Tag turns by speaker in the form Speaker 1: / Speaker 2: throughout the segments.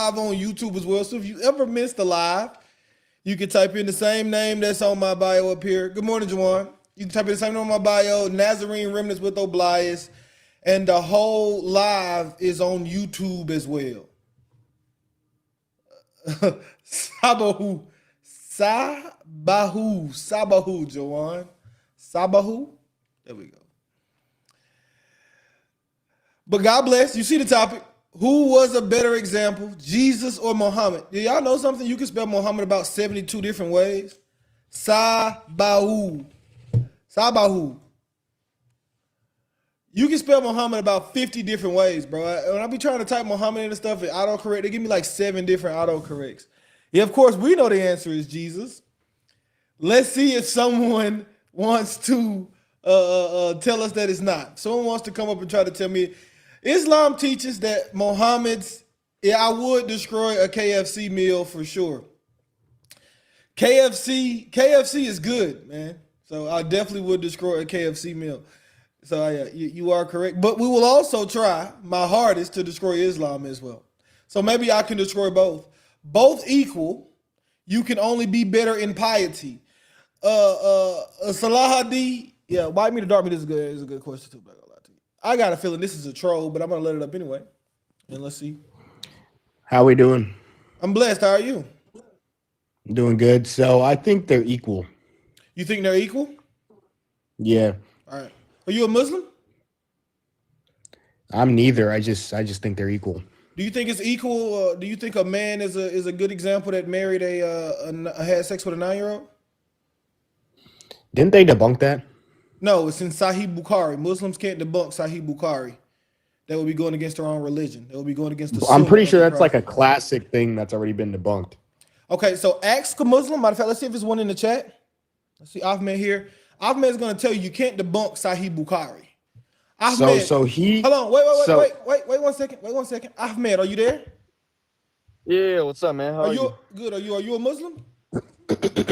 Speaker 1: live on YouTube as well. So if you ever missed the live, you can type in the same name that's on my bio up here. Good morning, Juwan. You can type in the same name on my bio, Nazarene Remnants with Oblias. And the whole live is on YouTube as well. Sabahu. Sabahu, Juwan. Sabahu. There we go. But God bless. You see the topic. Who was a better example, Jesus or Muhammad? Do y'all know something? You can spell Muhammad about 72 different ways. Sabahu. Sabahu. You can spell Muhammad about 50 different ways, bro. When I be trying to type Muhammad into stuff, it autocorrect. They give me like 7 different autocorrects. Yeah, of course, we know the answer is Jesus. Let's see if someone wants to tell us that it's not. Someone wants to come up and try to tell me. Islam teaches that Muhammad's, I would destroy a KFC meal for sure. KFC is good, man. So I definitely would destroy a KFC meal. So yeah, you are correct. But we will also try my hardest to destroy Islam as well. So maybe I can destroy both. Both equal. You can only be better in piety. Salah Hadi, yeah, white meat or dark meat is good. Is a good question too. I got a feeling this is a troll, but I'm gonna let it up anyway. And let's see.
Speaker 2: How we doing?
Speaker 1: I'm blessed. How are you?
Speaker 2: Doing good. So I think they're equal.
Speaker 1: You think they're equal?
Speaker 2: Yeah.
Speaker 1: All right. Are you a Muslim?
Speaker 2: I'm neither. I just think they're equal.
Speaker 1: Do you think it's equal? Do you think a man is a good example that married had sex with a 9-year-old?
Speaker 2: Didn't they debunk that?
Speaker 1: No, it's in Sahih Bukhari. Muslims can't debunk Sahih Bukhari. That would be going against their own religion. That would be going against the
Speaker 2: I'm pretty sure that's
Speaker 1: Prophet.
Speaker 2: like a classic thing that's already been debunked.
Speaker 1: Okay, so ask a Muslim. Matter of fact, let's see if there's one in the chat. Let's see Ahmed here. Ahmed is going to tell you can't debunk Sahih Bukhari. Ahmed,
Speaker 2: so he.
Speaker 1: Hold on, wait 1 second. Wait 1 second. Ahmed, are you there?
Speaker 3: Yeah, what's up, man? How are you?
Speaker 1: Good. Are you a Muslim?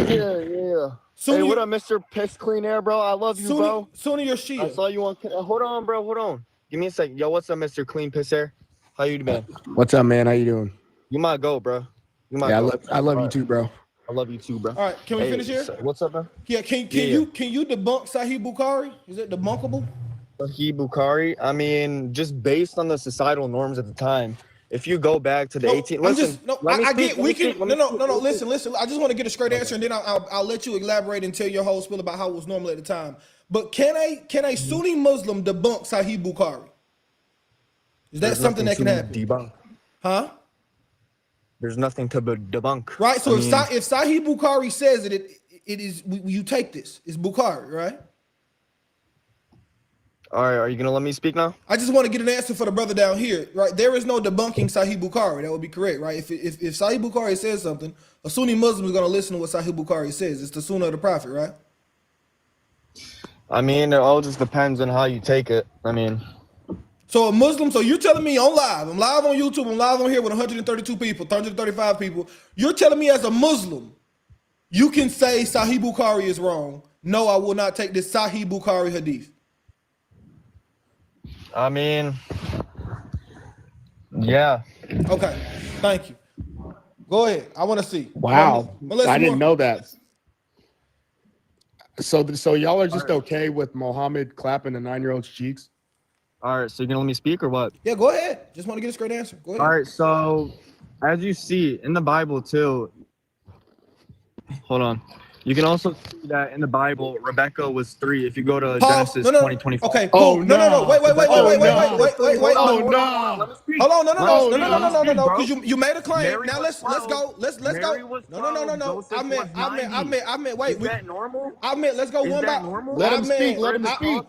Speaker 3: Yeah. Hey, what up, Mr. Piss Clean Air, bro? I love you, bro.
Speaker 1: Sunni or Shia?
Speaker 3: I saw you on. Hold on, bro. Hold on. Give me a second. Yo, what's up, Mr. Clean Piss Air? How you doing?
Speaker 2: What's up, man? How you doing?
Speaker 3: You my go, bro. You my
Speaker 2: go.
Speaker 3: go.
Speaker 2: I love you too, bro.
Speaker 3: I love you too, bro.
Speaker 1: All right, can we finish here?
Speaker 3: What's up, bro?
Speaker 1: Yeah, can you debunk Sahih Bukhari? Is it debunkable?
Speaker 3: Sahih Bukhari. I mean, just based on the societal norms at the time. If you go back to the 18, listen. Listen.
Speaker 1: I just want to get a straight answer, and then I'll let you elaborate and tell your whole spiel about how it was normal at the time. But can a Sunni Muslim debunk Sahih Bukhari? Is that something that can happen?
Speaker 3: Debunk.
Speaker 1: Huh?
Speaker 3: There's nothing to debunk.
Speaker 1: Right. So if Sahih Bukhari says it is you take this. It's Bukhari, right?
Speaker 3: All right, are you gonna let me speak now?
Speaker 1: I just want to get an answer for the brother down here, right? There is no debunking Sahih Bukhari. That would be correct, right? If Sahih Bukhari says something, a Sunni Muslim is gonna listen to what Sahih Bukhari says. It's the Sunnah of the Prophet, right?
Speaker 3: I mean, it all just depends on how you take it. I mean,
Speaker 1: so a Muslim. So you're telling me I'm live on YouTube, I'm live on here with 132 people, 135 people. You're telling me as a Muslim, you can say Sahih Bukhari is wrong. No, I will not take this Sahih Bukhari hadith.
Speaker 3: I mean, yeah.
Speaker 1: Okay, thank you. Go ahead. I want to see.
Speaker 2: Wow, I didn't know that. So y'all are just okay with Muhammad clapping a 9-year-old's cheeks?
Speaker 3: All right, so you're gonna let me speak or what?
Speaker 1: Yeah, go ahead. Just want to get a straight answer. Go ahead.
Speaker 3: All right, so as you see in the Bible too. Hold on. You can also see that in the Bible, Rebecca was 3. If you go to Genesis 20:25.
Speaker 1: Okay, cool. No. Wait.
Speaker 2: Oh,
Speaker 1: no. Hold on. No. Because you made a claim. Now let's go. Let's go. No. I meant. Wait.
Speaker 3: Is that normal?
Speaker 1: I meant. Let's go one by.
Speaker 2: Let him speak. Let him speak.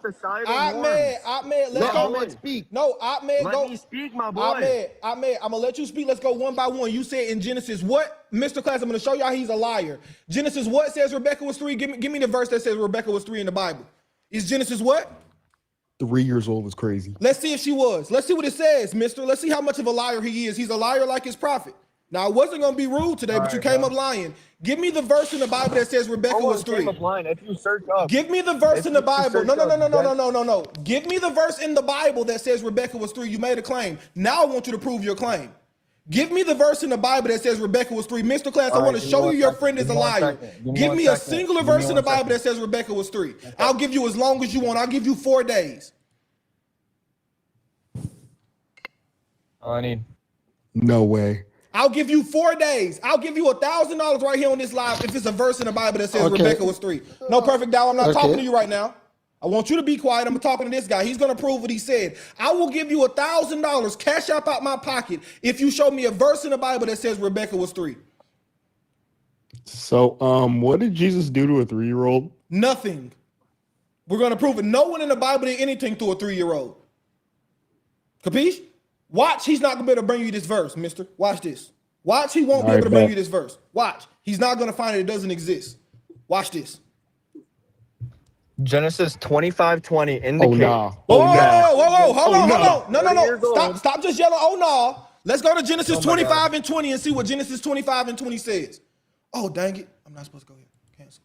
Speaker 1: Ahmed, let's go.
Speaker 2: Ahmed, speak.
Speaker 1: No, Ahmed, go.
Speaker 3: Let me speak, my boy.
Speaker 1: Ahmed, I'm gonna let you speak. Let's go one by one. You said in Genesis what? Mr. Class, I'm gonna show y'all he's a liar. Genesis what says Rebecca was 3? Give me the verse that says Rebecca was 3 in the Bible. Is Genesis what?
Speaker 2: 3 years old was crazy.
Speaker 1: Let's see if she was. Let's see what it says, mister. Let's see how much of a liar he is. He's a liar like his prophet. Now, I wasn't going to be rude today, but you came up lying. Give me the verse in the Bible that says Rebecca was 3.
Speaker 3: Came up lying. If you search up.
Speaker 1: Give me the verse in the Bible. No. Give me the verse in the Bible that says Rebecca was 3. You made a claim. Now I want you to prove your claim. Give me the verse in the Bible that says Rebecca was 3. Mr. Class, I want to show you your friend is a liar. Give me a singular verse in the Bible that says Rebecca was 3. I'll give you as long as you want. I'll give you 4 days.
Speaker 3: All I need.
Speaker 2: No way.
Speaker 1: I'll give you 4 days. I'll give you $1,000 right here on this live if it's a verse in the Bible that says Rebecca was 3. No, Perfect Dow, I'm not talking to you right now. I want you to be quiet. I'm talking to this guy. He's going to prove what he said. I will give you $1,000 cash up out my pocket if you show me a verse in the Bible that says Rebecca was 3.
Speaker 2: So, what did Jesus do to a 3-year-old?
Speaker 1: Nothing. We're going to prove it. No one in the Bible did anything to a 3-year-old. Capiche? Watch. He's not going to be able to bring you this verse, mister. Watch this. Watch. He won't be able to bring you this verse. Watch. He's not going to find it. It doesn't exist. Watch this.
Speaker 3: Genesis 25:20 indicates.
Speaker 1: Whoa, hold on. No. Stop just yelling, oh no. Let's go to Genesis 25 and 20 and see what Genesis 25 and 20 says. Oh, dang it. I'm not supposed to go here. Cancel.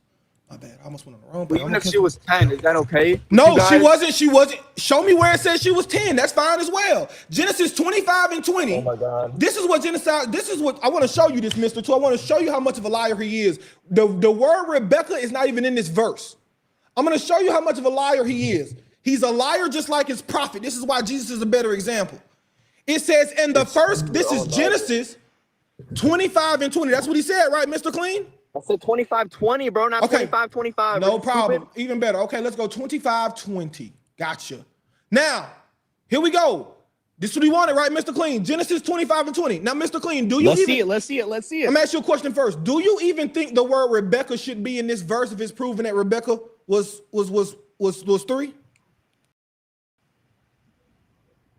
Speaker 1: My bad. I almost went on the wrong page.
Speaker 3: Even if she was 10, is that okay?
Speaker 1: No, she wasn't. Show me where it says she was 10. That's fine as well. Genesis 25 and 20.
Speaker 3: Oh my God.
Speaker 1: This is what I want to show you this, Mr. Too. I want to show you how much of a liar he is. The word Rebecca is not even in this verse. I'm going to show you how much of a liar he is. He's a liar just like his prophet. This is why Jesus is a better example. It says in the first, this is Genesis 25 and 20. That's what he said, right, Mr. Clean?
Speaker 3: I said 25:20, bro, not 25:25.
Speaker 1: No problem. Even better. Okay, let's go 25:20. Gotcha. Now, here we go. This is what he wanted, right, Mr. Clean? Genesis 25 and 20. Now, Mr. Clean, do you
Speaker 2: Let's see it. Let's see it.
Speaker 1: I'm going to ask you a question first. Do you even think the word Rebecca should be in this verse if it's proven that Rebecca was 3?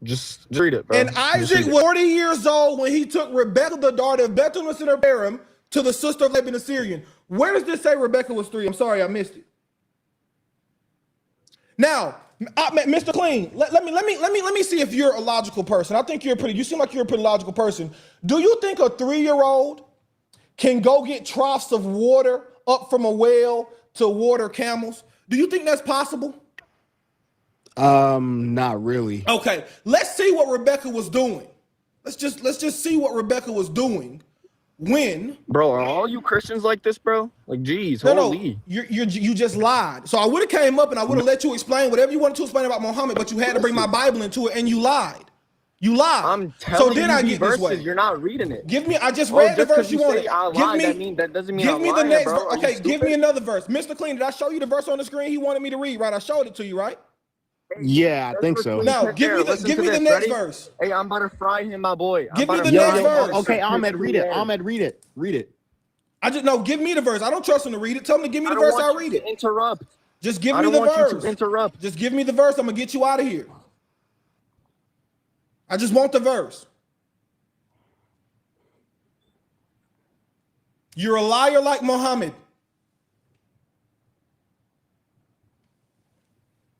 Speaker 3: Just read it, bro.
Speaker 1: And Isaac was 40 years old when he took Rebecca, the daughter of Bethuel and Abiram, to the sister of Laban the Syrian. Where does this say Rebecca was 3? I'm sorry, I missed it. Now, Mr. Clean, let me see if you're a logical person. I think you seem like you're a pretty logical person. Do you think a 3-year-old can go get troughs of water up from a well to water camels? Do you think that's possible?
Speaker 2: Not really.
Speaker 1: Okay, let's see what Rebecca was doing. Let's just see what Rebecca was doing when.
Speaker 3: Bro, are all you Christians like this, bro? Like, geez, holy.
Speaker 1: You just lied. So I would have came up and I would have let you explain whatever you wanted to explain about Muhammad, but you had to bring my Bible into it and you lied. You lied.
Speaker 3: I'm telling
Speaker 1: you,
Speaker 3: I get verses, this way. You're not reading it.
Speaker 1: Give me. I just read the verse you wanted.
Speaker 3: That doesn't mean
Speaker 1: give me the next verse. Okay,
Speaker 3: give
Speaker 1: me another verse. Mr. Clean, did I show you the verse on the screen he wanted me to read? Right, I showed it to you, right?
Speaker 2: Yeah, I think so.
Speaker 1: Now, give me the next verse.
Speaker 3: Hey, I'm about to fry him, my boy.
Speaker 1: Give me the next verse.
Speaker 2: Okay, Ahmed, read it. Ahmed, read it. Read it.
Speaker 1: Give me the verse. I don't trust him to read it. Tell him to give me the verse. I'll read it.
Speaker 3: Interrupt.
Speaker 1: Just give me the verse.
Speaker 3: I don't want you to interrupt.
Speaker 1: Just give me the verse. I'm gonna get you out of here. I just want the verse. You're a liar like Muhammad.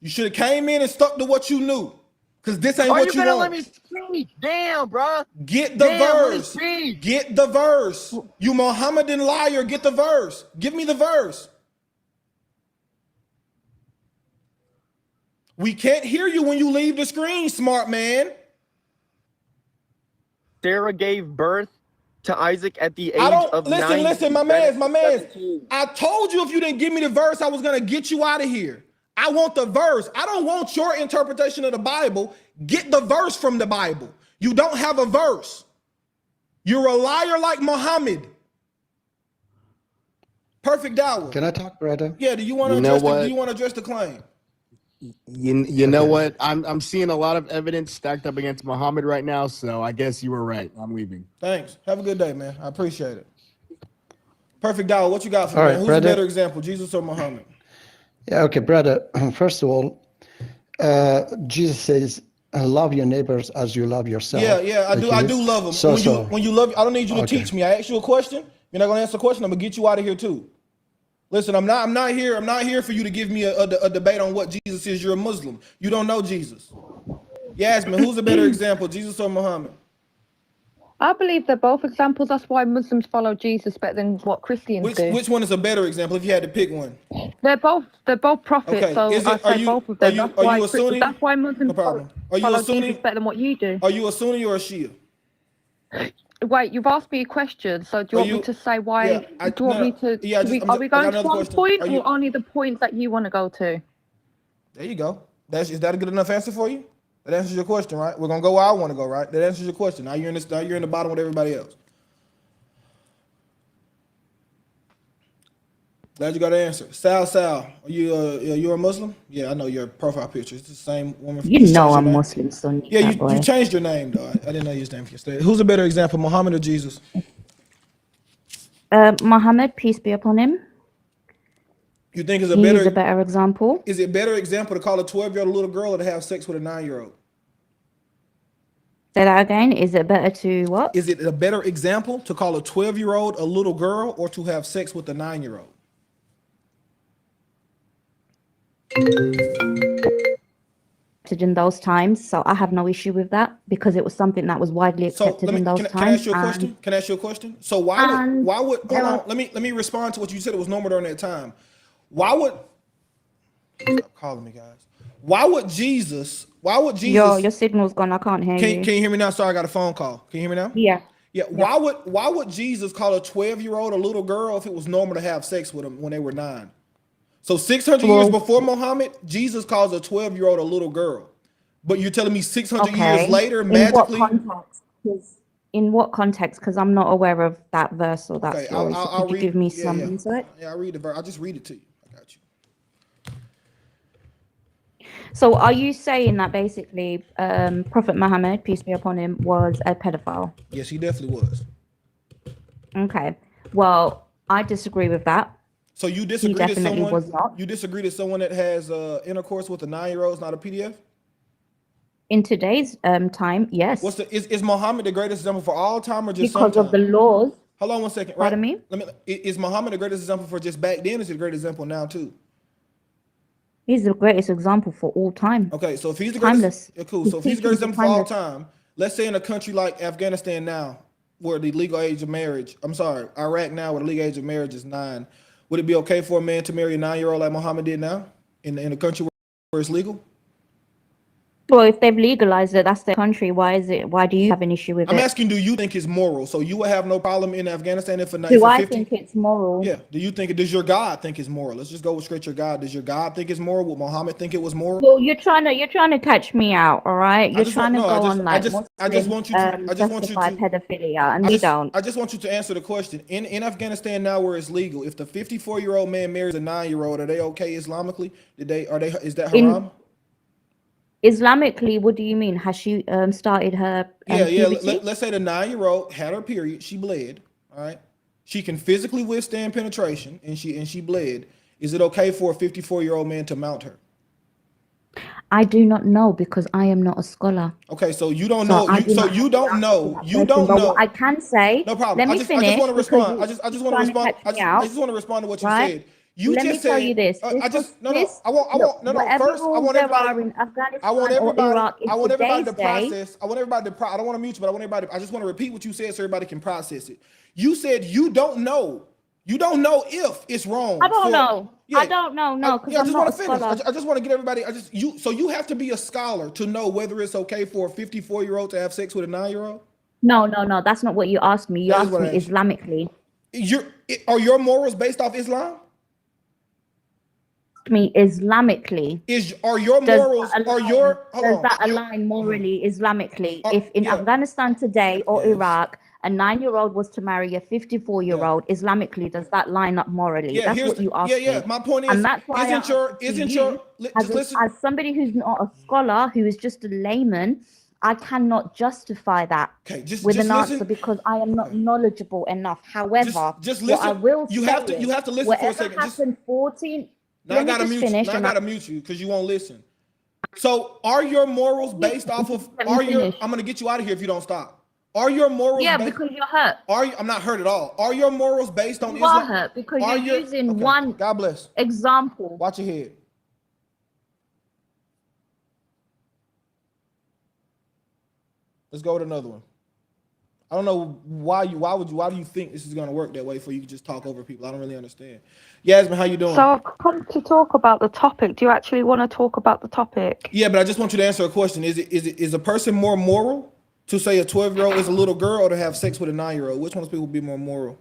Speaker 1: You should have came in and stuck to what you knew. Because this ain't what you want.
Speaker 3: Let me speak. Damn, bro.
Speaker 1: Get the verse. Get the verse. You Mohammedan liar, get the verse. Give me the verse. We can't hear you when you leave the screen, smart man.
Speaker 3: Sarah gave birth to Isaac at the age of 9.
Speaker 1: Listen, my man. I told you if you didn't give me the verse, I was going to get you out of here. I want the verse. I don't want your interpretation of the Bible. Get the verse from the Bible. You don't have a verse. You're a liar like Muhammad. Perfect Dawah.
Speaker 4: Can I talk, brother?
Speaker 1: Yeah, do you want to address the claim?
Speaker 2: You know what? I'm seeing a lot of evidence stacked up against Muhammad right now, so I guess you were right. I'm leaving.
Speaker 1: Thanks. Have a good day, man. I appreciate it. Perfect Dawah, what you got for me?
Speaker 4: Right,
Speaker 1: Who's
Speaker 4: brother?
Speaker 1: a better example, Jesus or Muhammad?
Speaker 4: Yeah, okay, brother. First of all, Jesus says, love your neighbors as you love yourself.
Speaker 1: Yeah, I do love them. When you love, I don't need you to teach me. I ask you a question. You're not gonna answer the question. I'm gonna get you out of here too. Listen, I'm not here for you to give me a debate on what Jesus is. You're a Muslim. You don't know Jesus. Yasmin, who's a better example, Jesus or Muhammad?
Speaker 5: I believe they're both examples. That's why Muslims follow Jesus better than what Christians do.
Speaker 1: Which one is a better example if you had to pick one?
Speaker 5: They're both prophets.
Speaker 1: Okay.
Speaker 5: So I say both of them.
Speaker 1: Are you a Sunni?
Speaker 5: That's why Muslims
Speaker 1: No problem. Are you
Speaker 5: follow
Speaker 1: a Sunni?
Speaker 5: Jesus better than what you do.
Speaker 1: Are you a Sunni or a Shia?
Speaker 5: Wait, you've asked me a question, so do you want me to say why?
Speaker 1: Yeah,
Speaker 5: Do you want me to?
Speaker 1: Yeah,
Speaker 5: Are we going to one
Speaker 1: question.
Speaker 5: point or only the point that you want to go to?
Speaker 1: There you go. Is that a good enough answer for you? That answers your question, right? We're gonna go where I want to go, right? That answers your question. Now you're in this. Now you're in the bottom with everybody else. Glad you got an answer. Sal, are you're a Muslim? Yeah, I know your profile picture. It's the same woman.
Speaker 6: You know I'm Muslim, son.
Speaker 1: Yeah, you changed your name though. I didn't know your name yesterday. Who's a better example, Muhammad or Jesus?
Speaker 6: Mohammed, peace be upon him.
Speaker 1: You think is
Speaker 6: He is a better example.
Speaker 1: Is it a better example to call a 12-year-old a little girl or to have sex with a 9-year-old?
Speaker 6: Say that again. Is it better to what?
Speaker 1: Is it a better example to call a 12-year-old a little girl or to have sex with a 9-year-old?
Speaker 6: In those times, so I have no issue with that because it was something that was widely accepted in those times.
Speaker 1: Can I ask you a question? Can I ask you a question? So why would hold on, let me respond to what you said. It was normal during that time. Why would stop calling me, guys? Why would Jesus?
Speaker 6: Your signal's gone. I can't hear you.
Speaker 1: Can you hear me now? Sorry, I got a phone call. Can you hear me now?
Speaker 6: Yeah.
Speaker 1: Yeah. Why would Jesus call a 12-year-old a little girl if it was normal to have sex with them when they were 9? So 600 years before Muhammad, Jesus calls a 12-year-old a little girl. But you're telling me 600 years later, magically?
Speaker 6: In what context? Because I'm not aware of that verse or that story. So could you give me some insight?
Speaker 1: Yeah, I'll read the verse. I'll just read it to you. I got you.
Speaker 6: So are you saying that basically Prophet Muhammad, peace be upon him, was a pedophile?
Speaker 1: Yes, he definitely was.
Speaker 6: Okay. Well, I disagree with that.
Speaker 1: So you disagree that someone was not. You disagree that someone that has intercourse with a 9-year-old is not a PDF?
Speaker 6: In today's time, yes.
Speaker 1: Is Muhammad the greatest example for all time or just
Speaker 6: because of the laws?
Speaker 1: Hold on one second.
Speaker 6: Pardon me?
Speaker 1: Is Muhammad the greatest example for just back then? Or is he the greatest example now too?
Speaker 6: He's the greatest example for all time.
Speaker 1: Okay, so if he's the greatest, cool. So if he's the greatest example for all time, let's say in a country like Afghanistan now, where the legal age of marriage, Iraq now, where the legal age of marriage is 9. Would it be okay for a man to marry a 9-year-old like Muhammad did now in a country where it's legal?
Speaker 6: Well, if they've legalized it, that's their country. Why do you have an issue with it?
Speaker 1: I'm asking, do you think it's moral? So you would have no problem in Afghanistan if
Speaker 6: I think it's moral?
Speaker 1: Yeah. Does your God think it's moral? Let's just go with straight your God. Does your God think it's moral? Would Muhammad think it was moral?
Speaker 6: Well, you're trying to catch me out, all right? You're trying to go on like
Speaker 1: I just want you to
Speaker 6: pedophilia, and we don't.
Speaker 1: I just want you to answer the question. In Afghanistan now, where it's legal, if the 54-year-old man marries a 9-year-old, are they okay Islamically? Is that haram?
Speaker 6: Islamically, what do you mean? Has she started her puberty?
Speaker 1: Let's say the 9-year-old had her period. She bled. All right. She can physically withstand penetration, and she bled. Is it okay for a 54-year-old man to mount her?
Speaker 6: I do not know because I am not a scholar.
Speaker 1: Okay, so you don't know. You don't know. You don't know.
Speaker 6: What I can say.
Speaker 1: No problem.
Speaker 6: Let me finish.
Speaker 1: I just want to respond. I just want to respond. I just want to respond to what you said.
Speaker 6: Let me tell you this.
Speaker 1: First, I want everybody to process. I don't want to mute you, but I want everybody. I just want to repeat what you said so everybody can process it. You said you don't know. You don't know if it's wrong.
Speaker 6: I don't know. Yeah, I don't know. No, because I just want to finish.
Speaker 1: I just want to get everybody. So you have to be a scholar to know whether it's okay for a 54-year-old to have sex with a 9-year-old.
Speaker 6: No. That's not what you asked me. You asked me Islamically.
Speaker 1: Are your morals based off Islam?
Speaker 6: Me Islamically.
Speaker 1: Does that
Speaker 6: align morally Islamically? If in Afghanistan today or Iraq, a 9-year-old was to marry a 54-year-old, Islamically, does that line up morally? That's what you asked me.
Speaker 1: My point is,
Speaker 6: and that's why as somebody who's not a scholar, who is just a layman, I cannot justify that with an answer because I am not knowledgeable enough. However,
Speaker 1: what I will say, you have to listen for a second.
Speaker 6: Happened 14.
Speaker 1: Now I gotta mute you because you won't listen. So are your morals based off of I'm gonna get you out of here if you don't stop. Are your morals
Speaker 6: because you're hurt.
Speaker 1: I'm not hurt at all. Are your morals based on
Speaker 6: Islam? You are hurt because you're using one
Speaker 1: God bless
Speaker 6: example.
Speaker 1: Watch your head. Let's go with another one. I don't know why do you think this is gonna work that way for you to just talk over people? I don't really understand. Yasmin, how you doing?
Speaker 5: So I've come to talk about the topic. Do you actually want to talk about the topic?
Speaker 1: Yeah, but I just want you to answer a question. Is a person more moral To say a 12-year-old is a little girl or to have sex with a 9-year-old? Which one of these people would be more moral?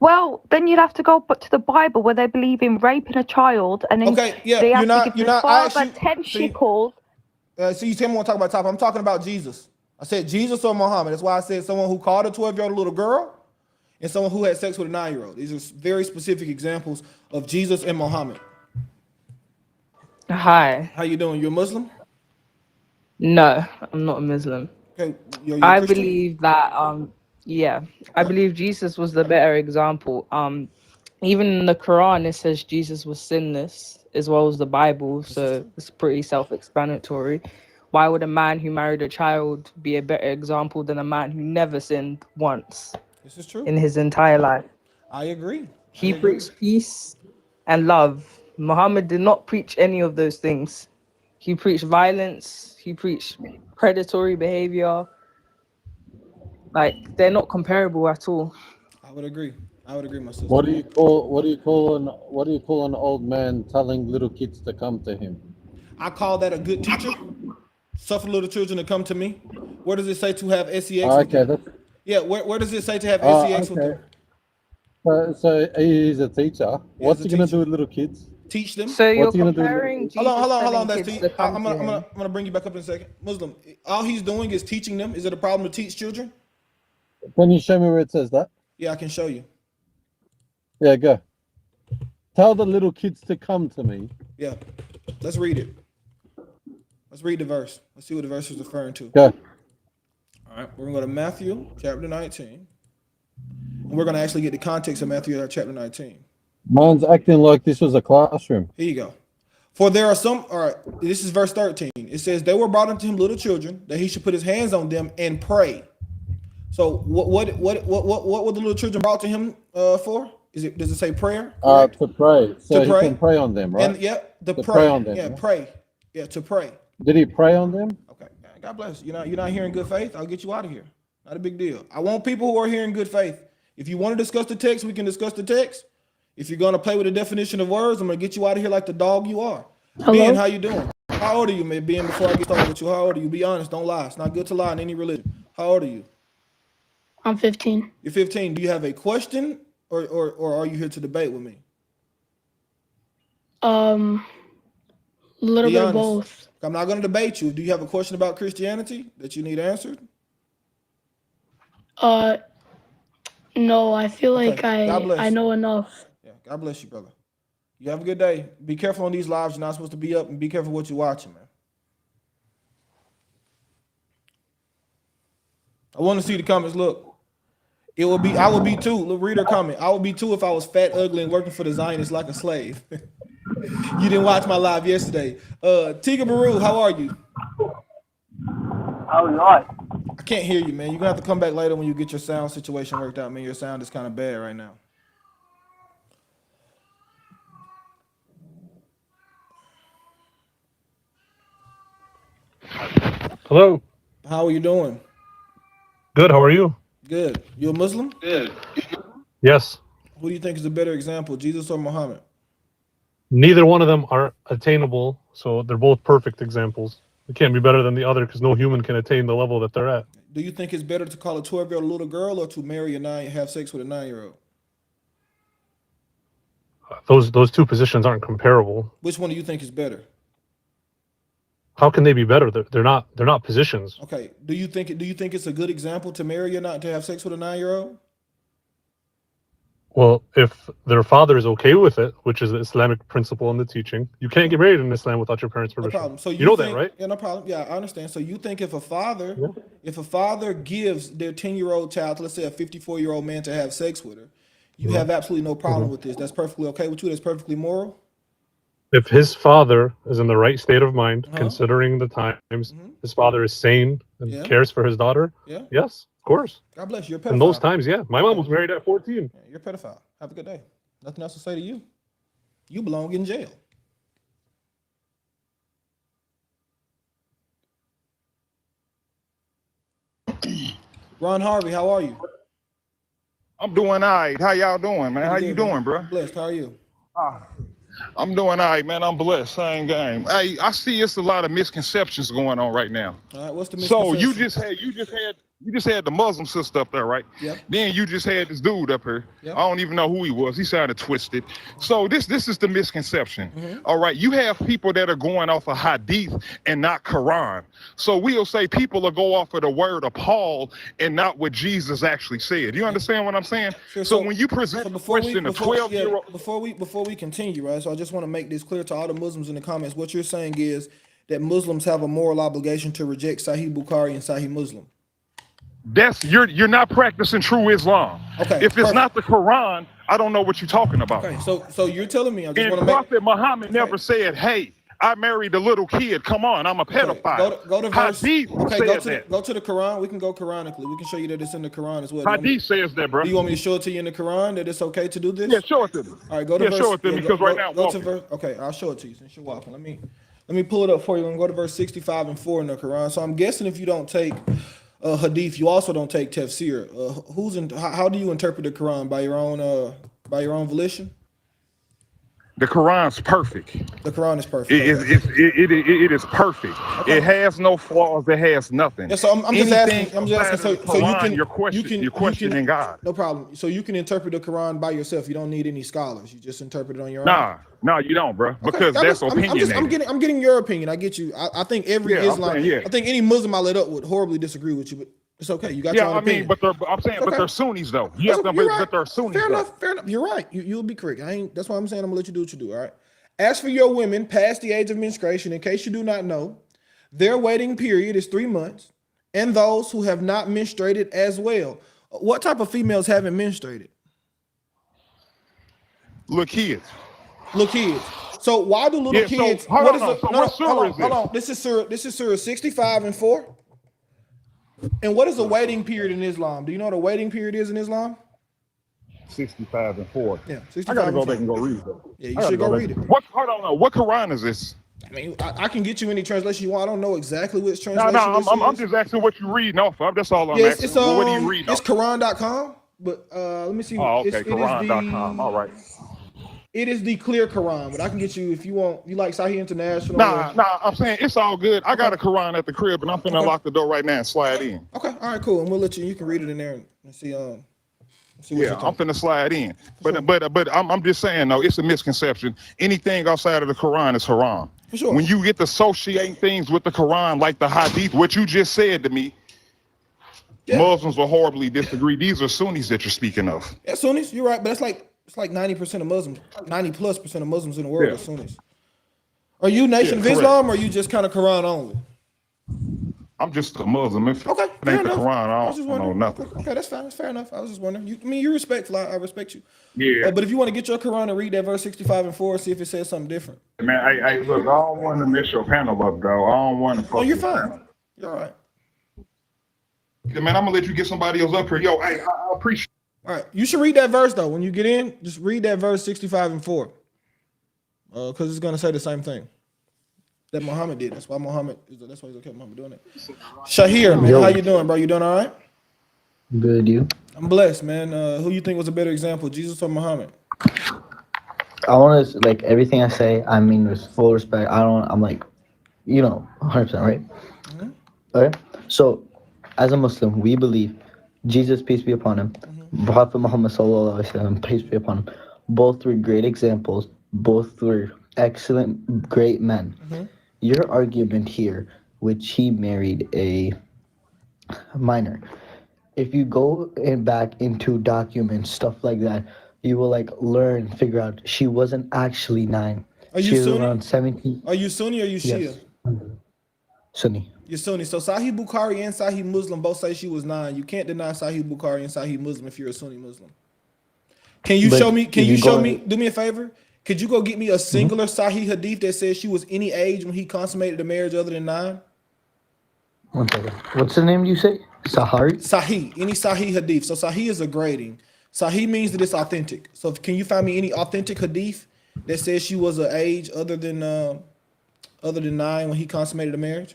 Speaker 5: Well, then you'd have to go but to the Bible where they believe in raping a child, and then
Speaker 1: Okay, yeah,
Speaker 5: they
Speaker 1: you're
Speaker 5: have to
Speaker 1: not.
Speaker 5: give
Speaker 1: You're
Speaker 5: the
Speaker 1: not. I asked
Speaker 5: father
Speaker 1: you.
Speaker 5: 10
Speaker 1: See,
Speaker 5: shekels.
Speaker 1: you tell me want to talk about top. I'm talking about Jesus. I said Jesus or Muhammad. That's why I said someone who called a 12-year-old a little girl, and someone who had sex with a 9-year-old. These are very specific examples of Jesus and Muhammad.
Speaker 7: Hi.
Speaker 1: How you doing? You a Muslim?
Speaker 7: No, I'm not a Muslim.
Speaker 1: Okay, you're a
Speaker 7: I
Speaker 1: Christian?
Speaker 7: believe that yeah, I believe Jesus was the better example. Even in the Quran it says Jesus was sinless as well as the Bible, so it's pretty self-explanatory. Why would a man who married a child be a better example than a man who never sinned once
Speaker 1: This is true.
Speaker 7: in his entire life?
Speaker 1: I agree.
Speaker 7: He preached peace and love. Muhammad did not preach any of those things. He preached violence. He preached predatory behavior. Like, they're not comparable at all.
Speaker 1: I would agree. I would agree, my sister.
Speaker 8: What do you call an old man telling little kids to come to him?
Speaker 1: I call that a good teacher. Suffer little children to come to me. Where does it say to have sex with them?
Speaker 8: That's
Speaker 1: Yeah, where does it say to have sex with them?
Speaker 8: So he's a teacher. What's he gonna do with little kids?
Speaker 1: Teach them.
Speaker 7: So you're
Speaker 8: What's he gonna do?
Speaker 7: comparing Jesus
Speaker 1: Hold on.
Speaker 7: telling
Speaker 1: That's
Speaker 7: kids to come
Speaker 1: I'm
Speaker 7: to him.
Speaker 1: gonna bring you back up in a second. Muslim. All he's doing is teaching them. Is it a problem to teach children?
Speaker 8: Can you show me where it says that?
Speaker 1: Yeah, I can show you.
Speaker 8: Yeah, go. Tell the little kids to come to me.
Speaker 1: Yeah, let's read it. Let's read the verse. Let's see what the verse is referring to.
Speaker 8: Go.
Speaker 1: All right, we're gonna go to Matthew chapter 19, and we're gonna actually get the context of Matthew chapter 19.
Speaker 8: Mine's acting like this was a classroom.
Speaker 1: Here you go. For there are some. All right, this is verse 13. It says, "They were brought unto him little children, that he should put his hands on them and pray." So what were the little children brought to him for? Does it say prayer?
Speaker 8: To pray. So
Speaker 1: To pray.
Speaker 8: he can pray on them, right?
Speaker 1: And yeah, to
Speaker 8: pray on them.
Speaker 1: Yeah, pray. Yeah, to pray.
Speaker 8: Did he pray on them?
Speaker 1: Okay. God bless. You're not hearing good faith. I'll get you out of here. Not a big deal. I want people who are hearing good faith. If you want to discuss the text, we can discuss the text. If you're gonna play with the definition of words, I'm gonna get you out of here like the dog you are.
Speaker 9: Hello?
Speaker 1: Ben, how you doing? How old are you, man? Ben, before I get started with you, how old are you? Be honest, don't lie. It's not good to lie in any religion. How old are you?
Speaker 9: I'm 15.
Speaker 1: You're 15. Do you have a question or are you here to debate with me?
Speaker 9: Little
Speaker 1: Be
Speaker 9: bit of
Speaker 1: honest.
Speaker 9: both.
Speaker 1: I'm not gonna debate you. Do you have a question about Christianity that you need answered?
Speaker 9: No, I feel like
Speaker 1: God bless
Speaker 9: I
Speaker 1: you.
Speaker 9: know enough.
Speaker 1: Yeah, God bless you, brother. You have a good day. Be careful on these lives. You're not supposed to be up, and be careful what you're watching, man. I want to see the comments. Look, I would be too. Look, read her comment. I would be too if I was fat, ugly, and working for the Zionists like a slave. You didn't watch my live yesterday. Tika Baru, how are you?
Speaker 10: Oh, Lord.
Speaker 1: I can't hear you, man. You're gonna have to come back later when you get your sound situation worked out, man. Your sound is kind of bad right now.
Speaker 11: Hello.
Speaker 1: How are you doing?
Speaker 11: Good. How are you?
Speaker 1: Good. You a Muslim?
Speaker 11: Good. Yes.
Speaker 1: Who do you think is a better example, Jesus or Muhammad?
Speaker 11: Neither one of them are attainable, so they're both perfect examples. It can't be better than the other because no human can attain the level that they're at.
Speaker 1: Do you think it's better to call a 12-year-old a little girl or to marry a 9 and have sex with a 9-year-old?
Speaker 11: Those two positions aren't comparable.
Speaker 1: Which one do you think is better?
Speaker 11: How can they be better? They're not positions.
Speaker 1: Okay. Do you think it's a good example to marry or not to have sex with a 9-year-old?
Speaker 11: Well, if their father is okay with it, which is the Islamic principle in the teaching, you can't get married in Islam without your parents' permission.
Speaker 1: No problem. So
Speaker 11: you know
Speaker 1: think,
Speaker 11: that, right?
Speaker 1: Yeah, no problem. Yeah, I understand. So you think if a father gives their 10-year-old child, let's say a 54-year-old man, to have sex with her, you have absolutely no problem with this. That's perfectly okay with you. That's perfectly moral.
Speaker 11: If his father is in the right state of mind, considering the times, his father is sane and cares for his daughter, yes, of course.
Speaker 1: God bless you. You're a pedophile.
Speaker 11: In those times, yeah. My mom was married at 14.
Speaker 1: Yeah, you're a pedophile. Have a good day. Nothing else to say to you. You belong in jail. Ron Harvey, how are you?
Speaker 12: I'm doing all right. How y'all doing, man? How you doing, bro?
Speaker 1: Blessed. How are you?
Speaker 10: I'm doing all right, man. I'm blessed. Same game. Hey, I see it's a lot of misconceptions going on right now.
Speaker 1: All right, what's the
Speaker 10: So
Speaker 1: misconception?
Speaker 10: you just had the Muslim sister up there, right?
Speaker 1: Yep.
Speaker 10: Then you just had this dude up here.
Speaker 1: Yep.
Speaker 10: I don't even know who he was. He sounded twisted. So this is the misconception.
Speaker 1: Mm-hmm.
Speaker 10: All right, you have people that are going off of hadith and not Quran. So we'll say people will go off of the word of Paul and not what Jesus actually said. You understand what I'm saying?
Speaker 1: Sure,
Speaker 10: so when you present
Speaker 1: so
Speaker 10: the question to 12-year-old,
Speaker 1: before we continue, right? So I just want to make this clear to all the Muslims in the comments. What you're saying is that Muslims have a moral obligation to reject Sahih Bukhari and Sahih Muslim.
Speaker 10: that's you're not practicing true Islam.
Speaker 1: Okay.
Speaker 10: If it's not the Quran, I don't know what you're talking about.
Speaker 1: Okay. So you're telling me I just
Speaker 10: And
Speaker 1: want to make
Speaker 10: Prophet Muhammad never said, "Hey, I married a little kid. Come on, I'm a pedophile."
Speaker 1: Go to verse.
Speaker 10: Hadith said
Speaker 1: Go to the Quran. We can go Quranically. We can show you that it's in the Quran as well.
Speaker 10: Hadith says that, bro.
Speaker 1: Do you want me to show it to you in the Quran that it's okay to do this?
Speaker 10: Yeah, show it to me.
Speaker 1: All right, go to verse.
Speaker 10: show it to me because right now I'm
Speaker 1: go to
Speaker 10: walking.
Speaker 1: verse. Okay, I'll show it to you since you're walking. Let me pull it up for you and go to verse 65 and 4 in the Quran. So I'm guessing if you don't take hadith, you also don't take tafsir. How do you interpret the Quran? By your own volition?
Speaker 10: The Quran's perfect.
Speaker 1: The Quran is perfect.
Speaker 10: It is perfect. Okay. It has no flaws. It has nothing.
Speaker 1: Yeah, so I'm just asking. So
Speaker 10: Quran,
Speaker 1: you're
Speaker 10: questioning God.
Speaker 1: No problem. So you can interpret the Quran by yourself. You don't need any scholars. You just interpret it on your own.
Speaker 10: No, you don't, bro. Because that's opinion.
Speaker 1: I'm getting your opinion. I get you. I think every Islam. I think any Muslim I let up would horribly disagree with you, but it's okay. You got your own opinion.
Speaker 10: But they're Sunnis though. Yes, but they're Sunnis.
Speaker 1: Fair enough. You're right. You'll be correct. That's why I'm saying I'm gonna let you do what you do. All right. As for your women past the age of menstruation, in case you do not know, their waiting period is 3 months, and those who have not menstruated as well. What type of females haven't menstruated?
Speaker 10: Little kids.
Speaker 1: So why do little kids?
Speaker 10: So, hold on.
Speaker 1: This is Surah 65 and 4. And what is the waiting period in Islam? Do you know what a waiting period is in Islam?
Speaker 10: 65 and 4.
Speaker 1: Yeah, 65
Speaker 10: I gotta go
Speaker 1: and 4.
Speaker 10: back and go read it.
Speaker 1: Yeah, you should go read it.
Speaker 10: Hold on. What Quran is this?
Speaker 1: I mean, I can get you any translation you want. I don't know exactly which translation.
Speaker 10: I'm just asking what you're reading off of. That's all I'm asking. What do you read?
Speaker 1: It's Quran.com, but let me see.
Speaker 10: Oh, okay, Quran.com. All right.
Speaker 1: It is the clear Quran, but I can get you if you want. You like Sahih International?
Speaker 10: Nah. I'm saying it's all good. I got a Quran at the crib, and I'm finna lock the door right now and slide in.
Speaker 1: Okay. All right. Cool. And we'll let you. You can read it in there and see.
Speaker 10: Yeah, I'm finna slide in. But I'm just saying though, it's a misconception. Anything outside of the Quran is haram.
Speaker 1: For sure.
Speaker 10: When you get to associating things with the Quran, like the Hadith, what you just said to me, Muslims will horribly disagree. These are Sunnis that you're speaking of.
Speaker 1: Yeah, Sunnis. You're right, but it's like 90% of Muslims, 90+% of Muslims in the world are Sunnis. Are you Nation of Islam, or are you just kind of Quran only?
Speaker 10: I'm just a Muslim. If
Speaker 1: okay,
Speaker 10: it ain't the Quran, I don't know nothing.
Speaker 1: Okay, that's fine. That's fair enough. I was just wondering. You're respectful. I respect you.
Speaker 10: Yeah.
Speaker 1: But if you want to get your Quran and read that verse 65 and 4, see if it says something different.
Speaker 10: Man, look, I don't want to mess your panel up, though. I don't want to.
Speaker 1: Oh, you're fine. You're all right.
Speaker 10: Yeah, man, I'm gonna let you get somebody else up here. Yo, I appreciate.
Speaker 1: All right, you should read that verse though. When you get in, just read that verse 65 and 4, because it's gonna say the same thing that Muhammad did. That's why he's okay. Muhammad doing it. Shahir, man, how you doing, bro? You doing all right?
Speaker 12: Good, you?
Speaker 1: I'm blessed, man. Who you think was a better example, Jesus or Muhammad?
Speaker 12: I want to, like, everything I say, I mean with full respect. I'm like, 100%, right? Mm-hmm. Okay. So, as a Muslim, we believe Jesus, peace be upon him, Prophet Muhammad sallallahu alaihi wasallam, peace be upon him. Both were great examples. Both were excellent, great men. Mm-hmm. Your argument here, which he married a minor, if you go back into documents, stuff like that, you will figure out she wasn't actually 9.
Speaker 1: Are you
Speaker 12: she was
Speaker 1: Sunni?
Speaker 12: Around 17.
Speaker 1: Are you Sunni or are you Shia?
Speaker 12: Yes. Sunni.
Speaker 1: You're Sunni. So Sahih Bukhari and Sahih Muslim both say she was 9. You can't deny Sahih Bukhari and Sahih Muslim if you're a Sunni Muslim. Can you show me? Do me a favor? Could you go get me a singular Sahih hadith that says she was any age when he consummated the marriage other than 9?
Speaker 12: 1 second. What's the name you say? Sahari?
Speaker 1: Sahih. Any Sahih hadith. So Sahih is a grading. Sahih means that it's authentic. So can you find me any authentic hadith that says she was an age other than 9 when he consummated the marriage?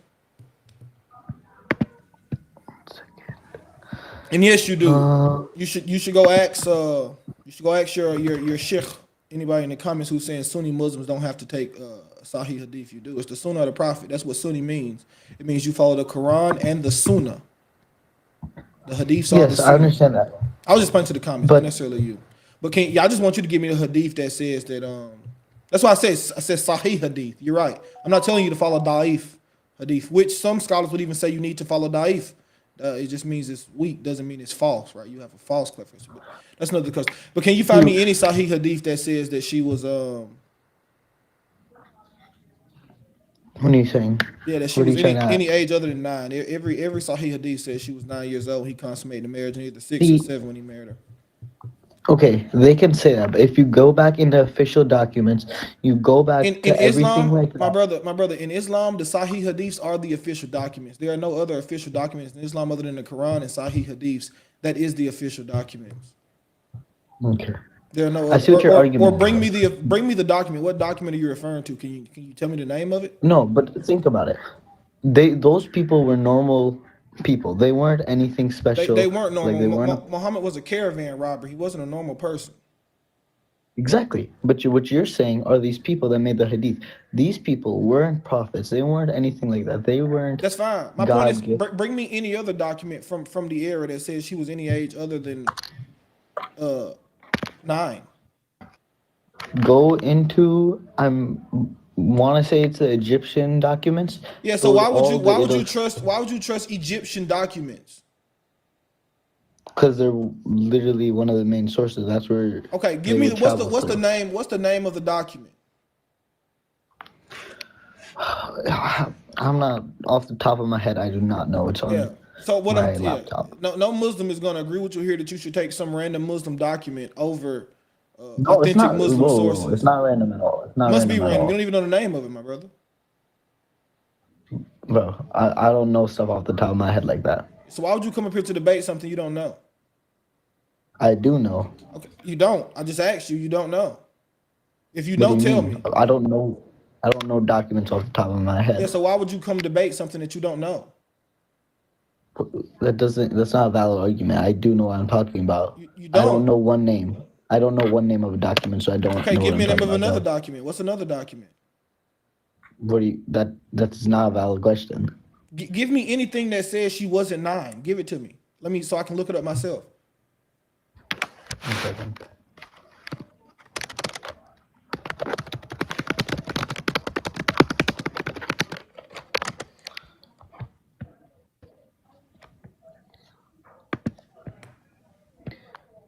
Speaker 1: And yes, you do. You should go ask your sheikh anybody in the comments who's saying Sunni Muslims don't have to take Sahih Hadith. You do. It's the Sunnah of the Prophet. That's what Sunni means. It means you follow the Quran and the Sunnah. The Hadiths are the
Speaker 12: Yes,
Speaker 1: Sunnah.
Speaker 12: I understand that.
Speaker 1: I was just pointing to the comments,
Speaker 12: But-
Speaker 1: not necessarily you. But I just want you to give me the Hadith that says that. That's why I said Sahih Hadith. You're right. I'm not telling you to follow Da'if Hadith, which some scholars would even say you need to follow Da'if. It just means it's weak, doesn't mean it's false, right? You have a false preference. But that's another question. But can you find me any Sahih Hadith that says that she was
Speaker 12: What are you saying?
Speaker 1: yeah, that she
Speaker 12: What are
Speaker 1: was
Speaker 12: you trying to
Speaker 1: any age other than 9. Every Sahih Hadith says she was 9 years old. He consummated the marriage, and either 6 or 7 when he married her.
Speaker 12: Okay, they can say that, but if you go back into official documents, you go back
Speaker 1: In
Speaker 12: to everything
Speaker 1: Islam,
Speaker 12: like
Speaker 1: my
Speaker 12: that.
Speaker 1: brother, in Islam, the Sahih Hadiths are the official documents. There are no other official documents in Islam other than the Quran and Sahih Hadiths. That is the official documents.
Speaker 12: Okay.
Speaker 1: There are no
Speaker 12: I see what your argument
Speaker 1: or bring me the document. What document are you referring to? Can you tell me the name of it?
Speaker 12: No, but think about it. Those people were normal people. They weren't anything special.
Speaker 1: They weren't normal.
Speaker 12: Like they weren't
Speaker 1: Muhammad was a caravan robber. He wasn't a normal person.
Speaker 12: exactly. But what you're saying are these people that made the hadith. These people weren't prophets. They weren't anything like that. They weren't.
Speaker 1: That's fine. My
Speaker 12: God
Speaker 1: point is,
Speaker 12: gift-
Speaker 1: bring me any other document from the era that says she was any age other than 9.
Speaker 12: Go into want to say it's the Egyptian documents.
Speaker 1: Yeah. So
Speaker 12: Go
Speaker 1: why
Speaker 12: to
Speaker 1: would
Speaker 12: all
Speaker 1: you
Speaker 12: the
Speaker 1: why would you trust Egyptian documents?
Speaker 12: Because they're literally one of the main sources. That's where.
Speaker 1: Okay, give
Speaker 12: they
Speaker 1: me
Speaker 12: would
Speaker 1: what's
Speaker 12: travel
Speaker 1: the
Speaker 12: from.
Speaker 1: name? What's the name of the document?
Speaker 12: I'm not off the top of my head. I do not know. It's on
Speaker 1: Yeah. So what
Speaker 12: my
Speaker 1: I'm
Speaker 12: laptop.
Speaker 1: no Muslim is going to agree with you here that you should take some random Muslim document over
Speaker 12: No, it's
Speaker 1: authentic
Speaker 12: not.
Speaker 1: Muslim
Speaker 12: Whoa,
Speaker 1: sources.
Speaker 12: it's not random at all. It's not
Speaker 1: Must be
Speaker 12: random at
Speaker 1: random.
Speaker 12: all.
Speaker 1: You don't even know the name of it, my brother.
Speaker 12: Bro, I don't know stuff off the top of my head like that.
Speaker 1: So why would you come up here to debate something you don't know?
Speaker 12: I do know.
Speaker 1: Okay, you don't. I just asked you. You don't know. If you
Speaker 12: What
Speaker 1: know,
Speaker 12: do you
Speaker 1: tell
Speaker 12: mean?
Speaker 1: me.
Speaker 12: I don't know. I don't know documents off the top of my head.
Speaker 1: Yeah. So why would you come debate something that you don't know?
Speaker 12: That's not a valid argument. I do know what I'm talking about.
Speaker 1: You
Speaker 12: I
Speaker 1: don't.
Speaker 12: don't know one name. I don't know one name of a document, so I don't
Speaker 1: Okay,
Speaker 12: know
Speaker 1: give
Speaker 12: what
Speaker 1: me
Speaker 12: I'm
Speaker 1: the name
Speaker 12: talking
Speaker 1: of
Speaker 12: about.
Speaker 1: another
Speaker 12: though.
Speaker 1: document. What's another document?
Speaker 12: What do you that's not a valid question.
Speaker 1: Give me anything that says she wasn't 9. Give it to me. So I can look it up myself.
Speaker 12: 1 second.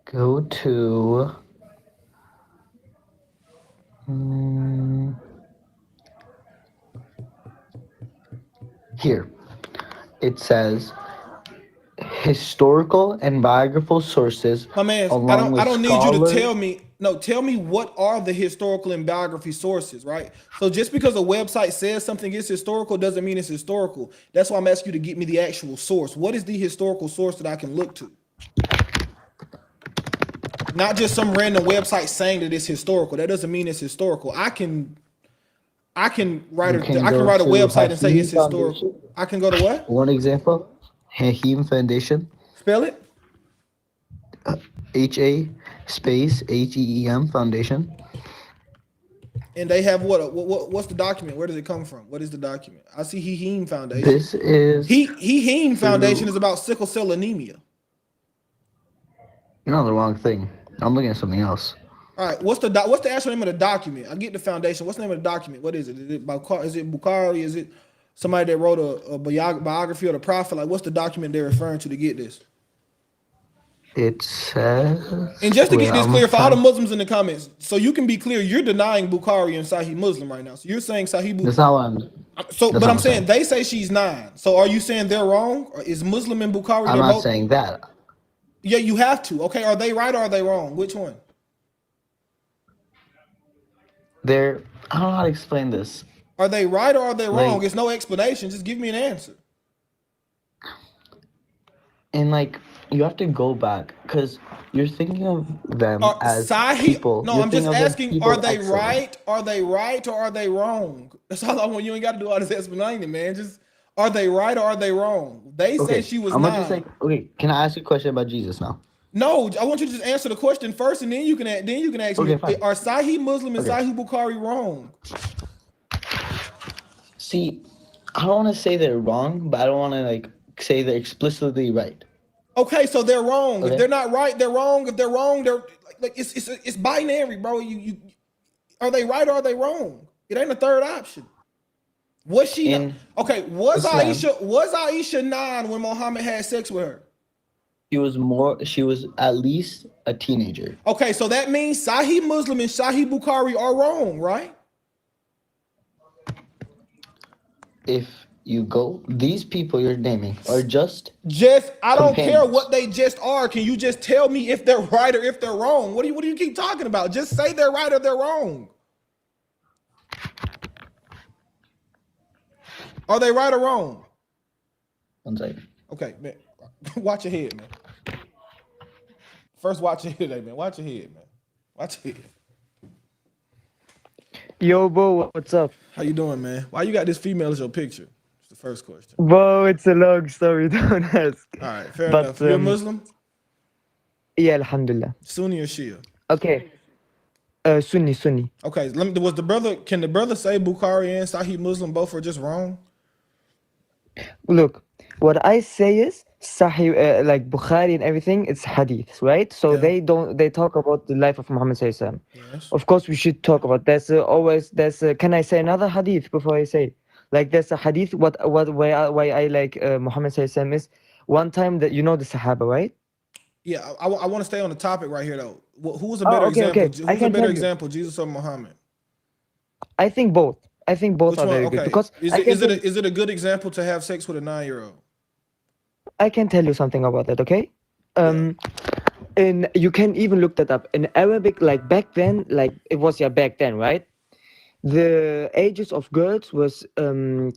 Speaker 12: Go to here. It says historical and biographical sources.
Speaker 1: My man,
Speaker 12: along
Speaker 1: I
Speaker 12: with
Speaker 1: don't need you to
Speaker 12: scholars-
Speaker 1: tell me. No, tell me what are the historical and biography sources, right? So just because a website says something is historical doesn't mean it's historical. That's why I'm asking you to get me the actual source. What is the historical source that I can look to? Not just some random website saying that it's historical. That doesn't mean it's historical. I can write a website and say it's historical. I can go to what?
Speaker 12: One example, Haheem Foundation.
Speaker 1: Spell it.
Speaker 12: HA space HEEM Foundation.
Speaker 1: And they have what's the document? Where does it come from? What is the document? I see Haheem Foundation.
Speaker 12: This is
Speaker 1: Haheem Foundation is about sickle cell anemia.
Speaker 12: You're on the wrong thing. I'm looking at something else.
Speaker 1: All right, what's the actual name of the document? I get the foundation. What's the name of the document? What is it? Is it Bukhari? Is it somebody that wrote a biography of the prophet? Like, what's the document they're referring to get this?
Speaker 12: It says.
Speaker 1: And just to get this clear for all the Muslims in the comments, so you can be clear, you're denying Bukhari and Sahih Muslim right now. So you're saying Sahih Bukhari.
Speaker 12: That's not what I'm.
Speaker 1: So, but I'm saying they say she's 9. So are you saying they're wrong? Or is Muslim and Bukhari?
Speaker 12: I'm not saying that.
Speaker 1: Yeah, you have to. Okay, are they right or are they wrong? Which one?
Speaker 12: I don't know how to explain this.
Speaker 1: Are they right or are they wrong?
Speaker 12: Like-
Speaker 1: It's no explanation. Just give me an answer.
Speaker 12: And you have to go back because you're thinking of them as
Speaker 1: Sahih,
Speaker 12: people.
Speaker 1: no,
Speaker 12: You're
Speaker 1: I'm just
Speaker 12: thinking of them
Speaker 1: asking,
Speaker 12: people
Speaker 1: are they
Speaker 12: excellent.
Speaker 1: right? Are they right or are they wrong? That's all I want. You ain't got to do all this explanation, man. Just are they right or are they wrong? They say she was
Speaker 12: I'm
Speaker 1: 9.
Speaker 12: gonna just okay, can I ask you a question about Jesus now?
Speaker 1: No, I want you to just answer the question first, and then you can ask
Speaker 12: Okay,
Speaker 1: me,
Speaker 12: fine.
Speaker 1: are Sahih Muslim and
Speaker 12: Okay.
Speaker 1: Sahih Bukhari wrong?
Speaker 12: See, I don't want to say they're wrong, but I don't want to like say they're explicitly right.
Speaker 1: Okay, so they're wrong. If
Speaker 12: Okay.
Speaker 1: they're not right, they're wrong. If they're wrong, they're like it's binary, bro. You are they right or are they wrong? It ain't a third option. Was she not?
Speaker 12: In
Speaker 1: Okay, was
Speaker 12: Islam,
Speaker 1: Aisha 9 when Muhammad had sex with her?
Speaker 12: she was at least a teenager.
Speaker 1: Okay, so that means Sahih Muslim and Sahih Bukhari are wrong, right?
Speaker 12: If you go, these people you're naming are just
Speaker 1: I don't care
Speaker 12: companions.
Speaker 1: what they just are. Can you just tell me if they're right or if they're wrong? What do you keep talking about? Just say they're right or they're wrong. Are they right or wrong?
Speaker 12: One second.
Speaker 1: Okay, man. Watch your head, man. First, watch your head, man. Watch your head, man. Watch your head.
Speaker 3: Yo, bro, what's up?
Speaker 1: How you doing, man? Why you got this female as your picture? It's the first question.
Speaker 3: Bro, it's a long story. Don't ask.
Speaker 1: All right, fair enough. You a Muslim?
Speaker 3: Yeah, alhamdulillah.
Speaker 1: Sunni or Shia?
Speaker 3: Okay. Sunni.
Speaker 1: Okay, can the brother say Bukhari and Sahih Muslim both are just wrong?
Speaker 3: Look, what I say is Sahih, like Bukhari and everything, it's hadith, right? So
Speaker 1: Yeah.
Speaker 3: they talk about the life of Muhammad sallallahu alaihi wasallam.
Speaker 1: Yes.
Speaker 3: Of course, we should talk about. Can I say another hadith before I say? Like there's a hadith. Why I like Muhammad sallallahu alaihi wasallam is one time that you know the Sahaba, right?
Speaker 1: Yeah, I want to stay on the topic right here though. Who's a better
Speaker 3: okay,
Speaker 1: example?
Speaker 3: okay.
Speaker 1: Who's
Speaker 3: I
Speaker 1: a
Speaker 3: can
Speaker 1: better
Speaker 3: tell you.
Speaker 1: example, Jesus or Muhammad?
Speaker 3: I think both. I think both
Speaker 1: Which
Speaker 3: are
Speaker 1: one?
Speaker 3: very
Speaker 1: Okay.
Speaker 3: good because
Speaker 1: Is it a good example to have sex with a 9-year-old?
Speaker 3: I can tell you something about that, okay? And you can even look that up. In Arabic, like back then, like it was back then, right? The ages of girls was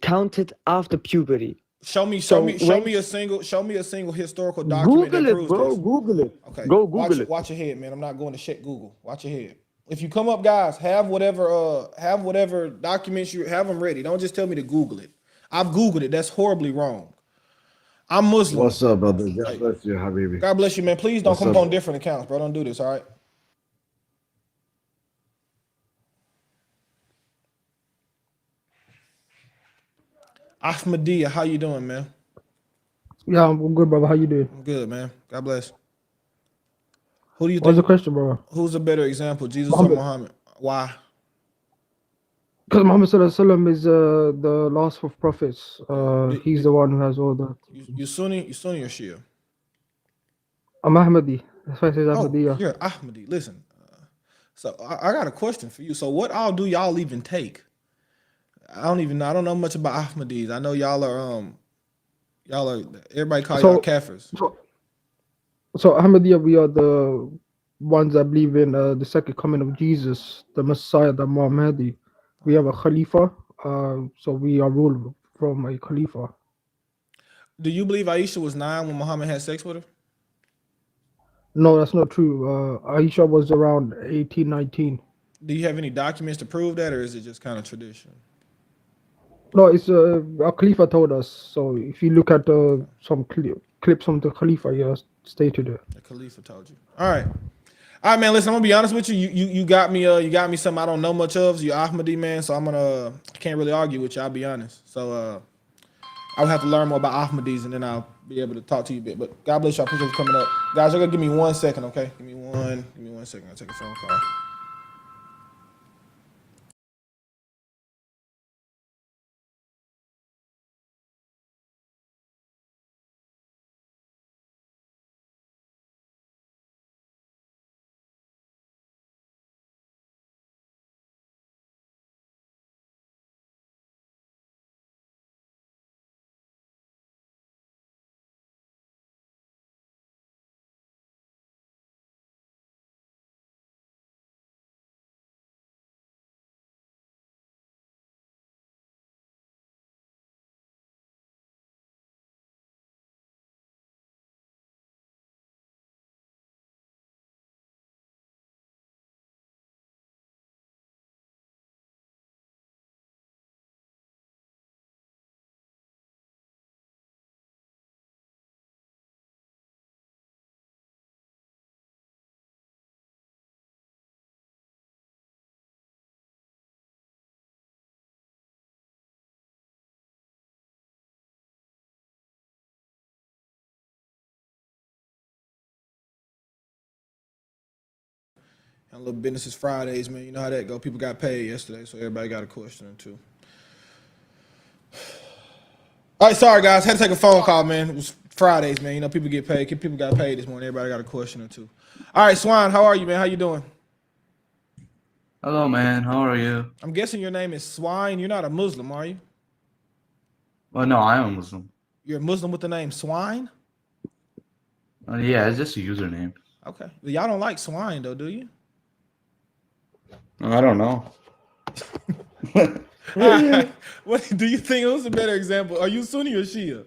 Speaker 3: counted after puberty.
Speaker 1: Show me a single historical document
Speaker 3: Google
Speaker 1: that
Speaker 3: it,
Speaker 1: proves
Speaker 3: bro.
Speaker 1: this.
Speaker 3: Google it.
Speaker 1: Okay.
Speaker 3: Go Google it.
Speaker 1: Watch your head, man. I'm not going to check Google. Watch your head. If you come up, guys, have whatever documents you have them ready. Don't just tell me to Google it. I've Googled it. That's horribly wrong. I'm Muslim.
Speaker 13: What's up, brother? God bless you, Habibi.
Speaker 1: God bless you, man. Please don't
Speaker 13: What's
Speaker 1: come
Speaker 13: up?
Speaker 1: up on different accounts, bro. Don't do this, all right? Ahmadiyya, how you doing, man?
Speaker 14: Yeah, I'm good, brother. How you doing?
Speaker 1: I'm good, man. God bless. Who do you
Speaker 14: What's the
Speaker 1: think?
Speaker 14: question, brother?
Speaker 1: Who's a better example, Jesus
Speaker 14: Muhammad.
Speaker 1: or Muhammad? Why?
Speaker 14: Because Muhammad sallallahu alaihi wasallam is the last of prophets. He's the one who has all the.
Speaker 1: You Sunni or Shia?
Speaker 14: I'm Ahmadi. That's why it says Ahmadiyya.
Speaker 1: You're Ahmadi. Listen, so I got a question for you. So what all do y'all even take? I don't know much about Ahmadis. I know y'all are everybody call y'all kafirs.
Speaker 14: So Ahmadiyya, we are the ones that believe in the second coming of Jesus, the Messiah, the Mohhamed. We have a Khalifa, so we are ruled from a Khalifa.
Speaker 1: Do you believe Aisha was 9 when Muhammad had sex with her?
Speaker 14: No, that's not true. Aisha was around 18, 19.
Speaker 1: Do you have any documents to prove that, or is it just kind of tradition?
Speaker 14: No, it's a Khalifa told us. So if you look at some clips from the Khalifa, he has stated it.
Speaker 1: The Khalifa told you. All right, man. Listen, I'm gonna be honest with you. You got me. You got me something I don't know much of. You Ahmadi, man. So I can't really argue with you. I'll be honest. So I'll have to learn more about Ahmadis, and then I'll be able to talk to you a bit. But God bless you. I appreciate you coming up, guys. You're gonna give me 1 second, okay? Give me one second. I'll take a phone call. A little business is Fridays, man. You know how that go. People got paid yesterday, so everybody got a question or two. All right, sorry guys, had to take a phone call, man. It was Fridays, man. You know people get paid. People got paid this morning. Everybody got a question or two. All right, Swine, how are you, man? How you doing?
Speaker 15: Hello, man. How are you?
Speaker 1: I'm guessing your name is Swine. You're not a Muslim, are you?
Speaker 15: Well, no, I am a Muslim.
Speaker 1: You're a Muslim with the name Swine?
Speaker 15: Yeah, it's just a username.
Speaker 1: Okay. Well, y'all don't like swine, though, do you?
Speaker 15: I don't know.
Speaker 1: What do you think? Who's a better example? Are you Sunni or Shia?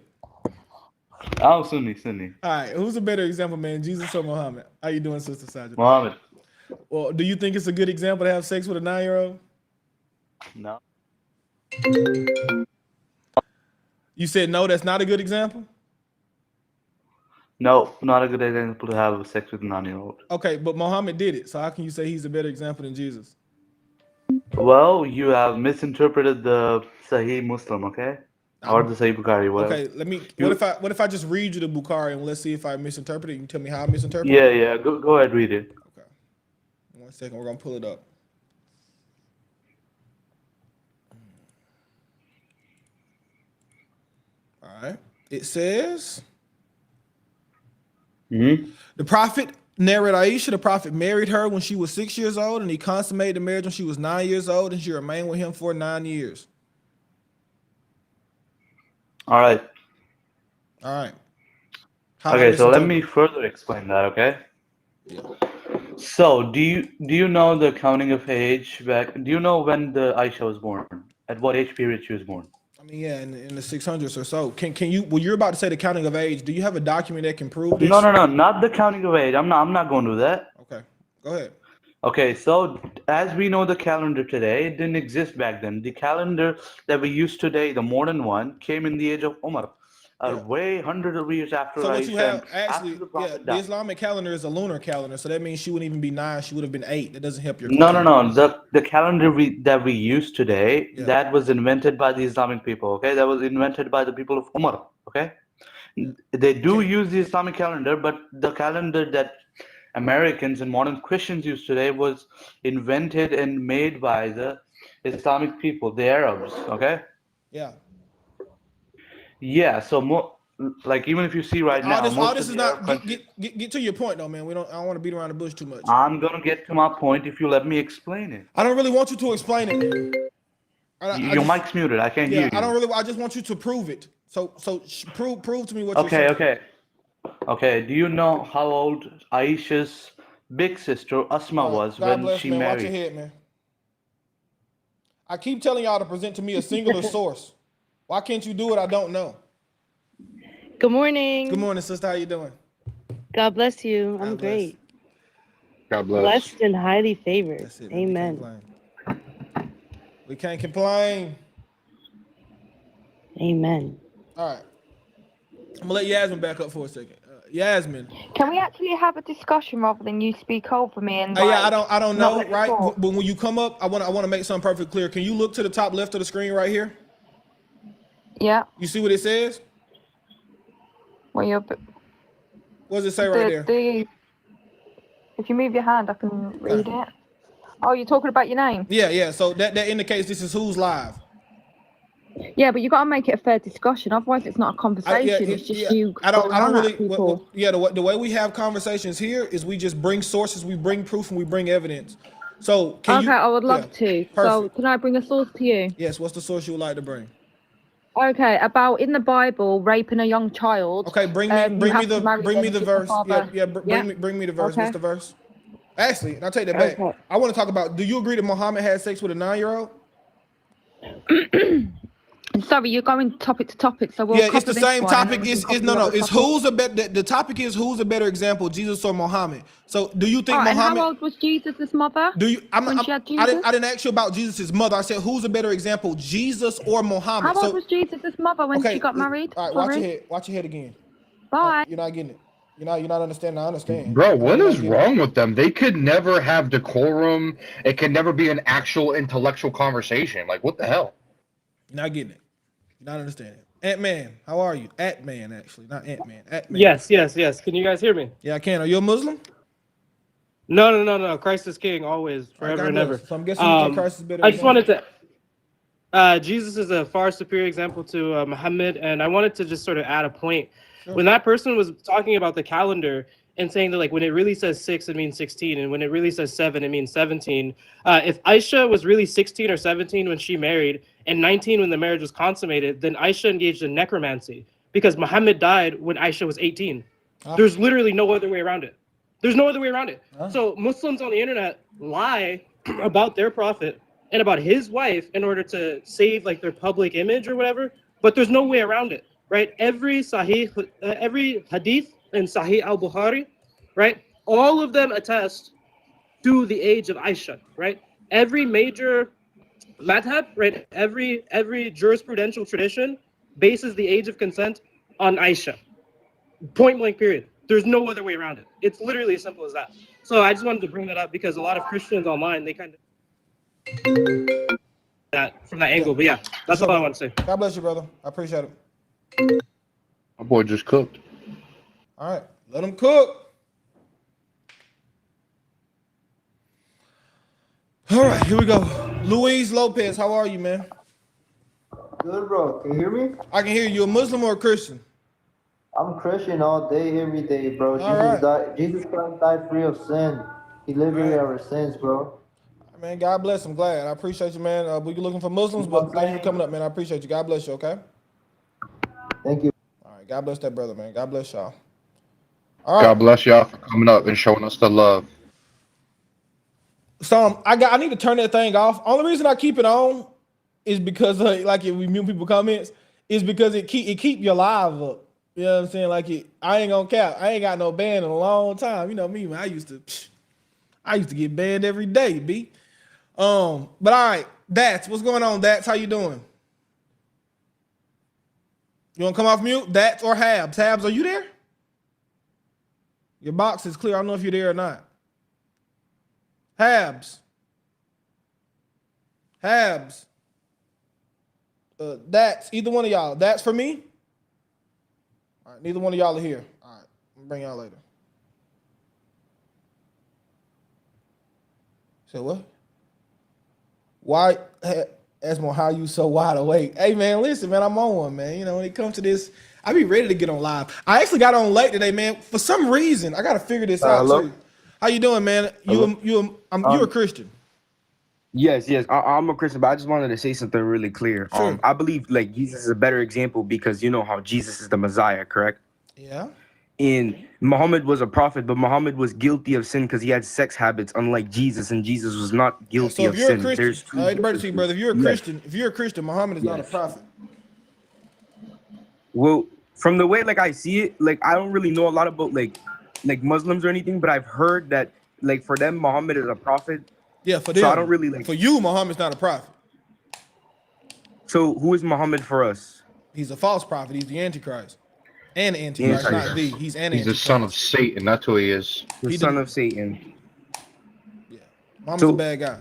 Speaker 15: I'm Sunni.
Speaker 1: All right. Who's a better example, man? Jesus or Muhammad? How you doing, Sister Sajid?
Speaker 15: Mohammed.
Speaker 1: Well, do you think it's a good example to have sex with a 9-year-old?
Speaker 15: No.
Speaker 1: You said no, that's not a good example?
Speaker 15: No, not a good example to have sex with a 9-year-old.
Speaker 1: Okay, but Muhammad did it. So how can you say he's a better example than Jesus?
Speaker 15: Well, you have misinterpreted the Sahih Muslim, okay? Or the Sahih Bukhari, whatever.
Speaker 1: Okay, let me. What if I just read you the Bukhari and let's see if I misinterpreted? You can tell me how I misinterpreted.
Speaker 15: Yeah. Go ahead, read it.
Speaker 1: Okay. 1 second, we're gonna pull it up. All right. It says. The prophet married Aisha. The prophet married her when she was 6 years old, and he consummated the marriage when she was 9 years old, and she remained with him for 9 years.
Speaker 15: All right.
Speaker 1: All right.
Speaker 15: Okay, so let me further explain that, okay?
Speaker 1: Yeah.
Speaker 15: So, do you know the counting of age back? Do you know when the Aisha was born? At what age period she was born?
Speaker 1: I mean, yeah, in the 600s or so. Can you? Well, you're about to say the counting of age. Do you have a document that can prove this?
Speaker 15: No, not the counting of age. I'm not going to do that.
Speaker 1: Okay, go ahead.
Speaker 15: Okay, so as we know the calendar today, it didn't exist back then. The calendar that we use today, the modern one, came in the age of Umar, way hundreds of years after
Speaker 1: So what you have actually,
Speaker 15: after the Prophet
Speaker 1: the
Speaker 15: died.
Speaker 1: Islamic calendar is a lunar calendar, so that means she wouldn't even be 9; she would have been 8. That doesn't help your
Speaker 15: No.
Speaker 1: claim.
Speaker 15: The calendar that we use today, that was invented by the Islamic people. Okay, that was invented by the people of Umar. Okay, they do use the Islamic calendar, but the calendar that Americans and modern Christians use today was invented and made by the Islamic people, the Arabs. Okay.
Speaker 1: Yeah.
Speaker 15: Yeah. So like even if you see right now,
Speaker 1: All this is not get to your point though, man. I don't want to beat around the bush too much.
Speaker 15: I'm gonna get to my point if you let me explain it.
Speaker 1: I don't really want you to explain it.
Speaker 15: Your mic's muted. I can't hear you.
Speaker 1: I don't really. I just want you to prove it. So prove to me what you're saying.
Speaker 15: Okay. Do you know how old Aisha's big sister Asma was
Speaker 1: God
Speaker 15: when
Speaker 1: bless,
Speaker 15: she
Speaker 1: man.
Speaker 15: married?
Speaker 1: Watch your head, man. I keep telling y'all to present to me a singular source. Why can't you do it? I don't know.
Speaker 16: Good morning.
Speaker 1: Good morning, sister. How you doing?
Speaker 16: God bless you. I'm great.
Speaker 1: God bless.
Speaker 16: Blessed and highly favored.
Speaker 1: That's it,
Speaker 16: Amen.
Speaker 1: We can't complain.
Speaker 16: Amen.
Speaker 1: All right. I'm gonna let Yasmin back up for a second. Yasmin.
Speaker 5: Can we actually have a discussion rather than you speak over me? And
Speaker 1: Yeah, I don't know,
Speaker 5: let me
Speaker 1: right?
Speaker 5: talk?
Speaker 1: But when you come up, I want to make something perfectly clear. Can you look to the top left of the screen right here?
Speaker 5: Yeah.
Speaker 1: You see what it says?
Speaker 5: Well,
Speaker 1: what does it say right there?
Speaker 5: If you move your hand, I can read it. Oh, you're talking about your name?
Speaker 1: Yeah. So that indicates this is who's live.
Speaker 5: Yeah, but you got to make it a fair discussion. Otherwise, it's not a conversation. It's just you.
Speaker 1: I don't really.
Speaker 5: People.
Speaker 1: The way we have conversations here is we just bring sources, we bring proof, and we bring evidence. So can you?
Speaker 5: I would love to.
Speaker 1: Perfect.
Speaker 5: So can I bring a source to you?
Speaker 1: Yes. What's the source you would like to bring?
Speaker 5: Okay, about in the Bible raping a young child.
Speaker 1: Okay, bring me the verse. Bring me the verse.
Speaker 5: Okay.
Speaker 1: What's the verse? Actually, and I'll take that back.
Speaker 5: Okay.
Speaker 1: I want to talk about. Do you agree that Muhammad had sex with a 9-year-old?
Speaker 5: Sorry, you're going topic to topic, so we'll
Speaker 1: it's the
Speaker 5: cover
Speaker 1: same
Speaker 5: this one,
Speaker 1: topic.
Speaker 5: and then we
Speaker 1: It's
Speaker 5: can
Speaker 1: no.
Speaker 5: cover the
Speaker 1: It's
Speaker 5: other
Speaker 1: who's a better. The topic is who's a better example, Jesus or Muhammad. So, do you think
Speaker 5: topic.
Speaker 1: Muhammad?
Speaker 5: And how old was Jesus' mother?
Speaker 1: I didn't ask you about Jesus' mother. I said who's a better example, Jesus or Muhammad?
Speaker 5: How old was Jesus' mother when she got married?
Speaker 1: All right, watch your head. Watch your head again.
Speaker 5: Bye.
Speaker 1: You're not getting it. You're not understanding. I understand.
Speaker 2: Bro, what is wrong with them? They could never have decorum. It could never be an actual intellectual conversation. Like, what the hell?
Speaker 1: You're not getting it. You're not understanding. Ant-Man, how are you? Ant-Man, actually, not Ant-Man. Ant-Man.
Speaker 17: Yes. Can you guys hear me?
Speaker 1: Yeah, I can. Are you a Muslim?
Speaker 17: No. Christ is king always,
Speaker 1: All right,
Speaker 17: forever
Speaker 1: God
Speaker 17: and
Speaker 1: bless.
Speaker 17: ever.
Speaker 1: So I'm guessing you think Christ is better
Speaker 17: I
Speaker 1: than
Speaker 17: just
Speaker 1: Muhammad?
Speaker 17: wanted to. Jesus is a far superior example to Muhammad, and I wanted to just sort of add a point.
Speaker 1: Sure.
Speaker 17: When that person was talking about the calendar and saying that, like, when it really says 6, it means 16, and when it really says 7, it means 17. If Aisha was really 16 or 17 when she married, and 19 when the marriage was consummated, then Aisha engaged in necromancy because Muhammad died when Aisha was 18. There's literally no other way around it. There's no other way around it. So Muslims on the internet lie about their prophet and about his wife in order to save like their public image or whatever, but there's no way around it, right? Every hadith in Sahih al-Bukhari, right? All of them attest to the age of Aisha, right? Every major madhab, right? Every jurisprudential tradition bases the age of consent on Aisha. Point blank period. There's no other way around it. It's literally as simple as that. So I just wanted to bring that up because a lot of Christians online, they kind of that from that angle. But yeah, that's all I want to say.
Speaker 1: God bless you, brother. I appreciate it.
Speaker 18: My boy just cooked.
Speaker 1: All right, let him cook. All right, here we go. Luis Lopez, how are you, man?
Speaker 19: Good, bro. Can you hear me?
Speaker 1: I can hear you. A Muslim or a Christian?
Speaker 19: I'm Christian all day, every day, bro.
Speaker 1: All
Speaker 19: Jesus Christ died free of sin. He liberated our sins, bro.
Speaker 1: Man, God bless. I'm glad. I appreciate you, man. We looking for Muslims, but thank you for coming up, man. I appreciate you. God bless you, okay?
Speaker 19: Thank you.
Speaker 1: All right, God bless that brother, man. God bless y'all. All right.
Speaker 18: God bless y'all for coming up and showing us the love.
Speaker 1: So I need to turn that thing off. Only reason I keep it on is because like if we mute people comments is because it keep your live up. You know what I'm saying? Like I ain't gonna cap. I ain't got no band in a long time. You know me, man. I used to get banned every day, B. But all right, Dats, what's going on, Dats? How you doing? You want to come off mute? Dats or Habs? Habs, are you there? Your box is clear. I don't know if you're there or not. Habs. Dats, either one of y'all. That's for me? All right, neither one of y'all are here. All right, I'll bring y'all later. So what? Why, Esmo, how you so wide awake? Hey, man, listen, man, I'm on one, man. You know, when it comes to this, I be ready to get on live. I actually got on late today, man. For some reason, I got to figure this out,
Speaker 20: Hello?
Speaker 1: too. How you doing, man? You're a Christian.
Speaker 20: Yes, I'm a Christian, but I just wanted to say something really clear.
Speaker 1: Sure.
Speaker 20: I believe like Jesus is a better example because you know how Jesus is the Messiah, correct?
Speaker 1: Yeah.
Speaker 20: And Muhammad was a prophet, but Muhammad was guilty of sin because he had sex habits, unlike Jesus, and Jesus was not guilty
Speaker 1: So if
Speaker 20: of
Speaker 1: you're a
Speaker 20: sin.
Speaker 1: Christian,
Speaker 20: There's two
Speaker 1: brother, if you're a
Speaker 20: differences.
Speaker 1: Christian, Muhammad is not a prophet.
Speaker 20: Well, from the way like I see it, like I don't really know a lot about like Muslims or anything, but I've heard that like for them Muhammad is a prophet.
Speaker 1: Yeah, for
Speaker 20: So
Speaker 1: them.
Speaker 20: I don't really like.
Speaker 1: For you, Muhammad's not a prophet.
Speaker 20: So who is Muhammad for us?
Speaker 1: He's a false prophet. He's the Antichrist. An Antichrist, not the. He's an
Speaker 18: He's the
Speaker 1: Antichrist.
Speaker 18: son of Satan. That's who he is.
Speaker 20: The son of Satan.
Speaker 1: Muhammad's a bad guy.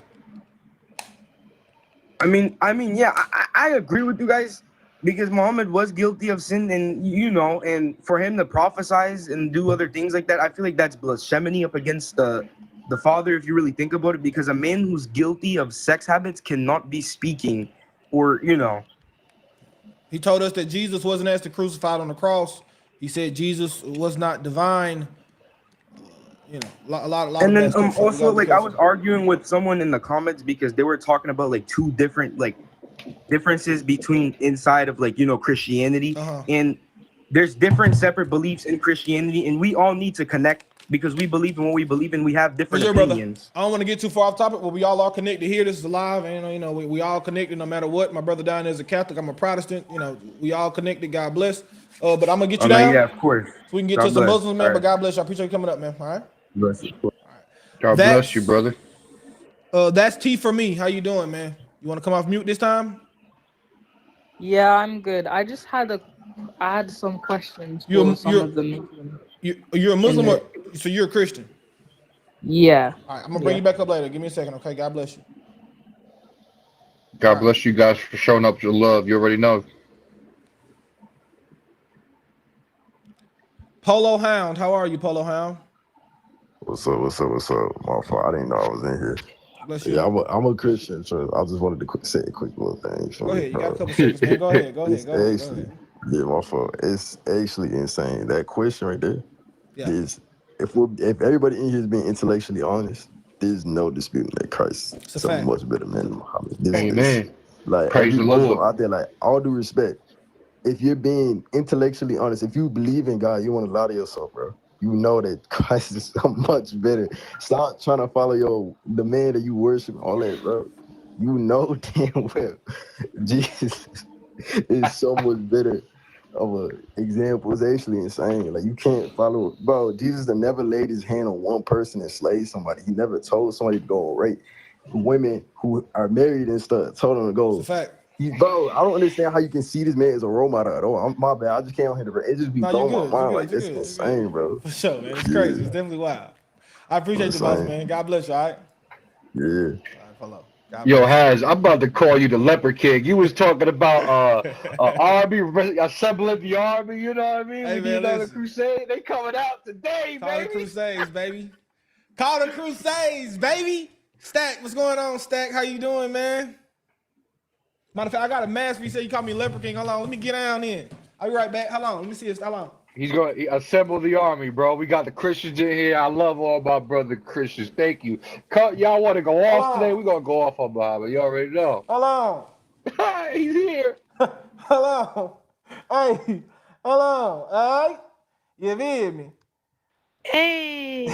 Speaker 20: I mean, yeah, I agree with you guys because Muhammad was guilty of sin, and you know, and for him to prophesize and do other things like that, I feel like that's blasphemy up against the Father, if you really think about it, because a man who's guilty of sex habits cannot be speaking, or you know.
Speaker 1: He told us that Jesus wasn't asked to crucified on the cross. He said Jesus was not divine. You know, a lot.
Speaker 20: And
Speaker 1: of
Speaker 20: then
Speaker 1: bad stuff, so we
Speaker 20: also
Speaker 1: gotta be
Speaker 20: like I
Speaker 1: careful.
Speaker 20: was arguing with someone in the comments because they were talking about like two different like differences between inside of like, you know, Christianity, and there's different separate beliefs in Christianity, and we all need to connect because we believe in what we believe in. We have different
Speaker 1: For sure,
Speaker 20: opinions.
Speaker 1: brother. I don't want to get too far off topic, but we all are connected here. This is live, and you know, we all connected no matter what. My brother down there is a Catholic. I'm a Protestant. You know, we all connected. God bless. But I'm gonna get you down.
Speaker 20: Yeah, of course.
Speaker 1: So we can get
Speaker 20: God
Speaker 1: to some
Speaker 20: bless.
Speaker 1: Muslims, man.
Speaker 20: All
Speaker 1: But
Speaker 20: right.
Speaker 1: God bless you. I appreciate you coming up, man. All right.
Speaker 20: Bless you.
Speaker 18: God bless you, brother.
Speaker 1: That's T for me. How you doing, man? You want to come off mute this time?
Speaker 7: Yeah, I'm good. I had some questions for some of the Muslims.
Speaker 1: You're a Muslim, or so you're a Christian?
Speaker 7: Yeah.
Speaker 1: All right, I'm gonna bring you back up later. Give me a second, okay? God bless you.
Speaker 18: God bless you guys for showing up your love. You already know.
Speaker 1: Polo Hound, how are you, Polo Hound?
Speaker 21: What's up? What's up? What's up? My fault. I didn't know I was in here.
Speaker 1: Bless you.
Speaker 21: Yeah, I'm a Christian, so I just wanted to say a quick little thing.
Speaker 1: Go ahead. You got a couple seconds, man. Go ahead. Go ahead. Go ahead. Go ahead.
Speaker 21: Yeah, my fault. It's actually insane. That question right there
Speaker 1: Yeah.
Speaker 21: is if everybody in here is being intellectually honest, there's no disputing that Christ is a much better man than Muhammad.
Speaker 18: Amen.
Speaker 21: Like
Speaker 18: Praise
Speaker 21: every
Speaker 18: the
Speaker 21: Muslim
Speaker 18: Lord.
Speaker 21: out there, like all due respect, if you're being intellectually honest, if you believe in God, you want to lie to yourself, bro. You know that Christ is so much better. Stop trying to follow the man that you worship, all that, bro. You know damn well Jesus is so much better of an example. It's actually insane. Like you can't follow, bro. Jesus never laid his hand on one person and slayed somebody. He never told somebody to go and rape women who are married and stuff. Told them to go.
Speaker 1: It's a fact.
Speaker 21: Bro, I don't understand how you can see this man as a role model at all. My bad. I just can't on here to. It just be blowing my mind. Like this is insane, bro.
Speaker 1: For sure, man. It's crazy. It's definitely wild. I appreciate you, boss, man. God bless you. All right.
Speaker 21: Yeah.
Speaker 1: All right, follow.
Speaker 18: Yo, Haz, I'm about to call you the Leper King. You was talking about army, assembling the army. You know what I mean?
Speaker 1: Hey,
Speaker 18: We
Speaker 1: man,
Speaker 18: need another
Speaker 1: listen.
Speaker 18: crusade. They coming out today,
Speaker 1: Call
Speaker 18: baby.
Speaker 1: the Crusades, baby. Call the Crusades, baby. Stack, what's going on, Stack? How you doing, man? Matter of fact, I got a mask. You said you call me Leper King. Hold on, let me get down in. I'll be right back. Hold on, let me see this. Hold on.
Speaker 18: He's going to assemble the army, bro. We got the Christians in here. I love all my brother Christians. Thank you. Y'all want to go off today? We're going to go off on Muhammad. You already know.
Speaker 1: Hold on.
Speaker 18: He's here.
Speaker 1: Hold on. Hey, hold on. All right? You feel me?
Speaker 16: Hey.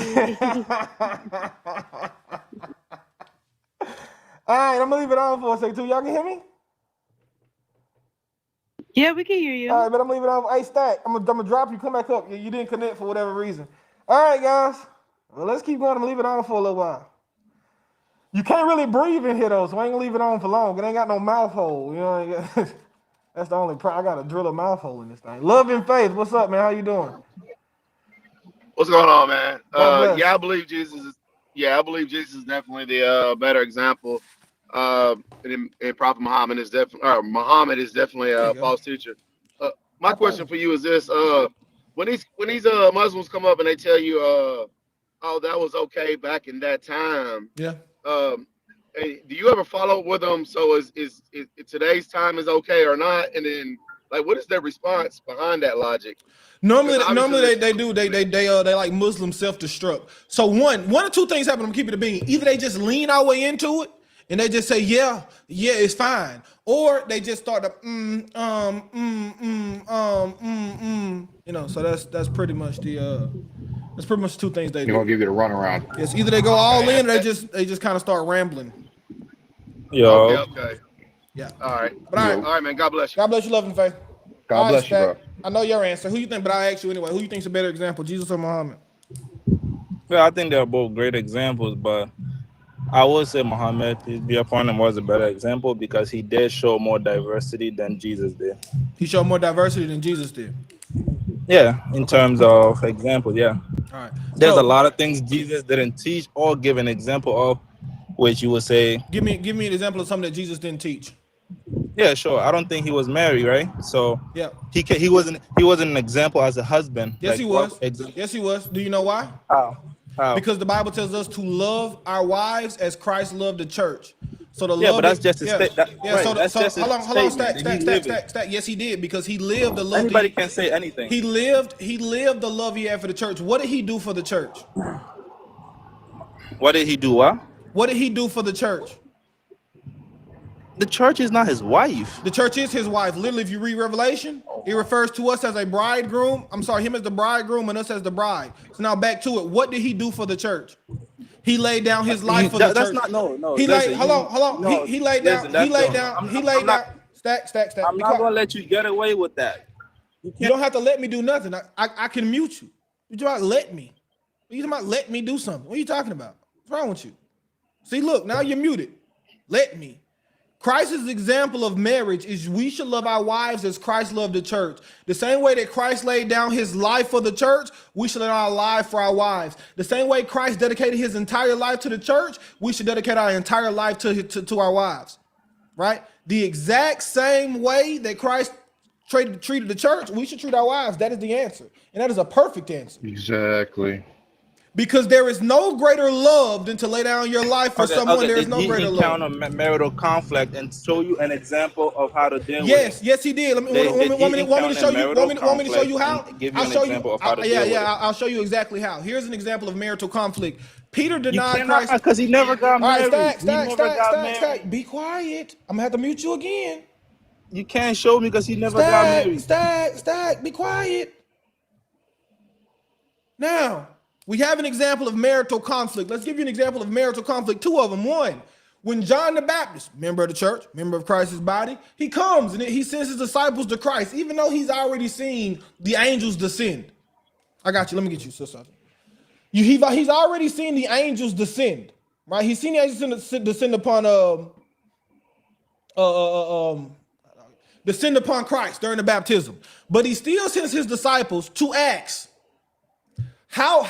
Speaker 1: All right, I'm going to leave it on for a second, too. Y'all can hear me?
Speaker 16: Yeah, we can hear you.
Speaker 1: All right, but I'm leaving it on. Hey, Stack, I'm gonna drop you. Come back up. You didn't connect for whatever reason. All right, guys. Well, let's keep going. I'm gonna leave it on for a little while. You can't really breathe in here though, so I ain't gonna leave it on for long. It ain't got no mouth hole. You know, that's the only problem. I gotta drill a mouth hole in this thing. Love and faith. What's up, man? How you doing?
Speaker 22: What's going on, man?
Speaker 1: God bless.
Speaker 22: I believe Jesus is definitely the better example. And Prophet Muhammad is definitely a false teacher. My question for you is this: when these Muslims come up and they tell you, "Oh, that was okay back in that time,"
Speaker 1: yeah.
Speaker 22: Hey, do you ever follow up with them? So is today's time is okay or not? And then like, what is their response behind that logic?
Speaker 1: Normally they like Muslim self-destruct. So one or two things happen. I'm keeping it a bean. Either they just lean our way into it and they just say, yeah, it's fine, or they just start to You know, so that's pretty much two things they do.
Speaker 18: They're gonna give you the runaround.
Speaker 1: It's either they go all in, or they just kind of start rambling.
Speaker 22: Yo. Okay.
Speaker 1: Yeah.
Speaker 22: All right.
Speaker 1: But all
Speaker 22: right, man. God bless you.
Speaker 1: God bless you, love and faith.
Speaker 18: God bless you, bro.
Speaker 1: I know your answer. Who you think? But I ask you anyway. Who you think's a better example, Jesus or Muhammad?
Speaker 23: Yeah, I think they're both great examples, but I would say Muhammad, his upon him, was a better example because he did show more diversity than Jesus did.
Speaker 1: He showed more diversity than Jesus did.
Speaker 23: Yeah, in terms of examples, yeah.
Speaker 1: All right.
Speaker 23: There's a lot of things Jesus didn't teach or give an example of, which you would say.
Speaker 1: Give me an example of something that Jesus didn't teach.
Speaker 23: Yeah, sure. I don't think he was married, right? So
Speaker 1: yeah,
Speaker 23: he wasn't an example as a husband.
Speaker 1: Yes,
Speaker 23: like,
Speaker 1: he was. Yes, he was. Do you know why?
Speaker 23: How?
Speaker 1: Because the Bible tells us to love our wives as Christ loved the church. So the
Speaker 23: but that's just a statement.
Speaker 1: Hold on, stack. Yes, he did, because he lived the love.
Speaker 23: Anybody can say anything.
Speaker 1: He lived the love he had for the church. What did he do for the church?
Speaker 23: What did he do? What
Speaker 1: did he do for the church?
Speaker 23: The church is not his wife.
Speaker 1: The church is his wife. Literally, if you read Revelation, it refers to us as a bridegroom. I'm sorry, him as the bridegroom and us as the bride. So now back to it. What did he do for the church? He laid down his life for the church.
Speaker 23: That's not no.
Speaker 1: He laid. Hold on.
Speaker 23: No,
Speaker 1: he laid down. He laid down. Stack.
Speaker 23: I'm not gonna let you get away with that.
Speaker 1: You don't have to let me do nothing. I can mute you. You talking about let me? You talking about let me do something? What are you talking about? What's wrong with you? See, look, now you're muted. Let me. Christ's example of marriage is we should love our wives as Christ loved the church. The same way that Christ laid down his life for the church, we should lay down our life for our wives. The same way Christ dedicated his entire life to the church, we should dedicate our entire life to our wives, right? The exact same way that Christ treated the church, we should treat our wives. That is the answer. And that is a perfect answer.
Speaker 18: Exactly.
Speaker 1: Because there is no greater love than to lay down your life for someone. There is
Speaker 23: Did
Speaker 1: no
Speaker 23: he
Speaker 1: greater love.
Speaker 23: encounter marital conflict and show you an example of how to deal with
Speaker 1: Yes,
Speaker 23: it?
Speaker 1: yes, he did. Want me to show you? Want me to show you how?
Speaker 23: Give you
Speaker 1: I'll
Speaker 23: an
Speaker 1: show you.
Speaker 23: example of how to deal with it.
Speaker 1: I'll show you exactly how. Here's an example of marital conflict. Peter
Speaker 23: You
Speaker 1: denied
Speaker 23: cannot,
Speaker 1: Christ
Speaker 23: because he never got
Speaker 1: All right,
Speaker 23: married.
Speaker 1: stack. Be quiet. I'm gonna have to mute you again.
Speaker 23: You can't show me because he never got married.
Speaker 1: Stack. Be quiet. Now, we have an example of marital conflict. Let's give you an example of marital conflict. Two of them. One, when John the Baptist, member of the church, member of Christ's body, he comes and he sends his disciples to Christ, even though he's already seen the angels descend. I got you. Let me get you, sister. He's already seen the angels descend, right? He's seen the angels descend upon descend upon Christ during the baptism, but he still sends his disciples to ask, how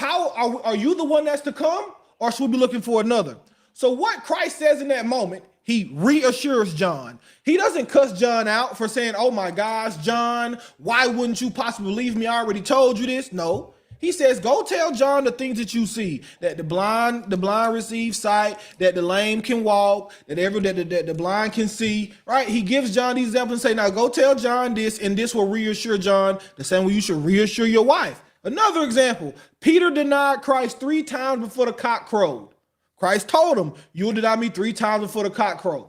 Speaker 1: are you the one that's to come, or should we be looking for another? So what Christ says in that moment, he reassures John. He doesn't cuss John out for saying, oh my gosh, John, why wouldn't you possibly believe me? I already told you this. No. He says, go tell John the things that you see, that the blind receive sight, that the lame can walk, that the blind can see, right? He gives John these examples and say, now go tell John this, and this will reassure John the same way you should reassure your wife. Another example, Peter denied Christ 3 times before the cock crowed. Christ told him, you'll deny me 3 times before the cock crowed.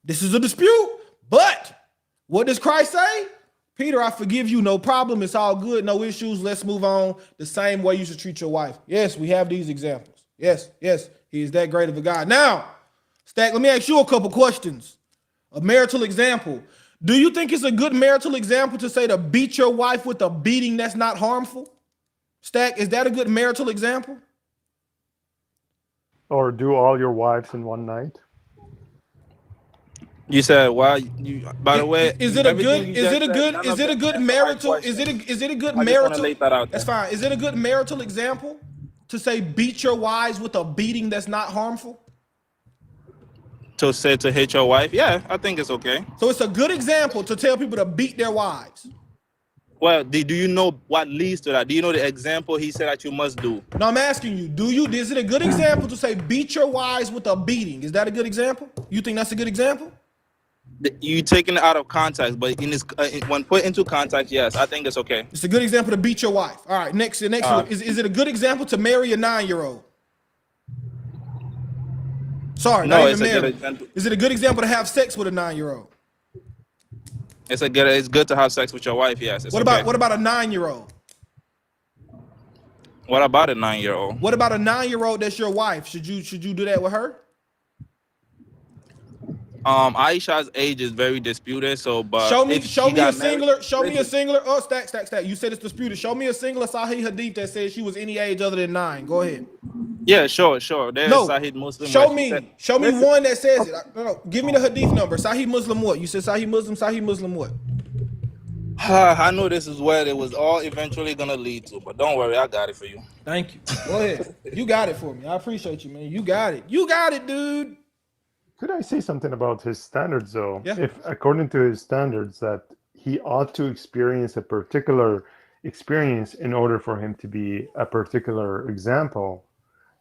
Speaker 1: This is a dispute, but what does Christ say? Peter, I forgive you, no problem. It's all good, no issues. Let's move on. The same way you should treat your wife. Yes, we have these examples. Yes, he is that great of a God. Now, Stack, let me ask you a couple questions. A marital example. Do you think it's a good marital example to say to beat your wife with a beating that's not harmful? Stack, is that a good marital example?
Speaker 11: Or do all your wives in one night?
Speaker 23: You said why? By the way,
Speaker 1: is it a good marital? Is it a good marital? That's fine. Is it a good marital example to say beat your wives with a beating that's not harmful?
Speaker 23: To say to hit your wife? Yeah, I think it's okay.
Speaker 1: So it's a good example to tell people to beat their wives.
Speaker 23: Well, do you know what leads to that? Do you know the example he said that you must do?
Speaker 1: No, I'm asking you. Is it a good example to say beat your wives with a beating? Is that a good example? You think that's a good example?
Speaker 23: You taking it out of context, but in this, when put into context, yes, I think it's okay.
Speaker 1: It's a good example to beat your wife. All right, next one. Is it a good example to marry a 9-year-old? Sorry,
Speaker 23: no,
Speaker 1: not
Speaker 23: it's
Speaker 1: even
Speaker 23: a
Speaker 1: marry.
Speaker 23: good example.
Speaker 1: Is it a good example to have sex with a 9-year-old?
Speaker 23: It's good to have sex with your wife. Yes.
Speaker 1: What about a 9-year-old?
Speaker 23: What about a 9-year-old?
Speaker 1: What about a 9-year-old that's your wife? Should you do that with her?
Speaker 23: Aisha's age is very disputed. So, but
Speaker 1: show me a singular. Oh, stack. You said it's disputed. Show me a singular Sahih Hadith that says she was any age other than 9. Go ahead.
Speaker 23: Yeah, sure. There's Sahih Muslim.
Speaker 1: Show me one that says it. No. Give me the Hadith number. Sahih Muslim what? You said Sahih Muslim what?
Speaker 23: I know this is where it was all eventually gonna lead to, but don't worry, I got it for you.
Speaker 1: Thank you. Go ahead. You got it for me. I appreciate you, man. You got it, dude.
Speaker 11: Could I say something about his standards, though?
Speaker 1: Yeah.
Speaker 11: If, according to his standards, that he ought to experience a particular experience in order for him to be a particular example,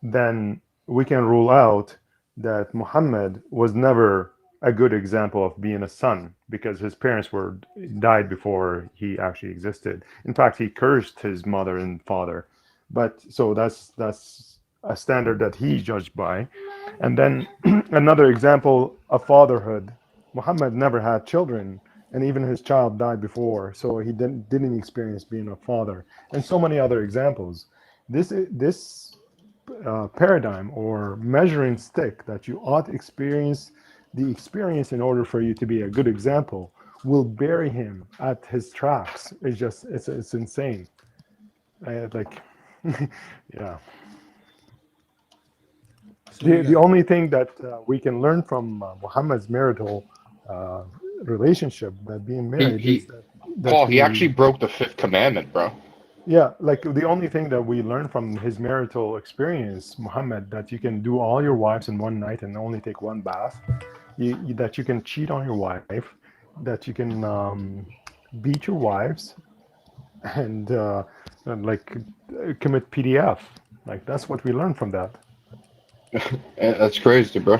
Speaker 11: then we can rule out that Muhammad was never a good example of being a son, because his parents died before he actually existed. In fact, he cursed his mother and father. But so that's a standard that he judged by. And then another example of fatherhood, Muhammad never had children, and even his child died before, so he didn't experience being a father, and so many other examples. This paradigm or measuring stick that you ought experience the experience in order for you to be a good example will bury him at his tracks. It's insane. Yeah. The only thing that we can learn from Muhammad's marital relationship, that being married, is that
Speaker 18: Paul, he actually broke the 5th commandment, bro.
Speaker 11: Yeah, like the only thing that we learn from his marital experience, Muhammad, that you can do all your wives in one night and only take one bath, that you can cheat on your wife, that you can beat your wives, and like commit PDF. Like that's what we learned from that.
Speaker 18: That's crazy, bro.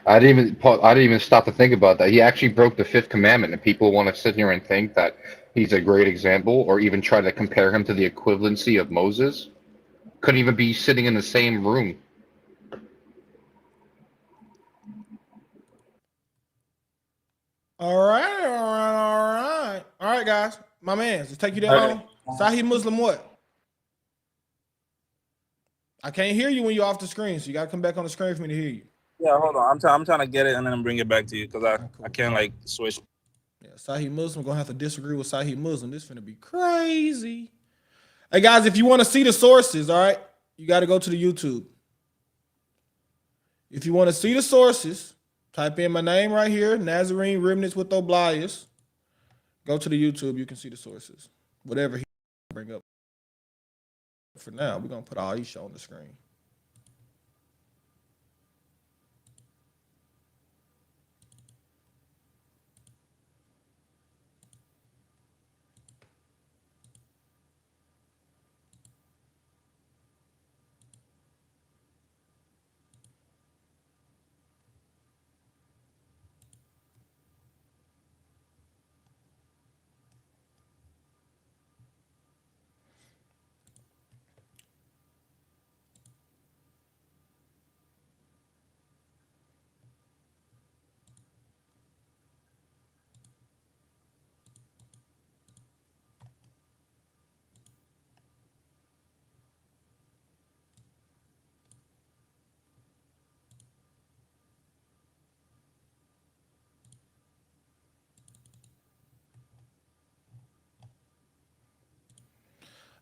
Speaker 18: I didn't even stop to think about that. He actually broke the fifth commandment, and people want to sit here and think that he's a great example, or even try to compare him to the equivalency of Moses. Couldn't even be sitting in the same room.
Speaker 1: All right, guys. My man, let's take you down. Sahih Muslim what? I can't hear you when you're off the screen, so you gotta come back on the screen for me to hear you.
Speaker 23: Yeah, hold on. I'm trying to get it and then bring it back to you because I can't like switch.
Speaker 1: Yeah, Sahih Muslim gonna have to disagree with Sahih Muslim. This finna be crazy. Hey guys, if you want to see the sources, all right, you got to go to the YouTube. If you want to see the sources, type in my name right here, Nazarene Remnants with Oblias. Go to the YouTube. You can see the sources. Whatever he bring up. For now, we're gonna put Aisha on the screen.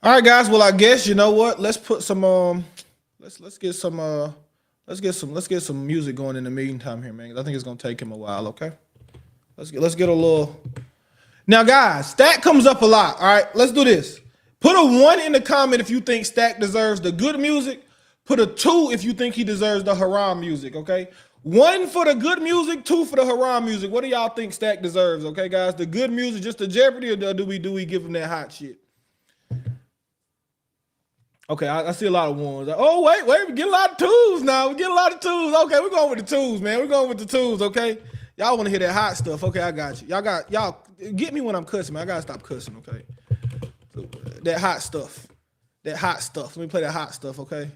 Speaker 1: All right, guys. Well, I guess you know what. Let's put some let's get some music going in the meantime here, man. I think it's gonna take him a while. Okay. Let's get a little. Now, guys, Stack comes up a lot. All right, let's do this. Put a 1 in the comment if you think Stack deserves the good music. Put a 2 if you think he deserves the haram music. Okay. 1 for the good music, 2 for the haram music. What do y'all think Stack deserves? Okay, guys, the good music, just the Jeopardy, or do we give him that hot shit? Okay, I see a lot of 1s. Oh, wait, we get a lot of 2s now. We get a lot of 2s. Okay, we're going with the 2s, man. We're going with the 2s, okay? Y'all want to hear that hot stuff. Okay, I got you. Y'all get me when I'm cussing, man. I got to stop cussing, okay? So, that hot stuff. Let me play that hot stuff, okay?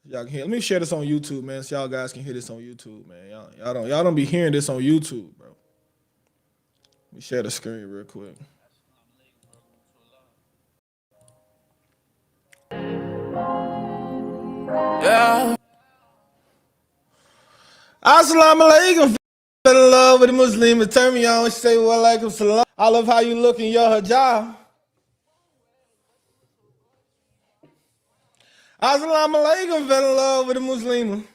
Speaker 1: Y'all can hear. Let me share this on YouTube, man, so y'all guys can hear this on YouTube, man. Y'all don't be hearing this on YouTube, bro. Let me share the screen real quick. Yeah. Assalamu alaikum. Fell in love with a Muslim and turn me on. She say, well, alaikum salam. I love how you look in your hijab. Assalamu alaikum. Fell in love with a Muslim.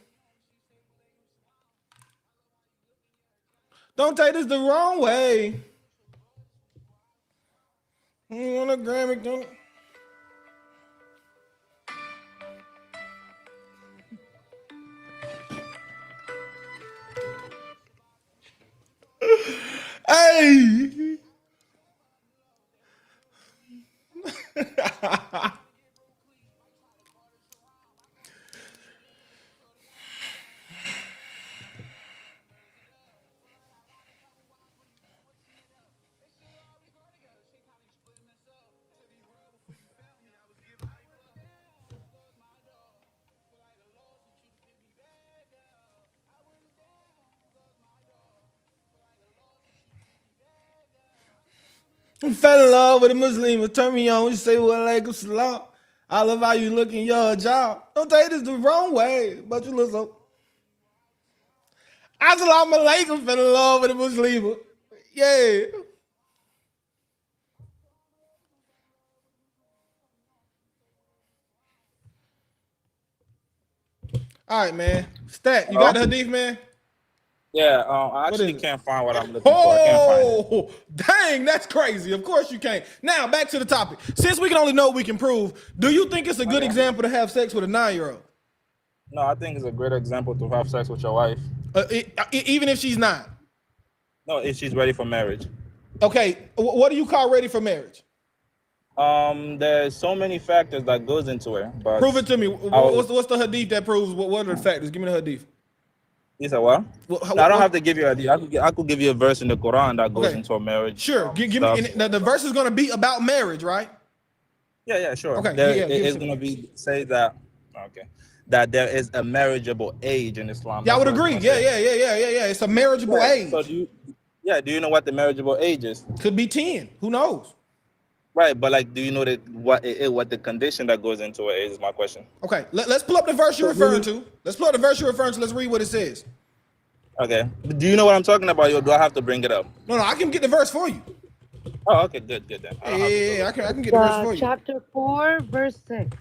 Speaker 1: Don't take this the wrong way. You want a Grammy, don't it? Hey! I fell in love with a Muslim. Turn me on. You say, well, alaikum salam. I love how you look in your hijab. Don't take this the wrong way, but you look so. Assalamu alaikum. Fell in love with a Muslim. Yeah. All right, man. Stat, you got the hadith, man?
Speaker 23: Yeah, I actually can't find what I'm looking for. I can't find it.
Speaker 1: Dang, that's crazy. Of course you can't. Now, back to the topic. Since we can only know what we can prove, do you think it's a good example to have sex with a 9-year-old?
Speaker 23: No, I think it's a great example to have sex with your wife.
Speaker 1: Even if she's not?
Speaker 23: No, if she's ready for marriage.
Speaker 1: Okay, what do you call ready for marriage?
Speaker 23: There's so many factors that goes into it, but
Speaker 1: Prove it to me. What's the hadith that proves? What are the factors? Give me the hadith.
Speaker 23: You said what?
Speaker 1: Well,
Speaker 23: No, I don't have to give you a hadith. I could give you a verse in the Quran that goes
Speaker 1: Okay.
Speaker 23: into a marriage.
Speaker 1: Sure. Give
Speaker 23: stuff.
Speaker 1: me. The verse is going to be about marriage, right?
Speaker 23: Yeah, sure.
Speaker 1: Okay.
Speaker 23: It's going to be say that. Okay. That there is a marriageable age in Islam.
Speaker 1: Yeah, I would
Speaker 23: That's what
Speaker 1: agree.
Speaker 23: it's
Speaker 1: Yeah.
Speaker 23: gonna say.
Speaker 1: It's a marriageable age.
Speaker 23: So do you know what the marriageable age is?
Speaker 1: Could be 10. Who knows?
Speaker 23: Right, but like, do you know that what the condition that goes into it is my question.
Speaker 1: Okay, let's pull up the verse you're referring to. Let's pull up the verse you're referring to. Let's read what it says.
Speaker 23: Okay. Do you know what I'm talking about, or do I have to bring it up?
Speaker 1: No, I can get the verse for you.
Speaker 23: Oh, okay, good then.
Speaker 1: Yeah, I can get the verse for you.
Speaker 5: Chapter 4, verse 6.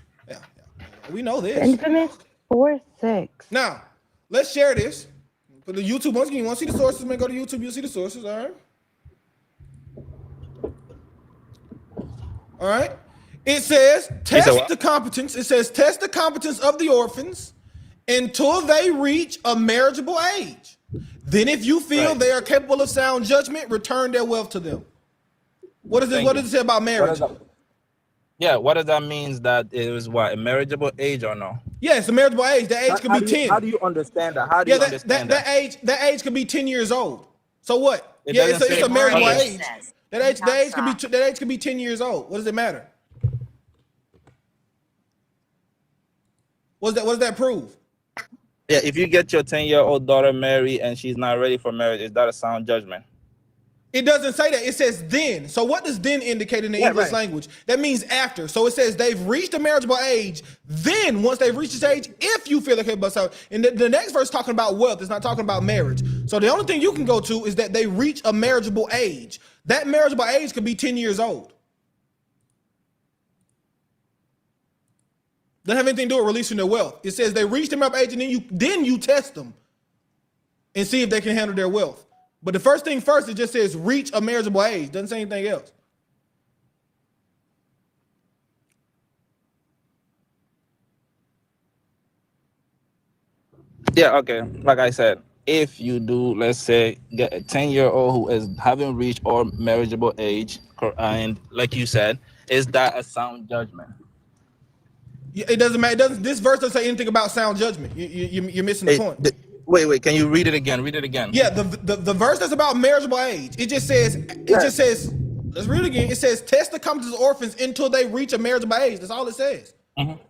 Speaker 1: We know this.
Speaker 5: Infamous 4:6.
Speaker 1: Now, let's share this. For the YouTube, once again, you want to see the sources, man, go to YouTube, you'll see the sources, all right? All right. It says, test the competence. It says, test the competence of the orphans until they reach a marriageable age. Then if you feel they are capable of sound judgment, return their wealth to them. What does it say about marriage?
Speaker 23: What does that mean? That it was what, a marriageable age or no?
Speaker 1: Yeah, it's a marriageable age. The age could be 10.
Speaker 23: How do you understand that? How do you understand that?
Speaker 1: That age could be 10 years old. So what?
Speaker 23: It
Speaker 1: It's
Speaker 23: doesn't say
Speaker 1: a marriageable
Speaker 23: okay.
Speaker 1: age. That age could be 10 years old. What does it matter? What does that prove?
Speaker 23: Yeah, if you get your 10-year-old daughter married and she's not ready for marriage, is that a sound judgment?
Speaker 1: It doesn't say that. It says then. So what does then indicate in the English language? That means after. So it says they've reached a marriageable age. Then, once they've reached this age, if you feel they're capable of sound. And the next verse talking about wealth. It's not talking about marriage. So the only thing you can go to is that they reach a marriageable age. That marriageable age could be 10 years old. Doesn't have anything to do with releasing their wealth. It says they reached them up age, and then you test them and see if they can handle their wealth. But the first thing first, it just says reach a marriageable age. Doesn't say anything else.
Speaker 23: Yeah, okay. Like I said, if you do, let's say, get a 10-year-old who is haven't reached or marriageable age, and like you said, is that a sound judgment?
Speaker 1: It doesn't matter. This verse doesn't say anything about sound judgment. You're missing the point.
Speaker 23: Wait. Can you read it again? Read it again.
Speaker 1: Yeah, the verse that's about marriageable age. It just says. Let's read it again. It says, test the competence of orphans until they reach a marriageable age. That's all it says.
Speaker 23: Mm-hmm.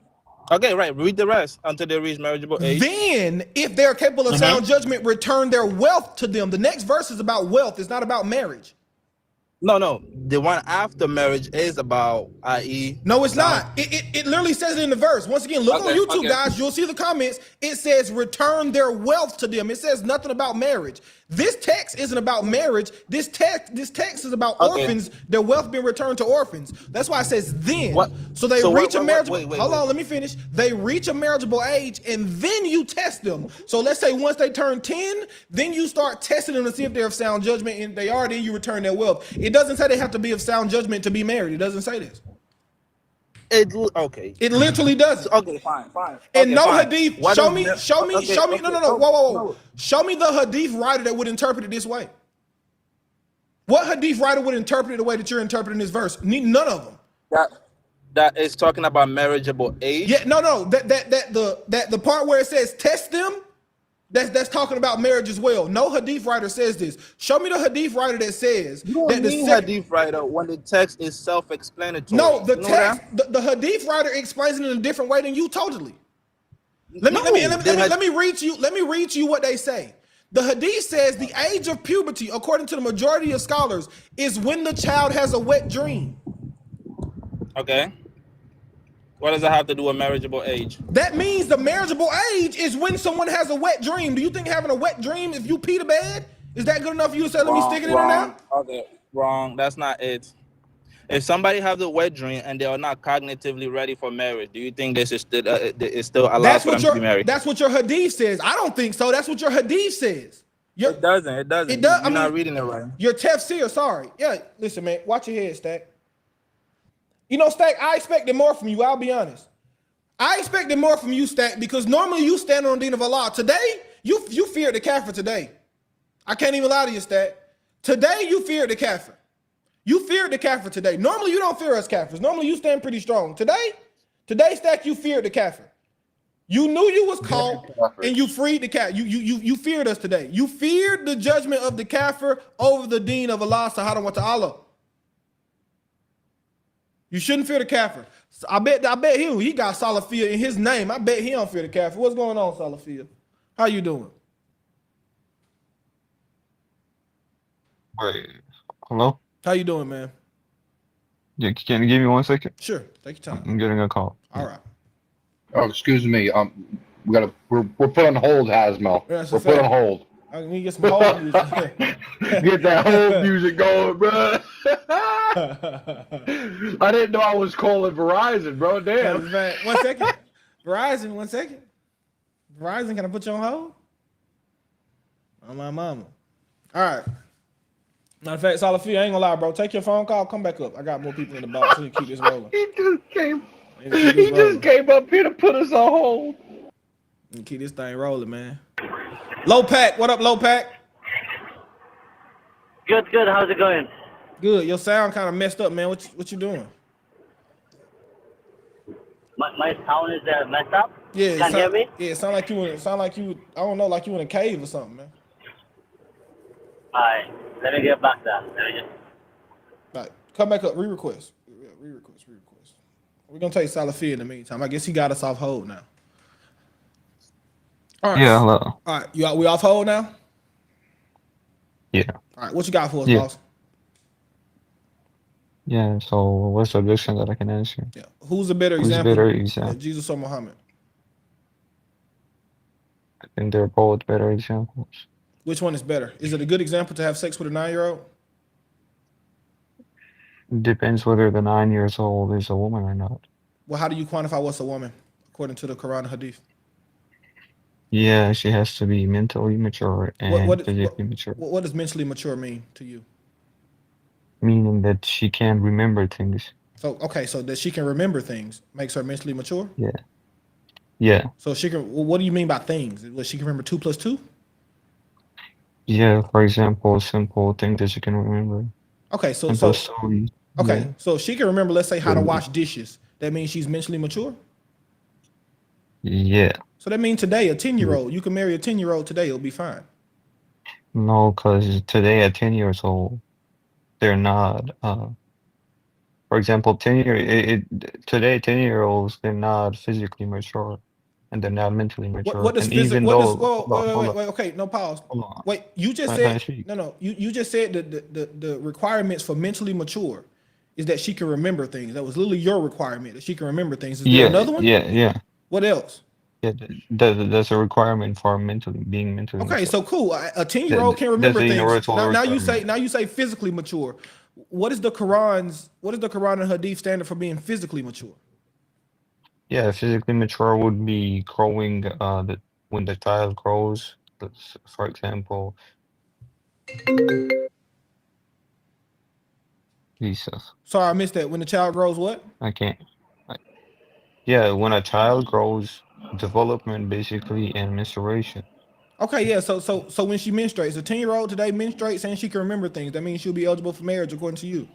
Speaker 23: Okay, right. Read the rest until they reach marriageable age.
Speaker 1: Then, if they're capable of sound judgment, return their wealth to them. The next verse is about wealth. It's not about marriage.
Speaker 23: No. The one after marriage is about, i.e.
Speaker 1: No, it's not. It literally says it in the verse. Once again, look on YouTube, guys. You'll see the comments. It says return their wealth to them. It says nothing about marriage. This text isn't about marriage. This text is about orphans, their wealth being returned to orphans. That's why it says then. So they reach a marriageable. Hold on, let me finish. They reach a marriageable age, and then you test them. So let's say once they turn 10, then you start testing them to see if they're of sound judgment, and they are. Then you return their wealth. It doesn't say they have to be of sound judgment to be married. It doesn't say this.
Speaker 23: It
Speaker 1: literally doesn't.
Speaker 23: Okay, fine.
Speaker 1: And no hadith. Show me. No. Whoa. Show me the hadith writer that would interpret it this way. What hadith writer would interpret it the way that you're interpreting this verse? None of them.
Speaker 23: That is talking about marriageable age.
Speaker 1: Yeah, no. The part where it says test them, that's talking about marriage as well. No hadith writer says this. Show me the hadith writer that says that the
Speaker 23: hadith writer when the text is self-explanatory.
Speaker 1: No, the text, the hadith writer explains it in a different way than you totally. Let me read you what they say. The hadith says the age of puberty, according to the majority of scholars, is when the child has a wet dream.
Speaker 23: Okay. What does that have to do with marriageable age?
Speaker 1: That means the marriageable age is when someone has a wet dream. Do you think having a wet dream, if you pee the bed, is that good enough for you to say, let me stick it in there now?
Speaker 23: Okay, wrong. That's not it. If somebody has a wet dream and they are not cognitively ready for marriage, do you think this is still allowed for them to be married?
Speaker 1: That's what your hadith says. I don't think so. That's what your hadith says.
Speaker 23: It doesn't. It does. You're not reading it right.
Speaker 1: Your tafsir, sorry. Yeah, listen, man. Watch your head, Stack. You know, Stack, I expected more from you. I'll be honest. I expected more from you, Stack, because normally you stand on the deen of Allah. Today, you feared the kafir today. I can't even lie to you, Stack. Today, you feared the kafir. You feared the kafir today. Normally you don't fear us kafirs. Normally you stand pretty strong. Today, Stack, you feared the kafir. You knew you was caught and you freed the kafir. You feared us today. You feared the judgment of the kafir over the deen of Allah subhanahu wa ta'ala. You shouldn't fear the kafir. I bet he got Salafiyah in his name. I bet he don't fear the kafir. What's going on, Salafiyah? How you doing?
Speaker 4: Wait, hello?
Speaker 1: How you doing, man?
Speaker 4: Yeah, can you give me 1 second?
Speaker 1: Sure, take your time.
Speaker 4: I'm getting a call.
Speaker 1: All right.
Speaker 18: Oh, excuse me. We're put on hold, Hasmel.
Speaker 1: Yeah, that's
Speaker 18: we're
Speaker 1: a
Speaker 18: put
Speaker 1: fact.
Speaker 18: on hold.
Speaker 1: I need to get some hold music.
Speaker 2: Get that whole music going, bro. I didn't know I was calling Verizon, bro. Damn.
Speaker 1: 1 second. Verizon, 1 second. Verizon, can I put you on hold? On my mama. All right. Matter of fact, Salafia, I ain't gonna lie, bro. Take your phone call, come back up. I got more people in the box so you keep this rolling.
Speaker 2: He just came up here to put us on hold.
Speaker 1: And keep this thing rolling, man. Low Pack, what up, Low Pack?
Speaker 6: Good. How's it going?
Speaker 1: Good. Your sound kind of messed up, man. What you doing?
Speaker 6: My sound is messed up.
Speaker 1: Yeah,
Speaker 6: Can't hear me.
Speaker 1: Yeah, it sound like you. I don't know, like you in a cave or something, man.
Speaker 6: Alright, let me get back there.
Speaker 1: All right, come back up. Re-request. Re-request. We're gonna take Salafia in the meantime. I guess he got us off hold now. All right.
Speaker 4: Yeah, hello.
Speaker 1: All right, we off hold now?
Speaker 4: Yeah.
Speaker 1: All right, what you got for us,
Speaker 4: Yeah.
Speaker 1: boss?
Speaker 4: Yeah, so what's the question that I can answer?
Speaker 1: Yeah. Who's a better
Speaker 4: Who's
Speaker 1: example?
Speaker 4: better example?
Speaker 1: Jesus or Muhammad?
Speaker 4: I think they're both better examples.
Speaker 1: Which one is better? Is it a good example to have sex with a 9-year-old?
Speaker 4: Depends whether the 9 years old is a woman or not.
Speaker 1: Well, how do you quantify what's a woman according to the Quran and Hadith?
Speaker 4: Yeah, she has to be mentally mature and physically mature.
Speaker 1: What does mentally mature mean to you?
Speaker 4: Meaning that she can remember things.
Speaker 1: So so that she can remember things makes her mentally mature.
Speaker 4: Yeah. Yeah.
Speaker 1: So she can. Well, what do you mean by things? What, she can remember 2 + 2?
Speaker 4: Yeah, for example, simple things that you can remember.
Speaker 1: Okay, so
Speaker 4: stories.
Speaker 1: okay,
Speaker 4: Yeah.
Speaker 1: so if she can remember, let's say, how to wash dishes. That means she's mentally mature.
Speaker 4: Yeah.
Speaker 1: So that means today, a 10-year-old, you can marry a 10-year-old today, it'll be fine.
Speaker 4: No, because today at 10 years old, they're not. For example, today 10-year-olds, they're not physically mature, and they're not mentally mature.
Speaker 1: What does
Speaker 4: and
Speaker 1: physical?
Speaker 4: even
Speaker 1: What
Speaker 4: though,
Speaker 1: does? Wait. Okay, no pause.
Speaker 4: Hold on.
Speaker 1: Wait, you just
Speaker 4: Can I
Speaker 1: said
Speaker 4: speak?
Speaker 1: no. You just said the requirements for mentally mature is that she can remember things. That was literally your requirement, that she can remember things. Is there another one?
Speaker 4: Yeah.
Speaker 1: What else?
Speaker 4: Yeah, that's a requirement for being mentally
Speaker 1: Okay,
Speaker 4: mature.
Speaker 1: so cool. A 10-year-old can remember
Speaker 4: That's a
Speaker 1: things.
Speaker 4: universal
Speaker 1: Now you
Speaker 4: requirement.
Speaker 1: say physically mature. What is the Quran and Hadith standard for being physically mature?
Speaker 4: Yeah, physically mature would be growing when the child grows. For example, Jesus,
Speaker 1: Sorry, I missed that. When the child grows, what?
Speaker 4: I can't. Yeah, when a child grows, development basically and menstruation.
Speaker 1: Okay, yeah. So when she menstruates, a 10-year-old today menstruates and she can remember things. That means she'll be eligible for marriage according to you.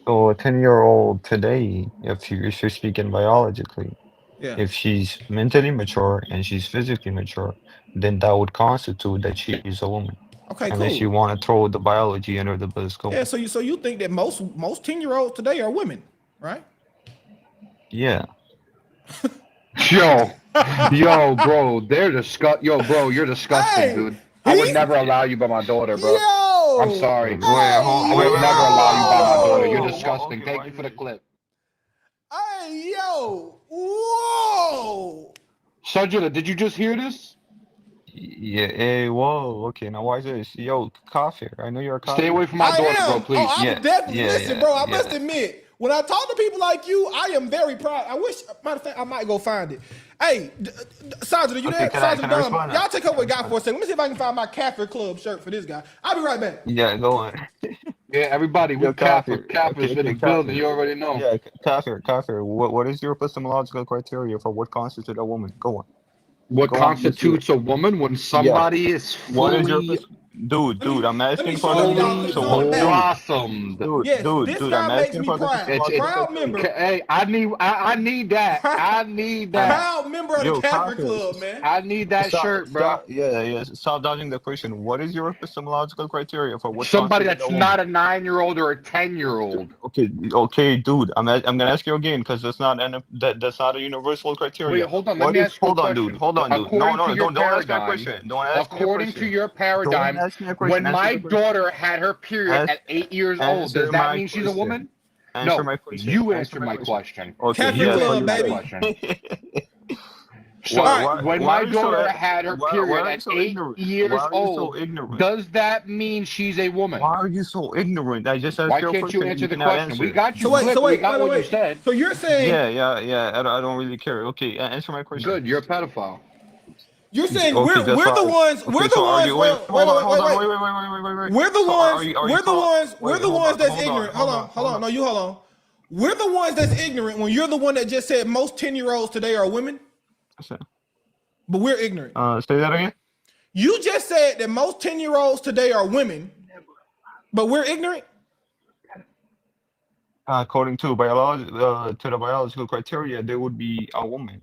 Speaker 4: So a 10-year-old today, if you're speaking biologically,
Speaker 1: Yeah.
Speaker 4: if she's mentally mature and she's physically mature, then that would constitute that she is a woman.
Speaker 1: Okay,
Speaker 4: Unless you
Speaker 1: cool.
Speaker 4: want to throw the biology under the bus.
Speaker 1: Yeah. So you think that most 10-year-olds today are women, right?
Speaker 4: Yeah.
Speaker 18: Yo, bro, bro, you're disgusting, dude. I would never allow you by my daughter, bro.
Speaker 1: Yo!
Speaker 18: I'm sorry. I would never allow you by my daughter. You're disgusting. Thank you for the clip.
Speaker 1: Hey, yo! Whoa!
Speaker 18: Sajida, did you just hear this?
Speaker 4: Yeah, hey, whoa, okay, now watch this. Yo, kafir, I know you're a kafir.
Speaker 18: Stay away from my daughter, bro, please.
Speaker 1: Oh, I'm definitely listen, bro. I must admit, when I talk to people like you, I am very proud. I wish, matter of fact, I might go find it. Hey, Sandra, you there? Sandra, y'all take over what guy for a second. Let me see if I can find my Kafir Club shirt for this guy. I'll be right back.
Speaker 4: Yeah, go on.
Speaker 18: Yeah, everybody, we're Kafirs in the building. You already know.
Speaker 4: Yeah, kafir. What is your epistemological criteria for what constitutes a woman? Go on.
Speaker 18: What constitutes a woman when somebody is fully
Speaker 4: Dude, I'm
Speaker 1: Let me
Speaker 4: asking for
Speaker 1: show you y'all
Speaker 18: Fully
Speaker 4: the. So what?
Speaker 18: blossomed.
Speaker 1: Yes, this
Speaker 4: Dude, I'm
Speaker 1: guy makes
Speaker 4: asking
Speaker 1: me
Speaker 4: for the
Speaker 1: proud.
Speaker 4: cosmological
Speaker 1: Proud member.
Speaker 4: criteria.
Speaker 18: Hey, I need that. I need that.
Speaker 1: Proud member of the
Speaker 4: Yo,
Speaker 1: Catholic
Speaker 4: Kaka,
Speaker 1: Club, man.
Speaker 18: I need that shirt, bro.
Speaker 4: Stop dodging the question. What is your epistemological criteria for what
Speaker 18: Somebody
Speaker 4: constitutes a
Speaker 18: that's
Speaker 4: woman?
Speaker 18: not a 9-year-old or a 10-year-old.
Speaker 4: Okay, dude. I'm gonna ask you again because that's not that's not a universal criteria.
Speaker 18: Wait, hold on. Let
Speaker 4: What
Speaker 18: me
Speaker 4: is?
Speaker 18: ask you a
Speaker 4: Hold on, dude.
Speaker 18: question.
Speaker 4: Hold on, dude. No,
Speaker 18: According to
Speaker 4: no,
Speaker 18: your
Speaker 4: don't ask me a
Speaker 18: paradigm,
Speaker 4: question. Don't ask me a
Speaker 18: according to
Speaker 4: question.
Speaker 18: your
Speaker 4: Don't
Speaker 18: paradigm,
Speaker 4: ask me a question.
Speaker 18: when
Speaker 4: Answer
Speaker 18: my
Speaker 4: the question.
Speaker 18: daughter had her period
Speaker 4: Ask,
Speaker 18: at 8 years old,
Speaker 4: answer
Speaker 18: does that
Speaker 4: my
Speaker 18: mean she's a
Speaker 4: question.
Speaker 18: woman?
Speaker 4: Answer
Speaker 18: No,
Speaker 4: my question.
Speaker 18: you
Speaker 4: Answer
Speaker 18: answer
Speaker 4: my
Speaker 18: my
Speaker 4: question.
Speaker 18: question.
Speaker 4: Okay,
Speaker 1: Catholic
Speaker 18: You
Speaker 4: that's what
Speaker 1: Club,
Speaker 4: you
Speaker 18: answer my
Speaker 1: baby.
Speaker 18: question. So when
Speaker 4: why
Speaker 18: my
Speaker 4: are you so
Speaker 18: daughter had her
Speaker 4: why
Speaker 18: period
Speaker 4: are you
Speaker 18: at
Speaker 4: so
Speaker 18: 8
Speaker 4: ignorant? Why
Speaker 18: years
Speaker 4: are you so
Speaker 18: old,
Speaker 4: ignorant?
Speaker 18: does that mean she's a woman?
Speaker 4: Why are you so ignorant? I just asked
Speaker 18: Why
Speaker 4: you a
Speaker 18: can't you
Speaker 4: question and
Speaker 18: answer
Speaker 4: you
Speaker 18: the
Speaker 4: cannot
Speaker 18: question? We
Speaker 4: answer.
Speaker 18: got you
Speaker 1: So
Speaker 18: flipped. We
Speaker 1: wait,
Speaker 18: got what you
Speaker 1: wait.
Speaker 18: said.
Speaker 1: So you're saying
Speaker 4: Yeah. I don't really care. Okay, answer my question.
Speaker 18: Good, you're a pedophile.
Speaker 1: you're saying
Speaker 4: Okay,
Speaker 1: we're
Speaker 4: that's
Speaker 1: the
Speaker 4: why.
Speaker 1: ones
Speaker 4: Okay, so are you? Wait, hold on, hold on.
Speaker 1: wait.
Speaker 4: Wait.
Speaker 1: We're the
Speaker 4: So
Speaker 1: ones.
Speaker 4: are you
Speaker 1: We're the
Speaker 4: call?
Speaker 1: ones. We're
Speaker 4: Wait,
Speaker 1: the
Speaker 4: hold
Speaker 1: ones
Speaker 4: on,
Speaker 1: that's
Speaker 4: hold on,
Speaker 1: ignorant.
Speaker 4: hold
Speaker 1: Hold
Speaker 4: on.
Speaker 1: on. No, you hold on. We're the ones that's ignorant when you're the one that just said most 10-year-olds today are women, but we're ignorant.
Speaker 4: Say that again.
Speaker 1: You just said that most 10-year-olds today are women, but we're ignorant.
Speaker 4: According to the biological criteria, there would be a woman.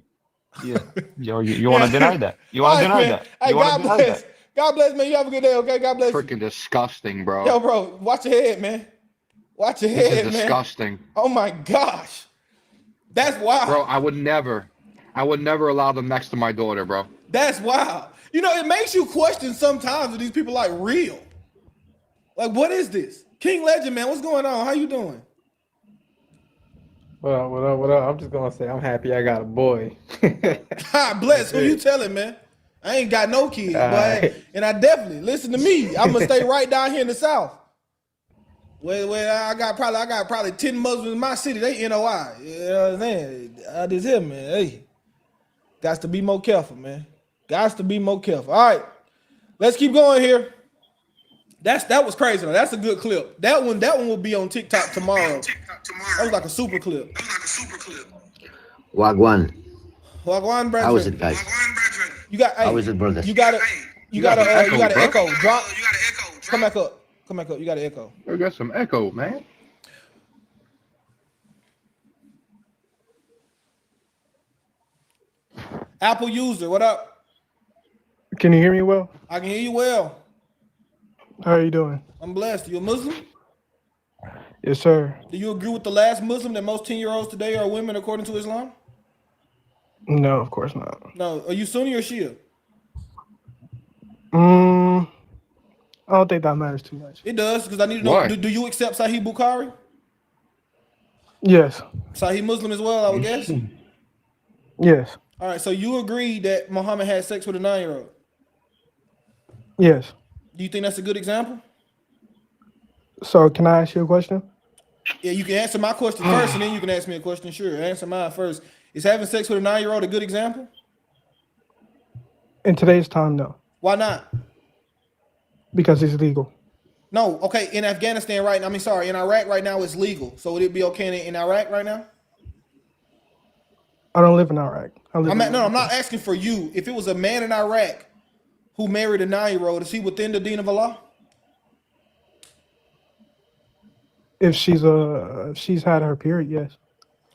Speaker 4: Yeah. You want to deny that? You want
Speaker 1: All
Speaker 4: to
Speaker 1: right,
Speaker 4: deny
Speaker 1: man.
Speaker 4: that?
Speaker 1: Hey,
Speaker 4: You want to
Speaker 1: God
Speaker 4: deny
Speaker 1: bless.
Speaker 4: that?
Speaker 1: God bless, man. You have a good day, okay? God bless you.
Speaker 18: Freaking disgusting, bro.
Speaker 1: Yo, bro, watch your head, man. Watch your
Speaker 18: This is
Speaker 1: head, man.
Speaker 18: disgusting.
Speaker 1: Oh my gosh. That's wild.
Speaker 18: Bro, I would never allow them next to my daughter, bro.
Speaker 1: That's wild. You know, it makes you question sometimes if these people like real. Like, what is this? King Legend, man, what's going on? How you doing?
Speaker 8: What up? I'm just gonna say I'm happy I got a boy.
Speaker 1: God bless. Who you telling, man? I ain't got no kids, boy. And I definitely listen to me. I'm gonna stay right down here in the South. Where I got probably 10 Muslims in my city. They NOI. You know what I'm saying? I just hear, man. Hey, got to be more careful, man. Got to be more careful. All right, let's keep going here. That was crazy. Though. That's a good clip. That one will be on TikTok tomorrow. That was like a super clip.
Speaker 9: Wagwan.
Speaker 1: Wagwan, brethren.
Speaker 9: How is it, guys?
Speaker 1: You got. Hey,
Speaker 9: How is it, brothers?
Speaker 1: You got to
Speaker 18: bro.
Speaker 1: echo. Drop. Come back up. Come back up. You got to echo.
Speaker 18: We got some echo, man.
Speaker 1: Apple user, what up?
Speaker 14: Can you hear me well?
Speaker 1: I can hear you well.
Speaker 14: How are you doing?
Speaker 1: I'm blessed. You a Muslim?
Speaker 14: Yes, sir.
Speaker 1: Do you agree with the last Muslim that most 10-year-olds today are women according to Islam?
Speaker 14: No, of course not.
Speaker 1: No. Are you Sunni or Shia?
Speaker 14: I don't think that matters too much.
Speaker 1: It does, because I need to know. Do you accept Sahih Bukhari?
Speaker 14: Yes.
Speaker 1: Sahih Muslim as well, I would guess?
Speaker 14: Yes.
Speaker 1: All right, so you agree that Muhammad had sex with a 9-year-old?
Speaker 14: Yes.
Speaker 1: Do you think that's a good example?
Speaker 14: So can I ask you a question?
Speaker 1: Yeah, you can answer my question first, and then you can ask me a question. Sure, answer mine first. Is having sex with a 9-year-old a good example?
Speaker 14: In today's time, no.
Speaker 1: Why not?
Speaker 14: Because it's legal.
Speaker 1: No, okay, in Afghanistan right now, in Iraq right now it's legal. So would it be okay in Iraq right now?
Speaker 14: I don't live in Iraq.
Speaker 1: I'm not asking for you. If it was a man in Iraq who married a 9-year-old, is he within the deen of Allah?
Speaker 14: If she's had her period, yes.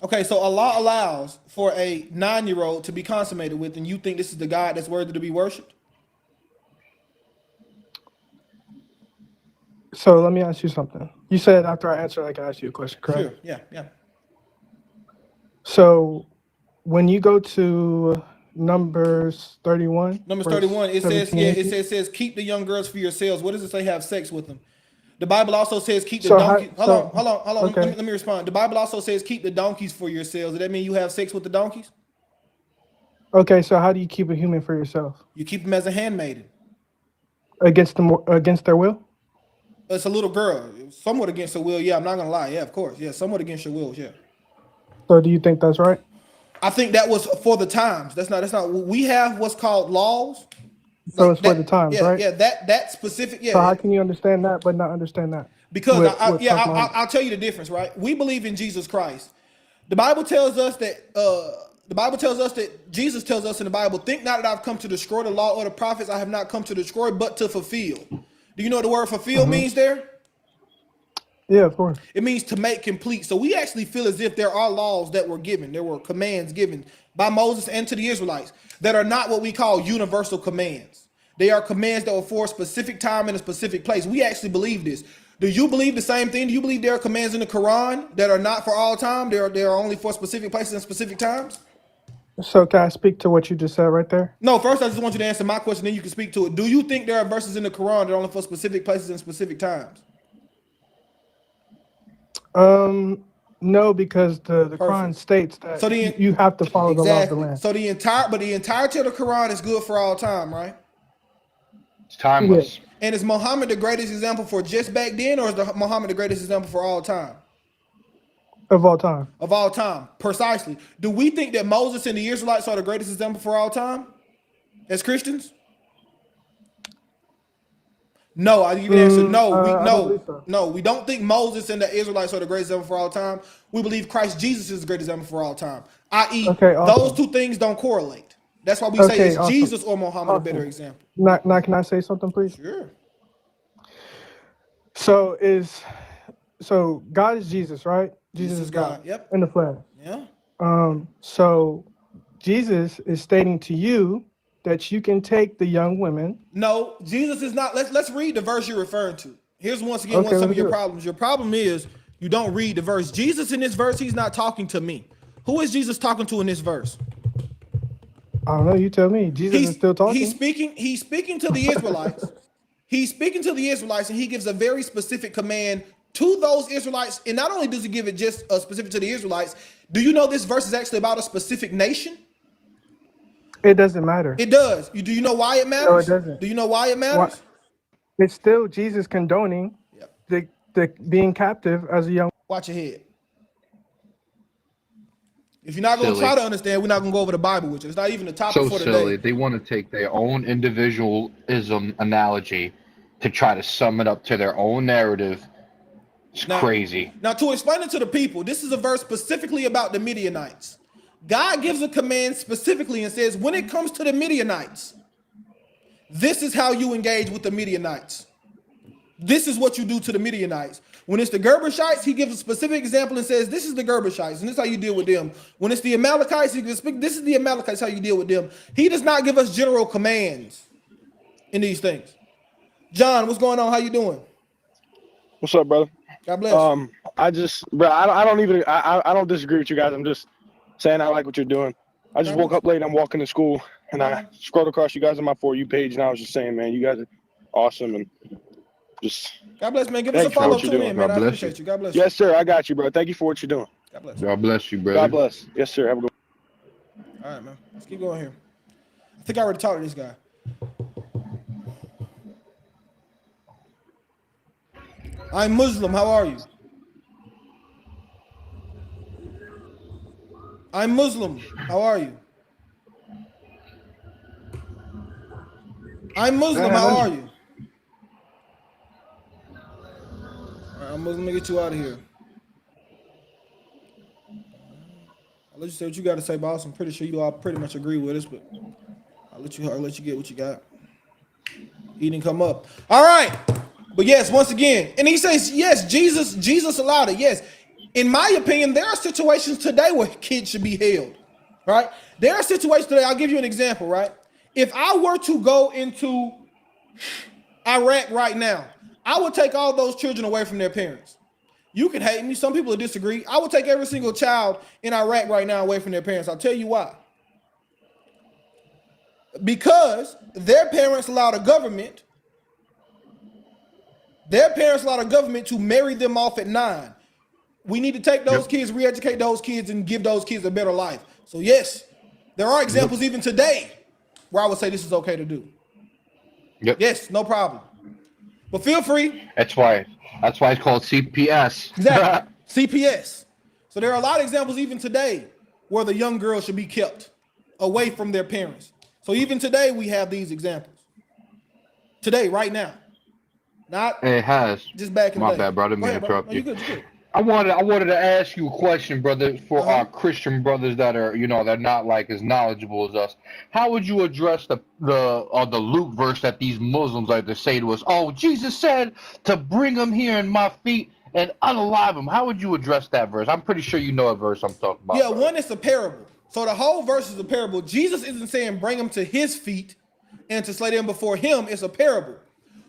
Speaker 1: Okay, so Allah allows for a 9-year-old to be consummated with, and you think this is the God that's worthy to be worshipped?
Speaker 14: So let me ask you something. You said after I answer, I can ask you a question, correct?
Speaker 1: Sure, yeah.
Speaker 14: So when you go to Numbers 31,
Speaker 1: Numbers 31, it says keep the young girls for yourselves. What does it say? Have sex with them. The Bible also says keep the donkeys. Hold on.
Speaker 14: Okay.
Speaker 1: Let me respond. The Bible also says keep the donkeys for yourselves. Does that mean you have sex with the donkeys?
Speaker 14: Okay, so how do you keep a human for yourself?
Speaker 1: You keep them as a handmaiden.
Speaker 14: Against their will?
Speaker 1: It's a little girl, somewhat against her will. Yeah, I'm not gonna lie. Yeah, of course. Yeah, somewhat against your will. Yeah.
Speaker 14: So do you think that's right?
Speaker 1: I think that was for the times. That's not. We have what's called laws.
Speaker 14: So it's for the times, right?
Speaker 1: Yeah, that specific. Yeah.
Speaker 14: So how can you understand that but not understand that?
Speaker 1: Because I'll tell you the difference, right? We believe in Jesus Christ. The Bible tells us that Jesus tells us in the Bible, think not that I've come to destroy the law or the prophets. I have not come to destroy, but to fulfill. Do you know what the word fulfill means there?
Speaker 14: Yeah, of course.
Speaker 1: It means to make complete. So we actually feel as if there are laws that were given. There were commands given by Moses and to the Israelites that are not what we call universal commands. They are commands that were for a specific time and a specific place. We actually believe this. Do you believe the same thing? Do you believe there are commands in the Quran that are not for all time? They are only for specific places and specific times?
Speaker 14: So can I speak to what you just said right there?
Speaker 1: No, first I just want you to answer my question, then you can speak to it. Do you think there are verses in the Quran that are only for specific places and specific times?
Speaker 14: No, because the Quran states that
Speaker 1: So the
Speaker 14: you have to follow the law of the land.
Speaker 1: So the entirety of the Quran is good for all time, right?
Speaker 18: It's timeless.
Speaker 1: And is Muhammad the greatest example for just back then, or is Muhammad the greatest example for all time?
Speaker 14: Of all time.
Speaker 1: Of all time, precisely. Do we think that Moses and the Israelites are the greatest example for all time as Christians? No, I give you the answer. No, we don't think Moses and the Israelites are the greatest example for all time. We believe Christ Jesus is the greatest example for all time. I.e., those two things don't correlate. That's why we say it's Jesus or Muhammad a better example.
Speaker 14: Now, can I say something, please?
Speaker 1: Sure.
Speaker 14: So God is Jesus, right? Jesus is God.
Speaker 1: Yep.
Speaker 14: In the flesh.
Speaker 1: Yeah.
Speaker 14: So Jesus is stating to you that you can take the young women.
Speaker 1: No, Jesus is not. Let's read the verse you're referring to. Here's once again some of your problems. Your problem is you don't read the verse. Jesus in this verse, he's not talking to me. Who is Jesus talking to in this verse?
Speaker 14: I don't know. You tell me. Jesus is still talking.
Speaker 1: He's speaking to the Israelites. He's speaking to the Israelites, and he gives a very specific command to those Israelites. And not only does he give it just specific to the Israelites, do you know this verse is actually about a specific nation?
Speaker 14: It doesn't matter.
Speaker 1: It does. Do you know why it matters?
Speaker 14: No, it doesn't.
Speaker 1: Do you know why it matters?
Speaker 14: It's still Jesus condoning the being captive as a young.
Speaker 1: Watch your head. If you're not going to try to understand, we're not going to go over the Bible with you. It's not even the topic for today.
Speaker 18: So silly. They want to take their own individualism analogy to try to sum it up to their own narrative. It's crazy.
Speaker 1: Now, to explain it to the people, this is a verse specifically about the Midianites. God gives a command specifically and says, when it comes to the Midianites, this is how you engage with the Midianites. This is what you do to the Midianites. When it's the Gerbishites, he gives a specific example and says, this is the Gerbishites, and this is how you deal with them. When it's the Amalekites, he gives, this is the Amalekites, how you deal with them. He does not give us general commands in these things. John, what's going on? How you doing?
Speaker 9: What's up, brother?
Speaker 1: God bless.
Speaker 9: I don't disagree with you guys. I'm just saying I like what you're doing. I just woke up late. I'm walking to school, and I scrolled across you guys on my For You page, and I was just saying, man, you guys are awesome, and just
Speaker 1: God bless, man. Give us a follow too, man. I appreciate you. God bless you.
Speaker 9: Yes, sir. I got you, bro. Thank you for what you're doing.
Speaker 1: God bless.
Speaker 18: God bless you, brother.
Speaker 9: God bless. Yes, sir. Have a good one.
Speaker 1: All right, man. Let's keep going here. I think I already talked to this guy. I'm Muslim. How are you? I'm Muslim. How are you? I'm Muslim. How are you? All right, I'm Muslim. Let me get you out of here. I'll let you say what you got to say, boss. I'm pretty sure you all pretty much agree with us, but I'll let you get what you got. He didn't come up. All right. But yes, once again, and he says, yes, Jesus allowed it. Yes. In my opinion, there are situations today where kids should be held, right? There are situations today. I'll give you an example, right? If I were to go into Iraq right now, I would take all those children away from their parents. You can hate me. Some people will disagree. I would take every single child in Iraq right now away from their parents. I'll tell you why. Because their parents allowed a government to marry them off at 9. We need to take those kids, re-educate those kids, and give those kids a better life. So yes, there are examples even today where I would say this is okay to do.
Speaker 18: Yep.
Speaker 1: Yes, no problem. But feel free.
Speaker 18: That's why it's called CPS.
Speaker 1: Exactly. CPS. So there are a lot of examples even today where the young girl should be kept away from their parents. So even today we have these examples. Today, right now. Not
Speaker 18: it has.
Speaker 1: Just back in the
Speaker 18: My
Speaker 1: day.
Speaker 18: bad, brother. Let me
Speaker 1: Go ahead, bro.
Speaker 18: interrupt
Speaker 1: No,
Speaker 18: you.
Speaker 1: you're good.
Speaker 18: I wanted to ask you a question, brother, for our Christian brothers that are, they're not like as knowledgeable as us. How would you address the Luke verse that these Muslims like to say to us? Oh, Jesus said to bring them here in my feet and unalive them. How would you address that verse? I'm pretty sure you know a verse I'm talking about.
Speaker 1: Yeah, one is a parable. So the whole verse is a parable. Jesus isn't saying bring them to his feet and to slay them before him. It's a parable.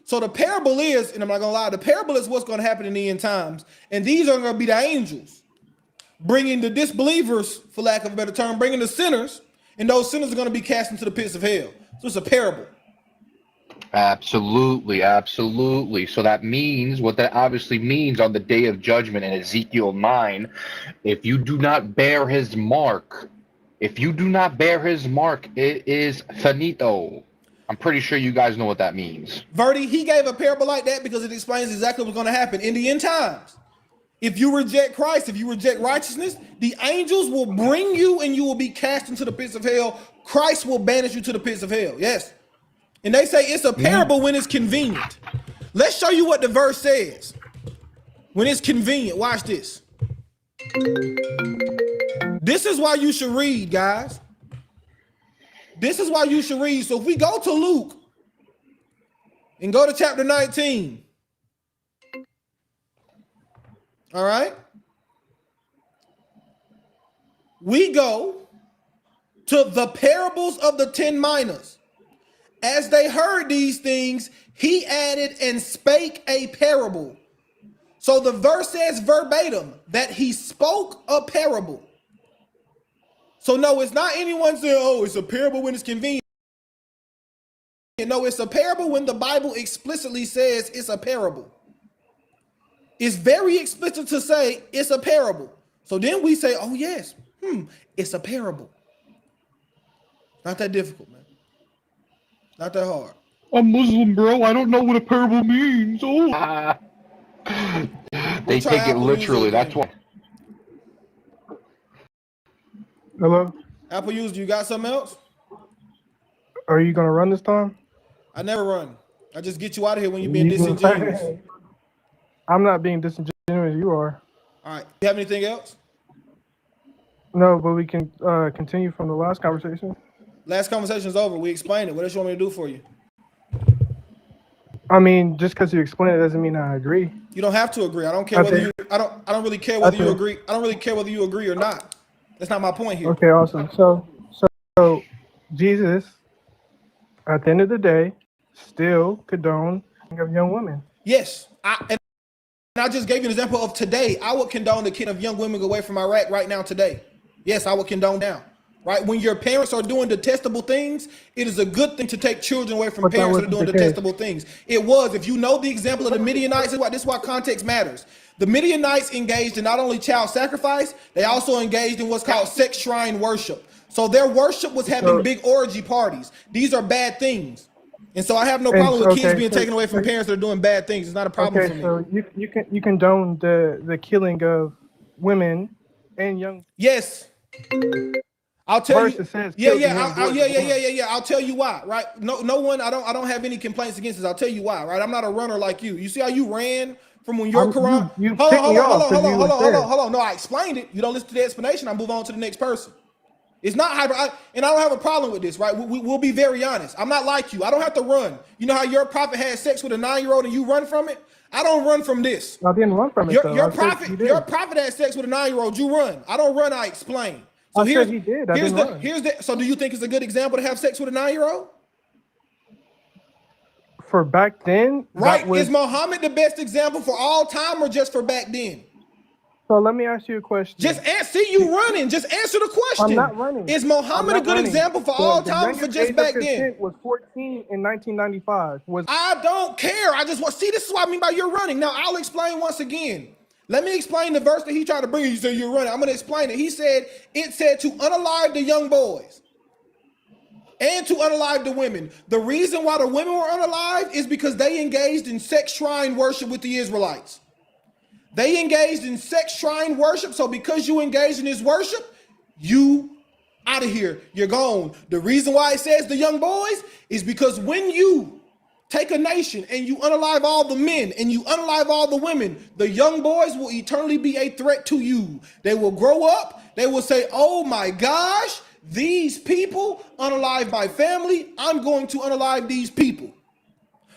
Speaker 1: So the parable is, and I'm not gonna lie, the parable is what's gonna happen in the end times. And these are gonna be the angels bringing the disbelievers, for lack of a better term, bringing the sinners, and those sinners are gonna be cast into the pits of hell. So it's a parable.
Speaker 18: Absolutely, absolutely. So that means, what that obviously means on the day of judgment in Ezekiel 9, if you do not bear his mark, it is finito. I'm pretty sure you guys know what that means.
Speaker 1: Verdi, he gave a parable like that because it explains exactly what's going to happen in the end times. If you reject Christ, if you reject righteousness, the angels will bring you and you will be cast into the pits of hell. Christ will banish you to the pits of hell. Yes. And they say it's a parable when it's convenient. Let's show you what the verse says. When it's convenient, watch this. This is why you should read, guys. This is why you should read. So if we go to Luke and go to chapter 19, all right? We go to the parables of the 10 minas. As they heard these things, he added and spake a parable. So the verse says verbatim that he spoke a parable. So no, it's not anyone saying, oh, it's a parable when it's convenient. No, it's a parable when the Bible explicitly says it's a parable. It's very explicit to say it's a parable. So then we say, oh yes, it's a parable. Not that difficult, man. Not that hard.
Speaker 18: I'm Muslim, bro. I don't know what a parable means. Oh. They take it literally. That's why.
Speaker 14: Hello?
Speaker 1: Apple user, you got something else?
Speaker 14: Are you gonna run this time?
Speaker 1: I never run. I just get you out of here when you're being disingenuous.
Speaker 14: I'm not being disingenuous. You are.
Speaker 1: All right. You have anything else?
Speaker 14: No, but we can continue from the last conversation.
Speaker 1: Last conversation's over. We explained it. What else you want me to do for you?
Speaker 14: I mean, just because you explain it doesn't mean I agree.
Speaker 1: You don't have to agree. I don't care whether you. I don't really care whether you agree. I don't really care whether you agree or not. That's not my point here.
Speaker 14: Okay, awesome. So Jesus, at the end of the day, still condone of young women.
Speaker 1: Yes, and I just gave you an example of today. I would condone the kid of young women away from Iraq right now today. Yes, I would condone now. Right? When your parents are doing detestable things, it is a good thing to take children away from parents that are doing detestable things. It was. If you know the example of the Midianites, this is why context matters. The Midianites engaged in not only child sacrifice, they also engaged in what's called sex shrine worship. So their worship was having big orgy parties. These are bad things. And so I have no problem with kids being taken away from parents that are doing bad things. It's not a problem for me.
Speaker 14: So you condone the killing of women and young.
Speaker 1: Yes. I'll tell you.
Speaker 14: Yeah.
Speaker 1: I'll tell you why. Right? No one. I don't have any complaints against this. I'll tell you why. Right? I'm not a runner like you. You see how you ran from when your Quran. Hold on. No, I explained it. You don't listen to the explanation. I move on to the next person. It's not hyper, and I don't have a problem with this, right? We'll be very honest. I'm not like you. I don't have to run. You know how your prophet had sex with a 9-year-old and you run from it? I don't run from this.
Speaker 14: I didn't run from it.
Speaker 1: Your prophet had sex with a 9-year-old. You run. I don't run. I explain. So
Speaker 14: he did.
Speaker 1: So do you think it's a good example to have sex with a 9-year-old?
Speaker 14: For back then,
Speaker 1: right? Is Muhammad the best example for all time or just for back then?
Speaker 14: So let me ask you a question.
Speaker 1: Just see you running. Just answer the question.
Speaker 14: I'm not running.
Speaker 1: Is Muhammad a good example for all time or for just back then?
Speaker 14: Was 14 in 1995.
Speaker 1: I don't care. I just want see. This is what I mean by you're running. Now I'll explain once again. Let me explain the verse that he tried to bring. You said you're running. I'm going to explain it. He said it said to unalive the young boys and to unalive the women. The reason why the women were unalived is because they engaged in sex shrine worship with the Israelites. They engaged in sex shrine worship. So because you engaged in this worship, you out of here. You're gone. The reason why it says the young boys is because when you take a nation and you unalive all the men and you unalive all the women, the young boys will eternally be a threat to you. They will grow up. They will say, oh my gosh, these people unalive my family. I'm going to unalive these people.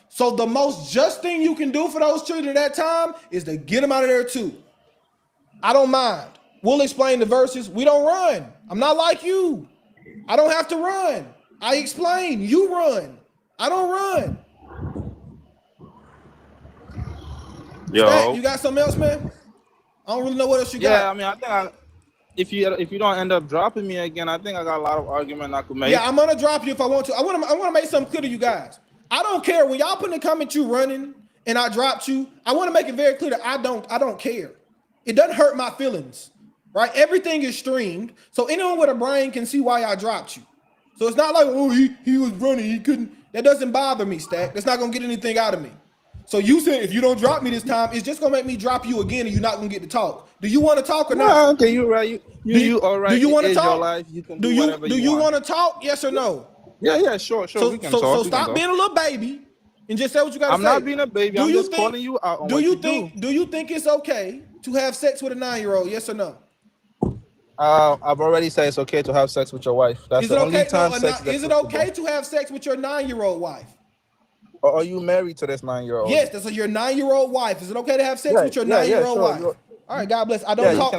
Speaker 1: So the most just thing you can do for those children at that time is to get them out of there too. I don't mind. We'll explain the verses. We don't run. I'm not like you. I don't have to run. I explain. You run. I don't run.
Speaker 23: Yo.
Speaker 1: Stat, you got something else, man? I don't really know what else you got.
Speaker 23: Yeah, I mean, I think if you don't end up dropping me again, I think I got a lot of argument I could make.
Speaker 1: Yeah, I'm gonna drop you if I want to. I want to make something clear to you guys. I don't care when y'all put in the comment you running and I dropped you. I want to make it very clear that I don't care. It doesn't hurt my feelings, right? Everything is streamed, so anyone with a brain can see why I dropped you. So it's not like, oh, he was running, he couldn't. That doesn't bother me, Stack. That's not gonna get anything out of me. So you said if you don't drop me this time, it's just gonna make me drop you again, and you're not gonna get to talk. Do you want to talk or not?
Speaker 23: No, okay, you're right. You all right?
Speaker 1: Do you want to
Speaker 23: It is
Speaker 1: talk?
Speaker 23: your life. You can do whatever
Speaker 1: do you want to talk? Yes or no?
Speaker 23: Yeah, sure.
Speaker 1: So,
Speaker 23: We can
Speaker 1: so,
Speaker 23: talk.
Speaker 1: so
Speaker 23: we can
Speaker 1: stop
Speaker 23: talk.
Speaker 1: being a little baby and just say what you got to say.
Speaker 23: I'm not being a baby. I'm just calling you out on
Speaker 1: do
Speaker 23: what
Speaker 1: you
Speaker 23: you
Speaker 1: think?
Speaker 23: do.
Speaker 1: Do you think it's okay to have sex with a 9-year-old? Yes or no?
Speaker 23: I've already said it's okay to have sex with your wife. That's
Speaker 1: Is
Speaker 23: the
Speaker 1: it
Speaker 23: only
Speaker 1: okay?
Speaker 23: time
Speaker 1: No,
Speaker 23: sex
Speaker 1: is
Speaker 23: gets
Speaker 1: it okay to have sex with your 9-year-old wife?
Speaker 23: Or are you married to this 9-year-old?
Speaker 1: Yes, that's your 9-year-old wife. Is it okay to have sex with your 9-year-old
Speaker 23: sure.
Speaker 1: wife? All right, God bless. I don't talk.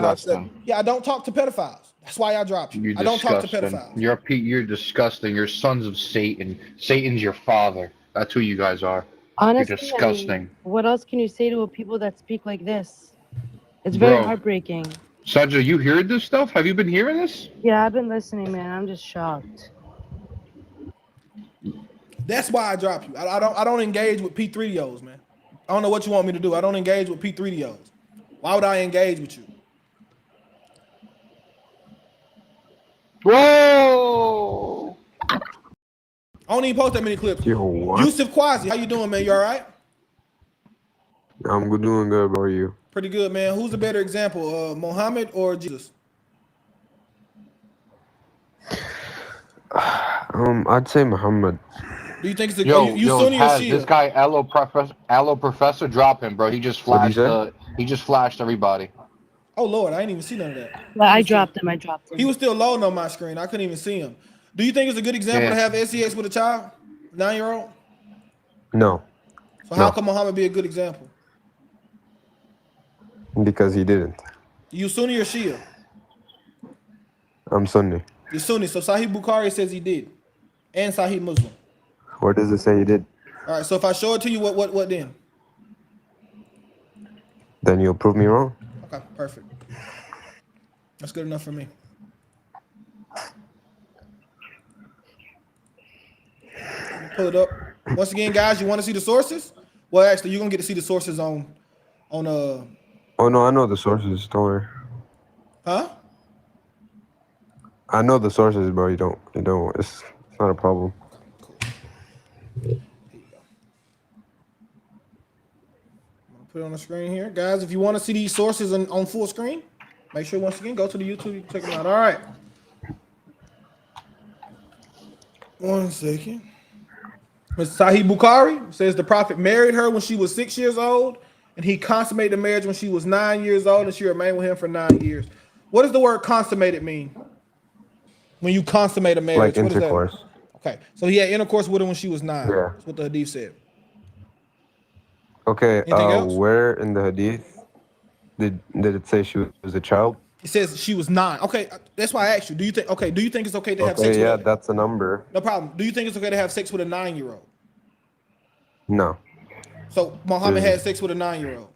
Speaker 1: Yeah, I don't talk to pedophiles. That's why I dropped you. I don't talk to pedophiles.
Speaker 18: You're disgusting. You're sons of Satan. Satan's your father. That's who you guys are.
Speaker 16: Honestly,
Speaker 18: You're disgusting.
Speaker 16: I mean, what else can you say to people that speak like this? It's very heartbreaking.
Speaker 18: Sajja, you heard this stuff? Have you been hearing this?
Speaker 16: Yeah, I've been listening, man. I'm just shocked.
Speaker 1: That's why I drop you. I don't engage with P3DOs, man. I don't know what you want me to do. I don't engage with P3DOs. Why would I engage with you?
Speaker 23: Whoa!
Speaker 1: I don't even post that many clips.
Speaker 3: Yo, what?
Speaker 1: Yusuf Quasi, how you doing, man? You all right?
Speaker 3: I'm doing good. How are you?
Speaker 1: Pretty good, man. Who's the better example, Mohhamed or Jesus?
Speaker 3: I'd say Muhammad.
Speaker 1: Do you think it's a
Speaker 18: Yo,
Speaker 1: Sunni or
Speaker 18: Taz,
Speaker 1: Shia?
Speaker 18: this guy Allo Professor, drop him, bro. He just flashed everybody.
Speaker 1: Oh Lord, I didn't even see none of that.
Speaker 16: Well, I dropped him.
Speaker 1: He was still loading on my screen. I couldn't even see him. Do you think it's a good example to have SEX with a child, 9-year-old?
Speaker 3: No.
Speaker 1: So how can Muhammad be a good example?
Speaker 3: Because he didn't.
Speaker 1: You Sunni or Shia?
Speaker 3: I'm Sunni.
Speaker 1: You're Sunni. So Sahih Bukhari says he did, and Sahih Muslim.
Speaker 3: Where does it say he did?
Speaker 1: All right. So if I show it to you, what then?
Speaker 3: Then you'll prove me wrong.
Speaker 1: Okay, perfect. That's good enough for me. Let me pull it up. Once again, guys, you want to see the sources? Well, actually, you're gonna get to see the sources on. Oh
Speaker 3: no, I know the sources. Don't worry.
Speaker 1: Huh?
Speaker 3: I know the sources, bro. You don't. It's not a problem.
Speaker 1: Put it on the screen here, guys. If you want to see these sources on full screen, make sure once again go to the YouTube. You can check them out. All right. 1 second. Sahih Bukhari says the Prophet married her when she was 6 years old, and he consummated the marriage when she was 9 years old, and she remained with him for 9 years. What does the word consummated mean? When you consummate a marriage,
Speaker 3: Like intercourse.
Speaker 1: Okay, so he had intercourse with her when she was 9.
Speaker 3: Yeah.
Speaker 1: That's what the hadith said.
Speaker 3: Okay.
Speaker 1: Anything else?
Speaker 3: Where in the hadith did it say she was a child?
Speaker 1: It says she was 9. Okay, that's why I asked you. Do you think it's okay to have sex
Speaker 3: Okay, yeah,
Speaker 1: with
Speaker 3: that's a number.
Speaker 1: No problem. Do you think it's okay to have sex with a 9-year-old?
Speaker 3: No.
Speaker 1: So Muhammad had sex with a 9-year-old.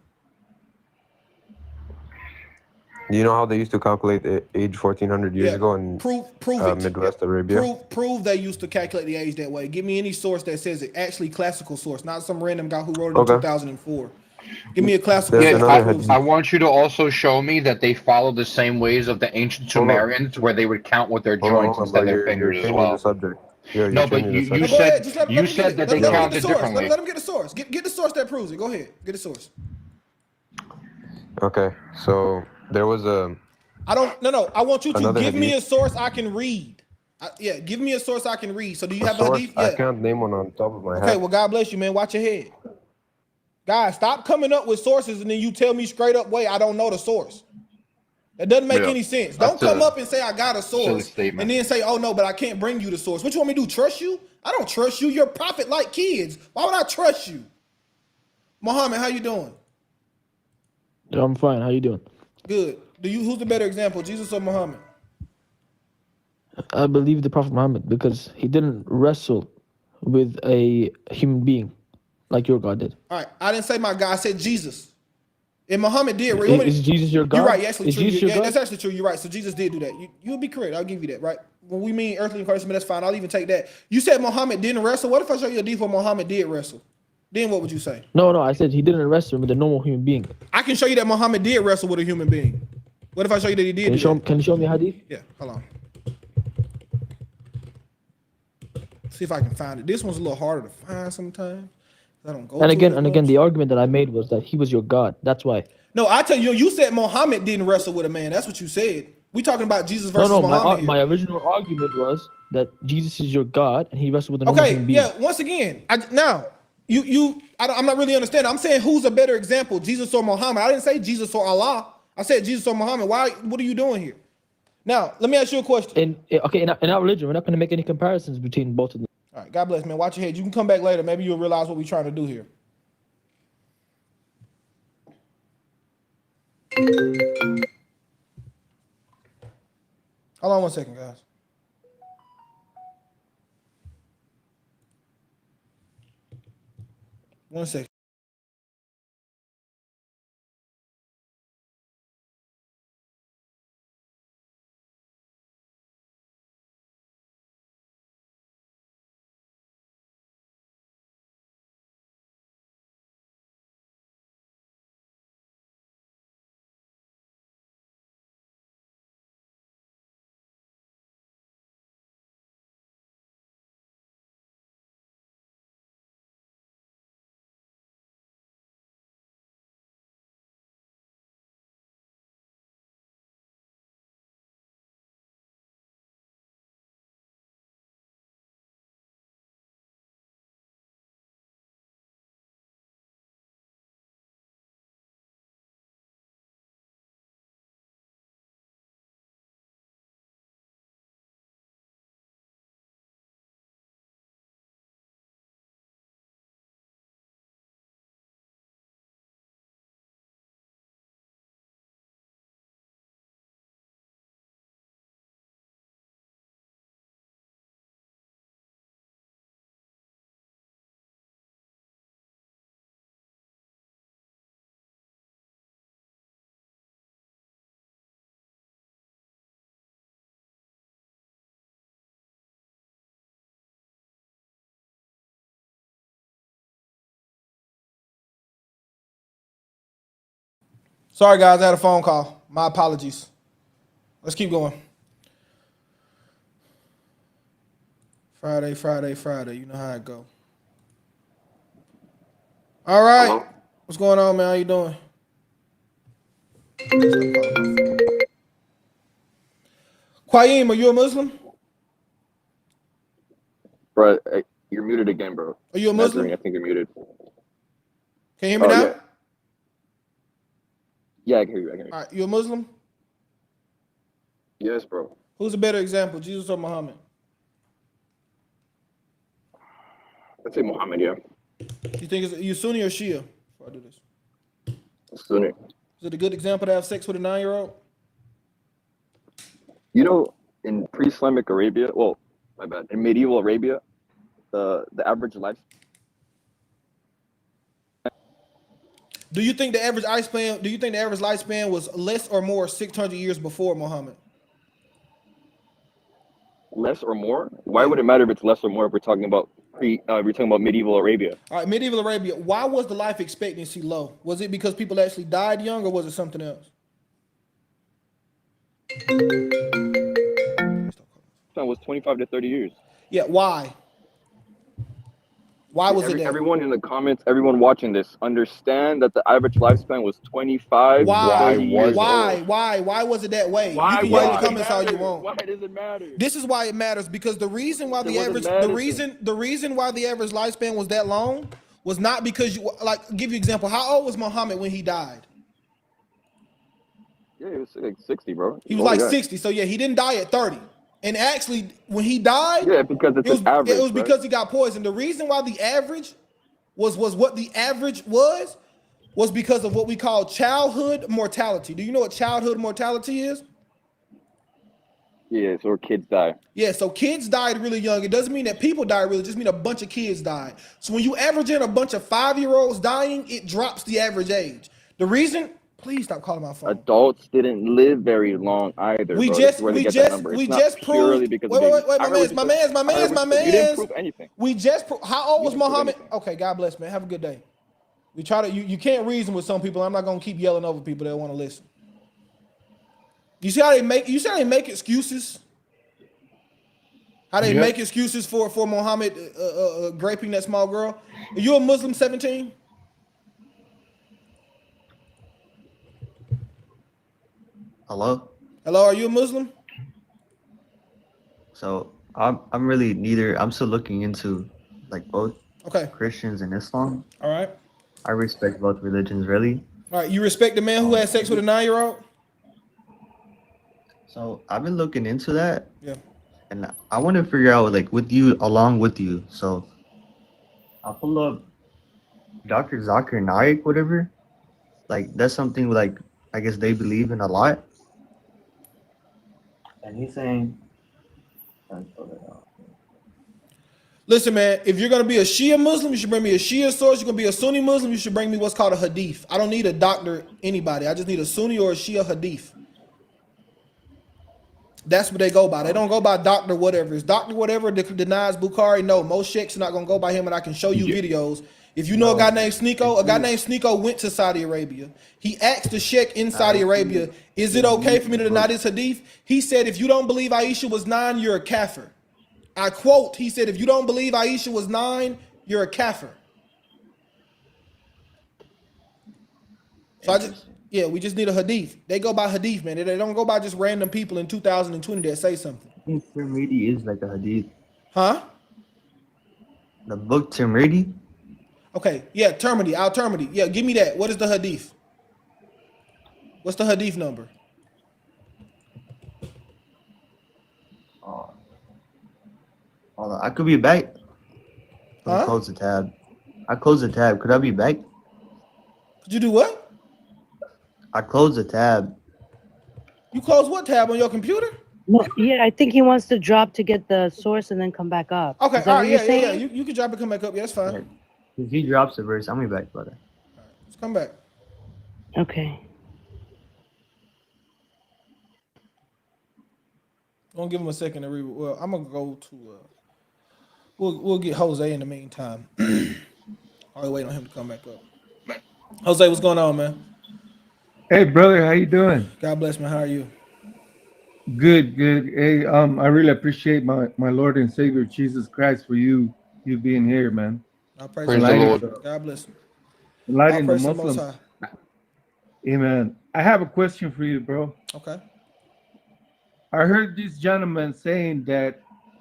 Speaker 3: You know how they used to calculate the age 1400 years ago in
Speaker 1: Prove it.
Speaker 3: Midwest Arabia?
Speaker 1: Prove they used to calculate the age that way. Give me any source that says it. Actually, classical source, not some random guy who wrote it in 2004. Give me a classical source.
Speaker 18: I want you to also show me that they follow the same ways of the ancient Sumerians, where they would count with their joints instead of their fingers as well.
Speaker 3: The subject.
Speaker 18: No, but you said that they counted differently.
Speaker 1: Let him get the source. Get the source that proves it. Go ahead. Get the source.
Speaker 3: Okay, so there was a.
Speaker 1: I don't. No. I want you to
Speaker 3: Another
Speaker 1: give me a
Speaker 3: hadith.
Speaker 1: source I can read. Yeah, give me a source I can read. So do you
Speaker 3: A
Speaker 1: have a
Speaker 3: source?
Speaker 1: hadith?
Speaker 3: I
Speaker 1: Yeah.
Speaker 3: can't name one on top of my
Speaker 1: Okay,
Speaker 3: head.
Speaker 1: well, God bless you, man. Watch your head. Guys, stop coming up with sources and then you tell me straight up, wait, I don't know the source. That doesn't make
Speaker 18: Yeah,
Speaker 1: any sense. Don't
Speaker 18: that's
Speaker 1: come
Speaker 18: a
Speaker 1: up and say I got a
Speaker 18: silly
Speaker 1: source
Speaker 18: statement.
Speaker 1: and then say, oh no, but I can't bring you the source. What you want me to do? Trust you? I don't trust you. You're a prophet like kids. Why would I trust you? Mohammed, how you doing?
Speaker 10: I'm fine. How you doing?
Speaker 1: Good. Who's the better example, Jesus or Muhammad?
Speaker 10: I believe the Prophet Muhammad because he didn't wrestle with a human being like your God did.
Speaker 1: All right, I didn't say my God. I said Jesus. And Muhammad did.
Speaker 10: Is Jesus your God?
Speaker 1: You're right. You're actually
Speaker 10: Is
Speaker 1: true.
Speaker 10: Jesus your
Speaker 1: Yeah,
Speaker 10: God?
Speaker 1: that's actually true. You're right. So Jesus did do that. You'll be correct. I'll give you that. Right. When we mean earthly incarnation, that's fine. I'll even take that. You said Muhammad didn't wrestle. What if I show you a deed where Muhammad did wrestle? Then what would you say?
Speaker 10: No, I said he didn't wrestle with a normal human being.
Speaker 1: I can show you that Muhammad did wrestle with a human being. What if I show you that he did?
Speaker 10: Can you show me hadith?
Speaker 1: Yeah. Hold on. See if I can find it. This one's a little harder to find sometimes. I don't go.
Speaker 10: And again, the argument that I made was that he was your God. That's why.
Speaker 1: No, I tell you, you said Muhammad didn't wrestle with a man. That's what you said. We talking about Jesus versus Muhammad here.
Speaker 10: My original argument was that Jesus is your God and he wrestled with a normal human being.
Speaker 1: Yeah. Once again, I'm not really understanding. I'm saying who's a better example, Jesus or Muhammad? I didn't say Jesus or Allah. I said Jesus or Muhammad. Why? What are you doing here? Now, let me ask you a question.
Speaker 10: In our religion, we're not going to make any comparisons between both of them.
Speaker 1: All right, God bless, man. Watch your head. You can come back later. Maybe you'll realize what we're trying to do here. Hold on one second, guys. One second. Sorry, guys. I had a phone call. My apologies. Let's keep going. Friday. You know how it go. All right. Hello? What's going on, man? How you doing? Qayyim, are you a Muslim?
Speaker 12: Bro, you're muted again, bro.
Speaker 1: Are you a Muslim?
Speaker 12: I think you're muted.
Speaker 1: Can you hear me now?
Speaker 12: Yeah. Yeah, I can hear you.
Speaker 1: All right, you a Muslim?
Speaker 12: Yes, bro.
Speaker 1: Who's a better example, Jesus or Muhammad?
Speaker 12: I'd say Muhammad, yeah.
Speaker 1: You think you Sunni or Shia? Before I do this,
Speaker 12: Sunni.
Speaker 1: is it a good example to have sex with a 9-year-old?
Speaker 12: You know, in pre-Islamic Arabia, well, my bad, in medieval Arabia, the average life.
Speaker 1: Do you think the average lifespan was less or more 600 years before Muhammad?
Speaker 12: Less or more? Why would it matter if it's less or more if we're talking about medieval Arabia?
Speaker 1: All right, medieval Arabia. Why was the life expectancy low? Was it because people actually died young, or was it something else?
Speaker 12: That was 25 to 30 years.
Speaker 1: Yeah, why? Why was it that?
Speaker 12: Everyone in the comments, everyone watching this, understand that the average lifespan was 25 to 30 years old.
Speaker 1: Why was it that way?
Speaker 12: Why?
Speaker 1: You can
Speaker 12: Why
Speaker 1: yell in the
Speaker 12: does it
Speaker 1: comments all you
Speaker 12: matter?
Speaker 1: want.
Speaker 12: Why does it matter?
Speaker 1: This is why it matters, because the reason why
Speaker 12: There
Speaker 1: the
Speaker 12: wasn't
Speaker 1: average
Speaker 12: medicine.
Speaker 1: the reason why the average lifespan was that long was not because you like give you an example. How old was Muhammad when he died?
Speaker 12: Yeah, he was like 60, bro.
Speaker 1: He was like 60. So yeah, he didn't die at 30. And actually, when he died,
Speaker 12: Yeah, because it's an average.
Speaker 1: it was
Speaker 12: right?
Speaker 1: because he got poisoned. The reason why the average was what the average was because of what we call childhood mortality. Do you know what childhood mortality is?
Speaker 12: Yeah, so kids die.
Speaker 1: Yeah, so kids died really young. It doesn't mean that people died really, it just mean a bunch of kids died. So when you average in a bunch of 5-year-olds dying, it drops the average age. The reason, please stop calling my phone.
Speaker 12: Adults didn't live very long either,
Speaker 1: We
Speaker 12: bro.
Speaker 1: just
Speaker 12: This is where they get that number. It's not purely
Speaker 1: proved.
Speaker 12: because
Speaker 1: Wait,
Speaker 12: of babies.
Speaker 1: wait,
Speaker 12: I heard what you said.
Speaker 1: my
Speaker 12: I heard what you
Speaker 1: man's.
Speaker 12: said. You didn't prove anything.
Speaker 1: We just how old was
Speaker 12: didn't prove
Speaker 1: Muhammad?
Speaker 12: anything.
Speaker 1: Okay, God bless, man. Have a good day. We try to you can't reason with some people. I'm not gonna keep yelling over people that want to listen. You see how they make excuses? How they make excuses for Muhammad raping that small girl? Are you a Muslim 17?
Speaker 13: Hello?
Speaker 1: Hello, are you a Muslim?
Speaker 13: So I'm really neither. I'm still looking into like both
Speaker 1: Okay.
Speaker 13: Christians and Islam.
Speaker 1: All right.
Speaker 13: I respect both religions really.
Speaker 1: All right. You respect the man who had sex with a 9-year-old?
Speaker 13: So I've been looking into that.
Speaker 1: Yeah.
Speaker 13: And I want to figure out like along with you. So I'll pull up Dr. Zakir Naik, whatever. Like that's something like I guess they believe in a lot. And he's saying
Speaker 1: Listen, man, if you're going to be a Shia Muslim, you should bring me a Shia source. You're going to be a Sunni Muslim, you should bring me what's called a hadith. I don't need a doctor, anybody. I just need a Sunni or a Shia hadith. That's what they go by. They don't go by doctor whatever. Is doctor whatever that denies Bukhari? No, most sheikhs are not going to go by him, and I can show you videos. If you know a guy named Sneeko went to Saudi Arabia. He asked the sheikh in Saudi Arabia, is it okay for me to deny this hadith? He said, if you don't believe Aisha was 9, you're a kafir. I quote, he said, if you don't believe Aisha was 9, you're a kafir. So we just need a hadith. They go by hadith, man. They don't go by just random people in 2020 that say something.
Speaker 13: I think Tirmidhi is like a hadith.
Speaker 1: Huh?
Speaker 13: The book Tirmidhi?
Speaker 1: Okay, yeah, Tirmidhi, Al-Tirmidhi. Yeah, give me that. What is the hadith? What's the hadith number?
Speaker 13: Hold on, I could be back. Let me close the tab. I closed the tab. Could I be back?
Speaker 1: Could you do what?
Speaker 13: I closed the tab.
Speaker 1: You close what tab on your computer?
Speaker 16: No, yeah, I think he wants to drop to get the source and then come back up.
Speaker 1: Okay,
Speaker 16: Is that
Speaker 1: all
Speaker 16: what
Speaker 1: right,
Speaker 16: you're
Speaker 1: yeah.
Speaker 16: saying?
Speaker 1: You can drop it, come back up. Yeah, that's fine.
Speaker 13: If he drops the verse, I'll be back, brother.
Speaker 1: Let's come back.
Speaker 16: Okay.
Speaker 1: I'm gonna give him a second to read. Well, I'm gonna go to. We'll get Jose in the meantime. I'll wait on him to come back up. Jose, what's going on, man?
Speaker 15: Hey, brother, how you doing?
Speaker 1: God bless, man. How are you?
Speaker 15: Good, good. Hey, I really appreciate my Lord and Savior Jesus Christ for you being here, man.
Speaker 1: I praise
Speaker 13: the Lord.
Speaker 1: God bless.
Speaker 15: Enlightening the
Speaker 1: All praise to the Most
Speaker 15: Muslims.
Speaker 1: High.
Speaker 15: Amen. I have a question for you, bro.
Speaker 1: Okay.
Speaker 15: I heard this gentleman saying that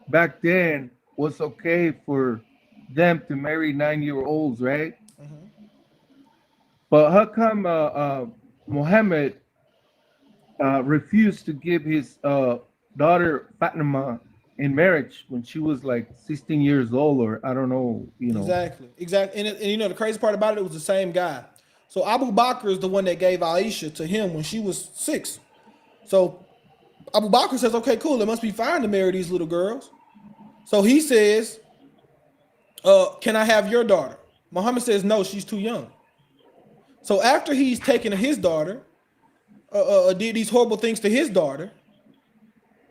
Speaker 15: back then was okay for them to marry 9-year-olds, right? But how come Muhammad refused to give his daughter Fatima in marriage when she was like 16 years old, or I don't know,
Speaker 1: Exactly. And you know the crazy part about it was the same guy. So Abu Bakr is the one that gave Aisha to him when she was 6. So Abu Bakr says, okay, cool, it must be fine to marry these little girls. So he says, can I have your daughter? Muhammad says, no, she's too young. So after he's taken his daughter, did these horrible things to his daughter,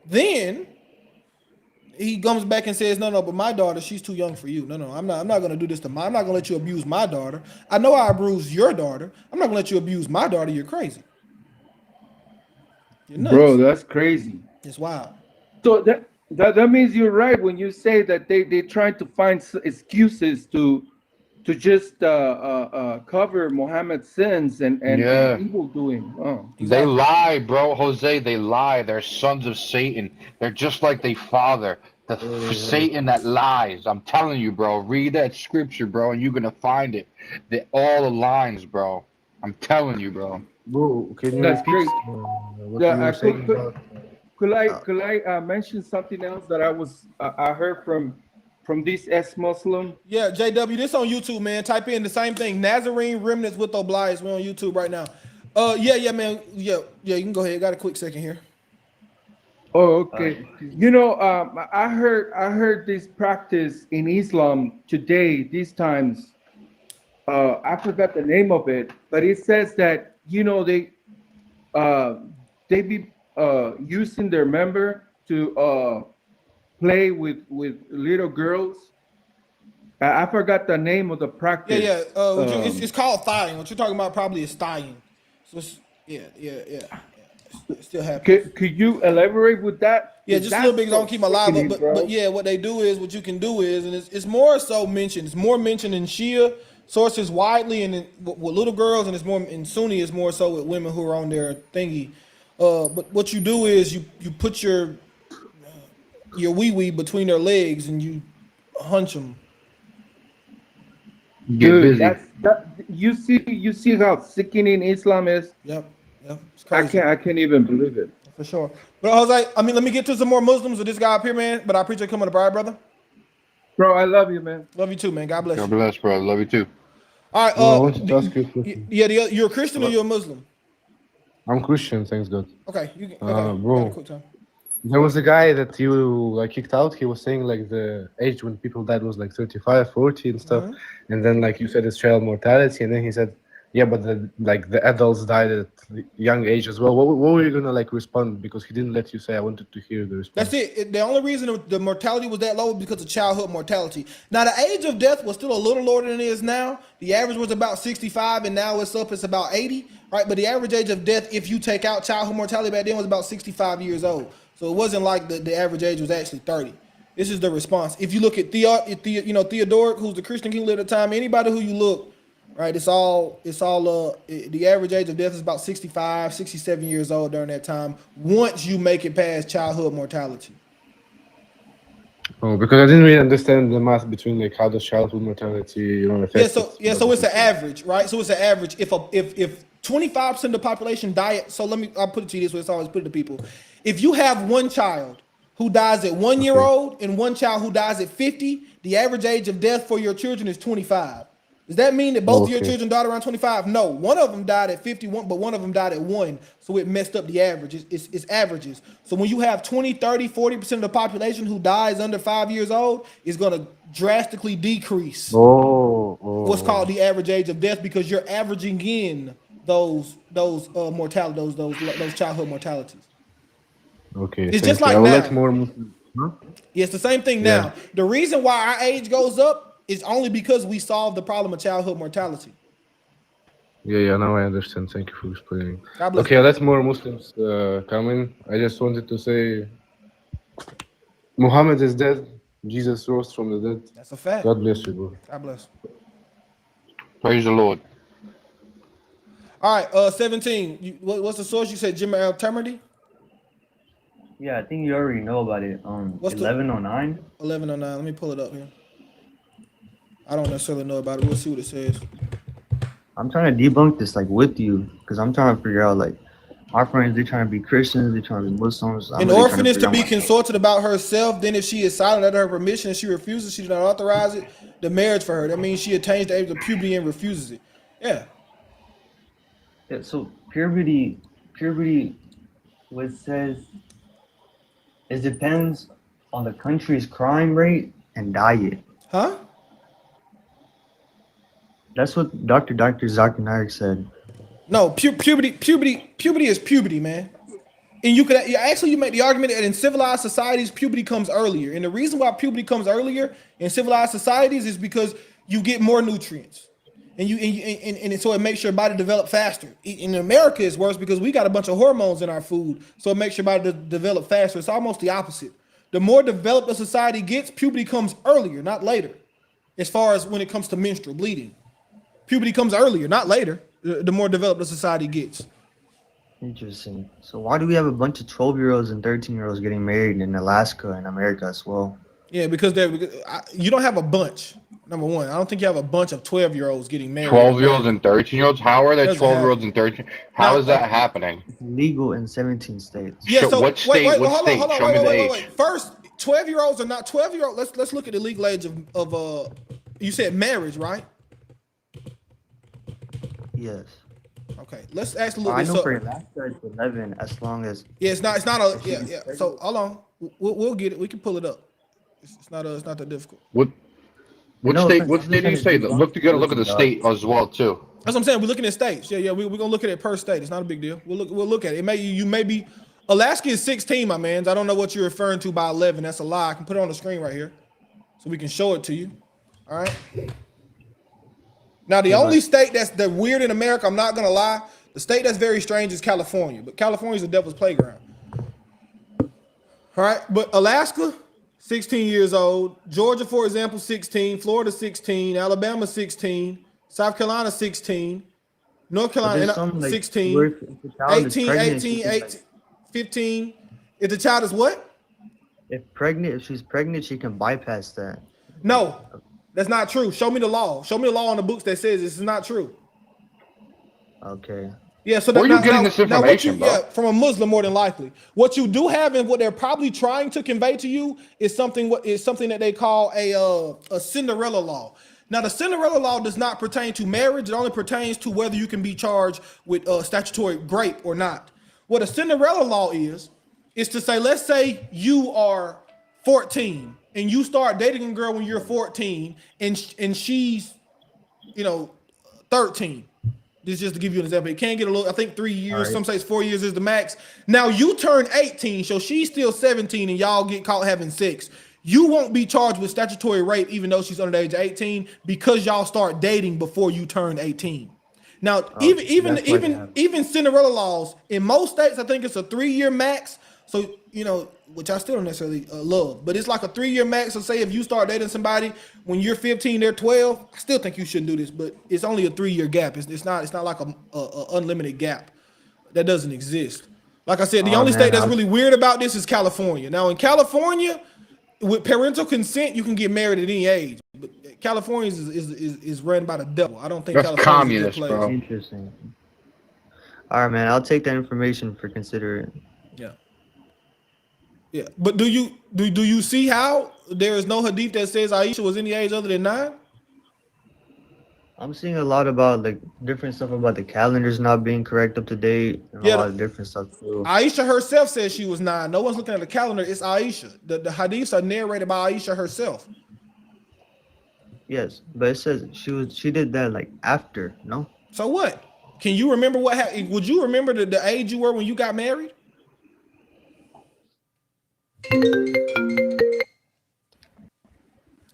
Speaker 1: then he comes back and says, no, but my daughter, she's too young for you. No, I'm not going to do this to I'm not going to let you abuse my daughter. I know I abuse your daughter. I'm not going to let you abuse my daughter. You're crazy. You're nuts.
Speaker 15: Bro, that's crazy.
Speaker 1: It's wild.
Speaker 15: So That means you're right when you say that they trying to find excuses to just cover Muhammad's sins and
Speaker 18: Yeah.
Speaker 15: evil doing. Oh.
Speaker 18: They lie, bro, Jose. They lie. They're sons of Satan. They're just like their father, the Satan that lies. I'm telling you, bro. Read that scripture, bro, and you're gonna find it. They all aligns, bro. I'm telling you, bro.
Speaker 17: Bro, can you
Speaker 15: That's
Speaker 17: repeat
Speaker 15: great.
Speaker 17: what
Speaker 15: Yeah,
Speaker 17: you were saying about?
Speaker 15: could I mention something else that I heard from this ex-Muslim?
Speaker 1: Yeah, JW, this on YouTube, man. Type in the same thing. Nazarene remnants with obliges. We're on YouTube right now. Yeah, man. Yeah, you can go ahead. Got a quick second here.
Speaker 15: Oh, okay. I heard this practice in Islam today, these times. I forgot the name of it, but it says that they be using their member to play with little girls. I forgot the name of the practice.
Speaker 1: It's called thighin. What you're talking about probably is thighin. So yeah. It still happens.
Speaker 15: Could you elaborate with that?
Speaker 1: Yeah, just a little bit. Don't keep my live up,
Speaker 15: bro.
Speaker 1: but yeah, what they do is what you can do is, and it's more so mentioned. It's more mentioned in Shia sources widely, and with little girls, and it's more in Sunni. It's more so with women who are on their thingy. But what you do is you put your wee between their legs and you hunch them.
Speaker 15: Dude, you see how sickening Islam is.
Speaker 1: Yep. It's crazy.
Speaker 15: I can't even believe it.
Speaker 1: For sure. But Jose, let me get to some more Muslims with this guy up here, man. But I appreciate you coming to Bride, brother.
Speaker 15: Bro, I love you, man.
Speaker 1: Love you too, man. God bless you.
Speaker 18: God bless, bro. Love you too.
Speaker 1: All right.
Speaker 17: I wanted to ask you a question.
Speaker 1: You're a Christian or you're a Muslim?
Speaker 17: I'm Christian, thanks God.
Speaker 1: Okay. You can,
Speaker 17: bro,
Speaker 1: quick time.
Speaker 17: there was a guy that you kicked out. He was saying like the age when people died was like 35, 40 and stuff. And then like you said, it's child mortality. And then he said, yeah, but the adults died at the young age as well. What were you gonna respond? Because he didn't let you say. I wanted to hear the response.
Speaker 1: That's it. The only reason the mortality was that low was because of childhood mortality. Now the age of death was still a little lower than it is now. The average was about 65, and now it's about 80, right? But the average age of death, if you take out childhood mortality back then, was about 65 years old. So it wasn't like the average age was actually 30. This is the response. If you look at Theodoric, who's the Christian king at the time, anybody who you look. Right, it's all the average age of death is about 65, 67 years old during that time once you make it past childhood mortality.
Speaker 17: Oh, because I didn't really understand the math between how does childhood mortality affect
Speaker 1: So it's an average, right? So it's an average. If 25% of the population die, I'll put it to you this way, it's always put it to people. If you have one child who dies at 1 year old and one child who dies at 50, the average age of death for your children is 25. Does that mean that both of your children died around 25? No, one of them died at 51, but one of them died at 1. So it messed up the average. It's averages. So when you have 20, 30, 40% of the population who dies under 5 years old, it's going to drastically decrease what's called the average age of death because you're averaging in those mortality, those childhood mortalities.
Speaker 17: Okay.
Speaker 1: It's just like now. Yeah, it's the same thing now. The reason why our age goes up is only because we solved the problem of childhood mortality.
Speaker 17: Yeah, now I understand. Thank you for explaining.
Speaker 1: Okay,
Speaker 17: let more Muslims come in. I just wanted to say Muhammad is dead. Jesus rose from the dead.
Speaker 1: That's a fact.
Speaker 17: God bless you, bro.
Speaker 1: God bless.
Speaker 18: Praise the Lord.
Speaker 1: All right, 17. What's the source? You said Jim Al-Tirmidhi?
Speaker 13: Yeah, I think you already know about it. 1109.
Speaker 1: 1109. Let me pull it up here. I don't necessarily know about it. We'll see what it says.
Speaker 13: I'm trying to debunk this with you because I'm trying to figure out our friends, they're trying to be Christians, they're trying to be Muslims.
Speaker 1: An orphan is to be consulted about herself. Then if she is silent under her permission and she refuses, she does not authorize it, the marriage for her. That means she attains the age of puberty and refuses it. Yeah.
Speaker 13: Yeah, so puberty, what it says, it depends on the country's crime rate and diet.
Speaker 1: Huh?
Speaker 13: That's what Dr. Zakir Naik said.
Speaker 1: No, puberty is puberty, man. And you make the argument that in civilized societies, puberty comes earlier. And the reason why puberty comes earlier in civilized societies is because you get more nutrients. And so it makes your body develop faster. In America, it's worse because we got a bunch of hormones in our food. So it makes your body develop faster. It's almost the opposite. the more developed a society gets, puberty comes earlier, not later. As far as when it comes to menstrual bleeding, puberty comes earlier, not later. The more developed the society gets.
Speaker 13: Interesting. So why do we have a bunch of 12-year-olds and 13-year-olds getting married in Alaska and America as well?
Speaker 1: Yeah, because you don't have a bunch. Number one, I don't think you have a bunch of 12-year-olds getting married.
Speaker 18: 12-year-olds and 13-years? How are there
Speaker 1: Doesn't
Speaker 18: 12-year-olds and 13? How is that happening?
Speaker 13: It's legal in 17 states.
Speaker 1: Yeah, so
Speaker 18: what state?
Speaker 1: wait,
Speaker 18: What
Speaker 1: hold
Speaker 18: state?
Speaker 1: on,
Speaker 18: Show me the age.
Speaker 1: wait. First, 12-year-olds are not 12-year-olds. Let's look at the legal age of you said marriage, right?
Speaker 13: Yes.
Speaker 1: Okay, let's actually look
Speaker 13: I
Speaker 1: this
Speaker 13: know
Speaker 1: up.
Speaker 13: for Alaska it's 11 as long as.
Speaker 1: Yeah, it's not a yeah. So hold on, we'll get it. We can pull it up. It's not that difficult.
Speaker 18: What state? What state do you say? You gotta look at the state as well too.
Speaker 1: That's what I'm saying. We're looking at states. Yeah. We're gonna look at it per state. It's not a big deal. We'll look at it. You may be Alaska is 16, my man. I don't know what you're referring to by 11. That's a lie. I can put it on the screen right here, so we can show it to you. All right. Now the only state that's weird in America, I'm not gonna lie, the state that's very strange is California. But California is the devil's playground. All right, but Alaska, 16 years old. Georgia, for example, 16. Florida, 16. Alabama, 16. South Carolina, 16. North Carolina, 16. 18, 15. If the child is what?
Speaker 13: If she's pregnant, she can bypass that.
Speaker 1: No, that's not true. Show me the law. Show me the law on the books that says this is not true.
Speaker 13: Okay.
Speaker 1: Yeah, so
Speaker 18: where are you getting this information, bro?
Speaker 1: Yeah, from a Muslim more than likely. What you do have and what they're probably trying to convey to you is something that they call a Cinderella law. Now, the Cinderella law does not pertain to marriage. It only pertains to whether you can be charged with statutory rape or not. What a Cinderella law is to say, let's say you are 14 and you start dating a girl when you're 14 and she's, 13. This is just to give you an example. It can get a little, I think 3 years, some say 4 years is the max. Now you turn 18, so she's still 17 and y'all get caught having sex. You won't be charged with statutory rape even though she's under the age of 18 because y'all start dating before you turn 18. Now, even Cinderella laws, in most states, I think it's a 3-year max. So, which I still don't necessarily love, but it's like a 3-year max. So say if you start dating somebody when you're 15, they're 12, I still think you shouldn't do this, but it's only a 3-year gap. It's not like a unlimited gap. That doesn't exist. Like I said, the only state that's really weird about this is California. Now in California, with parental consent, you can get married at any age. But California is run by the devil. I don't think
Speaker 18: that's
Speaker 1: California is a
Speaker 18: communist,
Speaker 1: good place.
Speaker 18: bro.
Speaker 13: Interesting. All right, man. I'll take that information for consideration.
Speaker 1: Yeah, but do you see how there is no hadith that says Aisha was any age other than 9?
Speaker 13: I'm seeing a lot about different stuff about the calendars not being correct up to date, and a lot of different stuff too.
Speaker 1: Aisha herself says she was 9. No one's looking at the calendar. It's Aisha. The hadiths are narrated by Aisha herself.
Speaker 13: Yes, but it says she did that after, no?
Speaker 1: So what? Can you remember what happened? Would you remember the age you were when you got married?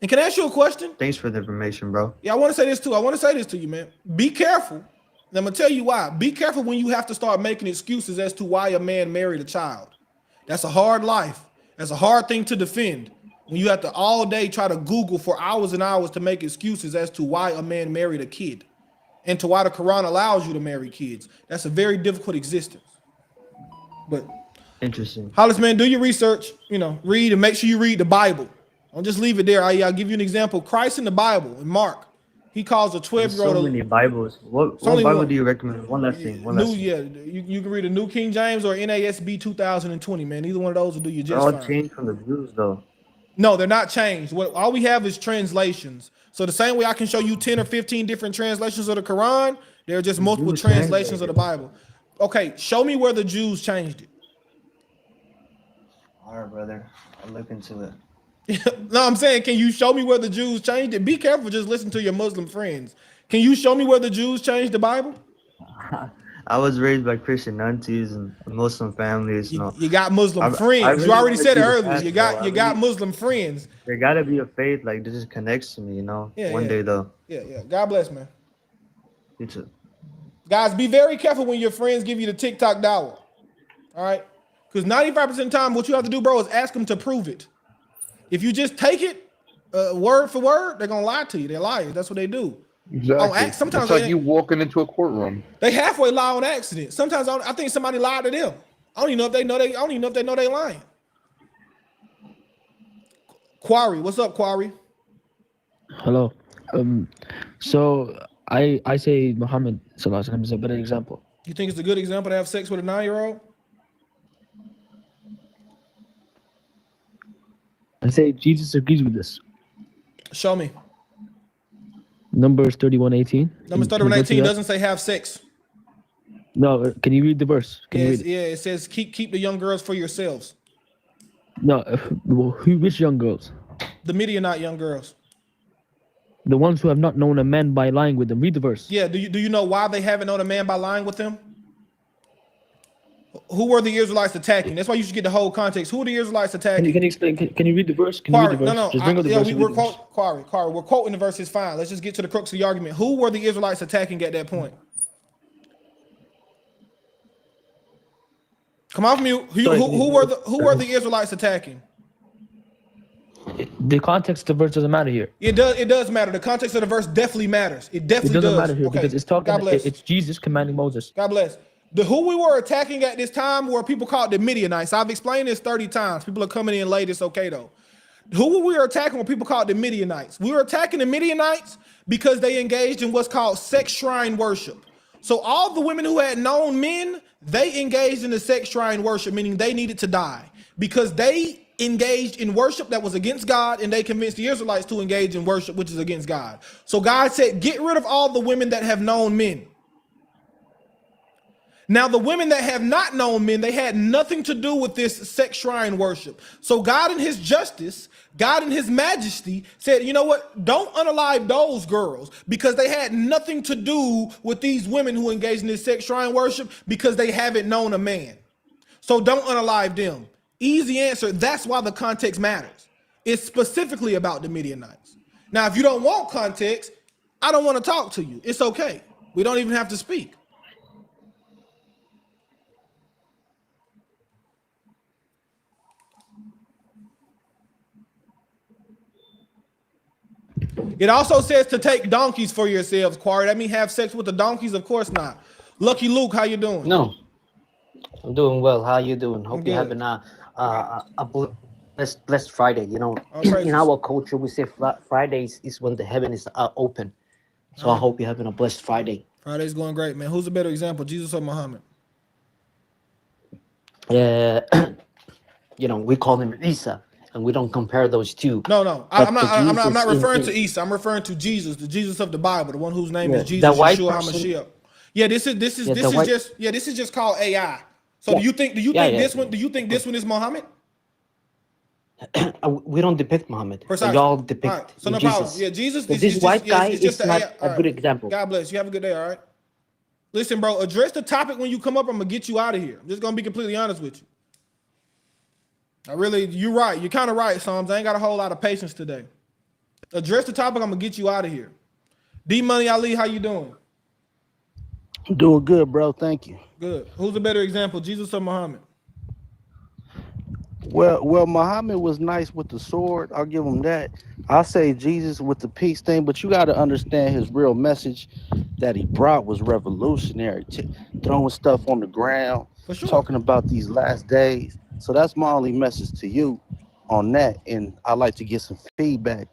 Speaker 1: And can I ask you a question?
Speaker 13: Thanks for the information, bro.
Speaker 1: Yeah, I want to say this too. I want to say this to you, man. Be careful. And I'm going to tell you why. Be careful when you have to start making excuses as to why a man married a child. That's a hard life. That's a hard thing to defend. When you have to all day try to Google for hours and hours to make excuses as to why a man married a kid and to why the Quran allows you to marry kids. That's a very difficult existence. But
Speaker 13: interesting.
Speaker 1: Hollis, man, do your research, read and make sure you read the Bible. Don't just leave it there. I'll give you an example. Christ in the Bible, in Mark, he calls a 12-year-old.
Speaker 13: So many Bibles. What Bible do you recommend? One last thing.
Speaker 1: You can read a New King James or NASB 2020, man. Either one of those will do you just fine.
Speaker 13: They're all changed from the Jews, though.
Speaker 1: No, they're not changed. All we have is translations. So the same way I can show you 10 or 15 different translations of the Quran, there are just multiple translations of the Bible. Okay, show me where the Jews changed it.
Speaker 13: All right, brother. I'll look into it.
Speaker 1: No, I'm saying, can you show me where the Jews changed it? Be careful, just listen to your Muslim friends. Can you show me where the Jews changed the Bible?
Speaker 13: I was raised by Christian aunties and Muslim families.
Speaker 1: You got Muslim friends. You already said it earlier. You got Muslim friends.
Speaker 13: There gotta be a faith that just connects to me, One day though.
Speaker 1: Yeah. God bless, man.
Speaker 13: You too.
Speaker 1: Guys, be very careful when your friends give you the TikTok dawah. All right. Because 95% of the time, what you have to do, bro, is ask them to prove it. If you just take it word for word, they're gonna lie to you. They're liars. That's what they do.
Speaker 18: Exactly.
Speaker 1: Sometimes
Speaker 18: It's like you walking into a courtroom.
Speaker 1: they halfway lie on accident. Sometimes I think somebody lied to them. I don't even know if they know they. I don't even know if they know they lying. Quarry, what's up, Quarry?
Speaker 10: Hello. So I say Muhammad Sallallahu Alaihi Wasallam is a better example.
Speaker 1: You think it's a good example to have sex with a 9-year-old?
Speaker 10: I say Jesus agrees with this.
Speaker 1: Show me.
Speaker 10: Numbers 31:18.
Speaker 1: Numbers 31:18 doesn't say have sex.
Speaker 10: No, can you read the verse? Can you read it?
Speaker 1: Yeah, it says keep the young girls for yourselves.
Speaker 10: No, which young girls?
Speaker 1: The Midianite young girls.
Speaker 10: The ones who have not known a man by lying with them. Read the verse.
Speaker 1: Yeah, do you know why they haven't known a man by lying with them? Who were the Israelites attacking? That's why you should get the whole context. Who are the Israelites attacking?
Speaker 10: Can you explain? Can you read the verse? Can you read the verse?
Speaker 1: No.
Speaker 10: Just bring up the verse.
Speaker 1: We're quoting the verse. It's fine. Let's just get to the crux of the argument. Who were the Israelites attacking at that point? Come off mute. Who were the Israelites attacking?
Speaker 10: The context of the verse doesn't matter here.
Speaker 1: It does matter. The context of the verse definitely matters. It definitely
Speaker 10: doesn't
Speaker 1: does.
Speaker 10: matter here because it's talking.
Speaker 1: God bless.
Speaker 10: It's Jesus commanding Moses.
Speaker 1: God bless. Who we were attacking at this time were people called the Midianites. I've explained this 30 times. People are coming in late. It's okay though. Who we were attacking were people called the Midianites. We were attacking the Midianites because they engaged in what's called sex shrine worship. So all the women who had known men, they engaged in the sex shrine worship, meaning they needed to die because they engaged in worship that was against God, and they convinced the Israelites to engage in worship which is against God. So God said, get rid of all the women that have known men. Now, the women that have not known men, they had nothing to do with this sex shrine worship. So God in his justice, God in his majesty said, you know what? Don't unalive those girls because they had nothing to do with these women who engaged in this sex shrine worship because they haven't known a man. So don't unalive them. Easy answer. That's why the context matters. It's specifically about the Midianites. Now, if you don't want context, I don't want to talk to you. It's okay. We don't even have to speak. It also says to take donkeys for yourselves, Quarry. That mean have sex with the donkeys? Of course not. Lucky Luke, how you doing?
Speaker 7: No, I'm doing well. How you doing? Hope
Speaker 1: I'm
Speaker 7: you're
Speaker 1: good.
Speaker 7: having a blessed Friday. You know, in our culture, we say Fridays is when the heaven is open. So I hope you're having a blessed Friday.
Speaker 1: Friday's going great, man. Who's a better example, Jesus or Muhammad?
Speaker 7: You know, we call him Isa, and we don't compare those two.
Speaker 1: No. I'm not referring to Isa. I'm referring to Jesus, the Jesus of the Bible, the one whose name is Jesus, Yeshua HaMashiach. Yeah, this is just called AI. So do you think this one is Muhammad?
Speaker 7: We don't depict Muhammad.
Speaker 1: Precisely.
Speaker 7: We all depict
Speaker 1: right. So no
Speaker 7: Jesus.
Speaker 1: problem. Yeah, Jesus.
Speaker 7: This white guy is not a good example.
Speaker 1: God bless you. Have a good day. All right. Listen, bro. Address the topic when you come up. I'm gonna get you out of here. I'm just gonna be completely honest with you. You're right. You're kind of right, Psalms. I ain't got a whole lot of patience today. Address the topic. I'm gonna get you out of here. D Money Ali, how you doing?
Speaker 19: I'm doing good, bro. Thank you.
Speaker 1: Good. Who's a better example, Jesus or Muhammad?
Speaker 19: Well, Muhammad was nice with the sword. I'll give him that. I'll say Jesus with the peace thing, but you got to understand his real message that he brought was revolutionary. Throwing stuff on the ground, talking about these last days. So that's my only message to you on that. And I'd like to get some feedback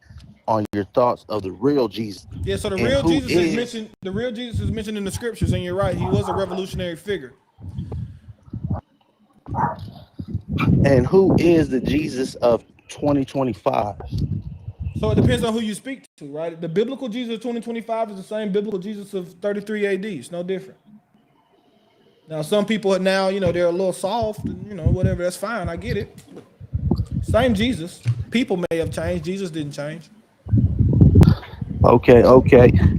Speaker 19: on your thoughts of the real Jesus.
Speaker 1: Yeah, so the real Jesus is mentioned. The real Jesus is mentioned in the scriptures, and you're right. He was a revolutionary figure.
Speaker 19: And who is the Jesus of 2025?
Speaker 1: So it depends on who you speak to, right? The biblical Jesus of 2025 is the same biblical Jesus of 33 AD. It's no different. Now, some people are now, they're a little soft, and, whatever. That's fine. I get it. Same Jesus. People may have changed. Jesus didn't change.
Speaker 19: Okay.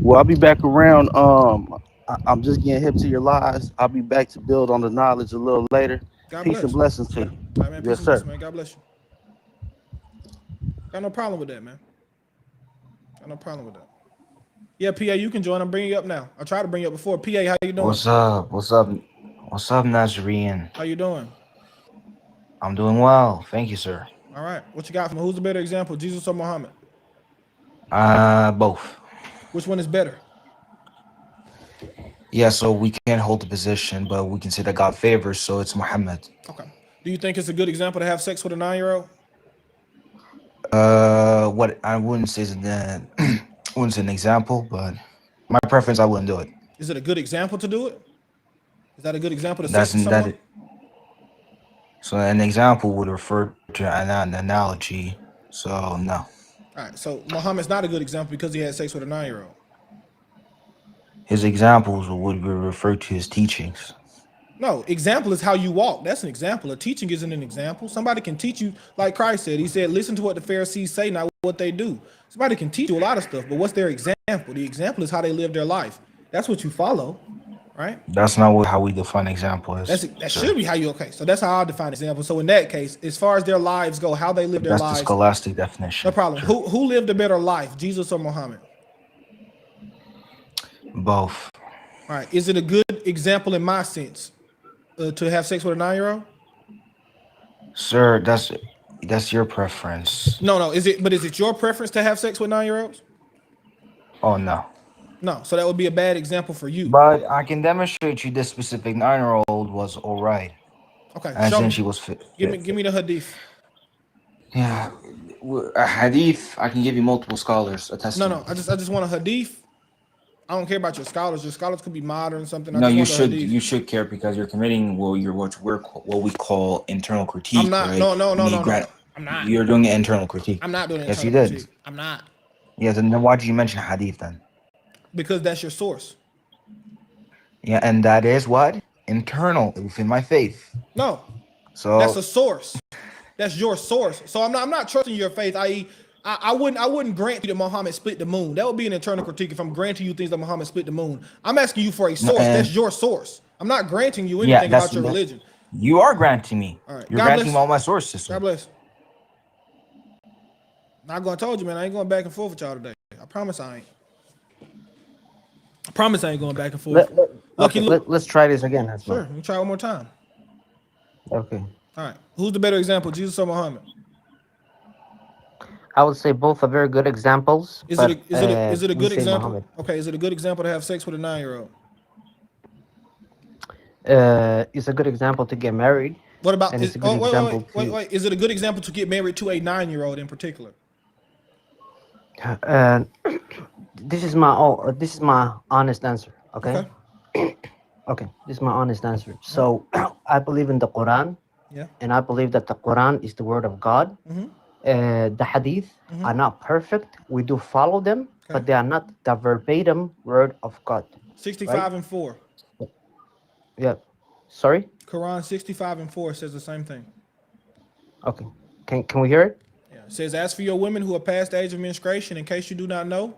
Speaker 19: Well, I'll be back around. I'm just getting hip to your lies. I'll be back to build on the knowledge a little later.
Speaker 1: God
Speaker 19: Peace
Speaker 1: bless.
Speaker 19: and blessings to you.
Speaker 1: All right, man.
Speaker 19: Yes,
Speaker 1: Peace
Speaker 19: sir.
Speaker 1: and blessings, man. God bless you. Got no problem with that, man. Got no problem with that. Yeah, PA, you can join. I'm bringing you up now. I tried to bring you up before. PA, how you doing?
Speaker 20: What's up? What's up? What's up, Nazarene?
Speaker 1: How you doing?
Speaker 20: I'm doing well. Thank you, sir.
Speaker 1: All right. What you got from who's the better example, Jesus or Muhammad?
Speaker 20: Both.
Speaker 1: Which one is better?
Speaker 20: Yeah, so we can't hold the position, but we can say that God favors, so it's Muhammad.
Speaker 1: Okay. Do you think it's a good example to have sex with a 9-year-old?
Speaker 20: What I wouldn't say is that wouldn't say an example, but my preference, I wouldn't do it.
Speaker 1: Is it a good example to do it? Is that a good example to
Speaker 20: That's
Speaker 1: sex with someone?
Speaker 20: So an example would refer to an analogy. So no.
Speaker 1: All right. So Muhammad's not a good example because he had sex with a 9-year-old.
Speaker 20: His examples would refer to his teachings.
Speaker 1: No, example is how you walk. That's an example. A teaching isn't an example. Somebody can teach you, like Christ said. He said, listen to what the Pharisees say, not what they do. Somebody can teach you a lot of stuff, but what's their example? The example is how they live their life. That's what you follow, right?
Speaker 20: That's not how we define example is.
Speaker 1: That should be how you, okay. So that's how I define example. So in that case, as far as their lives go, how they live their
Speaker 20: That's
Speaker 1: lives.
Speaker 20: the scholastic definition.
Speaker 1: No problem.
Speaker 20: Sure.
Speaker 1: Who lived a better life, Jesus or Muhammad?
Speaker 20: Both.
Speaker 1: All right. Is it a good example in my sense to have sex with a 9-year-old?
Speaker 20: Sir, that's your preference.
Speaker 1: No. Is it your preference to have sex with 9-year-olds?
Speaker 20: Oh no.
Speaker 1: No. So that would be a bad example for you.
Speaker 20: But I can demonstrate you this specific 9-year-old was all right.
Speaker 1: Okay.
Speaker 20: As
Speaker 1: show
Speaker 20: in
Speaker 1: me.
Speaker 20: she was fit.
Speaker 1: Give me the hadith.
Speaker 20: Yeah. A hadith, I can give you multiple scholars attesting.
Speaker 1: No. I just want a hadith. I don't care about your scholars. Your scholars could be modern something.
Speaker 20: No, you
Speaker 1: want
Speaker 20: should you should care because you're committing what we call internal critique.
Speaker 1: I'm not.
Speaker 20: Right?
Speaker 1: No. I'm not.
Speaker 20: You're doing an internal critique.
Speaker 1: I'm not doing it.
Speaker 20: Yes, you did.
Speaker 1: Critique. I'm not.
Speaker 20: Yeah, then why did you mention hadith then?
Speaker 1: Because that's your source.
Speaker 20: Yeah, and that is what? Internal within my faith.
Speaker 1: No.
Speaker 20: So
Speaker 1: that's a source. That's your source. So I'm not trusting your faith, i.e. I wouldn't grant you that Muhammad split the moon. That would be an internal critique if I'm granting you things that Muhammad split the moon. I'm asking you for a source. That's your source. I'm not granting you anything about your religion.
Speaker 20: You are granting me.
Speaker 1: All right.
Speaker 20: You're granting me all my sources. Sir.
Speaker 1: God bless. I'm going to told you, man. I ain't going back and forth with y'all today. I promise I ain't. I promise I ain't going back and forth.
Speaker 7: Let's try this again.
Speaker 1: Sure. Let me try one more time.
Speaker 7: Okay.
Speaker 1: All right. Who's the better example, Jesus or Muhammad?
Speaker 7: I would say both are very good examples.
Speaker 1: Is it a good example?
Speaker 7: Muhammad.
Speaker 1: Okay, is it a good example to have sex with a 9-year-old?
Speaker 7: It's a good example to get married.
Speaker 1: What about?
Speaker 7: Wait.
Speaker 1: Is it a good example to get married to a 9-year-old in particular?
Speaker 7: This is my honest answer. Okay. Okay. This is my honest answer. So I believe in the Quran.
Speaker 1: Yeah.
Speaker 7: And I believe that the Quran is the word of God.
Speaker 1: Mm-hmm.
Speaker 7: The hadith are not perfect. We do follow them, but they are not the verbatim word of God.
Speaker 1: 65:4.
Speaker 7: Yeah. Sorry?
Speaker 1: Quran 65:4 says the same thing.
Speaker 7: Okay. Can we hear it?
Speaker 1: Yeah. It says, as for your women who are past the age of menstruation, in case you do not know,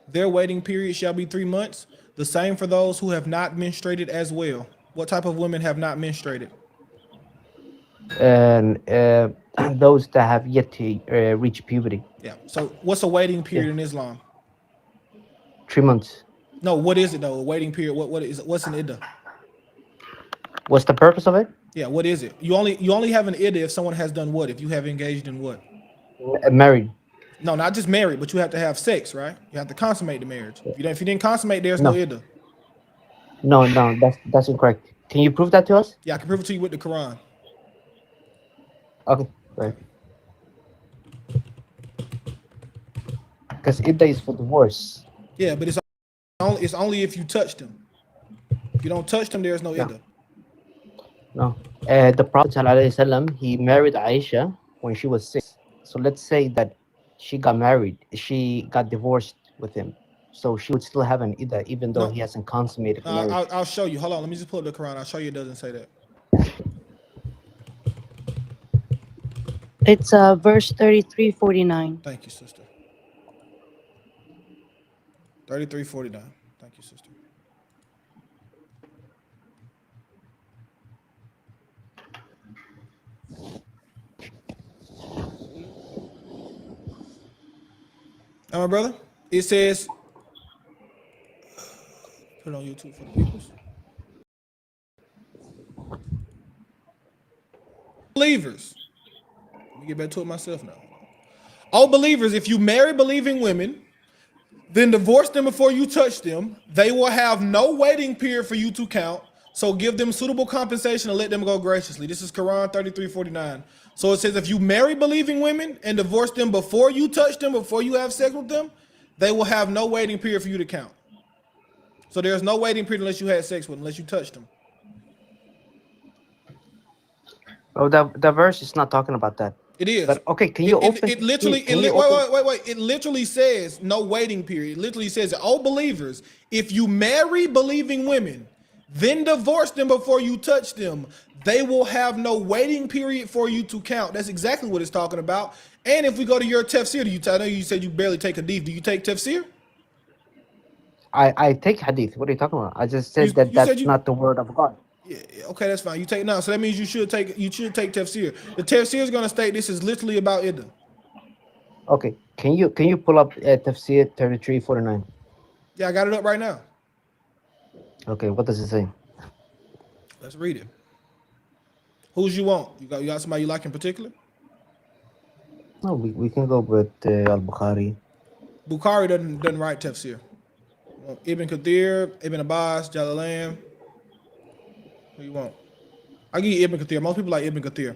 Speaker 1: their waiting period shall be 3 months. The same for those who have not menstruated as well. What type of women have not menstruated?
Speaker 7: And those that have yet to reach puberty.
Speaker 1: Yeah. So what's a waiting period in Islam?
Speaker 7: 3 months.
Speaker 1: No, what is it though? A waiting period. What is it? What's an iddah?
Speaker 7: What's the purpose of it?
Speaker 1: Yeah, what is it? You only have an iddah if someone has done what? If you have engaged in what?
Speaker 7: Married.
Speaker 1: No, not just married, but you have to have sex, right? You have to consummate the marriage. If you didn't consummate, there's no iddah.
Speaker 7: No, that's incorrect. Can you prove that to us?
Speaker 1: Yeah, I can prove it to you with the Quran.
Speaker 7: Okay, right. Because iddah is for divorce.
Speaker 1: Yeah, but it's only if you touch them. If you don't touch them, there's no iddah.
Speaker 7: No. The Prophet ﷺ, he married Aisha when she was 6. So let's say that she got divorced with him. So she would still have an iddah even though he hasn't consummated marriage.
Speaker 1: I'll show you. Hold on, let me just pull up the Quran. I'll show you it doesn't say that.
Speaker 16: It's verse 33:49.
Speaker 1: Thank you, sister. 33:49. Thank you, sister. All right, brother. It says, put it on YouTube for the peoples. believers, let me get back to it myself now. All believers, if you marry believing women, then divorce them before you touch them, they will have no waiting period for you to count. So give them suitable compensation and let them go graciously. This is Quran 33:49. So it says if you marry believing women and divorce them before you touch them, before you have sex with them, they will have no waiting period for you to count. So there's no waiting period unless you had sex with them, unless you touched them.
Speaker 7: Oh, the verse is not talking about that.
Speaker 1: It is.
Speaker 7: But okay, can you open?
Speaker 1: It literally. Wait. It literally says no waiting period. It literally says, "Oh believers, if you marry believing women, then divorce them before you touch them, they will have no waiting period for you to count." That's exactly what it's talking about. And if we go to your tafsir, I know you said you barely take hadith. Do you take tafsir?
Speaker 7: I take hadith. What are you talking about? I just said that's not the word of God.
Speaker 1: Yeah, okay, that's fine. You take now, so that means you should take tafsir. The tafsir is going to state this is literally about iddah.
Speaker 7: Okay, can you pull up Tafsir 33:49?
Speaker 1: Yeah, I got it up right now.
Speaker 7: Okay, what does it say?
Speaker 1: Let's read it. Who's you want? You got somebody you like in particular?
Speaker 7: No, we can go with Al-Bukhari.
Speaker 1: Bukhari doesn't write tafsir. Ibn Kathir, Ibn Abbas, Jalalain. Who you want? I give you Ibn Kathir. Most people like Ibn Kathir.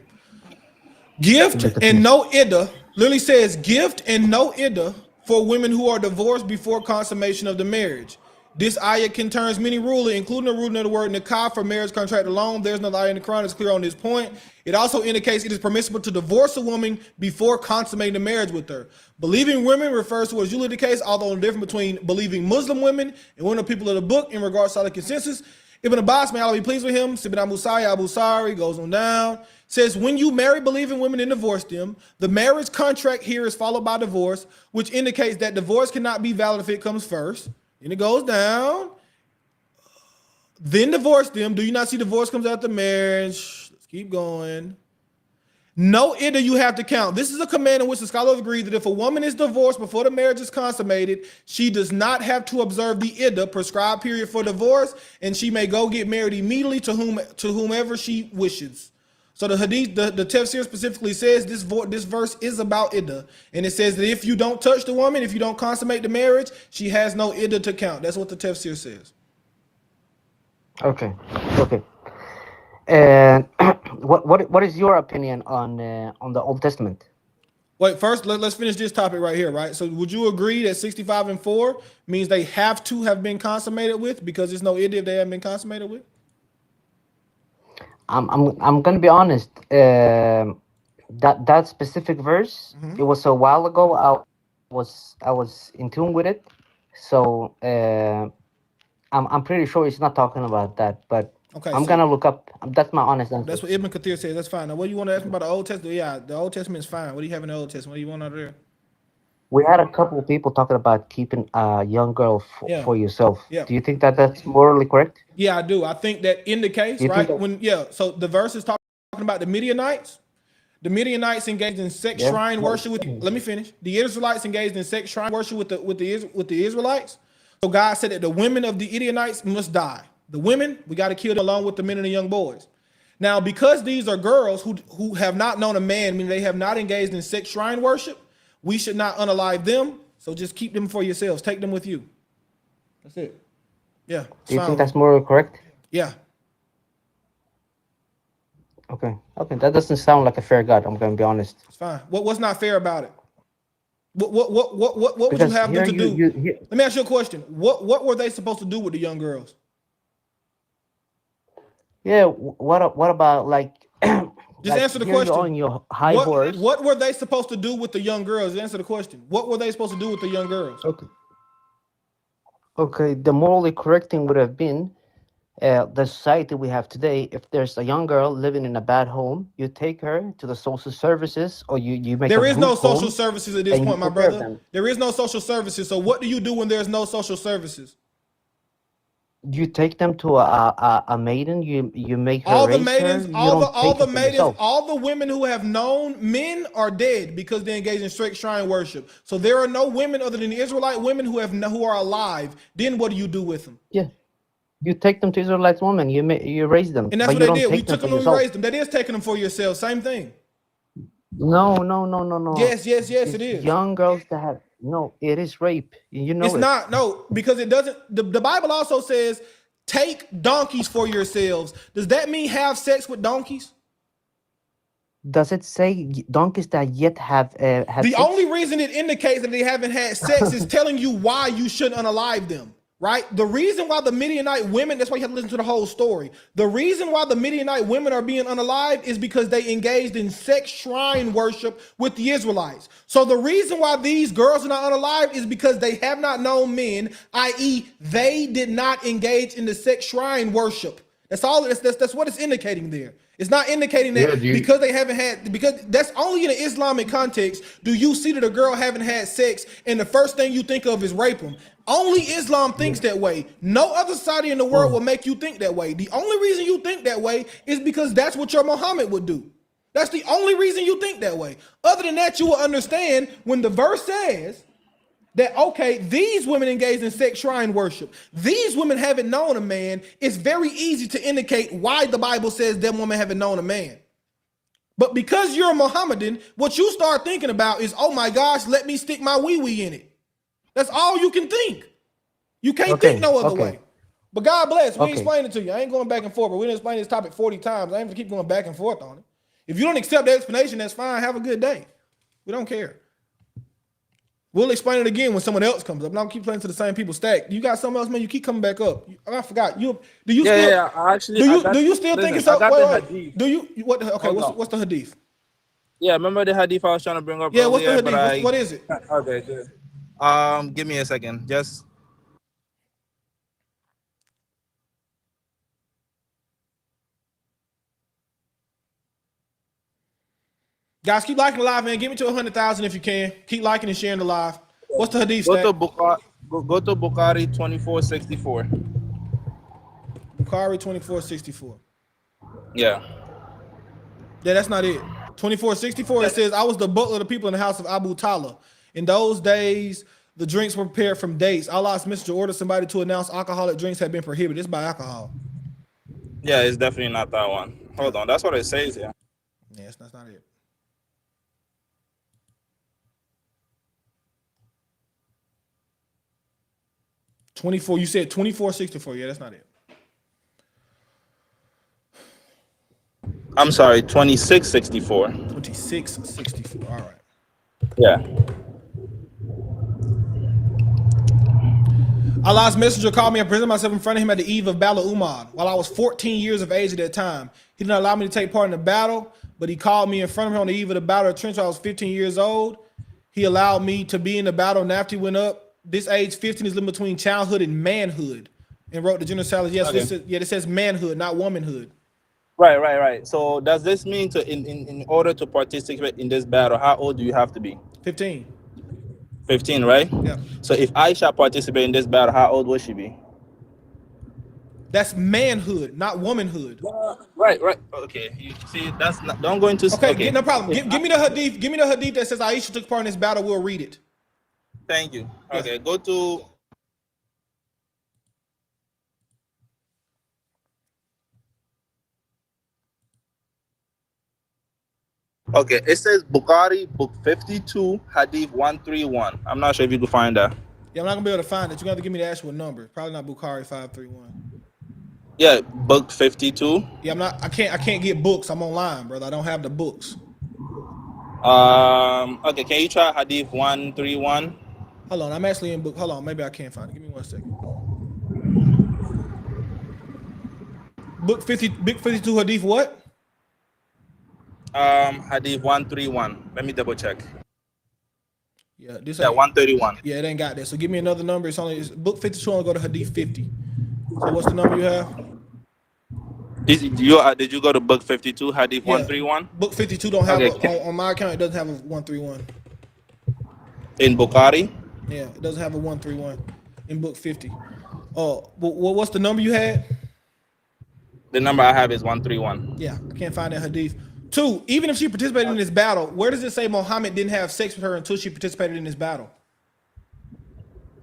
Speaker 1: Gift and no iddah literally says gift and no iddah for women who are divorced before consummation of the marriage. This ayah contains many rulings, including the ruling of the word nikah for marriage contract alone. There's no ayah in the Quran that's clear on this point. It also indicates it is permissible to divorce a woman before consummating the marriage with her. Believing women refers to what is usually the case, although the difference between believing Muslim women and women of people of the book in regards to the consensus. Ibn Abbas, may Allah be pleased with him, Ibn Abu Sari goes on down, says when you marry believing women and divorce them, the marriage contract here is followed by divorce, which indicates that divorce cannot be valid if it comes first. Then it goes down, then divorce them. Do you not see divorce comes after marriage? Let's keep going. No iddah you have to count. This is a command in which the scholars agree that if a woman is divorced before the marriage is consummated, she does not have to observe the iddah, prescribed period for divorce, and she may go get married immediately to whomever she wishes. So the hadith, the tafsir specifically says this verse is about iddah, and it says that if you don't touch the woman, if you don't consummate the marriage, she has no iddah to count. That's what the tafsir says.
Speaker 7: Okay. And what is your opinion on the Old Testament?
Speaker 1: Wait, first let's finish this topic right here, right? So would you agree that 65 and 4 means they have to have been consummated with because there's no iddah if they haven't been consummated with?
Speaker 7: I'm gonna be honest. That specific verse, it was a while ago. I was in tune with it, so I'm pretty sure it's not talking about that. But okay, I'm gonna look up. That's my honest answer.
Speaker 1: That's what Ibn Kathir says. That's fine. Now, what do you want to ask me about the Old Testament? Yeah, the Old Testament is fine. What do you have in the Old Testament? What do you want out of there?
Speaker 7: We had a couple of people talking about keeping a young girl for yourself.
Speaker 1: Yeah.
Speaker 7: Do you think that that's morally correct?
Speaker 1: Yeah, I do. I think that in the case, right? So the verse is talking about the Midianites. The Midianites engaged in sex shrine worship with. Let me finish. The Israelites engaged in sex shrine worship with the Israelites. So God said that the women of the Midianites must die. The women, we got to kill them along with the men and the young boys. Now, because these are girls who have not known a man, meaning they have not engaged in sex shrine worship, we should not unalive them. So just keep them for yourselves. Take them with you. That's it. Yeah.
Speaker 7: Do you think that's morally correct?
Speaker 1: Yeah.
Speaker 7: Okay. That doesn't sound like a fair God. I'm gonna be honest.
Speaker 1: It's fine. What's not fair about it? What would you have them to do? Let me ask you a question. What were they supposed to do with the young girls?
Speaker 7: Yeah. What about like?
Speaker 1: Just answer the question.
Speaker 7: On your high horse.
Speaker 1: What were they supposed to do with the young girls? Answer the question. What were they supposed to do with the young girls?
Speaker 7: Okay. The morally correct thing would have been the society we have today. If there's a young girl living in a bad home, you take her to the social services, or you make.
Speaker 1: There is no social services at this point, my brother. There is no social services. So what do you do when there's no social services?
Speaker 7: You take them to a maiden. You make her
Speaker 1: all the
Speaker 7: raise
Speaker 1: maidens,
Speaker 7: her.
Speaker 1: all the maidens, all the women who have known men are dead because they engage in straight shrine worship. So there are no women other than the Israelite women who are alive. Then what do you do with them?
Speaker 7: Yeah. You take them to Israelite women. You raise them,
Speaker 1: And that's
Speaker 7: but
Speaker 1: what
Speaker 7: you
Speaker 1: they
Speaker 7: don't
Speaker 1: did. We
Speaker 7: take them
Speaker 1: took
Speaker 7: for
Speaker 1: them and we
Speaker 7: yourself.
Speaker 1: raised them. That is taking them for yourself. Same thing.
Speaker 7: No.
Speaker 1: Yes, yes, yes, it
Speaker 7: It's
Speaker 1: is.
Speaker 7: young girls that have no. It is rape. You know
Speaker 1: It's
Speaker 7: it.
Speaker 1: not, no, because it doesn't. The Bible also says, take donkeys for yourselves. Does that mean have sex with donkeys?
Speaker 7: Does it say donkeys that yet have had
Speaker 1: The
Speaker 7: sex?
Speaker 1: only reason it indicates that they haven't had sex is telling you why you shouldn't unalive them, right? The reason why the Midianite women, that's why you have to listen to the whole story. The reason why the Midianite women are being unalived is because they engaged in sex shrine worship with the Israelites. So the reason why these girls are not unalived is because they have not known men, i.e., they did not engage in the sex shrine worship. That's all. That's what it's indicating there. It's not indicating that because they haven't had, because that's only in an Islamic context do you see that a girl haven't had sex and the first thing you think of is rape them. Only Islam thinks that way. No other society in the world will make you think that way. The only reason you think that way is because that's what your Muhammad would do. That's the only reason you think that way. Other than that, you will understand when the verse says that, okay, these women engaged in sex shrine worship. These women haven't known a man. It's very easy to indicate why the Bible says them women haven't known a man. But because you're a Mohammedan, what you start thinking about is, oh my gosh, let me stick my wee-wee in it. That's all you can think. You can't think no other way. But God bless, we explain it to you. I ain't going back and forth, but we didn't explain this topic 40 times. I ain't gonna keep going back and forth on it. If you don't accept the explanation, that's fine. Have a good day. We don't care. We'll explain it again when someone else comes up. Now keep playing to the same people stack. You got something else, man. You keep coming back up. I forgot. Do you still think it's up? Wait. Do you what? Okay, what's the hadith?
Speaker 23: Yeah, remember the hadith I was trying to bring up?
Speaker 1: Yeah, what's the
Speaker 23: earlier,
Speaker 1: hadith? What is it?
Speaker 23: Okay, good. Give me a second. Just
Speaker 1: Guys, keep liking the live, man. Get me to 100,000 if you can. Keep liking and sharing the live. What's the hadith?
Speaker 23: go to Bukhari 2464.
Speaker 1: Bukhari 2464.
Speaker 23: Yeah.
Speaker 1: Yeah, that's not it. 2464, it says, I was the butler of the people in the house of Abu Talha. In those days, the drinks were prepared from dates. Allah's messenger ordered somebody to announce alcoholic drinks had been prohibited. It's by alcohol.
Speaker 23: Yeah, it's definitely not that one. Hold on. That's what it says here.
Speaker 1: Yes, that's not it. You said 2464. Yeah, that's not it.
Speaker 23: I'm sorry, 2664.
Speaker 1: 2664. All right.
Speaker 23: Yeah.
Speaker 1: Allah's messenger called me and presented myself in front of him at the eve of Battle of Umar. While I was 14 years of age at that time, he did not allow me to take part in the battle, but he called me in front of him on the eve of the battle of Trench. I was 15 years old. He allowed me to be in the battle, and after he went up, this age 15 is limited between childhood and manhood, and wrote the general salad. Yes, okay. It says manhood, not womanhood.
Speaker 23: Right. So does this mean in order to participate in this battle, how old do you have to be?
Speaker 1: 15.
Speaker 23: 15, right?
Speaker 1: Yeah.
Speaker 23: So if Aisha participate in this battle, how old will she be?
Speaker 1: That's manhood, not womanhood.
Speaker 23: Right. Okay. You see, that's not. Don't go into.
Speaker 1: Okay. No problem. Give me the hadith. Give me the hadith that says Aisha took part in this battle. We'll read it.
Speaker 23: Thank you. Okay. Go to. Okay, it says Bukhari, book 52, hadith 131. I'm not sure if you can find that.
Speaker 1: Yeah, I'm not gonna be able to find it. You're gonna have to give me the actual number. Probably not Bukhari 531.
Speaker 23: Yeah, book 52.
Speaker 1: Yeah, I can't get books. I'm online, brother. I don't have the books.
Speaker 23: Okay, can you try hadith 131?
Speaker 1: Hold on, I'm actually in book. Hold on, maybe I can't find it. Give me 1 second. Book 52 hadith what?
Speaker 23: Hadith 131. Let me double check.
Speaker 1: Yeah,
Speaker 23: 131.
Speaker 1: Yeah, it ain't got that. So give me another number. It's book 52. I'll go to hadith 50. So what's the number you have?
Speaker 23: Did you go to book 52, hadith 131?
Speaker 1: Book 52 don't have on my account. It doesn't have a 131.
Speaker 23: In Bukhari?
Speaker 1: Yeah, it doesn't have a 131 in book 50. Oh, what's the number you had?
Speaker 23: The number I have is 131.
Speaker 1: Yeah, I can't find that hadith. 2, even if she participated in this battle, where does it say Muhammad didn't have sex with her until she participated in this battle?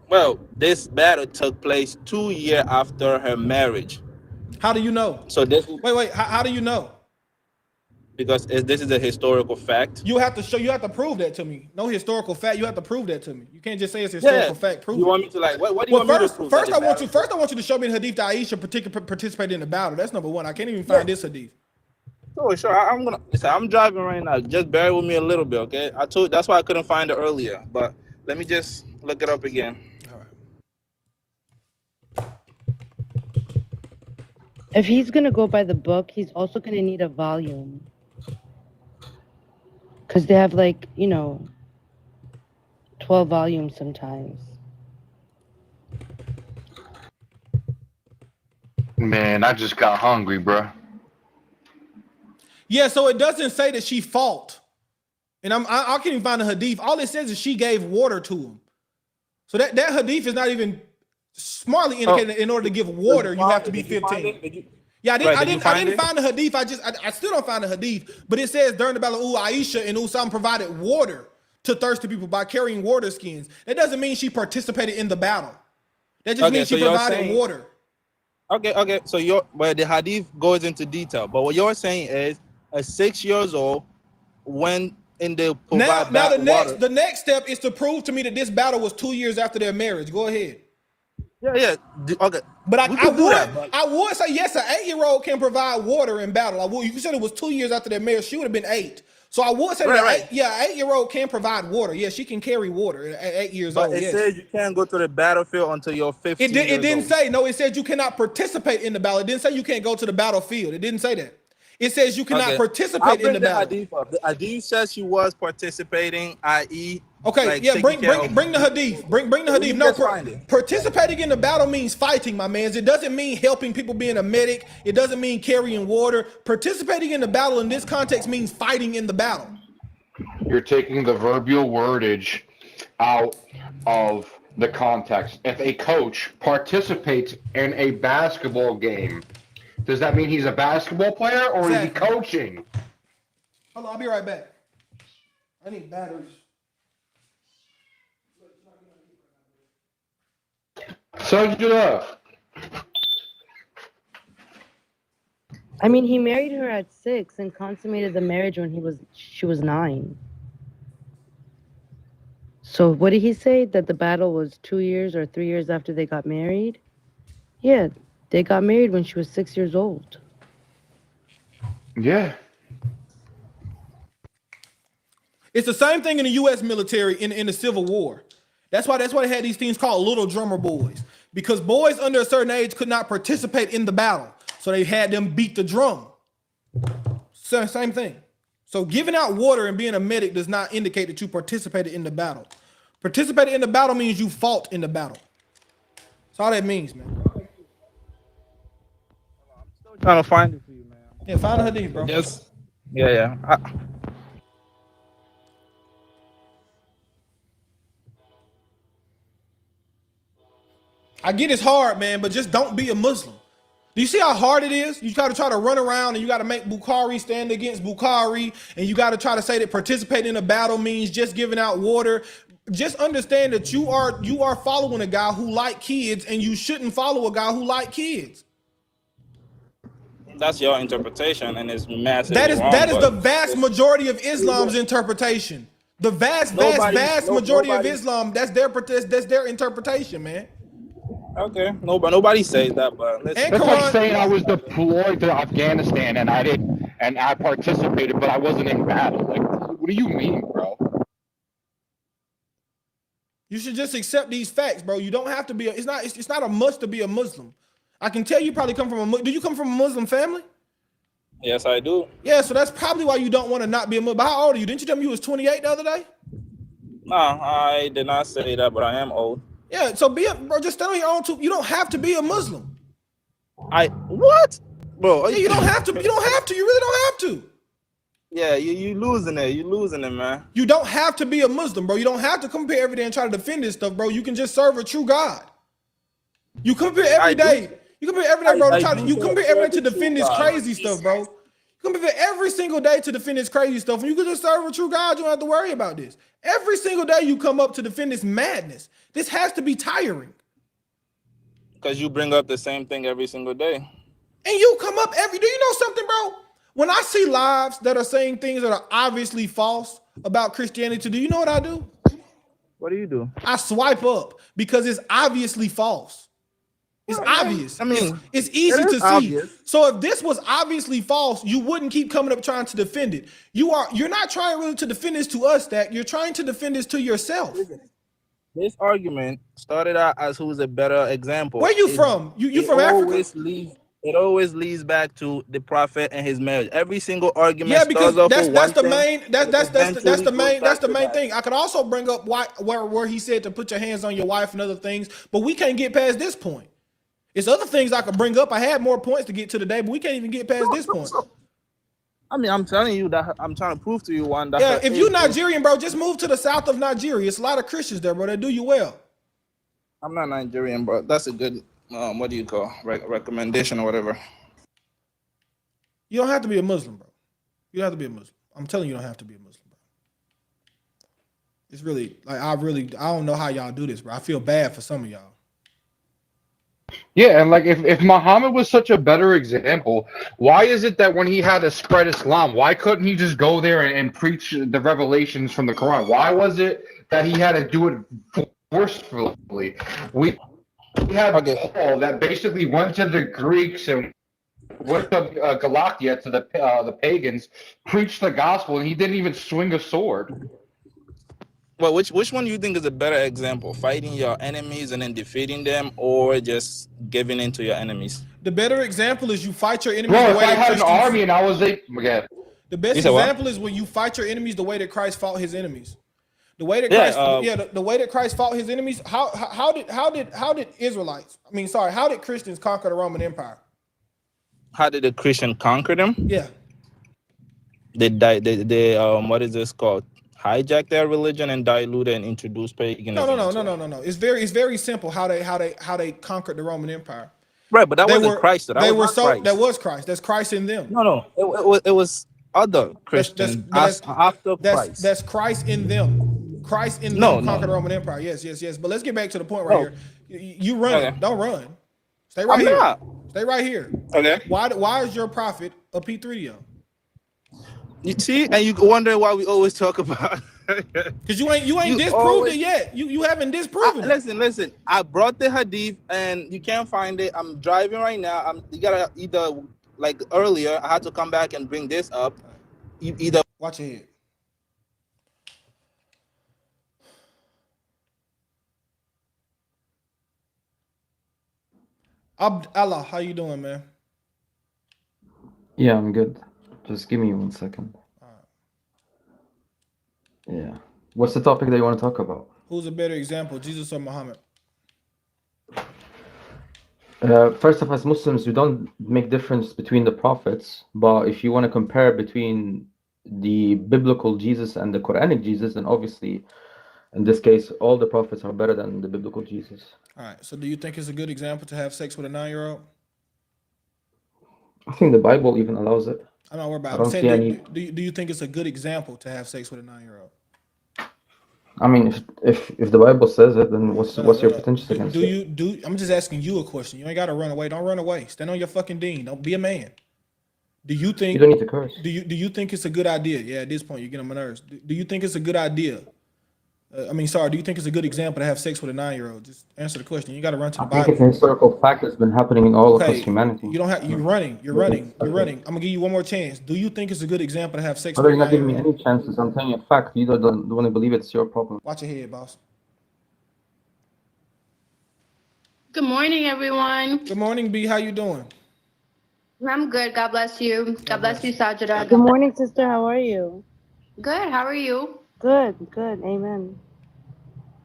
Speaker 23: Well, this battle took place 2 years after her marriage.
Speaker 1: How do you know?
Speaker 23: So this
Speaker 1: Wait. How do you know?
Speaker 23: Because this is a historical fact.
Speaker 1: You have to prove that to me. No historical fact. You have to prove that to me. You can't just say it's a historical fact. Prove
Speaker 23: you
Speaker 1: it.
Speaker 23: want me to like what do you want me to prove?
Speaker 1: First, I want you to show me the hadith that Aisha participated in the battle. That's number one. I can't even find this hadith.
Speaker 23: Sure. I'm driving right now. Just bear with me a little bit, okay? That's why I couldn't find it earlier. But let me just look it up again.
Speaker 16: If he's gonna go by the book, he's also gonna need a volume. Because they have 12 volumes sometimes.
Speaker 18: Man, I just got hungry, bro.
Speaker 1: Yeah, so it doesn't say that she fought. And I can't even find the hadith. All it says is she gave water to him. So that hadith is not even smartly indicated. In order to give water, you have to be 15. Yeah, I didn't find the hadith. I still don't find the hadith, but it says during the battle, Aisha and Usam provided water to thirsty people by carrying water skins. That doesn't mean she participated in the battle. That just means she provided water.
Speaker 23: Okay. So but the hadith goes into detail. But what you're saying is a 6 years old when in the
Speaker 1: the next step is to prove to me that this battle was 2 years after their marriage. Go ahead.
Speaker 23: Yeah. Okay.
Speaker 1: But I would say yes, an 8-year-old can provide water in battle. You said it was 2 years after their marriage. She would have been 8. So I would say an 8-year-old can provide water. Yeah, she can carry water at 8 years old.
Speaker 23: But it says you can't go to the battlefield until you're 15
Speaker 1: It didn't say, no, it said you cannot participate in the battle. It didn't say you can't go to the battlefield. It didn't say that. It says you cannot participate in the battle.
Speaker 23: The hadith says she was participating, i.e.
Speaker 1: Okay, bring the hadith. Bring the hadith. No, participating in the battle means fighting, my man. It doesn't mean helping people being a medic. It doesn't mean carrying water. Participating in the battle in this context means fighting in the battle.
Speaker 18: You're taking the verbal wordage out of the context. If a coach participates in a basketball game, does that mean he's a basketball player or is he coaching?
Speaker 1: Hold on, I'll be right back. I need batteries.
Speaker 18: Sajda.
Speaker 16: I mean, he married her at 6 and consummated the marriage when she was 9. So what did he say? That the battle was 2 years or 3 years after they got married? Yeah, they got married when she was 6 years old.
Speaker 18: Yeah.
Speaker 1: It's the same thing in the U.S. military in the Civil War. That's why they had these things called little drummer boys, because boys under a certain age could not participate in the battle. So they had them beat the drum. Same thing. So giving out water and being a medic does not indicate that you participated in the battle. Participated in the battle means you fought in the battle. That's all that means, man.
Speaker 23: Trying to find it for you, man.
Speaker 1: Yeah, find a hadith, bro.
Speaker 23: Yes. Yeah.
Speaker 1: I get it's hard, man, but just don't be a Muslim. Do you see how hard it is? You got to try to run around and you got to make Bukhari stand against Bukhari, and you got to try to say that participating in a battle means just giving out water. Just understand that you are following a guy who like kids, and you shouldn't follow a guy who like kids.
Speaker 23: That's your interpretation, and it's massive.
Speaker 1: That is the vast majority of Islam's interpretation. The vast majority of Islam, that's their interpretation, man.
Speaker 23: Okay, nobody says that, but
Speaker 18: It's like saying I was deployed to Afghanistan and I participated, but I wasn't in battle. Like, what do you mean, bro?
Speaker 1: You should just accept these facts, bro. You don't have to be. It's not a must to be a Muslim. I can tell you probably come from do you come from a Muslim family?
Speaker 23: Yes, I do.
Speaker 1: Yeah, so that's probably why you don't want to not be a Muslim. But how old are you? Didn't you tell me you was 28 the other day?
Speaker 23: No, I did not say that, but I am old.
Speaker 1: Yeah, so just stand on your own too. You don't have to be a Muslim.
Speaker 23: What? Bro,
Speaker 1: yeah, you don't have to. You don't have to. You really don't have to.
Speaker 23: Yeah, you losing it. You losing it, man.
Speaker 1: You don't have to be a Muslim, bro. You don't have to come here every day and try to defend this stuff, bro. You can just serve a true God. You come here every day. You come here every day, bro. You come here every day to defend this crazy stuff, bro. You come here every single day to defend this crazy stuff, and you can just serve a true God. You don't have to worry about this. Every single day you come up to defend this madness. This has to be tiring.
Speaker 23: Because you bring up the same thing every single day.
Speaker 1: And you come up do you know something, bro? When I see lives that are saying things that are obviously false about Christianity, do you know what I do?
Speaker 23: What do you do?
Speaker 1: I swipe up because it's obviously false. It's obvious.
Speaker 23: I mean,
Speaker 1: it's easy
Speaker 23: it is
Speaker 1: to see.
Speaker 23: obvious.
Speaker 1: So if this was obviously false, you wouldn't keep coming up trying to defend it. You're not trying really to defend this to us, that you're trying to defend this to yourself.
Speaker 23: This argument started out as who's a better example.
Speaker 1: Where you from? You from Africa?
Speaker 23: It always leads back to the prophet and his marriage. Every single argument
Speaker 1: Yeah, because
Speaker 23: starts off
Speaker 1: that's
Speaker 23: with
Speaker 1: the
Speaker 23: one
Speaker 1: main
Speaker 23: thing,
Speaker 1: that's the main
Speaker 23: that.
Speaker 1: thing. I could also bring up where he said to put your hands on your wife and other things, but we can't get past this point. It's other things I could bring up. I had more points to get to today, but we can't even get past this point.
Speaker 23: I mean, I'm telling you that I'm trying to prove to you one that.
Speaker 1: Yeah, if you're Nigerian, bro, just move to the south of Nigeria. It's a lot of Christians there, bro. They do you well.
Speaker 23: I'm not Nigerian, bro. That's a good what do you call recommendation or whatever.
Speaker 1: You don't have to be a Muslim, bro. You don't have to be a Muslim. I'm telling you, you don't have to be a Muslim, bro. It's really like I don't know how y'all do this, bro. I feel bad for some of y'all.
Speaker 18: Yeah, and like if Muhammad was such a better example, why is it that when he had to spread Islam, why couldn't he just go there and preach the revelations from the Quran? Why was it that he had to do it forcefully? We had Paul that basically went to the Greeks and went to Galatia to the pagans, preached the gospel, and he didn't even swing a sword.
Speaker 23: Well, which one do you think is a better example? Fighting your enemies and then defeating them, or just giving in to your enemies?
Speaker 1: The better example is you fight your enemies.
Speaker 18: Bro,
Speaker 1: the
Speaker 18: if
Speaker 1: way
Speaker 18: I
Speaker 1: that
Speaker 18: had
Speaker 1: Christians,
Speaker 18: an army and I was the
Speaker 1: best example is when you fight your enemies the way that Christ fought his enemies. The way that Christ, the way that Christ fought his enemies. How did Israelites? How did Christians conquer the Roman Empire?
Speaker 23: How did the Christian conquer them?
Speaker 1: Yeah.
Speaker 23: They what is this called? Hijack their religion and dilute it and introduce paganism.
Speaker 1: No. It's very simple how they conquered the Roman Empire.
Speaker 23: Right, but that wasn't Christ.
Speaker 1: That was Christ. That's Christ in them.
Speaker 23: No. It was other Christians after Christ.
Speaker 1: That's Christ in them. Christ in them conquered the Roman Empire. Yes. But let's get back to the point right here. You run. Okay. Don't run. Stay right here. Not. Stay right here.
Speaker 23: Okay.
Speaker 1: Why is your prophet a P3DO?
Speaker 23: You see, and you wondering why we always talk about
Speaker 1: because you ain't disproved it yet. You haven't disproven it.
Speaker 23: Listen. I brought the hadith and you can't find it. I'm driving right now. You gotta either like earlier. I had to come back and bring this up. You either
Speaker 1: watch your head. Allah, how you doing, man?
Speaker 11: Yeah, I'm good. Just give me 1 second. Yeah. What's the topic that you want to talk about?
Speaker 1: Who's a better example, Jesus or Muhammad?
Speaker 11: First of all, as Muslims, we don't make difference between the prophets, but if you want to compare between the biblical Jesus and the Quranic Jesus, then obviously, in this case, all the prophets are better than the biblical Jesus.
Speaker 1: All right. So do you think it's a good example to have sex with a 9-year-old?
Speaker 11: I think the Bible even allows it.
Speaker 1: I'm not worried about it. I'm saying, do you think it's a good example to have sex with a 9-year-old?
Speaker 11: I mean, if the Bible says it, then what's your potential against it?
Speaker 1: I'm just asking you a question. You ain't got to run away. Don't run away. Stand on your fucking deen. Don't be a man. Do you think
Speaker 11: you don't need to curse?
Speaker 1: Do you think it's a good idea? Yeah, at this point you're getting on my nerves. Do you think it's a good idea? Do you think it's a good example to have sex with a 9-year-old? Just answer the question. You got to run to the Bible.
Speaker 11: I think it's a historical fact that's been happening in all across humanity.
Speaker 1: You don't have. You're running. I'm gonna give you one more chance. Do you think it's a good example to have sex?
Speaker 11: You're not giving me any chances. I'm telling you a fact. You don't want to believe it. It's your problem.
Speaker 1: Watch your head, boss.
Speaker 21: Good morning, everyone.
Speaker 1: Good morning, B. How you doing?
Speaker 21: I'm good. God bless you. God bless you, Sajida.
Speaker 16: Good morning, sister. How are you?
Speaker 21: Good. How are you?
Speaker 16: Good. Amen.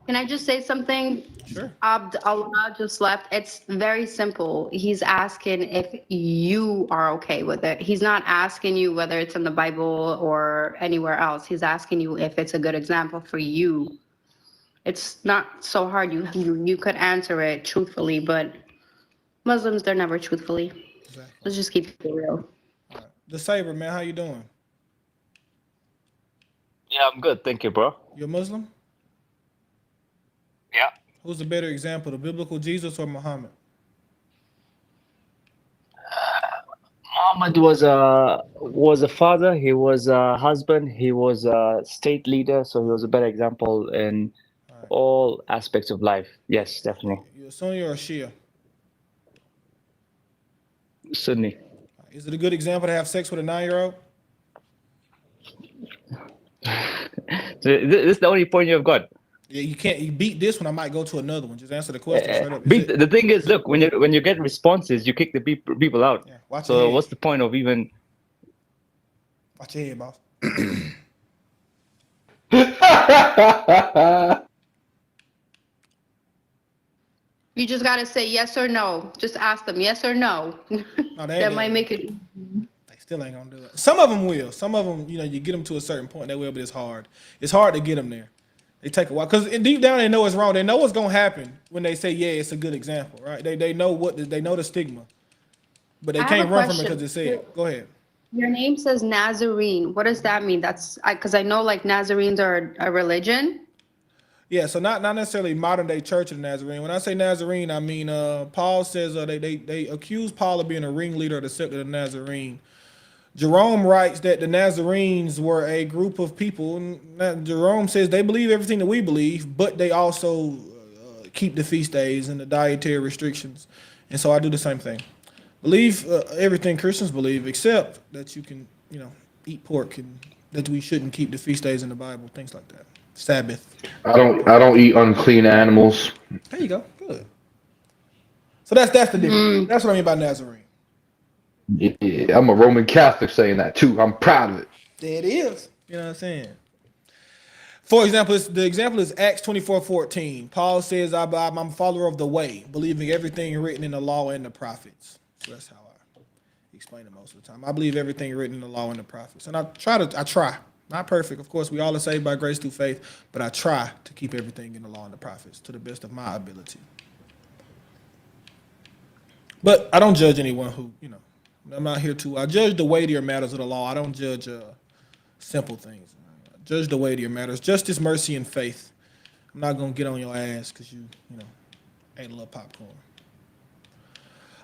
Speaker 21: Can I just say something?
Speaker 1: Sure.
Speaker 21: Allah just left. It's very simple. He's asking if you are okay with it. He's not asking you whether it's in the Bible or anywhere else. He's asking you if it's a good example for you. It's not so hard. You could answer it truthfully, but Muslims, they're never truthfully. Exactly. Let's just keep it real.
Speaker 1: Right. The Saber, man, how you doing?
Speaker 22: Yeah, I'm good. Thank you, bro.
Speaker 1: You're Muslim?
Speaker 22: Yeah.
Speaker 1: Who's the better example, the biblical Jesus or Muhammad?
Speaker 7: Muhammad was a father. He was a husband. He was a state leader. So he was a better example in all aspects of life. Yes, definitely.
Speaker 1: You a Sunni or a Shia?
Speaker 7: Sunni.
Speaker 1: Is it a good example to have sex with a 9-year-old?
Speaker 7: So this is the only point you've got.
Speaker 1: Yeah, you can't. You beat this one, I might go to another one. Just answer the question straight up.
Speaker 7: The thing is, look, when you get responses, you kick the people out.
Speaker 1: Yeah, watch
Speaker 7: so
Speaker 1: your head.
Speaker 7: what's the point of even?
Speaker 1: Watch your head, boss.
Speaker 21: You just gotta say yes or no. Just ask them yes or no.
Speaker 1: No,
Speaker 21: That might make it.
Speaker 1: They still ain't gonna do it. Some of them will. Some of them, you get them to a certain point, they will, but it's hard. It's hard to get them there. They take a while because deep down they know it's wrong. They know what's gonna happen when they say, "Yeah, it's a good example," right? They know they know the stigma, but they
Speaker 21: I have
Speaker 1: can't
Speaker 21: a
Speaker 1: run from it
Speaker 21: question.
Speaker 1: because they say it. Go ahead.
Speaker 21: Your name says Nazarene. What does that mean? That's because I know like Nazarenes are a religion.
Speaker 1: Yeah, so not necessarily modern day Church of the Nazarene. When I say Nazarene, I mean Paul says they accuse Paul of being a ringleader of the sect of the Nazarene. Jerome writes that the Nazarenes were a group of people, and Jerome says they believe everything that we believe, but they also keep the feast days and the dietary restrictions. And so I do the same thing. Believe everything Christians believe, except that you can, eat pork and that we shouldn't keep the feast days in the Bible, things like that. Sabbath.
Speaker 18: I don't eat unclean animals.
Speaker 1: There you go. Good. So that's the difference. That's what I mean by Nazarene.
Speaker 18: Yeah, I'm a Roman Catholic saying that too. I'm proud of it.
Speaker 1: There it is. You know what I'm saying? For example, the example is Acts 24:14. Paul says, I'm a follower of the way, believing everything written in the law and the prophets. So that's how I explain it most of the time. I believe everything written in the law and the prophets. And I try. Not perfect. Of course, we all are saved by grace through faith, but I try to keep everything in the law and the prophets to the best of my ability. But I don't judge anyone who, I'm not here to. I judge the weightier matters of the law. I don't judge simple things. I judge the weightier matters. Justice, mercy, and faith. I'm not gonna get on your ass because you ate a little popcorn.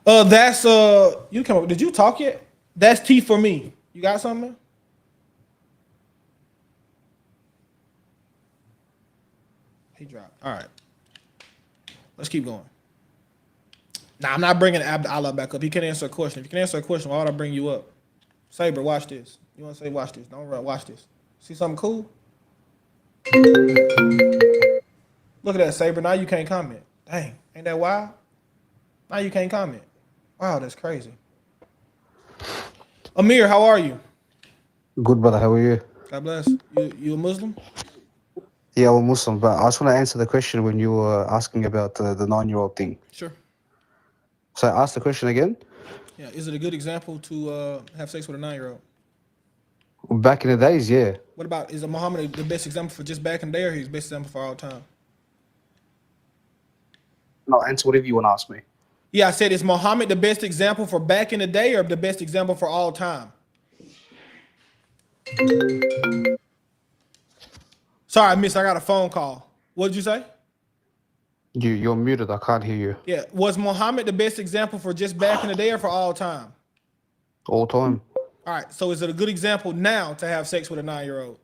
Speaker 1: That's you come up. Did you talk yet? That's T for me. You got something? He dropped. All right. Let's keep going. Nah, I'm not bringing Abd Allah back up. He can't answer a question. If you can answer a question, why would I bring you up? Saber, watch this. You want to say watch this? Don't run. Watch this. See something cool? Look at that, Saber. Now you can't comment. Dang, ain't that wild? Now you can't comment. Wow, that's crazy. Amir, how are you?
Speaker 2: Good, brother. How are you?
Speaker 1: God bless. You a Muslim?
Speaker 2: Yeah, I'm Muslim, but I just want to answer the question when you were asking about the 9-year-old thing.
Speaker 1: Sure.
Speaker 2: So ask the question again.
Speaker 1: Yeah, is it a good example to have sex with a 9-year-old?
Speaker 2: Back in the days, yeah.
Speaker 1: What about, is Muhammad the best example for just back in the day, or he's the best example for all time?
Speaker 2: No, answer whatever you want to ask me.
Speaker 1: Yeah, I said, is Muhammad the best example for back in the day or the best example for all time? Sorry, I got a phone call. What did you say?
Speaker 2: You're muted. I can't hear you.
Speaker 1: Yeah, was Muhammad the best example for just back in the day or for all time?
Speaker 2: All time.
Speaker 1: All right, so is it a good example now to have sex with a 9-year-old?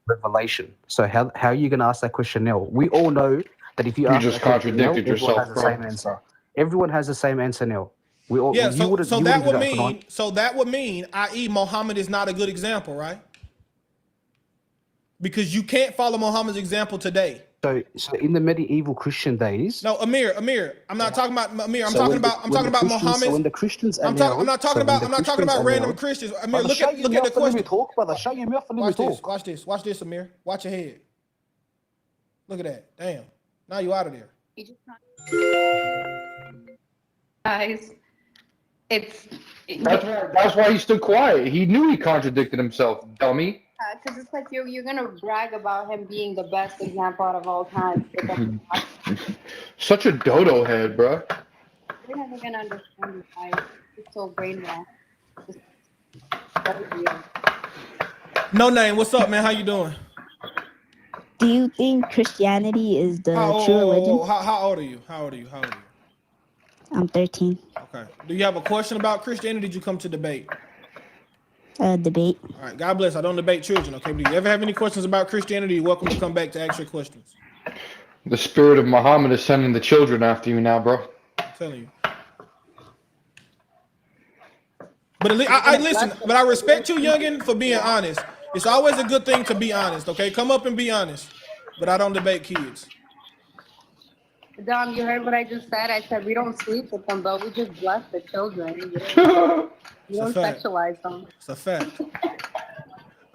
Speaker 2: Revelation. So how are you going to ask that question now? We all know that if you ask
Speaker 18: just
Speaker 2: that question now,
Speaker 18: contradicted
Speaker 2: everyone
Speaker 18: yourself,
Speaker 2: has the
Speaker 18: bro.
Speaker 2: same answer. Everyone has the same answer now. We all.
Speaker 1: Yeah,
Speaker 2: you wouldn't,
Speaker 1: so
Speaker 2: you
Speaker 1: that
Speaker 2: wouldn't
Speaker 1: would
Speaker 2: do that for
Speaker 1: mean, i.e., Muhammad is not a good example, right? Because you can't follow Muhammad's example today.
Speaker 2: So in the medieval Christian days.
Speaker 1: No, Amir, I'm not talking about Amir. I'm
Speaker 2: So
Speaker 1: talking
Speaker 2: when
Speaker 1: about Muhammad.
Speaker 2: So when the Christians are
Speaker 1: I'm not talking about random Christians. Amir,
Speaker 2: Brother,
Speaker 1: look
Speaker 2: shut
Speaker 1: at
Speaker 2: your
Speaker 1: the
Speaker 2: mouth and let
Speaker 1: question.
Speaker 2: me talk, brother. Shut your mouth and let me talk.
Speaker 1: Watch this, Amir. Watch your head. Look at that. Damn. Now you out of there.
Speaker 21: Guys, it's
Speaker 18: That's why he stood quiet. He knew he contradicted himself, dummy.
Speaker 21: because it's like you're gonna brag about him being the best example out of all time.
Speaker 18: Such a dodo head, bro.
Speaker 21: You're never gonna understand this guy. It's so brainwashed.
Speaker 1: No name. What's up, man? How you doing?
Speaker 5: Do you think Christianity is the true religion?
Speaker 1: How old are you? How old are you?
Speaker 5: I'm 13.
Speaker 1: Okay. Do you have a question about Christianity? Did you come to debate?
Speaker 5: Debate.
Speaker 1: All right. God bless. I don't debate children. Okay. But do you ever have any questions about Christianity? You're welcome to come back to ask your questions.
Speaker 18: The spirit of Muhammad is sending the children after you now, bro.
Speaker 1: I'm telling you. But I listen. But I respect you, youngin, for being honest. It's always a good thing to be honest. Okay. Come up and be honest. But I don't debate kids.
Speaker 21: Dom, you heard what I just said? I said we don't sleep with them, but we just bless the children. We don't sexualize them.
Speaker 1: It's a fact.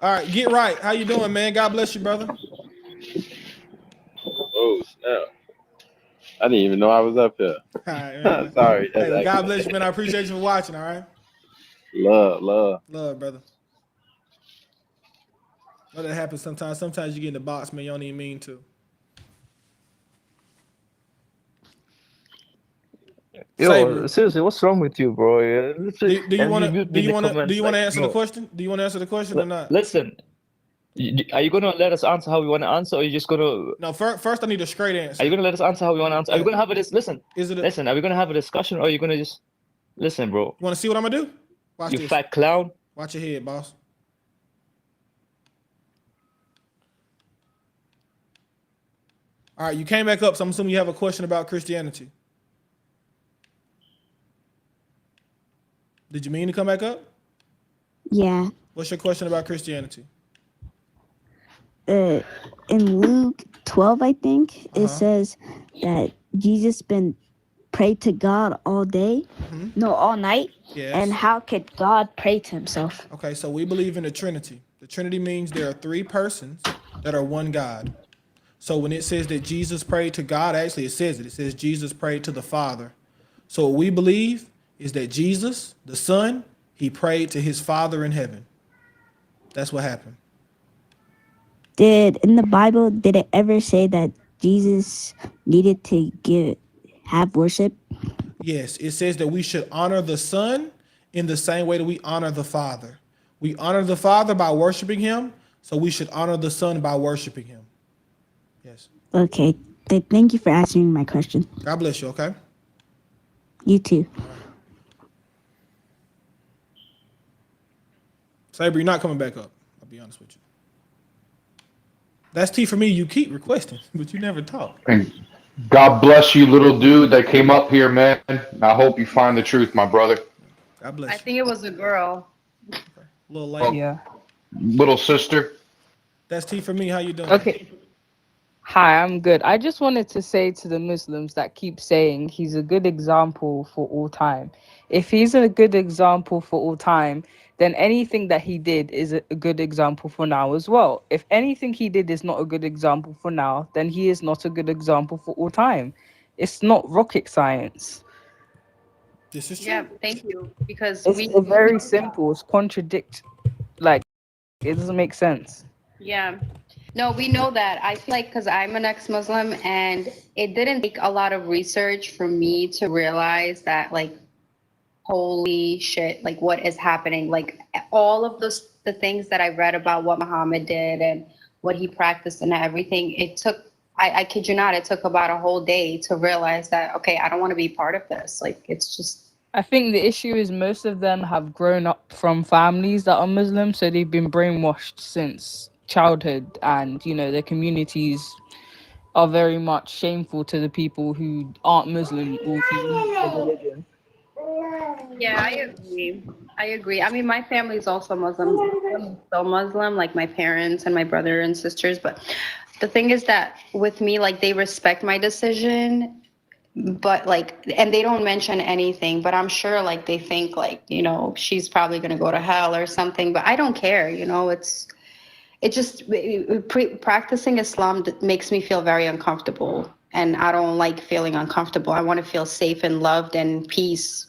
Speaker 1: All right, get right. How you doing, man? God bless you, brother.
Speaker 6: Oh, snap. I didn't even know I was up here.
Speaker 1: All right, man.
Speaker 6: Sorry.
Speaker 1: Hey, well, God bless you, man. I appreciate you for watching, all right?
Speaker 6: Love,
Speaker 1: brother. Well, that happens sometimes. Sometimes you get in the box, man. You don't even mean to.
Speaker 22: Yo, seriously, what's wrong with you, bro?
Speaker 1: Do you want to answer the question? Do you want to answer the question or not?
Speaker 22: Listen, are you gonna let us answer how we want to answer, or are you just gonna?
Speaker 1: No, first I need a straight answer.
Speaker 22: Are you gonna let us answer how we want to answer? Are we gonna have listen?
Speaker 1: Listen,
Speaker 22: are we gonna have a discussion, or are you gonna just listen, bro?
Speaker 1: You want to see what I'm gonna do? Watch
Speaker 22: you
Speaker 1: this.
Speaker 22: Fat clown.
Speaker 1: Watch your head, boss. All right, you came back up, so I'm assuming you have a question about Christianity. Did you mean to come back up?
Speaker 5: Yeah.
Speaker 1: What's your question about Christianity?
Speaker 5: In Luke 12, I think, it says that Jesus been prayed to God all day, no, all night.
Speaker 1: Yes.
Speaker 5: And how could God pray to himself?
Speaker 1: Okay, so we believe in the Trinity. The Trinity means there are three persons that are one God. So when it says that Jesus prayed to God, actually it says it. It says Jesus prayed to the Father. So what we believe is that Jesus, the Son, he prayed to his Father in heaven. That's what happened.
Speaker 5: In the Bible, did it ever say that Jesus needed to have worship?
Speaker 1: Yes, it says that we should honor the Son in the same way that we honor the Father. We honor the Father by worshiping him, so we should honor the Son by worshiping him. Yes.
Speaker 5: Okay. Thank you for answering my question.
Speaker 1: God bless you, okay?
Speaker 5: You too.
Speaker 1: Saber, you're not coming back up. I'll be honest with you. That's T for me. You keep requesting, but you never talk.
Speaker 18: And God bless you, little dude that came up here, man. I hope you find the truth, my brother.
Speaker 1: God bless you.
Speaker 21: I think it was a girl.
Speaker 1: Little lady.
Speaker 24: Yeah.
Speaker 18: Little sister.
Speaker 1: That's T for me. How you doing?
Speaker 24: Okay. Hi, I'm good. I just wanted to say to the Muslims that keep saying he's a good example for all time. If he's a good example for all time, then anything that he did is a good example for now as well. If anything he did is not a good example for now, then he is not a good example for all time. It's not rocket science.
Speaker 1: This is
Speaker 21: true. Yeah, thank you. Because
Speaker 24: It's very simple. It's contradict. Like, it doesn't make sense.
Speaker 21: Yeah. No, we know that. I feel like because I'm an ex-Muslim and it didn't take a lot of research for me to realize that, like, holy shit, like what is happening? Like all of the things that I read about what Muhammad did and what he practiced and everything, it took, I kid you not, it took about a whole day to realize that, okay, I don't want to be part of this. Like, it's just.
Speaker 24: I think the issue is most of them have grown up from families that are Muslim, so they've been brainwashed since childhood, and their communities are very much shameful to the people who aren't Muslim or who leave the religion.
Speaker 21: Yeah, I agree. I mean, my family is also Muslim. I'm still Muslim, like my parents and my brother and sisters. But the thing is that with me, like, they respect my decision, but like, and they don't mention anything, but I'm sure like they think like, she's probably going to go to hell or something, but I don't care. Practicing Islam makes me feel very uncomfortable, and I don't like feeling uncomfortable. I want to feel safe and loved and peace.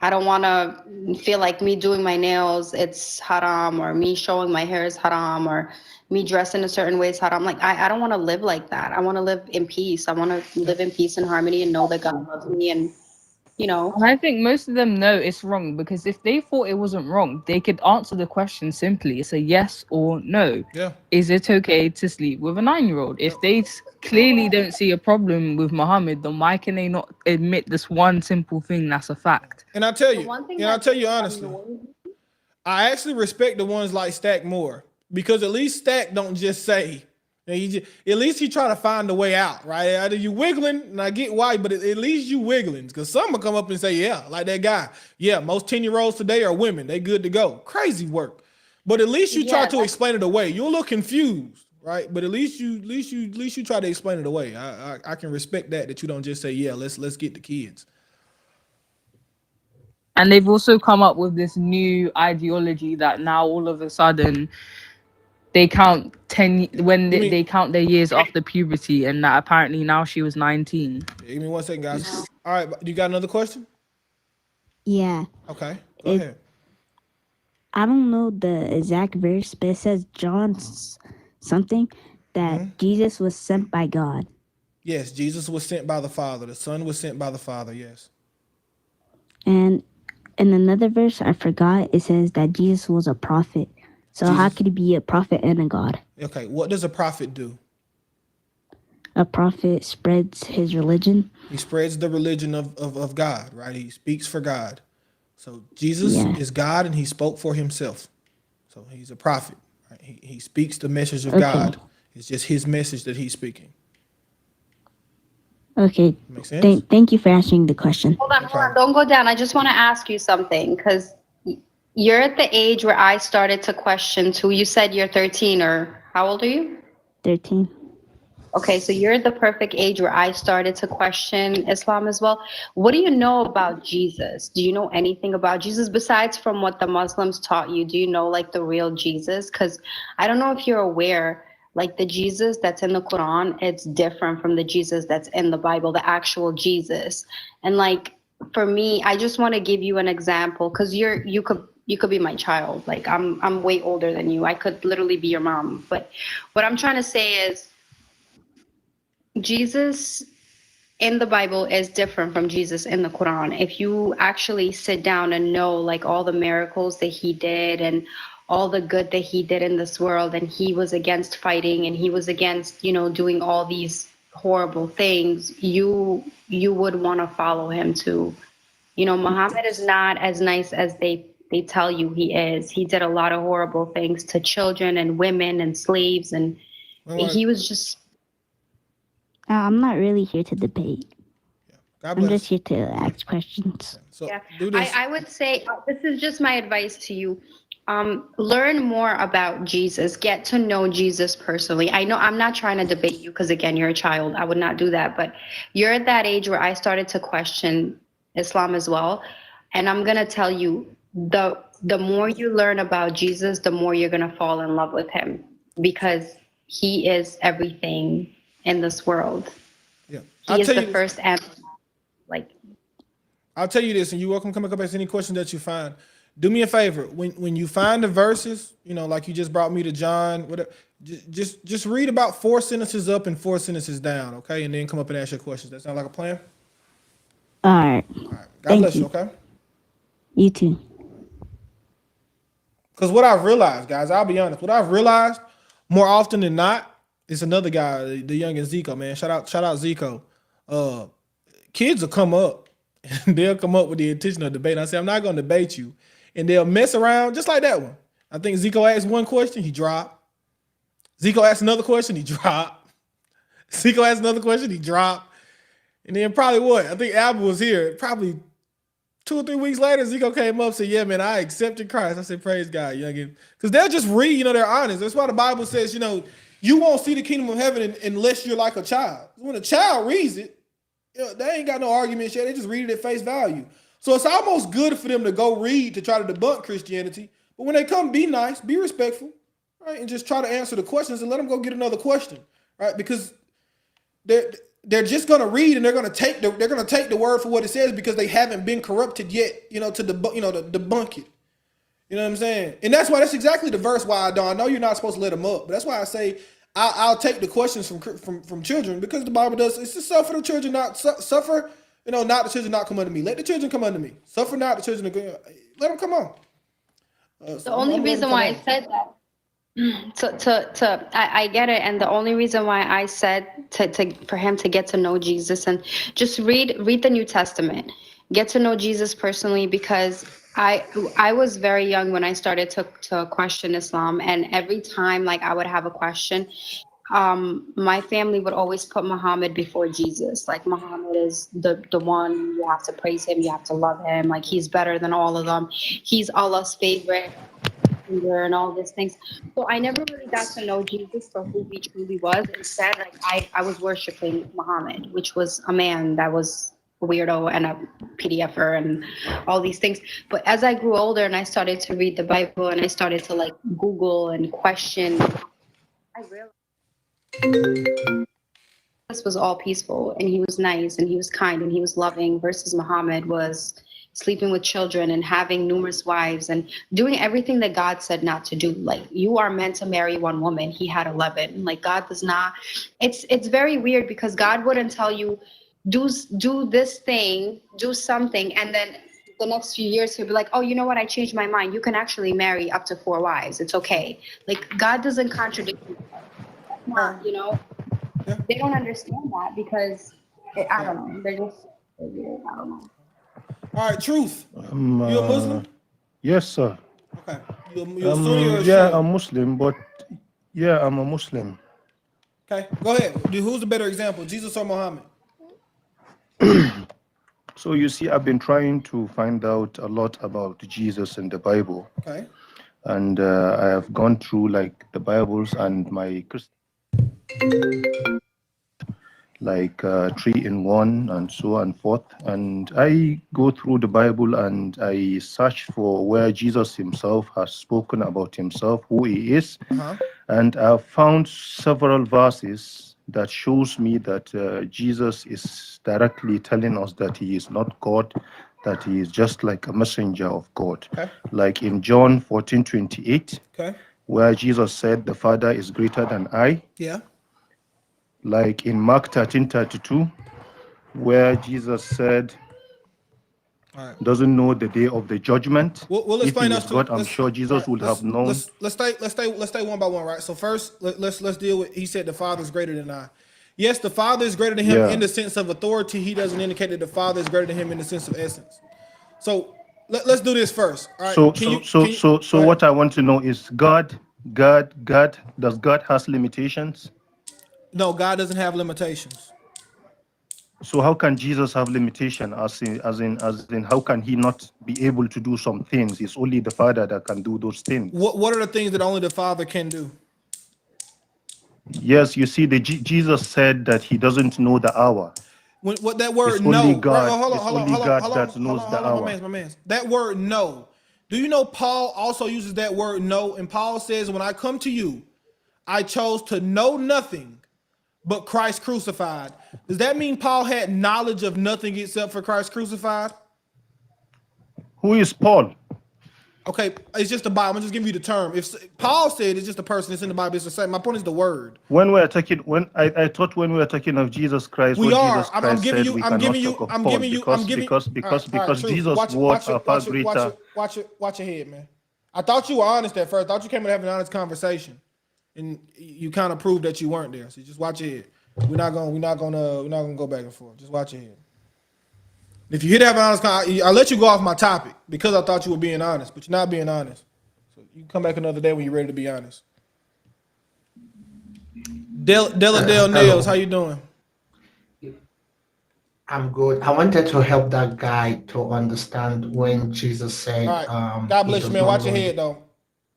Speaker 21: I don't want to feel like me doing my nails, it's haram, or me showing my hair is haram, or me dressing a certain way is haram. Like, I don't want to live like that. I want to live in peace. I want to live in peace and harmony and know that God loves me. And you know.
Speaker 24: And I think most of them know it's wrong, because if they thought it wasn't wrong, they could answer the question simply. It's a yes or no.
Speaker 1: Yeah.
Speaker 24: Is it okay to sleep with a 9-year-old? If they clearly don't see a problem with Muhammad, then why can they not admit this one simple thing that's a fact?
Speaker 1: And I tell
Speaker 21: The
Speaker 1: you,
Speaker 21: one thing
Speaker 1: and I
Speaker 21: that
Speaker 1: tell you honestly,
Speaker 21: annoys
Speaker 1: I actually respect the ones like Stack more, because at least Stack don't just say. At least he try to find a way out, right? Either you wiggling, and I get why, but at least you wiggling, because some will come up and say, yeah, like that guy. Yeah, most 10-year-olds today are women. They good to go. Crazy work. But at least you try to explain it away. You're a little confused, right? But at least you try to explain it away. I can respect that you don't just say, yeah, let's get the kids.
Speaker 24: And they've also come up with this new ideology that now all of a sudden they count 10 when they count their years after puberty, and that apparently now she was 19.
Speaker 1: Give me 1 second, guys. All right, you got another question?
Speaker 5: Yeah.
Speaker 1: Okay, go ahead.
Speaker 5: I don't know the exact verse, but it says John something that Jesus was sent by God.
Speaker 1: Yes, Jesus was sent by the Father. The Son was sent by the Father, yes.
Speaker 5: And in another verse, I forgot, it says that Jesus was a prophet. So how could he be a prophet and a God?
Speaker 1: Okay, what does a prophet do?
Speaker 5: A prophet spreads his religion.
Speaker 1: He spreads the religion of God, right? He speaks for God. So Jesus is God, and he spoke for himself. So he's a prophet, right? He speaks the message of God. It's just his message that he's speaking.
Speaker 5: Okay.
Speaker 1: Make sense?
Speaker 5: Thank you for answering the question.
Speaker 21: Hold on, don't go down. I just want to ask you something, because you're at the age where I started to question too. You said you're 13, or how old are you?
Speaker 5: 13.
Speaker 21: Okay, so you're the perfect age where I started to question Islam as well. What do you know about Jesus? Do you know anything about Jesus besides from what the Muslims taught you? Do you know like the real Jesus? Because I don't know if you're aware, like the Jesus that's in the Quran, it's different from the Jesus that's in the Bible, the actual Jesus. And like for me, I just want to give you an example, because you could be my child. Like I'm way older than you. I could literally be your mom. But what I'm trying to say is, Jesus in the Bible is different from Jesus in the Quran. If you actually sit down and know like all the miracles that he did and all the good that he did in this world, and he was against fighting, and he was against, you know, doing all these horrible things, you would want to follow him too. You know, Muhammad is not as nice as they tell you he is. He did a lot of horrible things to children and women and slaves, and he was just...
Speaker 5: I'm not really here to debate.
Speaker 1: God
Speaker 5: I'm just here to ask questions.
Speaker 1: So
Speaker 21: yeah, I would say this is just my advice to you. Learn more about Jesus. Get to know Jesus personally. I know I'm not trying to debate you, because again, you're a child. I would not do that. But you're at that age where I started to question Islam as well. And I'm gonna tell you, the more you learn about Jesus, the more you're gonna fall in love with him, because he is everything in this world.
Speaker 1: Yeah,
Speaker 21: he is the first and like.
Speaker 1: I'll tell you this, and you're welcome to come up with any questions that you find. Do me a favor, when you find the verses, you know, like you just brought me to John, whatever, just read about 4 sentences up and 4 sentences down, okay, and then come up and ask your questions. That sound like a plan?
Speaker 5: All right.
Speaker 1: God bless you, okay?
Speaker 5: You too.
Speaker 1: Because what I've realized, guys, I'll be honest, what I've realized more often than not, it's another guy, the youngin' Zico, man. Shout out Zico. Kids will come up and they'll come up with the intention of debate. I say, I'm not going to debate you. And they'll mess around just like that one. I think Zico asked one question, he dropped. Zico asked another question, he dropped. Zico asked another question, he dropped. And then probably what? I think Albert was here. Probably 2 or 3 weeks later, Zico came up and said, yeah, man, I accepted Christ. I said, praise God, youngin'. Because they'll just read, you know, they're honest. That's why the Bible says, you know, you won't see the kingdom of heaven unless you're like a child. When a child reads it, you know, they ain't got no arguments yet. They just read it at face value. So it's almost good for them to go read to try to debunk Christianity. But when they come, be nice, be respectful, right? And just try to answer the questions and let them go get another question, right? Because they're just gonna read and they're gonna take the word for what it says, because they haven't been corrupted yet, you know, to debunk it. You know what I'm saying? And that's exactly the verse why I know you're not supposed to let them up, but that's why I say I'll take the questions from children, because the Bible does. It's to suffer the children not suffer not the children not come unto me. Let the children come unto me. Suffer not the children to go. Let them come on.
Speaker 21: The only reason why I said that. I get it, and the only reason why I said for him to get to know Jesus and just read the New Testament, get to know Jesus personally, because I was very young when I started to question Islam, and every time like I would have a question, my family would always put Muhammad before Jesus. Like Muhammad is the one, you have to praise him, you have to love him, like he's better than all of them, he's Allah's favorite and all these things. So I never really got to know Jesus for who he truly was. Instead, like I was worshiping Muhammad, which was a man that was a weirdo and a PDFer and all these things. But as I grew older and I started to read the Bible and I started to like Google and question, I realized this was all peaceful, and he was nice and he was kind and he was loving, versus Muhammad was sleeping with children and having numerous wives and doing everything that God said not to do. Like, you are meant to marry one woman. He had 11. Like, God does not. It's very weird, because God wouldn't tell you do this thing, do something, and then the next few years he'll be like, oh, you know what, I changed my mind, you can actually marry up to 4 wives, it's okay. Like, God doesn't contradict you. That's not, they don't understand that, because I don't know, they're just weird. I don't know.
Speaker 1: All right, Truth. You a Muslim?
Speaker 4: Yes, sir.
Speaker 1: Okay. You a Sunni or a
Speaker 4: yeah,
Speaker 1: Shia?
Speaker 4: I'm Muslim, but yeah, I'm a Muslim.
Speaker 1: Okay, go ahead. Who's the better example, Jesus or Muhammad?
Speaker 4: So you see, I've been trying to find out a lot about Jesus in the Bible.
Speaker 1: Okay.
Speaker 4: And I have gone through like the Bibles and my like 3-in-1 and so on and forth. And I go through the Bible and I search for where Jesus himself has spoken about himself, who he is. And I've found several verses that shows me that Jesus is directly telling us that he is not God, that he is just like a messenger of God.
Speaker 1: Okay.
Speaker 4: Like in John 14:28,
Speaker 1: Okay.
Speaker 4: where Jesus said, the Father is greater than I.
Speaker 1: Yeah.
Speaker 4: Like in Mark 13:32, where Jesus said, doesn't know the day of the judgment.
Speaker 1: We'll
Speaker 4: If
Speaker 1: explain
Speaker 4: he
Speaker 1: us
Speaker 4: is
Speaker 1: to.
Speaker 4: God, I'm sure Jesus would have known.
Speaker 1: Let's stay one by one, right? So first, let's deal with. He said the Father is greater than I. Yes, the Father is greater than him in the sense of authority. He doesn't indicate that the Father is greater than him in the sense of essence. So let's do this first. All right.
Speaker 4: So what I want to know is God. Does God has limitations?
Speaker 1: No, God doesn't have limitations.
Speaker 4: So how can Jesus have limitation? As in, how can he not be able to do some things? It's only the Father that can do those things.
Speaker 1: What are the things that only the Father can do?
Speaker 4: Yes, you see, Jesus said that he doesn't know the hour.
Speaker 1: What that word
Speaker 4: it's
Speaker 1: no?
Speaker 4: Only God,
Speaker 1: hold on,
Speaker 4: it's only God that knows the hour.
Speaker 1: My man. That word no. Do you know Paul also uses that word no? And Paul says, when I come to you, I chose to know nothing but Christ crucified. Does that mean Paul had knowledge of nothing except for Christ crucified?
Speaker 4: Who is Paul?
Speaker 1: Okay, it's just the Bible. I'm just giving you the term. If Paul said it's just a person that's in the Bible, it's the same. My point is the word.
Speaker 4: When we are talking, I thought when we were talking of Jesus Christ,
Speaker 1: we are.
Speaker 4: Jesus Christ
Speaker 1: I'm giving you.
Speaker 4: Because Jesus' words are far greater.
Speaker 1: Watch your head, man. I thought you were honest at first. I thought you came to have an honest conversation, and you kind of proved that you weren't there. So just watch your head. We're not gonna go back and forth. Just watch your head. If you hit have an honest, I'll let you go off my topic because I thought you were being honest, but you're not being honest. So you can come back another day when you're ready to be honest. Deladale Nails, how you doing?
Speaker 8: I'm good. I wanted to help that guy to understand when Jesus said,
Speaker 1: all right. God bless you, man. Watch your head, though.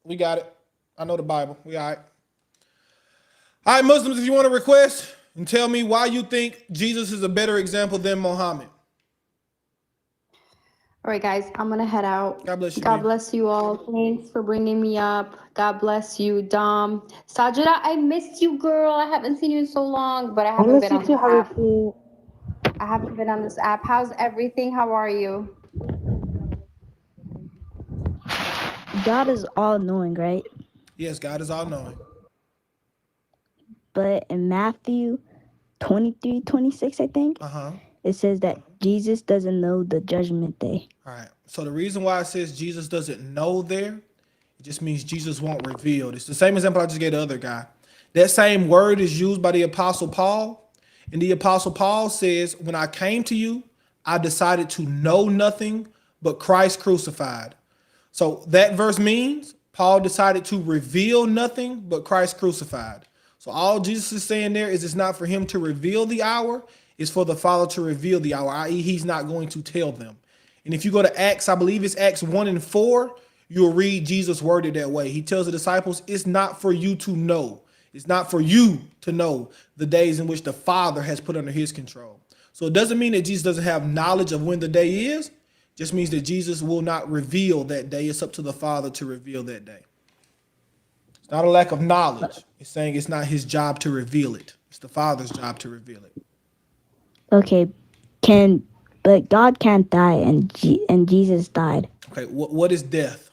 Speaker 1: We got it. I know the Bible. We all right. All right, Muslims, if you want to request and tell me why you think Jesus is a better example than Muhammad.
Speaker 21: All right, guys, I'm going to head out.
Speaker 1: God bless you.
Speaker 21: God bless you all. Thanks for bringing me up. God bless you, Dom. Sajida, I missed you, girl. I haven't seen you in so long, but I haven't been on this app. I haven't been on this app. How's everything? How are you?
Speaker 5: God is all-knowing, right?
Speaker 1: Yes, God is all-knowing.
Speaker 5: But in Matthew 23:26, I think, it says that Jesus doesn't know the judgment day.
Speaker 1: All right. So the reason why it says Jesus doesn't know there, it just means Jesus won't reveal. It's the same example I just gave the other guy. That same word is used by the Apostle Paul. And the Apostle Paul says, when I came to you, I decided to know nothing but Christ crucified. So that verse means Paul decided to reveal nothing but Christ crucified. So all Jesus is saying there is it's not for him to reveal the hour, it's for the Father to reveal the hour, i.e., he's not going to tell them. And if you go to Acts, I believe it's Acts 1 and 4, you'll read Jesus worded that way. He tells the disciples, it's not for you to know. It's not for you to know the days in which the Father has put under his control. So it doesn't mean that Jesus doesn't have knowledge of when the day is. Just means that Jesus will not reveal that day. It's up to the Father to reveal that day. It's not a lack of knowledge. It's saying it's not his job to reveal it. It's the Father's job to reveal it.
Speaker 5: Okay, but God can't die, and Jesus died.
Speaker 1: Okay, what is death?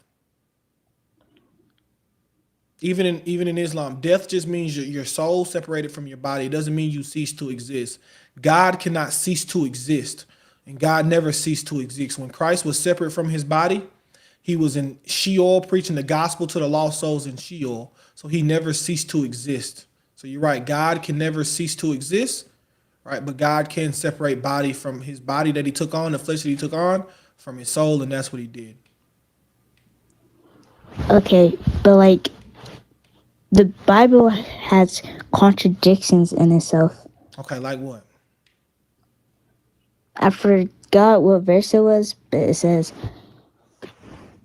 Speaker 1: Even in Islam, death just means your soul separated from your body. It doesn't mean you cease to exist. God cannot cease to exist, and God never ceased to exist. When Christ was separate from his body, he was in Sheol preaching the gospel to the lost souls in Sheol. So he never ceased to exist. So you're right, God can never cease to exist, right? But God can separate body from his body that he took on, the flesh that he took on, from his soul, and that's what he did.
Speaker 5: Okay, but like the Bible has contradictions in itself.
Speaker 1: Okay, like what?
Speaker 5: I forgot what verse it was, but it says,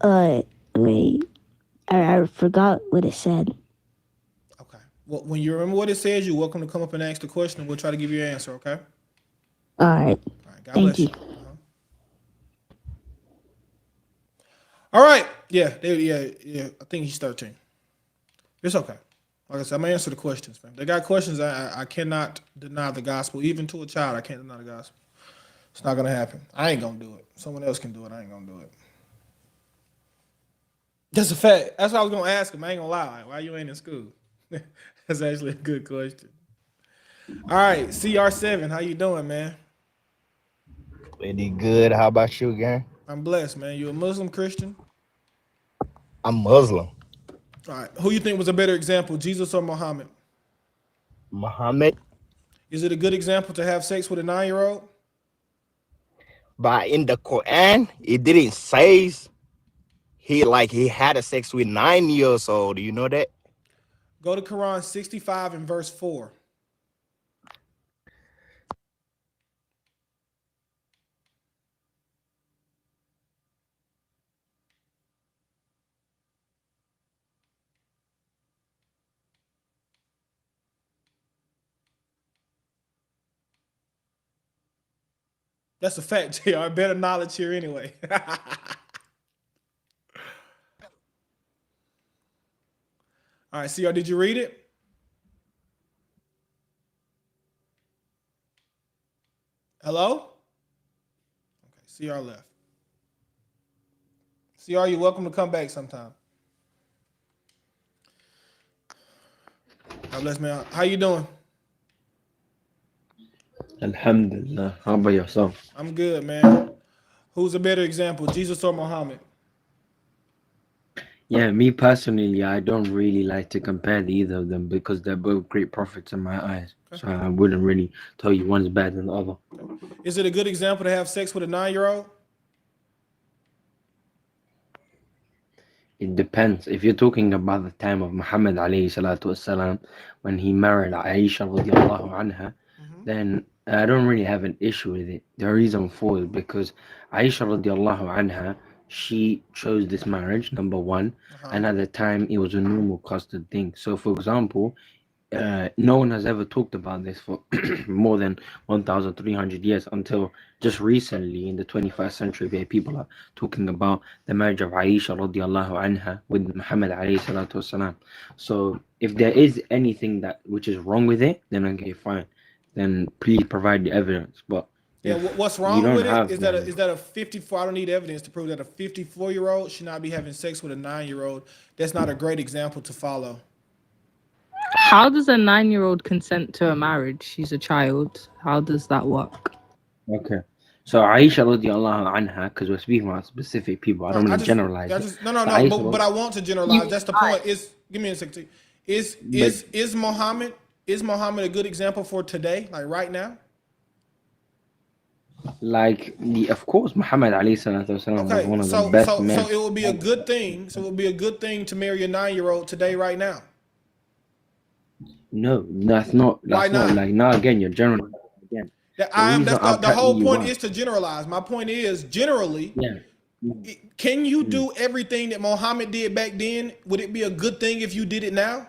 Speaker 5: wait, I forgot what it said.
Speaker 1: Well, when you remember what it says, you're welcome to come up and ask the question, and we'll try to give you an answer, okay?
Speaker 5: All right.
Speaker 1: God
Speaker 5: Thank
Speaker 1: bless
Speaker 5: you.
Speaker 1: All right. Yeah. I think he's 13. It's okay. Like I said, I'm gonna answer the questions, man. They got questions. I cannot deny the gospel, even to a child. I can't deny the gospel. It's not gonna happen. I ain't gonna do it. Someone else can do it. I ain't gonna do it. That's a fact. That's what I was gonna ask him. I ain't gonna lie. Why you ain't in school? That's actually a good question. All right, CR7, how you doing, man?
Speaker 3: Pretty good. How about you again?
Speaker 1: I'm blessed, man. You a Muslim, Christian?
Speaker 3: I'm Muslim.
Speaker 1: All right. Who you think was a better example, Jesus or Muhammad?
Speaker 3: Muhammad.
Speaker 1: Is it a good example to have sex with a 9-year-old?
Speaker 3: But in the Quran, it didn't say he had a sex with 9 years old. Do you know that?
Speaker 1: Go to Quran 65 and verse 4. That's a fact, JR. Better knowledge here anyway. All right, CR, did you read it? Hello? Okay, CR left. CR, you're welcome to come back sometime. God bless, man. How you doing?
Speaker 9: Alhamdulillah. How about yourself?
Speaker 1: I'm good, man. Who's a better example, Jesus or Muhammad?
Speaker 9: Yeah, me personally, I don't really like to compare either of them because they're both great prophets in my eyes. So I wouldn't really tell you one's better than the other.
Speaker 1: Is it a good example to have sex with a 9-year-old?
Speaker 9: It depends. If you're talking about the time of Muhammad alayhi salatu wasalam, when he married Aisha radiallahu anha, then I don't really have an issue with it. The reason for it because Aisha radiallahu anha, she chose this marriage, number one, and at the time it was a normal custom thing. So for example, no one has ever talked about this for more than 1,300 years until just recently in the 21st century where people are talking about the marriage of Aisha radiallahu anha with Muhammad alayhi salatu wasalam. So if there is anything which is wrong with it, then okay, fine. Then please provide the evidence. But
Speaker 1: Yeah,
Speaker 9: if
Speaker 1: what's
Speaker 9: you
Speaker 1: wrong
Speaker 9: don't
Speaker 1: with it
Speaker 9: have
Speaker 1: is
Speaker 9: them,
Speaker 1: that a 54, I don't need evidence to prove that a 54-year-old should not be having sex with a 9-year-old. That's not a great example to follow.
Speaker 24: How does a 9-year-old consent to a marriage? She's a child. How does that work?
Speaker 9: Okay. So Aisha radiallahu anha, because we're speaking about specific people, I don't want to generalize it.
Speaker 1: No,
Speaker 9: So
Speaker 1: but I want to generalize. That's the point. Give me a second. Is Muhammad a good example for today, like right now?
Speaker 9: like of course, Muhammad alayhi salatu wasalam was one of the best men.
Speaker 1: So it would be a good thing. So it would be a good thing to marry a 9-year-old today, right now.
Speaker 9: No, that's not. That's not like now. Again, you're generalizing again.
Speaker 1: The whole point is to generalize. My point is generally.
Speaker 9: Yeah.
Speaker 1: Can you do everything that Muhammad did back then? Would it be a good thing if you did it now?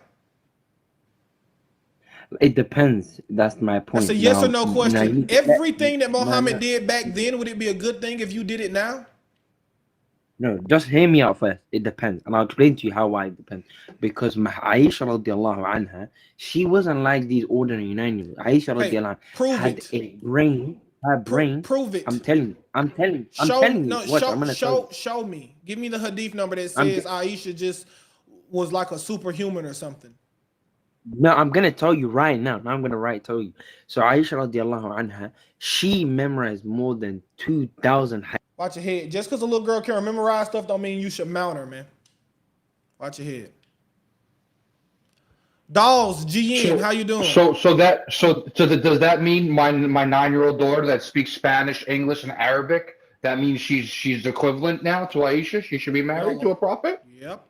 Speaker 9: It depends. That's my point.
Speaker 1: That's a yes or no question. Everything that Muhammad did back then, would it be a good thing if you did it now?
Speaker 9: No, just hear me out first. It depends, and I'll explain to you how why it depends. Because Aisha radiallahu anha, she wasn't like these ordinary 9-year-olds. Aisha radiallahu anha had a brain. Her brain.
Speaker 1: Prove it.
Speaker 9: I'm telling you.
Speaker 1: Show me. Give me the hadith number that says Aisha just was like a superhuman or something.
Speaker 9: No, I'm gonna tell you right now. Now I'm gonna tell you. So Aisha radiallahu anha, she memorized more than 2,000.
Speaker 1: Watch your head. Just because a little girl can memorize stuff don't mean you should mount her, man. Watch your head. Dolls, GN, how you doing?
Speaker 18: Does that mean my 9-year-old daughter that speaks Spanish, English, and Arabic? That means she's equivalent now to Aisha. She should be married to a prophet.
Speaker 1: Yep.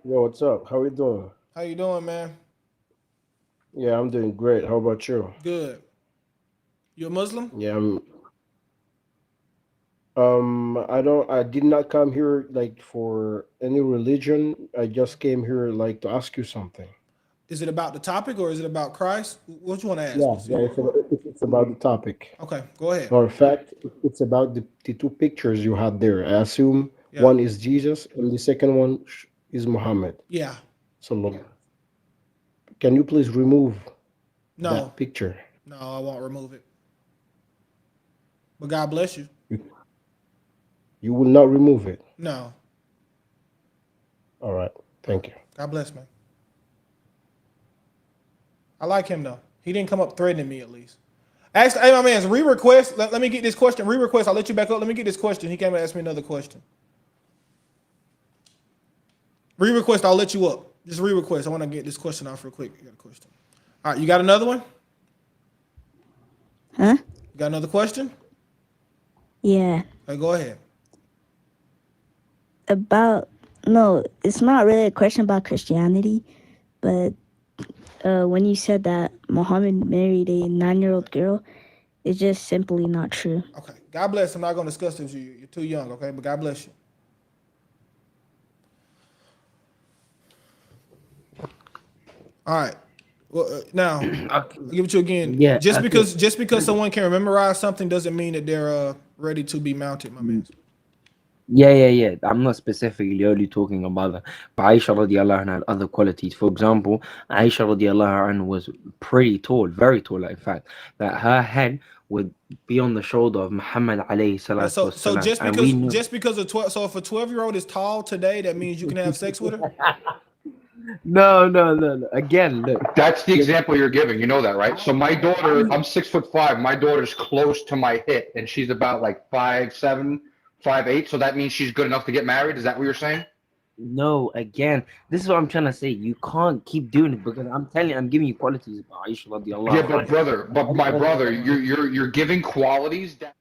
Speaker 12: Yo, what's up? How we doing?
Speaker 1: How you doing, man?
Speaker 12: Yeah, I'm doing great. How about you?
Speaker 1: Good. You a Muslim?
Speaker 12: Yeah, I did not come here like for any religion. I just came here like to ask you something.
Speaker 1: Is it about the topic or is it about Christ? What you want to ask?
Speaker 12: Yeah, it's about the topic.
Speaker 1: Okay, go ahead.
Speaker 12: In fact, it's about the two pictures you had there. I assume one is Jesus and the second one is Muhammad.
Speaker 1: Yeah.
Speaker 12: So, can you please remove
Speaker 1: that
Speaker 12: picture?
Speaker 1: No, I won't remove it. But God bless you.
Speaker 12: You will not remove it?
Speaker 1: No.
Speaker 12: All right. Thank you.
Speaker 1: God bless, man. I like him, though. He didn't come up threatening me, at least. Ask, hey, my man, re-request. Let me get this question. Re-request. I'll let you back up. Let me get this question. He came and asked me another question. Re-request. I'll let you up. Just re-request. I want to get this question off real quick. You got a question. All right. You got another one?
Speaker 5: Huh?
Speaker 1: You got another question?
Speaker 5: Yeah.
Speaker 1: Okay, go ahead.
Speaker 5: No, it's not really a question about Christianity, but when you said that Muhammad married a 9-year-old girl, it's just simply not true.
Speaker 1: Okay. God bless. I'm not going to discuss this with you. You're too young, okay? But God bless you. All right. Well, now I'll give it to you again.
Speaker 9: Yeah.
Speaker 1: Just because someone can memorize something doesn't mean that they're ready to be mounted, my man.
Speaker 9: Yeah. I'm not specifically only talking about that. But Aisha radiallahu anha had other qualities. For example, Aisha radiallahu anha was pretty tall, very tall, in fact. That her head would be on the shoulder of Muhammad alayhi salatu wasalam.
Speaker 1: So just because if a 12-year-old is tall today, that means you can have sex with her?
Speaker 9: No. Again, look.
Speaker 18: That's the example you're giving. You know that, right? So my daughter, I'm 6'5". My daughter's close to my hip, and she's about like 5'7", 5'8". So that means she's good enough to get married. Is that what you're saying?
Speaker 9: No, again, this is what I'm trying to say. You can't keep doing it because I'm giving you qualities about Aisha radiallahu
Speaker 18: Yeah, but my brother, you're giving qualities that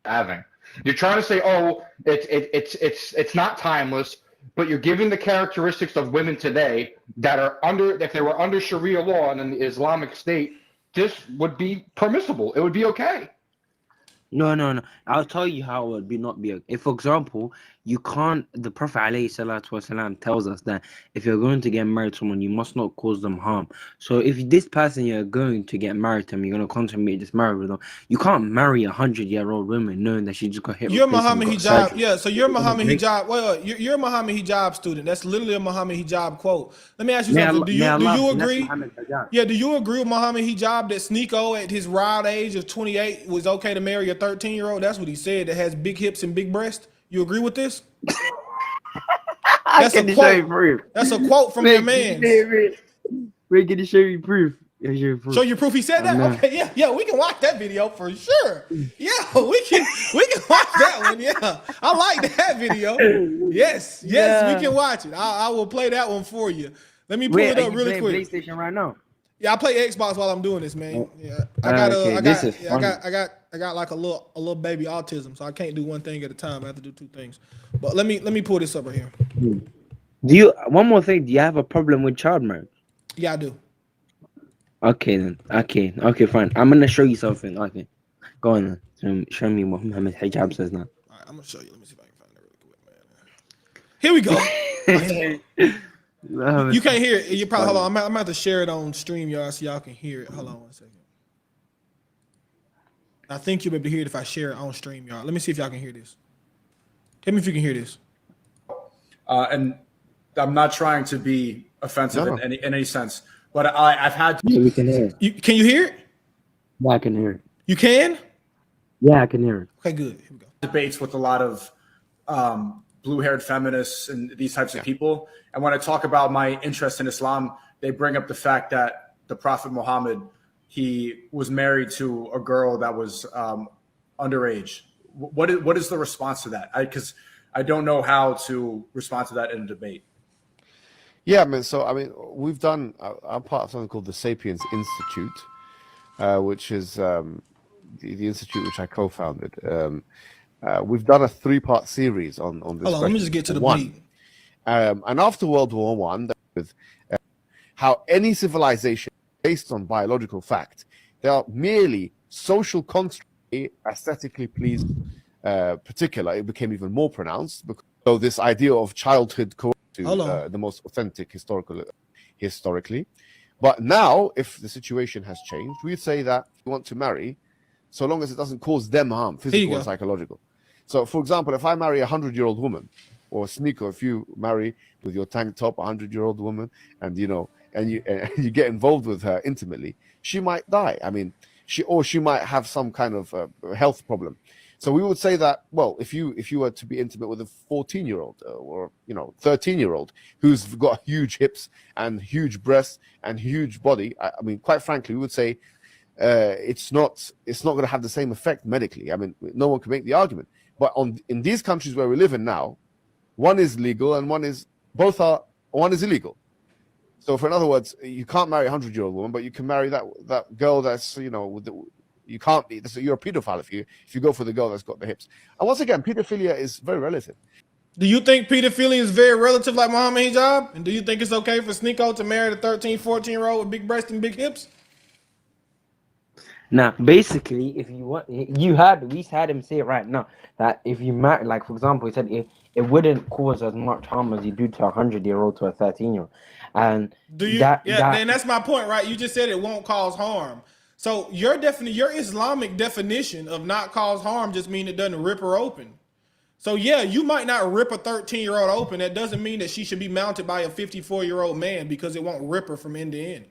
Speaker 18: having. You're trying to say, oh, it's not timeless, but you're giving the characteristics of women today that are if they were under Sharia law and in the Islamic State, this would be permissible. It would be okay.
Speaker 9: No. I'll tell you how it would not be okay. If, for example, you can't, the Prophet ﷺ tells us that if you're going to get married to someone, you must not cause them harm. So if this person you're going to get married to, you're going to consummate this marriage with them, you can't marry 100-year-old woman knowing that she just got hit.
Speaker 1: You're Muhammad hijab. Yeah, so you're Muhammad hijab. Wait, you're a Muhammad hijab student. That's literally a Muhammad hijab quote. Let me ask you something. Do you agree? Yeah, do you agree with Muhammad hijab that Sneeko at his wild age of 28 was okay to marry a 13-year-old? That's what he said, that has big hips and big breasts. You agree with this? That's a quote. That's a quote from your man.
Speaker 9: Wait, can you show me proof? Here's your proof.
Speaker 1: Show your proof he said that? Okay, yeah, we can watch that video for sure. Yeah, we can watch that one. Yeah, I like that video. Yes, we can watch it. I will play that one for you. Let me pull it up really quick.
Speaker 9: PlayStation right now?
Speaker 1: Yeah, I play Xbox while I'm doing this, man. Yeah, I got like a little baby autism, so I can't do one thing at a time. I have to do two things. But let me pull this up right here.
Speaker 9: Do you? One more thing. Do you have a problem with child marriage?
Speaker 1: Yeah, I do.
Speaker 9: Okay then. Okay, fine. I'm gonna show you something. Okay, go on then. Show me what Mohhamed Hijab says now.
Speaker 1: All right, I'm gonna show you. Let me see if I can find it really quick, man. Here we go. You can't hear it. You probably hold on. I'm gonna have to share it on StreamYard so y'all can hear it. Hold on 1 second. I think you'll be able to hear it if I share it on StreamYard. Let me see if y'all can hear this. Tell me if you can hear this.
Speaker 13: And I'm not trying to be offensive in any sense, but I've had.
Speaker 9: Yeah, we can hear it.
Speaker 1: Can you hear it?
Speaker 9: Yeah, I can hear it.
Speaker 1: You can?
Speaker 9: Yeah, I can hear it.
Speaker 1: Okay, good. Here we go.
Speaker 13: Debates with a lot of blue-haired feminists and these types of people, and when I talk about my interest in Islam, they bring up the fact that the Prophet Muhammad, he was married to a girl that was underage. What is the response to that? Because I don't know how to respond to that in a debate.
Speaker 14: Yeah, we've done. I'm part of something called the Sapiens Institute, which is the institute which I co-founded. We've done a 3-part series on this.
Speaker 1: Hold on, let me just get to the point.
Speaker 14: And after World War I, with how any civilization based on biological fact, they are merely social constructs, aesthetically pleasing. Particular, it became even more pronounced. So this idea of childhood to the most authentic historically. But now, if the situation has changed, we'd say that we want to marry, so long as it doesn't cause them harm, physical and psychological. So, for example, if I marry a 100-year-old woman, or Sneeko, if you marry with your tank top a 100-year-old woman, and you get involved with her intimately, she might die. She might have some kind of health problem. So we would say that, well, if you were to be intimate with a 14-year-old or 13-year-old who's got huge hips and huge breasts and huge body, quite frankly, we would say it's not going to have the same effect medically. No one can make the argument. But in these countries where we live in now, one is legal and one is illegal. So, in other words, you can't marry a 100-year-old woman, but you can marry that girl that's you can't be. You're a pedophile if you go for the girl that's got the hips. And once again, pedophilia is very relative.
Speaker 1: Do you think pedophilia is very relative like Mohhamed Hijab? And do you think it's okay for Sneeko to marry the 13, 14-year-old with big breasts and big hips?
Speaker 9: Now, basically, if you want, we had him say it right now that if you marry, like for example, he said it wouldn't cause as much harm as you do to a 100-year-old to a 13-year-old. And
Speaker 1: and that's my point, right? You just said it won't cause harm. So your Islamic definition of not cause harm just mean it doesn't rip her open. So yeah, you might not rip a 13-year-old open. That doesn't mean that she should be mounted by a 54-year-old man because it won't rip her from end to end.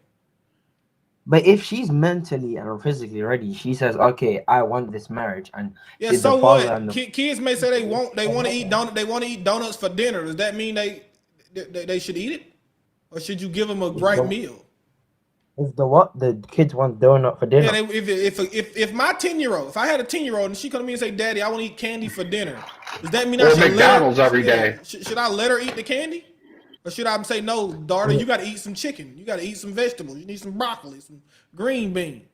Speaker 9: But if she's mentally or physically ready, she says, "Okay, I want this marriage." And
Speaker 1: yeah, so what? Kids may say they want to eat donuts for dinner. Does that mean they should eat it, or should you give them a right meal?
Speaker 9: If the kids want donut for dinner.
Speaker 1: Yeah, if my 10-year-old, if I had a 10-year-old and she come to me and say, "Daddy, I want to eat candy for dinner," does that mean I should
Speaker 18: McDonald's every day?
Speaker 1: Should I let her eat the candy, or should I say, "No, daughter, you got to eat some chicken. You got to eat some vegetables. You need some broccoli, some green beans."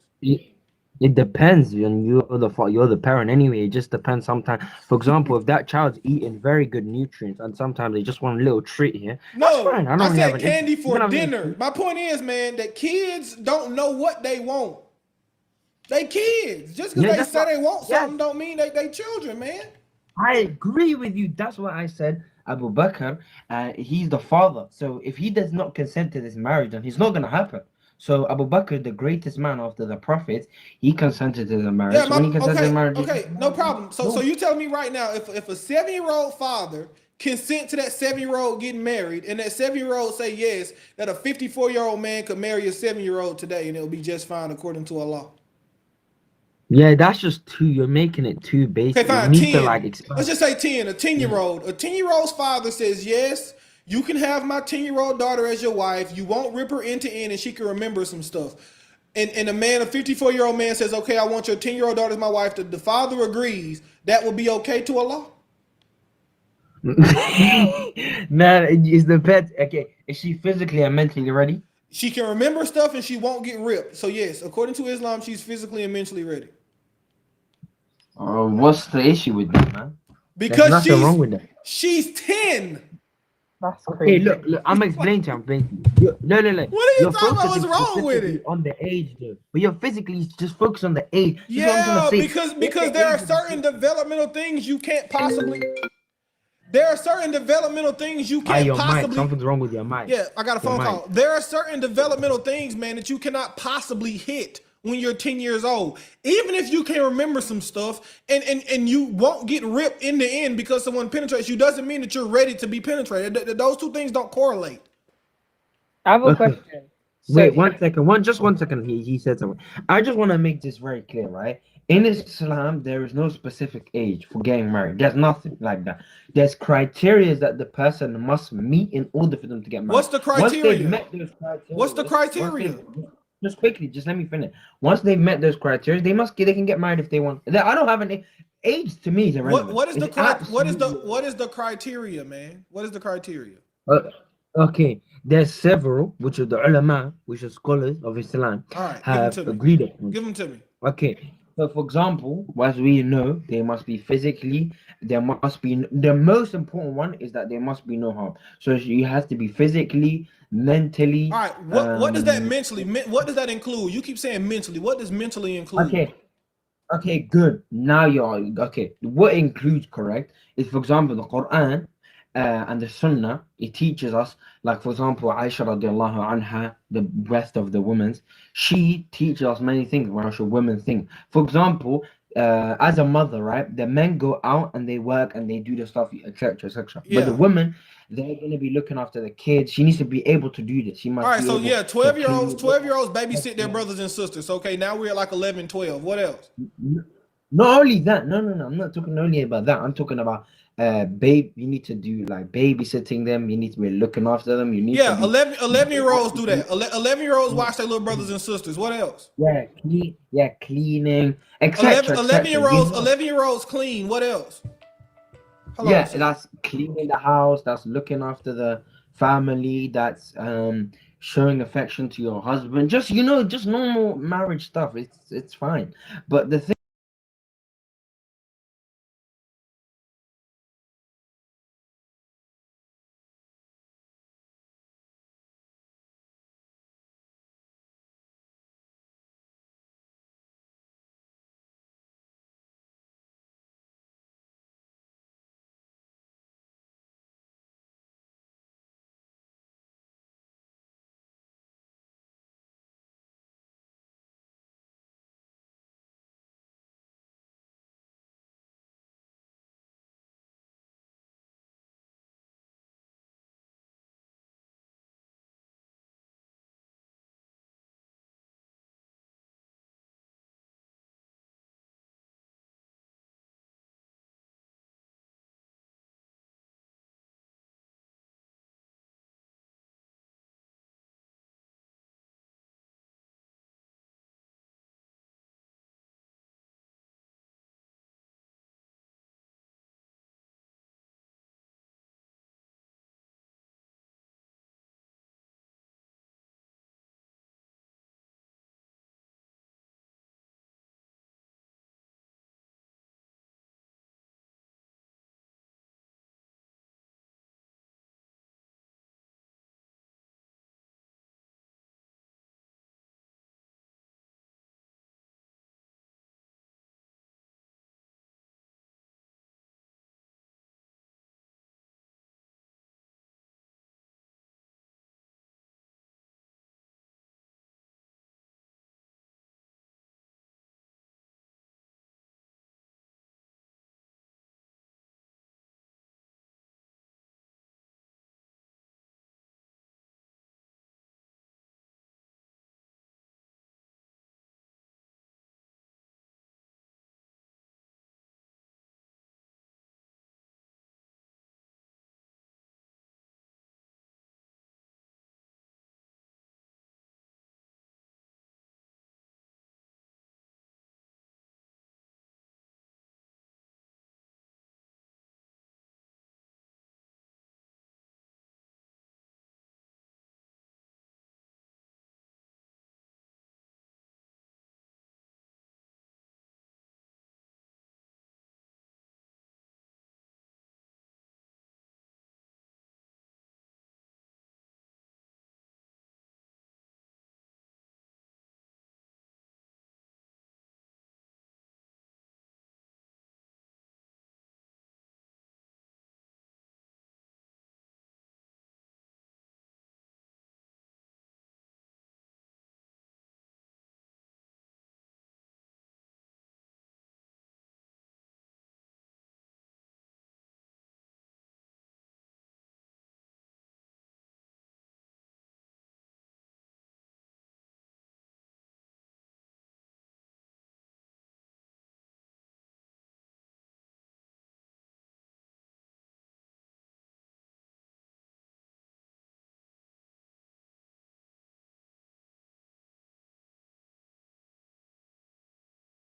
Speaker 9: It depends. And you're the parent anyway. It just depends sometimes. For example, if that child's eating very good nutrients and sometimes they just want a little treat here.
Speaker 1: No, I said candy for dinner. My point is, man, that kids don't know what they want. They kids. Just because they say they want something don't mean they children, man.
Speaker 9: I agree with you. That's what I said. Abu Bakr, he's the father. So if he does not consent to this marriage, then it's not going to happen. So Abu Bakr, the greatest man after the prophets, he consented to the marriage.
Speaker 1: Yeah, okay, no problem. So you tell me right now, if a 7-year-old father consent to that 7-year-old getting married, and that 7-year-old say yes, that a 54-year-old man could marry a 7-year-old today, and it'll be just fine according to Allah.
Speaker 9: Yeah, that's just too. You're making it too basic.
Speaker 1: Okay, fine. 10.
Speaker 9: Let's
Speaker 1: just say 10. A 10-year-old. A 10-year-old's father says yes. You can have my 10-year-old daughter as your wife. You won't rip her end to end, and she can remember some stuff. and a man, a 54-year-old man says, okay, I want your 10-year-old daughter as my wife, the father agrees, that would be okay to Allah?
Speaker 9: Man, is the pet okay? Is she physically and mentally ready?
Speaker 1: She can remember stuff and she won't get ripped. So yes, according to Islam, she's physically and mentally ready.
Speaker 9: What's the issue with that, man? There's
Speaker 1: Because
Speaker 9: nothing wrong with that.
Speaker 1: she's 10.
Speaker 24: That's
Speaker 9: Okay,
Speaker 24: crazy.
Speaker 9: look, I'm explaining to you. I'm explaining to you. No.
Speaker 1: What are you
Speaker 9: You're
Speaker 1: talking about?
Speaker 9: focusing
Speaker 1: What's wrong with
Speaker 9: specifically
Speaker 1: it?
Speaker 9: on the age, though. But you're physically just focused on the age. This is what I'm trying
Speaker 1: Yeah,
Speaker 9: to say.
Speaker 1: because there are certain developmental things you can't possibly. There are certain developmental things you can't
Speaker 9: Your mic.
Speaker 1: possibly.
Speaker 9: Something's wrong with your mic.
Speaker 1: Yeah, I got a
Speaker 9: Your
Speaker 1: phone
Speaker 9: mic.
Speaker 1: call. There are certain developmental things, man, that you cannot possibly hit when you're 10 years old. Even if you can remember some stuff and you won't get ripped in the end because someone penetrates you, doesn't mean that you're ready to be penetrated. Those two things don't correlate.
Speaker 24: I have a
Speaker 9: Okay.
Speaker 24: question. So
Speaker 9: Wait, 1 second. Just 1 second. He said something. I just want to make this very clear, right? In Islam, there is no specific age for getting married. There's nothing like that. There's criteria that the person must meet in order for them to get married.
Speaker 1: What's the
Speaker 9: Once they've
Speaker 1: criteria?
Speaker 9: met those criteria,
Speaker 1: What's the criteria?
Speaker 9: Just quickly, just let me finish. Once they've met those criteria, they can get married if they want. I don't have an age to me is irrelevant.
Speaker 1: What is the
Speaker 9: It's
Speaker 1: what is the criteria, man? What is the criteria?
Speaker 9: Okay, there's several, which are the ulama, which are scholars of Islam,
Speaker 1: All right,
Speaker 9: have
Speaker 1: give them to me.
Speaker 9: agreed upon.
Speaker 1: Give them to me.
Speaker 9: Okay, so for example, as we know, they must be physically, there must be, the most important one is that there must be no harm. So you have to be physically, mentally.
Speaker 1: All right, what does that mentally, what does that include? You keep saying mentally. What does mentally include?
Speaker 9: Okay, good. Now you're okay. What includes correct is, for example, the Quran and the Sunnah. It teaches us, like for example, Aisha radiallahu anha, the rest of the women's, she teaches us many things which a women think. For example, as a mother, right, the men go out and they work and they do the stuff, etc., etc. But the
Speaker 1: Yeah.
Speaker 9: women, they're going to be looking after the kids. She needs to be able to do this. She must
Speaker 1: All right,
Speaker 9: be
Speaker 1: so
Speaker 9: able
Speaker 1: yeah,
Speaker 9: to
Speaker 1: 12-year-olds
Speaker 9: clean.
Speaker 1: babysit their brothers and sisters. Okay, now we're at like 11, 12. What else?
Speaker 9: Not only that, no. I'm not talking only about that. I'm talking about babe. You need to do like babysitting them. You need to be looking after them. You need to
Speaker 1: Yeah,
Speaker 9: be
Speaker 1: 11-year-olds do that. 11-year-olds watch their little brothers and sisters. What else?
Speaker 9: cleaning,
Speaker 1: 11,
Speaker 9: etc., etc.
Speaker 1: 11-year-olds 11-year-olds clean. What else? Hold on a second.
Speaker 9: That's cleaning the house. That's looking after the family. That's showing affection to your husband. Just just normal marriage stuff. It's fine. But the thing.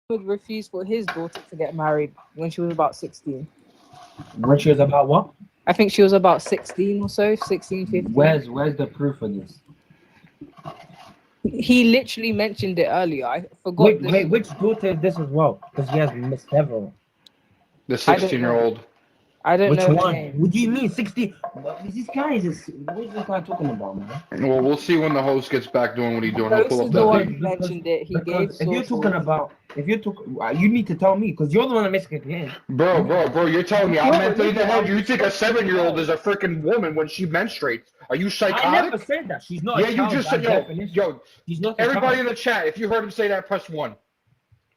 Speaker 24: would refuse for his daughter to get married when she was about 16.
Speaker 7: When she was about what?
Speaker 24: I think she was about 16 or so, 16, 15.
Speaker 7: Where's the proof of this?
Speaker 24: He literally mentioned it earlier. I forgot.
Speaker 7: Wait, which daughter is this as well? Because he has missed several.
Speaker 18: The
Speaker 24: I don't
Speaker 18: 16-year-old.
Speaker 24: I don't
Speaker 7: Which
Speaker 24: know her
Speaker 7: one?
Speaker 24: name.
Speaker 7: What do you mean 60? What is this guy? What is this guy talking about, man?
Speaker 18: Well, we'll see when the host gets back doing what he's doing. He'll
Speaker 24: Ghost
Speaker 18: pull
Speaker 24: is
Speaker 18: up
Speaker 24: the
Speaker 18: that
Speaker 24: one
Speaker 18: tape.
Speaker 24: who mentioned it. He gave
Speaker 7: Because if you're talking
Speaker 24: sources.
Speaker 7: about, you need to tell me because you're the one that makes it clear.
Speaker 18: Bro, you're telling me I'm
Speaker 7: Bro,
Speaker 18: mentally
Speaker 7: listen,
Speaker 18: dead? You think a 7-year-old is a freaking woman when she menstruates? Are you psychotic?
Speaker 7: I never said that. She's not.
Speaker 18: Yeah,
Speaker 7: a
Speaker 18: you
Speaker 7: child
Speaker 18: just
Speaker 7: by
Speaker 18: said,
Speaker 7: definition.
Speaker 18: yo,
Speaker 7: She's not. A
Speaker 18: everybody
Speaker 7: child.
Speaker 18: in the chat, if you heard him say that, press 1.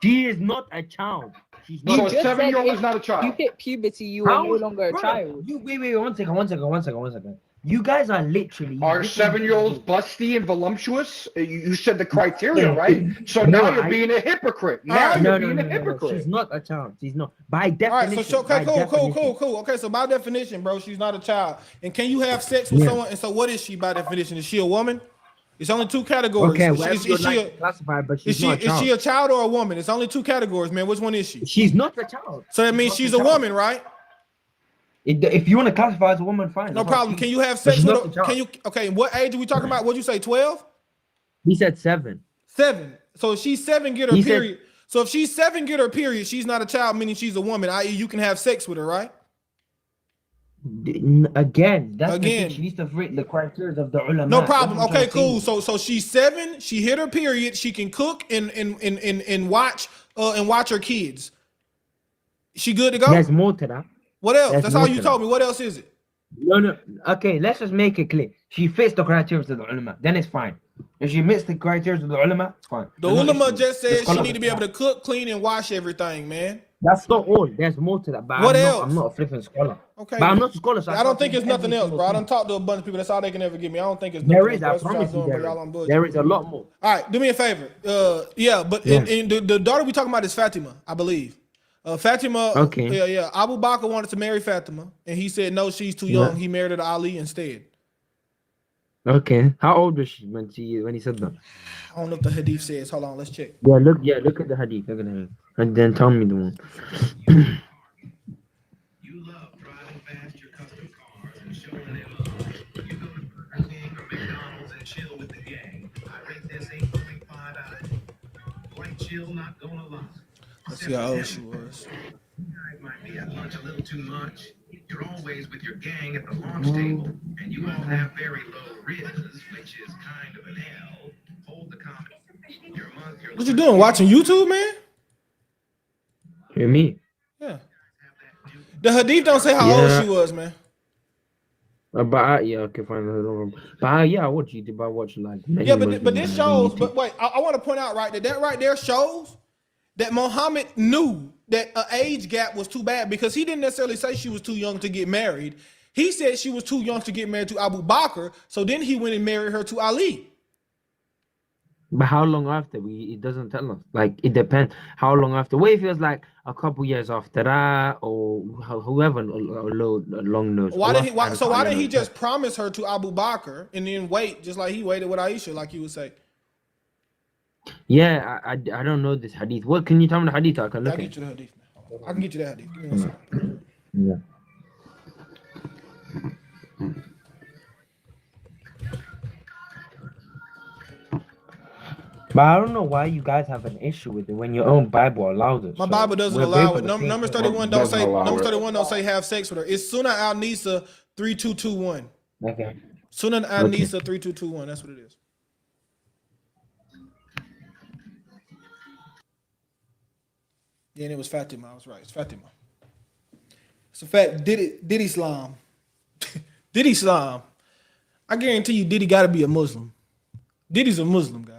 Speaker 7: She is not a child. She's
Speaker 24: You
Speaker 7: not.
Speaker 18: So a
Speaker 24: just said
Speaker 18: 7-year-old
Speaker 24: if
Speaker 18: is not a child.
Speaker 24: you hit puberty, you are
Speaker 7: How
Speaker 24: no longer a
Speaker 7: bro,
Speaker 24: child.
Speaker 7: You wait, one second. You guys are literally.
Speaker 18: Are
Speaker 7: this is-
Speaker 18: 7-year-olds busty and voluptuous? You said the criteria,
Speaker 7: Yeah.
Speaker 18: right? So
Speaker 7: No,
Speaker 18: now you're
Speaker 7: I-
Speaker 18: being a hypocrite. Now
Speaker 7: No,
Speaker 18: you're being a hypocrite.
Speaker 7: She's not a child. She's not. By
Speaker 1: All
Speaker 7: definition.
Speaker 1: right, so okay,
Speaker 7: by definition.
Speaker 1: cool. Okay, so by definition, bro, she's not a child. And can you have sex with
Speaker 7: Yeah.
Speaker 1: someone? And so, what is she by definition? Is she a woman? It's only two categories.
Speaker 7: Okay,
Speaker 1: Is
Speaker 7: whatever
Speaker 1: she-
Speaker 7: you
Speaker 1: is she
Speaker 7: like
Speaker 1: a-
Speaker 7: to classify, but
Speaker 1: Is
Speaker 7: she's not a child.
Speaker 1: she a child or a woman? It's only two categories, man. Which one is she?
Speaker 7: She's not a child.
Speaker 1: So that means
Speaker 7: not
Speaker 1: she's
Speaker 7: a
Speaker 1: a
Speaker 7: child.
Speaker 1: woman, right?
Speaker 7: If you want to classify as a woman, fine.
Speaker 1: No
Speaker 7: that's fine.
Speaker 1: problem. Can you have
Speaker 7: But
Speaker 1: sex
Speaker 7: she's
Speaker 1: with
Speaker 7: not
Speaker 1: her?
Speaker 7: a child.
Speaker 1: Can you? Okay, what age are we talking about? What'd you say? 12?
Speaker 7: He said 7.
Speaker 1: 7. So if she's 7, get her
Speaker 7: He said-
Speaker 1: period. So if she's 7, get her period. She's not a child, meaning she's a woman. I.e., you can have sex with her, right?
Speaker 7: Again, that's the
Speaker 1: Again.
Speaker 7: thing. She needs to fit the criteria of the ulama.
Speaker 1: No problem.
Speaker 7: That's what I'm
Speaker 1: Okay,
Speaker 7: trying to
Speaker 1: cool.
Speaker 7: say.
Speaker 1: So she's 7. She hit her period. She can cook and watch her kids. She good to go?
Speaker 7: There's more to that.
Speaker 1: What else?
Speaker 7: There's
Speaker 1: That's all
Speaker 7: more
Speaker 1: you
Speaker 7: to
Speaker 1: told
Speaker 7: that.
Speaker 1: me. What else is it?
Speaker 7: No. Okay, let's just make it clear. She fits the criteria of the ulama. Then it's fine. If she meets the criteria of the ulama, it's fine.
Speaker 1: The
Speaker 7: There's no
Speaker 1: ulama
Speaker 7: issue.
Speaker 1: just
Speaker 7: The
Speaker 1: said she
Speaker 7: scholars
Speaker 1: need to be
Speaker 7: are
Speaker 1: able to cook, clean, and wash everything, man.
Speaker 7: That's not all. There's more to that. But
Speaker 1: What
Speaker 7: I'm
Speaker 1: else?
Speaker 7: I'm not a flipping scholar.
Speaker 1: Okay.
Speaker 7: But I'm
Speaker 1: then.
Speaker 7: not a scholar. So
Speaker 1: I don't
Speaker 7: can't
Speaker 1: think
Speaker 7: think
Speaker 1: it's nothing
Speaker 7: every
Speaker 1: else,
Speaker 7: single
Speaker 1: bro. I
Speaker 7: thing.
Speaker 1: done talked to a bunch of people. That's all they can ever give me. I don't think it's
Speaker 7: There
Speaker 1: nothing
Speaker 7: is.
Speaker 1: else.
Speaker 7: I
Speaker 1: That's what y'all
Speaker 7: promise you
Speaker 1: doing, bro.
Speaker 7: there
Speaker 1: Y'all
Speaker 7: is.
Speaker 1: on budget.
Speaker 7: There is a lot more.
Speaker 1: All right, do me a favor. Yeah, but
Speaker 7: Yeah.
Speaker 1: in the daughter we talking about is Fatima, I believe. Fatima.
Speaker 7: Okay.
Speaker 1: Yeah. Abu Bakr wanted to marry Fatima, and he said no, she's too
Speaker 7: Yeah.
Speaker 1: young. He married her to Ali instead.
Speaker 7: Okay. How old was she when he said that?
Speaker 1: I don't know if the hadith says. Hold on, let's check.
Speaker 7: Yeah, look at the hadith. Look at the hadith. And then tell me the one.
Speaker 1: Let's see how old she was.
Speaker 10: Might be at lunch a little too much. You're always with your gang at the launch table, and you all have very low riz, which is kind of an L. Hold the comment.
Speaker 1: What you doing? Watching YouTube, man?
Speaker 7: Hear me?
Speaker 1: Yeah. The hadith don't say how old she was, man.
Speaker 7: Yeah, okay, fine. But yeah, I watch YouTube. I watch like many
Speaker 1: Yeah,
Speaker 7: Muslims
Speaker 1: but this
Speaker 7: on
Speaker 1: shows.
Speaker 7: YouTube.
Speaker 1: But wait, I want to point out that right there shows that Muhammad knew that an age gap was too bad because he didn't necessarily say she was too young to get married. He said she was too young to get married to Abu Bakr. So then he went and married her to Ali.
Speaker 7: But how long after? It doesn't tell us. Like it depends. How long after? What if it was like a couple years after that, or whoever along those?
Speaker 1: Why didn't he just promise her to Abu Bakr and then wait, just like he waited with Aisha, like you would say?
Speaker 7: Yeah, I don't know this hadith. What can you tell me the hadith? I can look
Speaker 1: I'll
Speaker 7: at.
Speaker 1: get you the hadith. I can get you the hadith. Give me one second.
Speaker 7: Yeah. But I don't know why you guys have an issue with it when your own Bible allows it.
Speaker 1: My
Speaker 7: So
Speaker 1: Bible doesn't
Speaker 7: we're
Speaker 1: allow
Speaker 7: both
Speaker 1: it.
Speaker 7: on the same
Speaker 1: Numbers
Speaker 7: page.
Speaker 1: 31 don't say. Numbers 31 don't say have sex with her. It's Sunnah Al Nisa 3221.
Speaker 7: Okay.
Speaker 1: Sunnah Al
Speaker 7: Okay.
Speaker 1: Nisa 3221. That's what it is. Yeah, and it was Fatima. I was right. It's Fatima. It's a fact. Did Islam? Did Islam? I guarantee you, Diddy got to be a Muslim. Diddy's a Muslim, guys.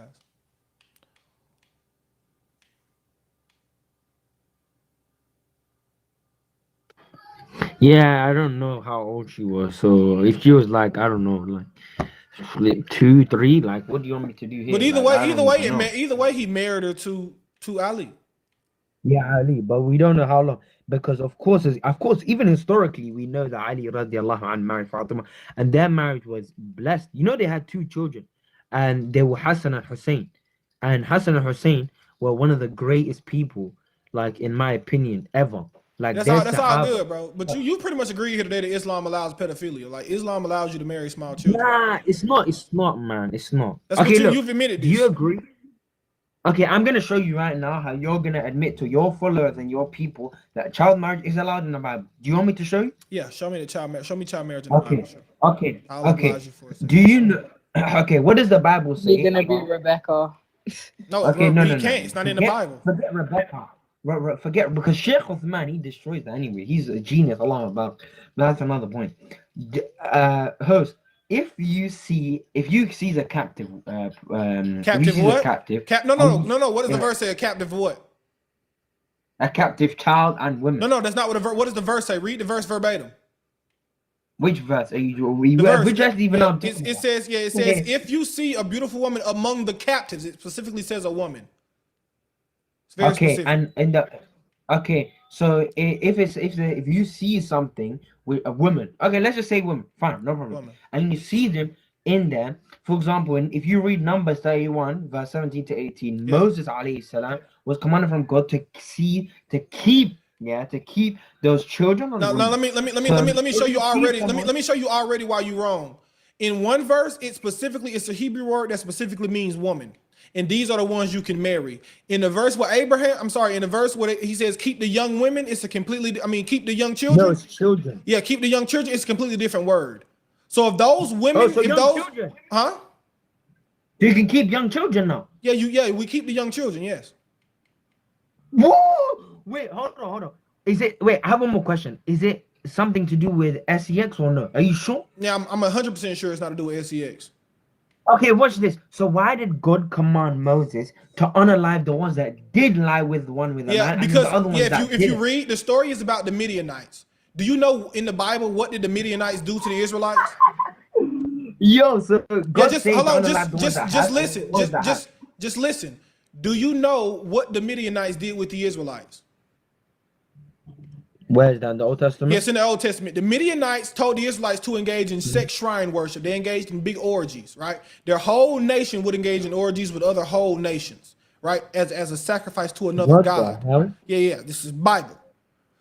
Speaker 7: Yeah, I don't know how old she was. So if she was like, I don't know, like 2, 3, like what do you want me to do here?
Speaker 1: But either
Speaker 7: Like, I
Speaker 1: way,
Speaker 7: don't know.
Speaker 1: either way, he married her to Ali.
Speaker 7: Yeah, Ali, but we don't know how long because of course, even historically, we know that Ali radiallahu anhu married Fatima, and their marriage was blessed. You know, they had 2 children, and they were Hassan and Hussein, and Hassan and Hussein
Speaker 15: were one of the greatest people, like in my opinion, ever. Like
Speaker 1: That's
Speaker 15: their
Speaker 1: all. That's all
Speaker 15: Sahaba.
Speaker 1: good, bro. But you pretty much agree here today that Islam allows pedophilia. Like Islam allows you to marry small children.
Speaker 15: Nah, it's not. It's not, man. It's not.
Speaker 1: That's
Speaker 15: Okay,
Speaker 1: what
Speaker 15: look.
Speaker 1: you've admitted.
Speaker 15: Do you agree? Okay, I'm gonna show you right now how you're gonna admit to your followers and your people that child marriage is allowed in the Bible. Do you want me to show you?
Speaker 1: Yeah, show me the child marriage. Show me child marriage in the
Speaker 15: Okay.
Speaker 1: Bible. Sure.
Speaker 15: Okay.
Speaker 1: I'll
Speaker 15: Okay.
Speaker 1: oblige you for a second.
Speaker 15: Do you know? Okay. What does the Bible say?
Speaker 24: You're gonna be
Speaker 15: about-
Speaker 24: Rebecca.
Speaker 1: No,
Speaker 15: Okay. No.
Speaker 1: you
Speaker 15: No.
Speaker 1: can't. It's not in the Bible.
Speaker 15: Forget Rebecca. Forget because Sheikh Uthman, he destroys that anyway. He's a genius. Allah about. That's another point. Host. If you see the captive,
Speaker 1: Captive what?
Speaker 15: Captive.
Speaker 1: No. What does the verse say? A captive what?
Speaker 15: A captive child and women.
Speaker 1: No. That's not what the verse. What does the verse say? Read the verse verbatim.
Speaker 15: Which verse are you? Which verse even?
Speaker 1: It says,
Speaker 15: Okay.
Speaker 1: if you see a beautiful woman among the captives, it specifically says a woman. It's very specific.
Speaker 15: Okay, so if you see something with a woman, okay, let's just say woman, fine, no problem. And you see them in there, for example, if you read Numbers 31, verse 17 to 18, Moses alayhi salam was commanded from God to keep those children.
Speaker 1: No, let me show you already. Let me show you already why you're wrong. In one verse, it's a Hebrew word that specifically means woman. And these are the ones you can marry. In the verse where he says keep the young women, it's keep the young children.
Speaker 15: No, it's children.
Speaker 1: Yeah, keep the young children, it's a completely different word. So if those women,
Speaker 15: children.
Speaker 1: Huh?
Speaker 15: You can keep young children now.
Speaker 1: Yeah, we keep the young children, yes.
Speaker 15: Whoa! Wait, hold on. I have one more question. Is it something to do with SEX or no? Are you sure?
Speaker 1: Yeah, I'm 100% sure it's not to do with SEX.
Speaker 15: Okay, watch this. So why did God command Moses to unalive the ones that did lie with the one with the man,
Speaker 1: because
Speaker 15: and the other ones
Speaker 1: if you read, the story is about the Midianites. Do you know in the Bible what did the Midianites do to the Israelites?
Speaker 15: Yo, so God
Speaker 1: just listen. Do you know what the Midianites did with the Israelites?
Speaker 15: Where is that in the Old Testament?
Speaker 1: Yes, in the Old Testament. The Midianites told the Israelites to engage in sex shrine worship. They engaged in big orgies, right? Their whole nation would engage in orgies with other whole nations, right? As a sacrifice to another god.
Speaker 15: The hell?
Speaker 1: Yeah. This is Bible.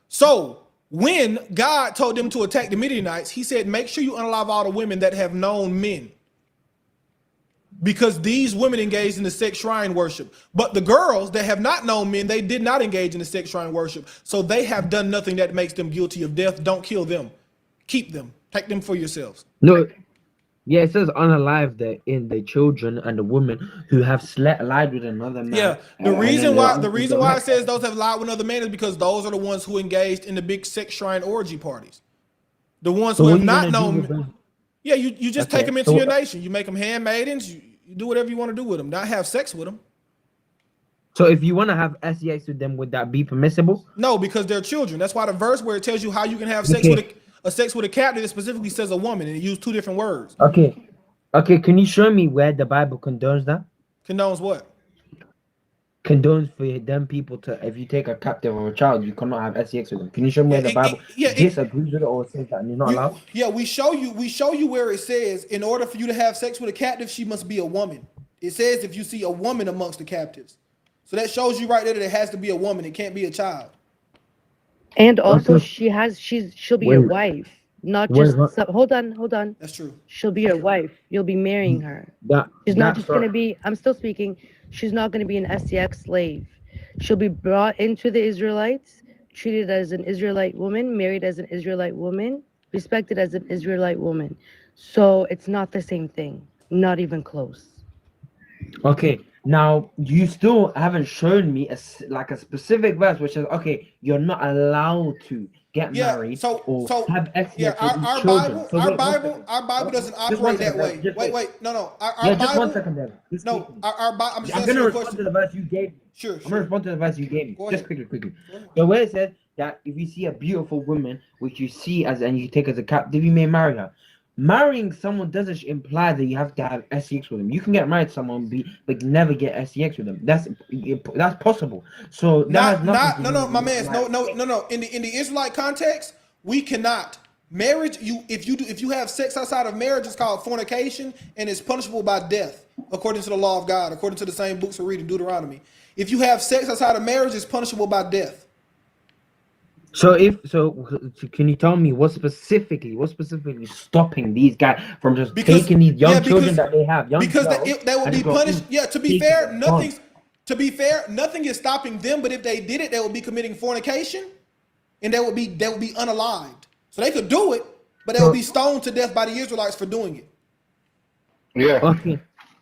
Speaker 1: So when God told them to attack the Midianites, he said, make sure you unalive all the women that have known men. Because these women engaged in the sex shrine worship. But the girls that have not known men, they did not engage in the sex shrine worship. So they have done nothing that makes them guilty of death. Don't kill them. Keep them. Take them for yourselves.
Speaker 15: No. Yeah, it says unalive the children and the women who have lied with another man.
Speaker 1: Yeah, the reason why it says those have lied with another man is because those are the ones who engaged in the big sex shrine orgy parties. The ones who have not known. Yeah, you just take them into your nation. You make them handmaidens. You do whatever you want to do with them. Not have sex with them.
Speaker 15: So if you want to have SEX with them, would that be permissible?
Speaker 1: No, because they're children. That's why the verse where it tells you how you can have sex with a captive, it specifically says a woman, and it used two different words.
Speaker 15: Okay. Can you show me where the Bible condones that?
Speaker 1: Condones what?
Speaker 15: Condones for them people to, if you take a captive or a child, you cannot have SEX with them. Can you show me where the Bible disagrees with it or says that you're not allowed?
Speaker 1: Yeah, we show you where it says in order for you to have sex with a captive, she must be a woman. It says if you see a woman amongst the captives. So that shows you right there that it has to be a woman. It can't be a child.
Speaker 16: And also she'll be your wife. Not just hold on.
Speaker 1: That's true.
Speaker 16: She'll be your wife. You'll be marrying her. She's not just gonna be, I'm still speaking, she's not gonna be an SEX slave. She'll be brought into the Israelites, treated as an Israelite woman, married as an Israelite woman, respected as an Israelite woman. So it's not the same thing. Not even close.
Speaker 15: Okay. Now you still haven't shown me a specific verse which says, okay, you're not allowed to get married or have SEX with
Speaker 1: our
Speaker 15: children.
Speaker 1: Our Bible doesn't operate that way. Wait, no. Our
Speaker 15: just
Speaker 1: Bible,
Speaker 15: 1 second there.
Speaker 1: Our Bible.
Speaker 15: I'm gonna respond to the verse you gave me.
Speaker 1: Sure.
Speaker 15: I'm gonna respond to the verse you gave me.
Speaker 1: Go
Speaker 15: Just
Speaker 1: ahead.
Speaker 15: quickly. The way it says that if you see a beautiful woman which you see and you take as a captive, you may marry her. Marrying someone doesn't imply that you have to have SEX with them. You can get married to someone but never get SEX with them. That's possible. So that has nothing to do with
Speaker 1: my man. No. In the Israelite context, we cannot Marriage, if you have sex outside of marriage, it's called fornication, and it's punishable by death, according to the law of God, according to the same books we read in Deuteronomy. If you have sex outside of marriage, it's punishable by death.
Speaker 15: So can you tell me what specifically stopping these guys from just taking these young children that they have,
Speaker 1: because they will be punished. Yeah, to be fair, nothing is stopping them. But if they did it, they would be committing fornication, and they would be unalived. So they could do it, but they would be stoned to death by the Israelites for doing it.
Speaker 18: Yeah.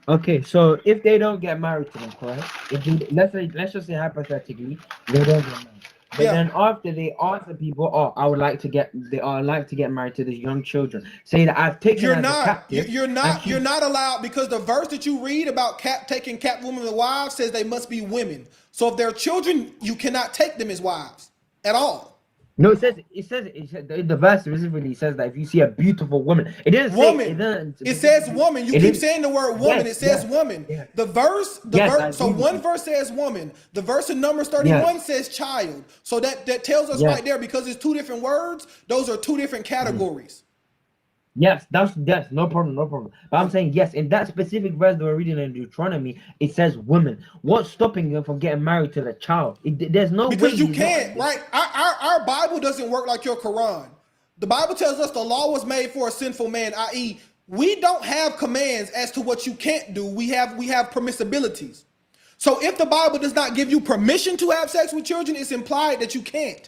Speaker 15: Okay. So if they don't get married to them, correct? Let's just say hypothetically they don't get married. But then after they ask the people, I would like to get married to these young children. Say that I've taken
Speaker 1: You're not allowed, because the verse that you read about taking captive women and wives says they must be women. So if they're children, you cannot take them as wives at all.
Speaker 15: No, it says the verse specifically says that if you see a beautiful woman, it didn't say woman.
Speaker 1: It says woman. You keep saying the word woman. It says woman. The verse. So one verse says woman. The verse in Numbers 31 says child. So that tells us right there, because it's two different words. Those are two different categories.
Speaker 15: Yes, that's no problem. But I'm saying yes, in that specific verse that we're reading in Deuteronomy, it says women. What's stopping them from getting married to the child? There's no
Speaker 1: because
Speaker 15: way
Speaker 1: you can't, right? Our Bible doesn't work like your Quran. The Bible tells us the law was made for a sinful man, i.e., we don't have commands as to what you can't do. We have permissibilities. So if the Bible does not give you permission to have sex with children, it's implied that you can't.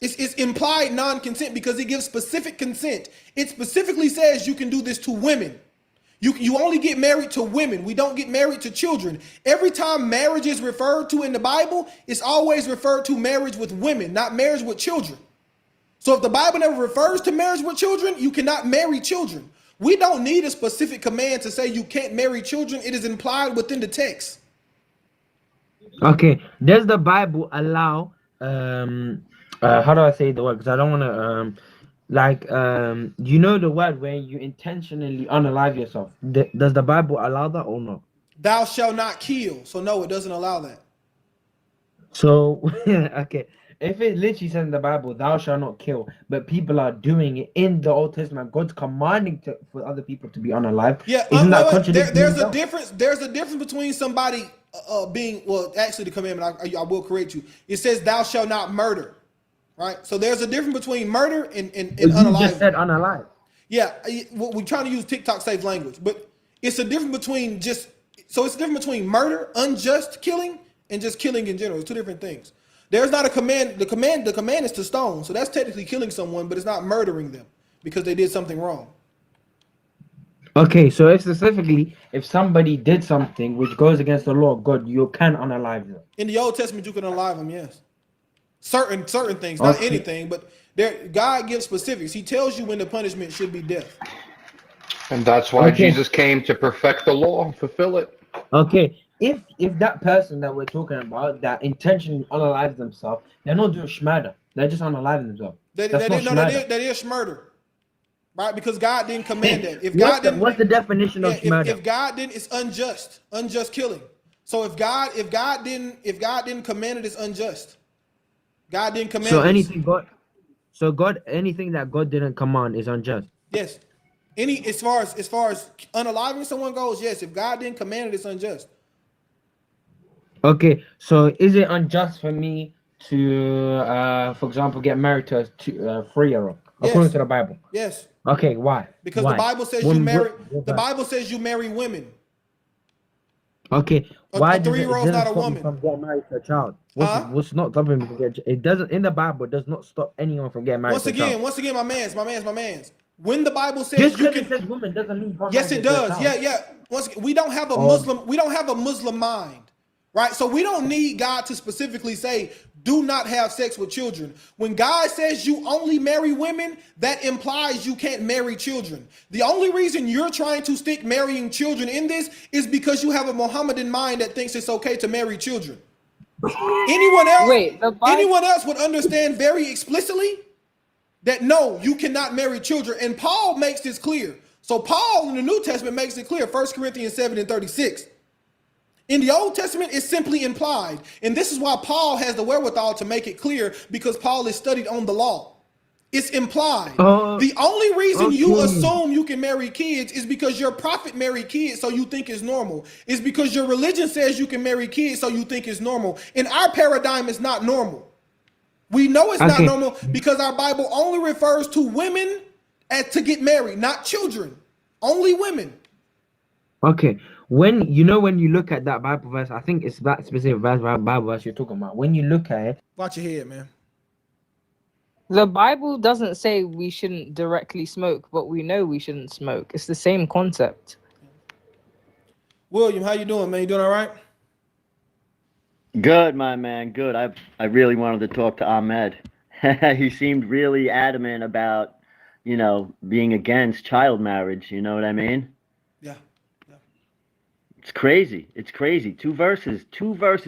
Speaker 1: It's implied non-consent because it gives specific consent. It specifically says you can do this to women. You only get married to women. We don't get married to children. Every time marriage is referred to in the Bible, it's always referred to marriage with women, not marriage with children. So if the Bible never refers to marriage with children, you cannot marry children. We don't need a specific command to say you can't marry children. It is implied within the text.
Speaker 15: Okay, does the Bible allow how do I say the word? Because I don't want to you know the word when you intentionally unalive yourself. Does the Bible allow that or not?
Speaker 1: Thou shalt not kill. So no, it doesn't allow that.
Speaker 15: So okay, if it literally says in the Bible, "Thou shalt not kill," but people are doing it in the Old Testament, God's commanding for other people to be unalive.
Speaker 1: Yeah,
Speaker 15: isn't that contradicting?
Speaker 1: There's a difference. There's a difference between somebody being actually the commandment. I will correct you. It says, "Thou shalt not murder." Right, so there's a difference between murder and unalive.
Speaker 15: You just said unalive.
Speaker 1: Yeah, we're trying to use TikTok safe language, but it's a difference between it's a difference between murder, unjust killing, and just killing in general. It's two different things. There's not a command. The command is to stone, so that's technically killing someone, but it's not murdering them because they did something wrong.
Speaker 15: Okay, so if somebody did something which goes against the law of God, you can unalive them.
Speaker 1: In the Old Testament, you can unalive them. Yes. Certain things, not anything, but God gives specifics. He tells you when the punishment should be death.
Speaker 18: And that's why Jesus came to perfect the law, fulfill it.
Speaker 15: Okay, if that person that we're talking about that intentionally unalives themselves, they're not doing shmurder. They're just unaliving themselves.
Speaker 1: That is murder, right? Because God didn't command that.
Speaker 15: What's the definition of shmurder?
Speaker 1: If God didn't, it's unjust killing. So if God didn't command it, it's unjust. God didn't command.
Speaker 15: Anything that God didn't command is unjust.
Speaker 1: Yes. As far as unaliving someone goes, yes. If God didn't command it, it's unjust.
Speaker 15: Okay, so is it unjust for me to, for example, get married to a 3-year-old according to the Bible?
Speaker 1: Yes.
Speaker 15: Okay, why?
Speaker 1: Because the Bible says you marry. The Bible says you marry women.
Speaker 15: Okay, why
Speaker 1: a 3-year-old's not a woman
Speaker 15: from getting married to a child? What's not stopping me from getting? It doesn't in the Bible. Does not stop anyone from getting married.
Speaker 1: Once again, my man's. When the Bible says
Speaker 15: it says woman doesn't mean.
Speaker 1: Yes, it does. Yeah. We don't have a Muslim. We don't have a Muslim mind, right? So we don't need God to specifically say, "Do not have sex with children." When God says you only marry women, that implies you can't marry children. The only reason you're trying to stick marrying children in this is because you have a Mohammedan mind that thinks it's okay to marry children. Anyone else would understand very explicitly that no, you cannot marry children. And Paul makes this clear. So Paul in the New Testament makes it clear, 1 Corinthians 7:36. In the Old Testament, it's simply implied. And this is why Paul has the wherewithal to make it clear, because Paul is studied on the law. It's implied.
Speaker 15: Oh,
Speaker 1: The only reason you
Speaker 15: okay.
Speaker 1: assume you can marry kids is because your prophet married kids, so you think it's normal. It's because your religion says you can marry kids, so you think it's normal. In our paradigm, it's not normal. We know it's not
Speaker 15: Okay.
Speaker 1: normal because our Bible only refers to women as to get married, not children. Only women.
Speaker 15: Okay. When you look at that Bible verse, I think it's that specific Bible verse you're talking about. When you look at it,
Speaker 1: Watch your head, man.
Speaker 24: The Bible doesn't say we shouldn't directly smoke, but we know we shouldn't smoke. It's the same concept.
Speaker 1: William, how you doing, man? You doing all right?
Speaker 17: Good, my man. Good. I really wanted to talk to Ahmed. He seemed really adamant about, being against child marriage. You know what I mean?
Speaker 1: Yeah.
Speaker 17: It's crazy. It's crazy. Two verses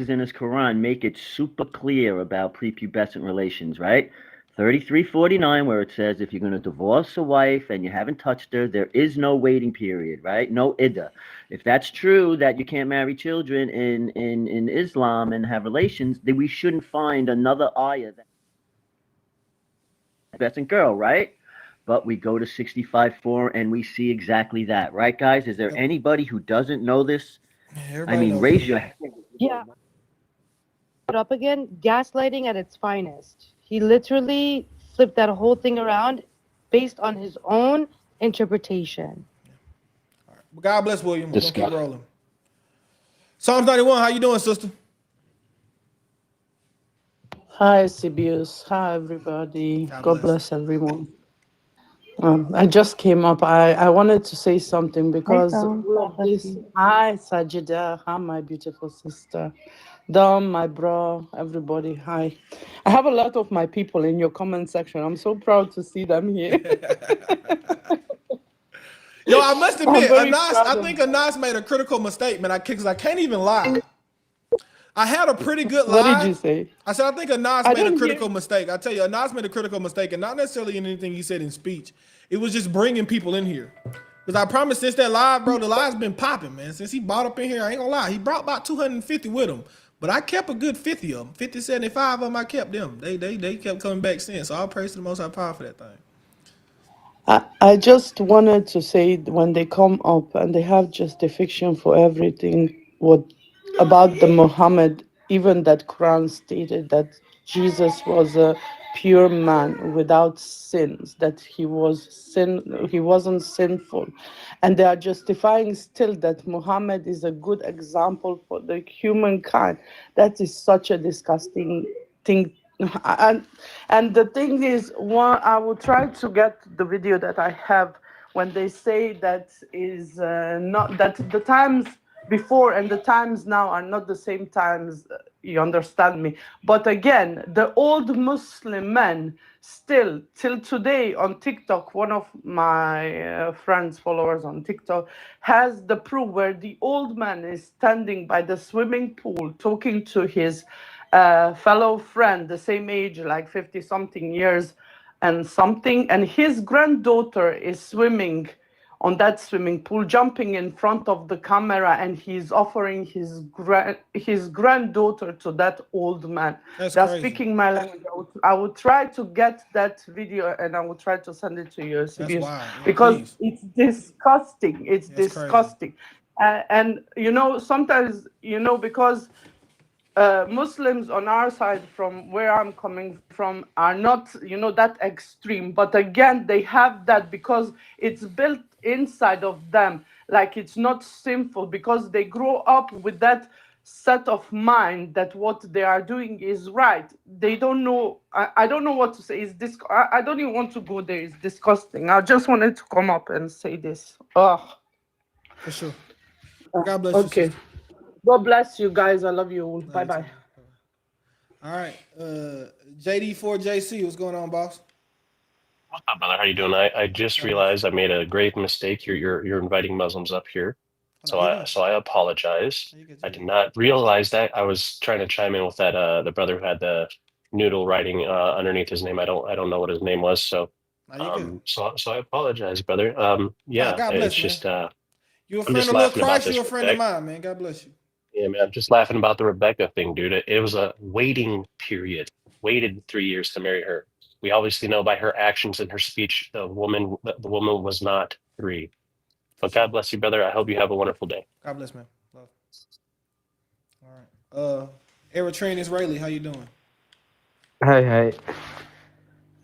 Speaker 17: in his Quran make it super clear about prepubescent relations, right? 33:49, where it says if you're going to divorce a wife and you haven't touched her, there is no waiting period, right? No iddah. If that's true that you can't marry children in Islam and have relations, then we shouldn't find another ayah that prepubescent girl, right? But we go to 65:4 and we see exactly that, right, guys? Is there anybody who doesn't know this? I mean, raise your hand.
Speaker 16: Yeah. Up again, gaslighting at its finest. He literally flipped that whole thing around based on his own interpretation.
Speaker 1: Well, God bless William. We're
Speaker 17: This
Speaker 1: gonna keep
Speaker 17: guy.
Speaker 1: rolling. Psalms 91. How you doing, sister?
Speaker 19: Hi, Sibius. Hi, everybody.
Speaker 1: God
Speaker 19: God
Speaker 1: bless.
Speaker 19: bless everyone. I just came up. I wanted to say something because all of this. Hi, Sajida. Hi, my beautiful sister. Dom, my bro, everybody. Hi. I have a lot of my people in your comment section. I'm so proud to see them here.
Speaker 1: Yo, I must
Speaker 19: I'm
Speaker 1: admit,
Speaker 19: very
Speaker 1: Anas,
Speaker 19: proud
Speaker 1: I
Speaker 19: of
Speaker 1: think Anas made a critical mistake, man. I can't even lie. I had a pretty good
Speaker 19: What
Speaker 1: lie.
Speaker 19: did you say?
Speaker 1: I said, I think Anas
Speaker 19: I
Speaker 1: made a
Speaker 19: didn't hear-
Speaker 1: critical mistake. I tell you, Anas made a critical mistake, and not necessarily in anything he said in speech. It was just bringing people in here. Because I promise, since that live, bro, the live's been popping, man. Since he bought up in here, I ain't gonna lie. He brought about 250 with him. But I kept a good 50 of them. 50, 75 of them, I kept them. They kept coming back since. So I'll praise to the Most High Power for that thing.
Speaker 19: I just wanted to say when they come up and they have justification for everything, what about the Muhammad, even that Quran stated that Jesus was a pure man without sins, that he wasn't sinful. And they are justifying still that Muhammad is a good example for the humankind. That is such a disgusting thing. And the thing is, I will try to get the video that I have when they say that is not that the times before and the times now are not the same times. You understand me? But again, the old Muslim men still till today on TikTok, one of my friends, followers on TikTok, has the proof where the old man is standing by the swimming pool talking to his fellow friend, the same age, like 50 something years and something, and his granddaughter is swimming on that swimming pool, jumping in front of the camera, and he's offering his granddaughter to that old man.
Speaker 1: That's
Speaker 19: They're
Speaker 1: crazy.
Speaker 19: speaking my language. I would try to get that video and I will try to send it to you,
Speaker 1: That's
Speaker 19: Sibius,
Speaker 1: wild. Yeah,
Speaker 19: because
Speaker 1: please.
Speaker 19: it's disgusting. It's
Speaker 1: That's crazy.
Speaker 19: disgusting. And sometimes, because Muslims on our side, from where I'm coming from, are not, that extreme. But again, they have that because it's built inside of them. Like it's not sinful because they grow up with that set of mind that what they are doing is right. They don't know. I don't know what to say. I don't even want to go there. It's disgusting. I just wanted to come up and say this. Oh,
Speaker 1: For sure. God bless you,
Speaker 19: okay.
Speaker 1: sister.
Speaker 19: God bless you guys. I love you all. Bye bye.
Speaker 1: All right. JD4JC, what's going on, boss?
Speaker 20: What's up, brother? How you doing? I just realized I made a grave mistake. You're inviting Muslims up here, so I apologize. I did not realize that. I was trying to chime in with that the brother who had the noodle writing underneath his name. I don't know what his name was. So so I apologize, brother. Yeah,
Speaker 1: God
Speaker 20: it's
Speaker 1: bless, man.
Speaker 20: just
Speaker 1: You a
Speaker 20: I'm
Speaker 1: friend
Speaker 20: just
Speaker 1: of Lil
Speaker 20: laughing about
Speaker 1: Christ,
Speaker 20: this.
Speaker 1: you a friend of mine, man. God bless you.
Speaker 20: Yeah, man, I'm just laughing about the Rebecca thing, dude. It was a waiting period. Waited 3 years to marry her. We obviously know by her actions and her speech, the woman was not 3. But God bless you, brother. I hope you have a wonderful day.
Speaker 1: God bless, man. Love. All right. Eritrean Israeli, how you doing?
Speaker 2: Hi.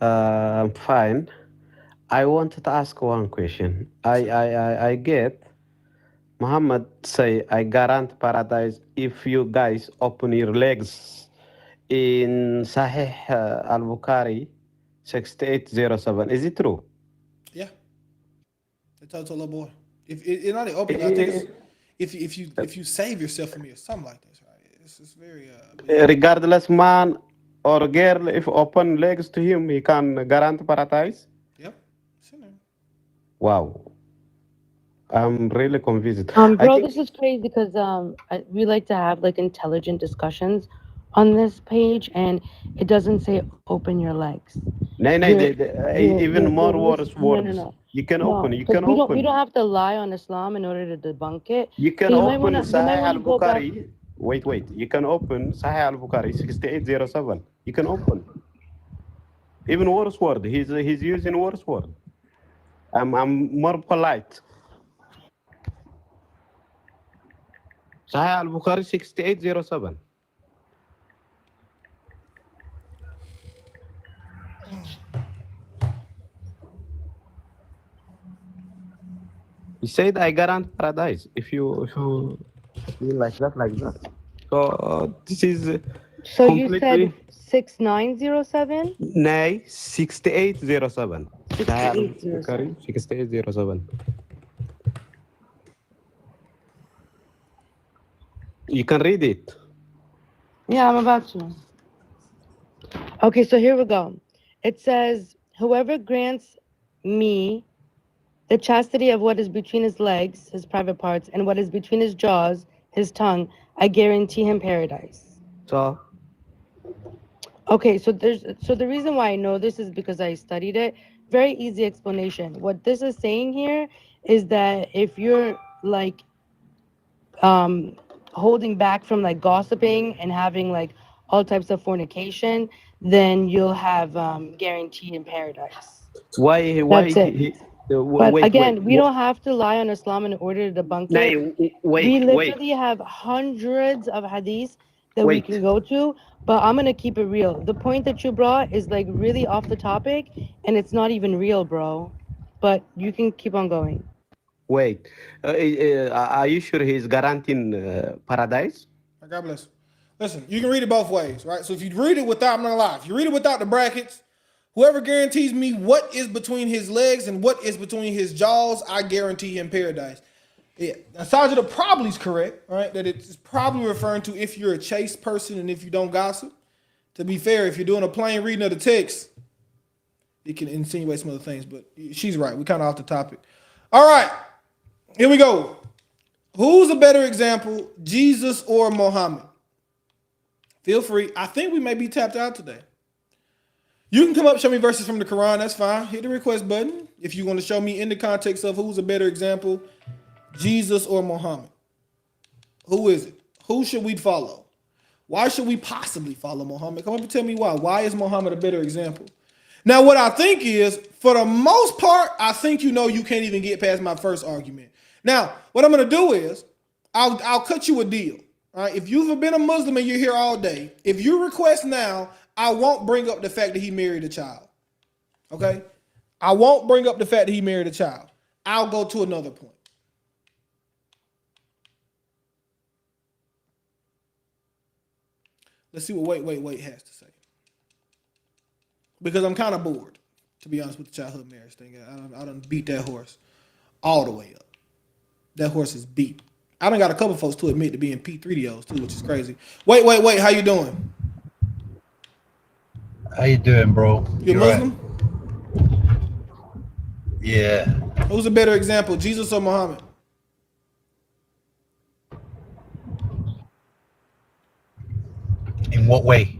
Speaker 2: I'm fine. I wanted to ask one question. I get Muhammad say, I guarantee paradise if you guys open your legs in Sahih al-Bukhari 6807. Is it true?
Speaker 1: Yeah. They told to a little boy. If it not open, I think it's if you save yourself from me or something like this, right? It's very
Speaker 2: Regardless man or girl, if open legs to him, he can guarantee paradise?
Speaker 1: Yep.
Speaker 2: Wow. I'm really confused.
Speaker 16: Bro, this is crazy because we like to have like intelligent discussions on this page, and it doesn't say open your legs.
Speaker 2: No, even more words.
Speaker 16: No.
Speaker 2: You can open. You
Speaker 16: Because
Speaker 2: can
Speaker 16: we
Speaker 2: open.
Speaker 16: don't have to lie on Islam in order to debunk it.
Speaker 2: You can
Speaker 16: So
Speaker 2: open Sahih
Speaker 16: wanna go back.
Speaker 2: al-Bukhari. Wait. You can open Sahih al-Bukhari 6807. You can open. Even worse word. He's using worse word. I'm more polite. Sahih al-Bukhari 6807. He said, I guarantee paradise if you feel like that. So this is
Speaker 16: So
Speaker 2: completely.
Speaker 16: you said 6907?
Speaker 2: Nay, 6807.
Speaker 16: 6807.
Speaker 2: 6807. You can read it.
Speaker 16: Yeah, I'm about to. Okay, so here we go. It says, whoever grants me the chastity of what is between his legs, his private parts, and what is between his jaws, his tongue, I guarantee him paradise.
Speaker 2: So
Speaker 16: okay, so the reason why I know this is because I studied it. Very easy explanation. What this is saying here is that if you're like holding back from like gossiping and having like all types of fornication, then you'll have guaranteed in paradise.
Speaker 2: Why
Speaker 16: That's it. But again, we
Speaker 2: wait.
Speaker 16: don't have to lie on Islam in order to debunk it. We literally have hundreds of hadiths that we can go to, but I'm gonna keep it real. The point that you brought is like really off the topic, and it's not even real, bro. But you can keep on going.
Speaker 2: Wait, are you sure he's guaranteeing paradise?
Speaker 1: God bless. Listen, you can read it both ways, right? So if you read it without, I'm not gonna lie, if you read it without the brackets, whoever guarantees me what is between his legs and what is between his jaws, I guarantee him paradise. Yeah, Sajida probably is correct, right? That it's probably referring to if you're a chaste person and if you don't gossip. To be fair, if you're doing a plain reading of the text, it can insinuate some other things, but she's right. We're kind of off the topic. All right, here we go. Who's a better example, Jesus or Mohammed? Feel free. I think we may be tapped out today. You can come up, show me verses from the Quran. That's fine. Hit the request button if you want to show me in the context of who's a better example, Jesus or Muhammad. Who is it? Who should we follow? Why should we possibly follow Muhammad? Come up and tell me why. Why is Muhammad a better example? Now, what I think is, for the most part, I think you can't even get past my first argument. Now, what I'm going to do is, I'll cut you a deal. All right? If you've been a Muslim and you're here all day, if you request now, I won't bring up the fact that he married a child. Okay? I won't bring up the fact that he married a child. I'll go to another point. Let's see what wait has to say. Because I'm kind of bored, to be honest with the childhood marriage thing. I done beat that horse all the way up. That horse is beat. I done got a couple folks to admit to being P3DOs too, which is crazy. Wait. How you doing?
Speaker 6: How you doing, bro?
Speaker 1: You Muslim?
Speaker 6: Right. Yeah.
Speaker 1: Who's a better example, Jesus or Muhammad?
Speaker 6: In what way?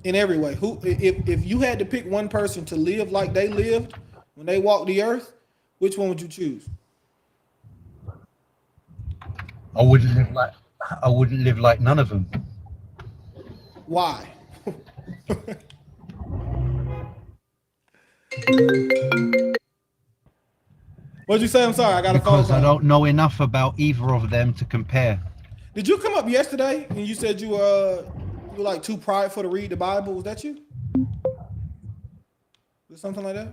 Speaker 1: In every way. Who, if you had to pick one person to live like they lived when they walked the earth, which one would you choose?
Speaker 6: I wouldn't live like none of them.
Speaker 1: Why? What'd you say? I'm sorry, I got a phone
Speaker 6: Because I
Speaker 1: call.
Speaker 6: don't know enough about either of them to compare.
Speaker 1: Did you come up yesterday and you said you were like too prideful to read the Bible? Was that you? Was it something like that?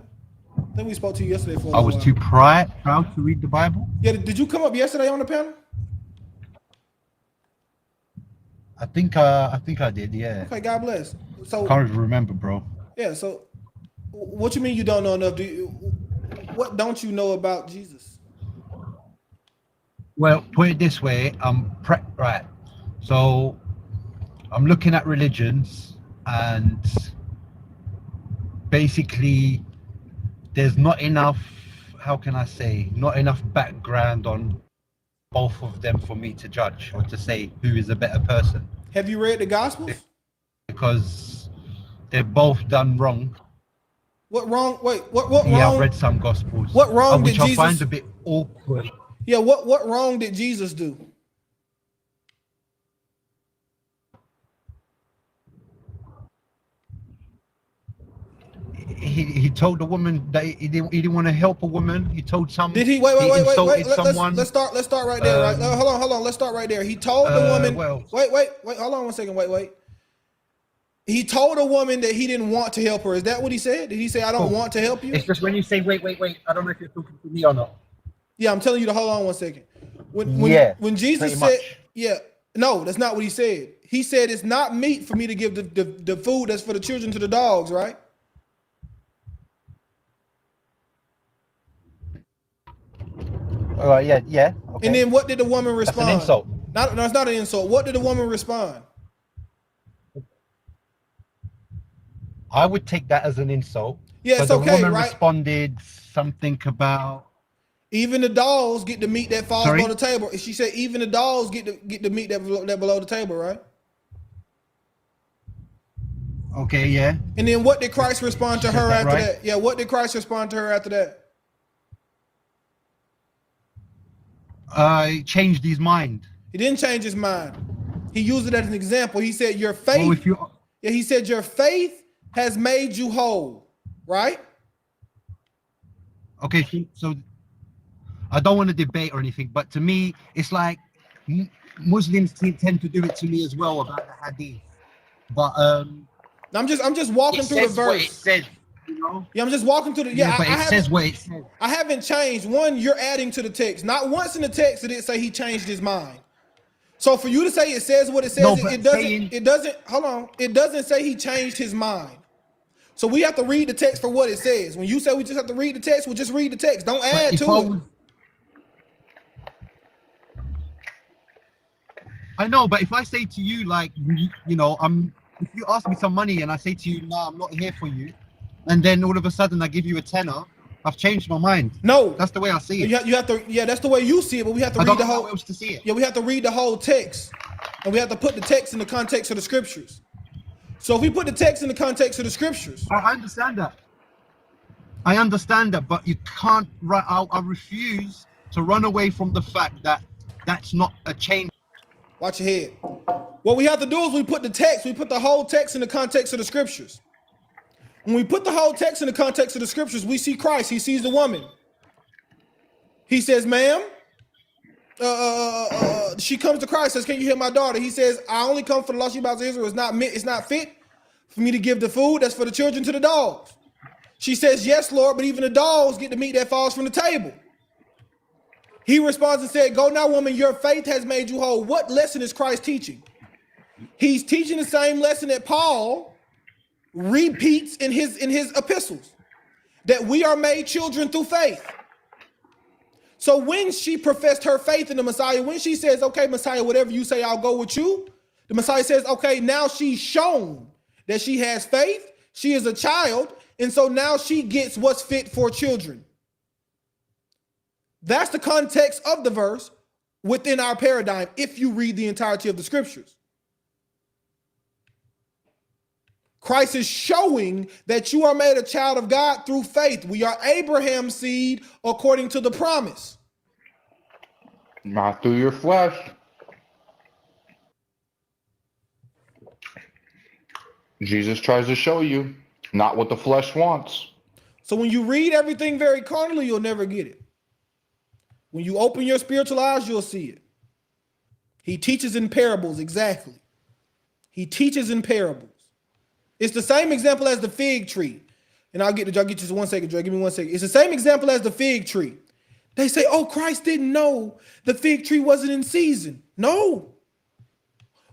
Speaker 1: I think we spoke to you yesterday for a
Speaker 6: I
Speaker 1: little
Speaker 6: was
Speaker 1: while.
Speaker 6: too proud to read the Bible.
Speaker 1: Yeah, did you come up yesterday on the panel?
Speaker 6: I think I did. Yeah.
Speaker 1: Okay, God bless. So
Speaker 6: Can't even remember, bro.
Speaker 1: yeah, so what you mean you don't know enough? What don't you know about Jesus?
Speaker 6: Well, put it this way, right. So I'm looking at religions, and basically, there's not enough. How can I say? Not enough background on both of them for me to judge or to say who is a better person.
Speaker 1: Have you read the Gospels?
Speaker 6: Because they're both done wrong.
Speaker 1: What wrong? Wait, what
Speaker 6: Yeah,
Speaker 1: wrong?
Speaker 6: I've read some Gospels.
Speaker 1: What wrong did
Speaker 6: which I
Speaker 1: Jesus?
Speaker 6: find a bit awkward.
Speaker 1: Yeah, what wrong did Jesus do?
Speaker 6: He told the woman that he didn't want to help a woman. He told some.
Speaker 1: Did he? Wait.
Speaker 6: Insulted someone.
Speaker 1: Let's start right there. Right? Hold on. Let's start right there. He told the woman. Wait. Hold on one second. Wait. He told a woman that he didn't want to help her. Is that what he said? Did he say, "I don't want to help you"?
Speaker 6: It's just when you say wait. I don't know if you're talking to me or not.
Speaker 1: Yeah, I'm telling you to hold on one second. When Jesus said, yeah, no, that's not what he said. He said it's not meat for me to give the food that's for the children to the dogs, right?
Speaker 6: Yeah. Okay.
Speaker 1: And then what did the woman respond?
Speaker 6: That's an insult.
Speaker 1: No, it's not an insult. What did the woman respond?
Speaker 6: I would take that as an insult.
Speaker 1: Yeah, it's
Speaker 6: but
Speaker 1: okay,
Speaker 6: the woman
Speaker 1: right?
Speaker 6: responded something about
Speaker 1: Even the dogs get the meat that falls
Speaker 6: Sorry?
Speaker 1: below the table. She said even the dogs get the meat that below the table, right?
Speaker 6: okay, yeah.
Speaker 1: And then what did Christ respond to
Speaker 6: She said
Speaker 1: her
Speaker 6: that,
Speaker 1: after
Speaker 6: right?
Speaker 1: that? Yeah, what did Christ respond to her after that?
Speaker 6: Changed his mind.
Speaker 1: He didn't change his mind. He used it as an example. He said, "Your faith."
Speaker 6: Well, if you
Speaker 1: Yeah, he said, "Your faith has made you whole." Right?
Speaker 6: okay, so I don't want to debate or anything, but to me, it's like Muslims tend to do it to me as well about the hadith. But
Speaker 1: I'm just walking through the verse.
Speaker 6: It says, you know?
Speaker 1: Yeah, I'm just walking through the.
Speaker 6: Yeah,
Speaker 1: Yeah,
Speaker 6: but
Speaker 1: I
Speaker 6: it says what it says.
Speaker 1: I haven't changed. One, you're adding to the text. Not once in the text did it say he changed his mind. So for you to say it says what it says,
Speaker 6: No, but
Speaker 1: it doesn't.
Speaker 6: saying-
Speaker 1: It doesn't. Hold on. It doesn't say he changed his mind. So we have to read the text for what it says. When you say we just have to read the text, we'll just read the text. Don't add
Speaker 6: if
Speaker 1: to it.
Speaker 6: I know, but if I say to you, like, you know, if you ask me some money and I say to you, "No, I'm not here for you," and then all of a sudden I give you a tenner, I've changed my mind.
Speaker 1: No,
Speaker 6: that's the way I see it.
Speaker 1: You have to. Yeah, that's the way you see it. But we have to
Speaker 6: I
Speaker 1: read
Speaker 6: don't
Speaker 1: the
Speaker 6: know
Speaker 1: whole.
Speaker 6: how else to see it.
Speaker 1: Yeah, we have to read the whole text, and we have to put the text in the context of the scriptures. So if we put the text in the context of the scriptures,
Speaker 6: I understand that. I understand that, but you can't. I refuse to run away from the fact that that's not a change.
Speaker 1: watch your head. What we have to do is we put the text. We put the whole text in the context of the scriptures. When we put the whole text in the context of the scriptures, we see Christ. He sees the woman. He says, "Ma'am." She comes to Christ, says, "Can you heal my daughter?" He says, "I only come for the lost sheep of Israel. It's not fit for me to give the food that's for the children to the dogs." She says, "Yes, Lord, but even the dogs get the meat that falls from the table." He responds and said, "Go now, woman, your faith has made you whole." What lesson is Christ teaching? He's teaching the same lesson that Paul repeats in his epistles, that we are made children through faith. So when she professed her faith in the Messiah, when she says, "Okay, Messiah, whatever you say, I'll go with you," the Messiah says, "Okay, now she's shown that she has faith. She is a child, and so now she gets what's fit for children." That's the context of the verse within our paradigm if you read the entirety of the scriptures. Christ is showing that you are made a child of God through faith. We are Abraham's seed according to the promise.
Speaker 18: Not through your flesh. Jesus tries to show you not what the flesh wants.
Speaker 1: So when you read everything very carnally, you'll never get it. When you open your spiritual eyes, you'll see it. He teaches in parables, exactly. He teaches in parables. It's the same example as the fig tree. And I'll get you just 1 second, Dre. Give me 1 second. It's the same example as the fig tree. They say, oh, Christ didn't know the fig tree wasn't in season. No.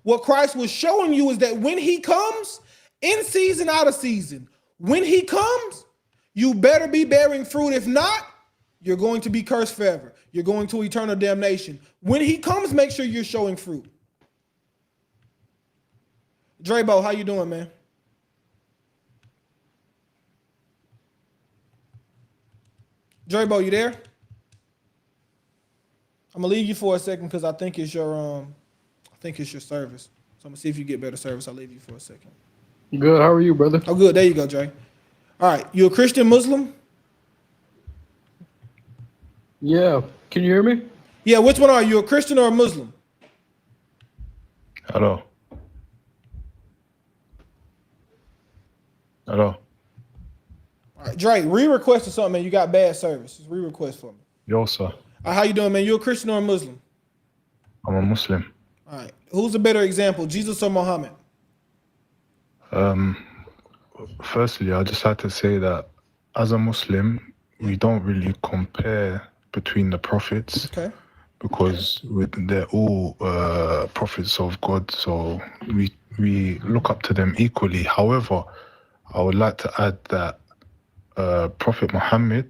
Speaker 1: What Christ was showing you is that when he comes, in season, out of season, when he comes, you better be bearing fruit. If not, you're going to be cursed forever. You're going to eternal damnation. When he comes, make sure you're showing fruit. Drebo, how you doing, man? Drebo, you there? I'm gonna leave you for a second because I think it's your service. So I'm gonna see if you get better service. I'll leave you for a second.
Speaker 4: Good. How are you, brother?
Speaker 1: Oh, good. There you go, Dre. All right, you a Christian Muslim?
Speaker 4: Yeah. Can you hear me?
Speaker 1: Yeah. Which one are you? A Christian or a Muslim?
Speaker 4: Hello. Hello.
Speaker 1: All right, Dre, re-request or something, man. You got bad service. Just re-request for me.
Speaker 4: Yo, sir.
Speaker 1: All right, how you doing, man? You a Christian or a Muslim?
Speaker 4: I'm a Muslim.
Speaker 1: All right. Who's a better example, Jesus or Muhammad?
Speaker 4: Firstly, I just had to say that as a Muslim, we don't really compare between the prophets.
Speaker 1: Okay.
Speaker 4: Because they're all prophets of God, so we look up to them equally. However, I would like to add that Prophet Muhammad,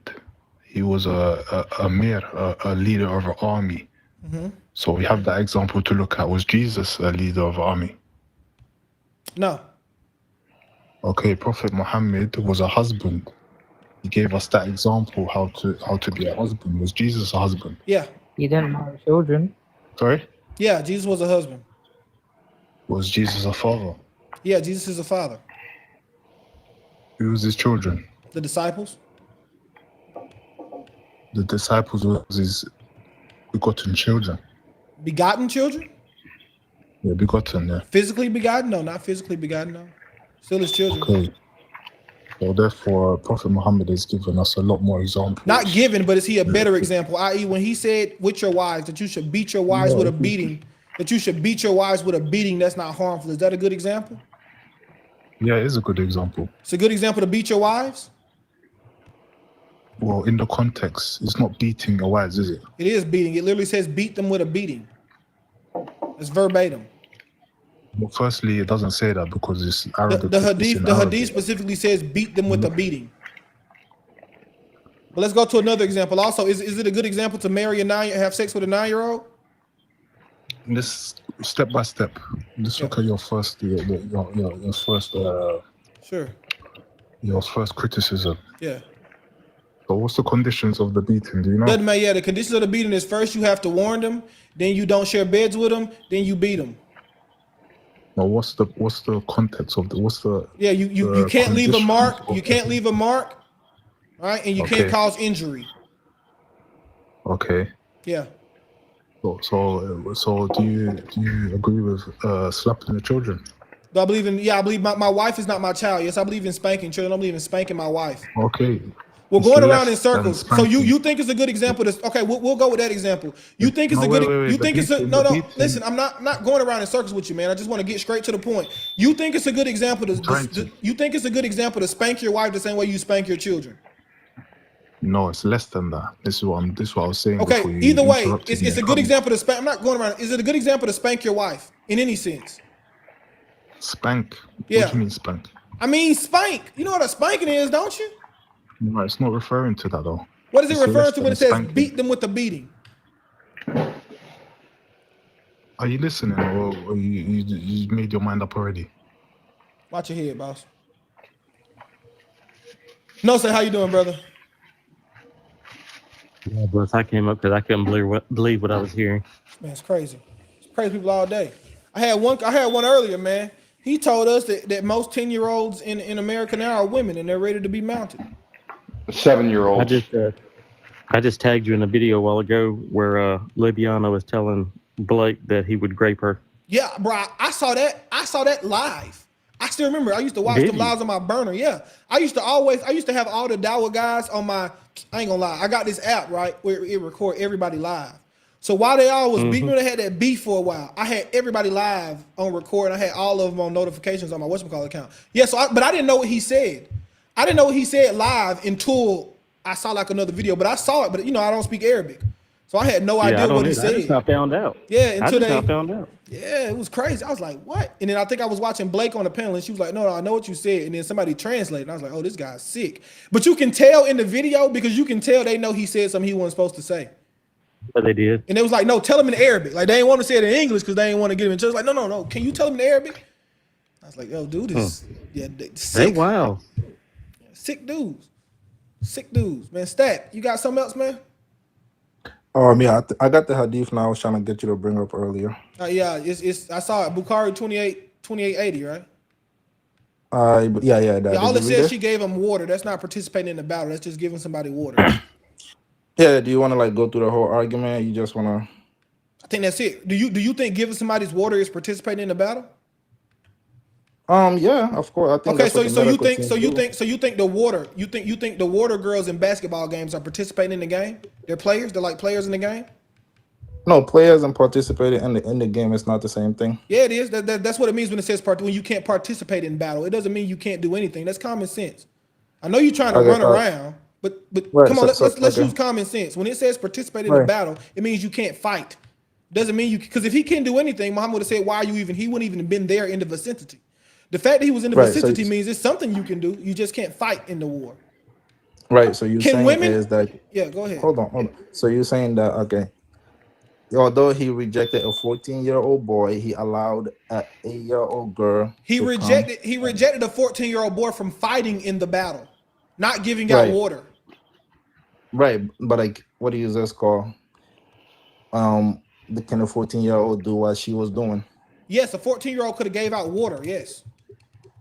Speaker 4: he was a Amir, a leader of an army.
Speaker 1: Mm-hmm.
Speaker 4: So we have that example to look at. Was Jesus a leader of an army?
Speaker 1: No.
Speaker 4: Okay, Prophet Muhammad was a husband. He gave us that example how to be a husband. Was Jesus a husband?
Speaker 1: Yeah.
Speaker 7: He didn't have children.
Speaker 4: Sorry?
Speaker 1: Yeah, Jesus was a husband.
Speaker 4: Was Jesus a father?
Speaker 1: Yeah, Jesus is a father.
Speaker 4: Who was his children?
Speaker 1: The disciples?
Speaker 4: The disciples was his begotten children.
Speaker 1: Begotten children?
Speaker 4: Yeah, begotten, yeah.
Speaker 1: Physically begotten? No, not physically begotten, no. Still his children.
Speaker 4: Okay. So therefore, Prophet Muhammad has given us a lot more examples.
Speaker 1: Not given, but is he a better example? I.e., when he said with your wives that you should beat your wives with a beating, that's not harmful. Is that a good example?
Speaker 4: Yeah, it is a good example.
Speaker 1: It's a good example to beat your wives?
Speaker 4: Well, in the context, it's not beating your wives, is it?
Speaker 1: It is beating. It literally says beat them with a beating. It's verbatim.
Speaker 4: Well, firstly, it doesn't say that because it's Arabic.
Speaker 1: The hadith specifically says beat them with a beating. But let's go to another example. Also, is it a good example to marry have sex with a 9-year-old?
Speaker 4: This step by step. Just look at your first, your first.
Speaker 1: Sure.
Speaker 4: Your first criticism.
Speaker 1: Yeah.
Speaker 4: So what's the conditions of the beating? Do you know?
Speaker 1: Doesn't matter. Yeah, the conditions of the beating is first you have to warn them, then you don't share beds with them, then you beat them.
Speaker 4: Now, what's the context of the
Speaker 1: Yeah, you can't leave a mark. You can't leave a mark, right? And you can't cause injury.
Speaker 4: Okay.
Speaker 1: Yeah.
Speaker 4: So do you agree with slapping the children?
Speaker 1: Do I believe in? Yeah, I believe my wife is not my child. Yes, I believe in spanking children. I believe in spanking my wife.
Speaker 4: Okay.
Speaker 1: We're going around in circles. So you think it's a good example? Okay, we'll go with that example. You think it's a good? You think it's a no? Listen, I'm not going around in circles with you, man. I just want to get straight to the point. You think it's a good example you think it's a good example to spank your wife the same way you spank your children?
Speaker 4: No, it's less than that. This is what I was saying.
Speaker 1: Okay, either way, it's a good example to spank. I'm not going around. Is it a good example to spank your wife in any sense?
Speaker 4: Spank?
Speaker 1: Yeah.
Speaker 4: What do you mean spank?
Speaker 1: I mean spank. You know what a spanking is, don't you?
Speaker 4: No, it's not referring to that though.
Speaker 1: What is it referring to when it says beat them with a beating?
Speaker 4: Are you listening, or you made your mind up already?
Speaker 1: Watch your head, boss. No, say how you doing, brother?
Speaker 11: Yeah, but I came up because I couldn't believe what I was hearing.
Speaker 1: Man, it's crazy. It's crazy people all day. I had one earlier, man. He told us that most 10-year-olds in America now are women and they're ready to be mounted.
Speaker 18: 7-year-olds.
Speaker 11: I just tagged you in a video a while ago where Libiana was telling Blake that he would grape her.
Speaker 1: Yeah, bro. I saw that live. I still remember. I used to watch them lives on my burner. Yeah, I used to have all the Dawa guys on my. I ain't gonna lie. I got this app right where it record everybody live. So while they all was beefing, they had that beef for a while. I had everybody live on record. And I had all of them on notifications on my whatchamacallit account. Yeah, but I didn't know what he said. I didn't know what he said live until I saw like another video. But I saw it. But I don't speak Arabic, so I had no idea what he said.
Speaker 11: I just now found out.
Speaker 1: Yeah, until
Speaker 11: I just now found out.
Speaker 1: Yeah, it was crazy. I was like, what? And then I think I was watching Blake on the panel, and she was like, no, I know what you said. And then somebody translated. And I was like, oh, this guy's sick. But you can tell in the video because you can tell they know he said something he wasn't supposed to say.
Speaker 11: But they did.
Speaker 1: And it was like, no, tell him in Arabic. Like, they didn't want to say it in English because they didn't want to get him in church. Like, no. Can you tell him in Arabic? I was like, yo, dude is sick.
Speaker 11: Hey, wow.
Speaker 1: Sick dudes. Sick dudes. Man, Stat, you got something else, man?
Speaker 8: Yeah, I got the hadith now. I was trying to get you to bring up earlier.
Speaker 1: Yeah, it's I saw it. Bukhari 2880, right?
Speaker 8: Yeah.
Speaker 1: All it says she gave him water. That's not participating in the battle. That's just giving somebody water.
Speaker 8: Yeah, do you want to like go through the whole argument? You just want to?
Speaker 1: I think that's it. Do you think giving somebody's water is participating in the battle?
Speaker 8: Yeah, of course. I think.
Speaker 1: Okay, so you think the water you think the water girls in basketball games are participating in the game? They're players. They're like players in the game.
Speaker 8: No, players and participating in the game is not the same thing.
Speaker 1: Yeah, it is. That's what it means when it says when you can't participate in battle. It doesn't mean you can't do anything. That's common sense. I know you're trying to run around. But
Speaker 8: right,
Speaker 1: come on, let's use common sense. When it says participate in the battle, it means you can't fight. Doesn't mean you, because if he can't do anything, Muhammad would have said, why are you even? He wouldn't even have been there in the vicinity. The fact that he was in the vicinity means it's something you can do. You just can't fight in the war.
Speaker 8: Right. So you're saying
Speaker 1: women,
Speaker 8: is that?
Speaker 1: Yeah, go ahead.
Speaker 8: Hold on. So you're saying that although he rejected a 14-year-old boy, he allowed an 8-year-old girl.
Speaker 1: He rejected a 14-year-old boy from fighting in the battle, not giving out water.
Speaker 8: Right, but like, what do you just call? Can a 14-year-old do what she was doing?
Speaker 1: Yes, a 14-year-old could have gave out water. Yes.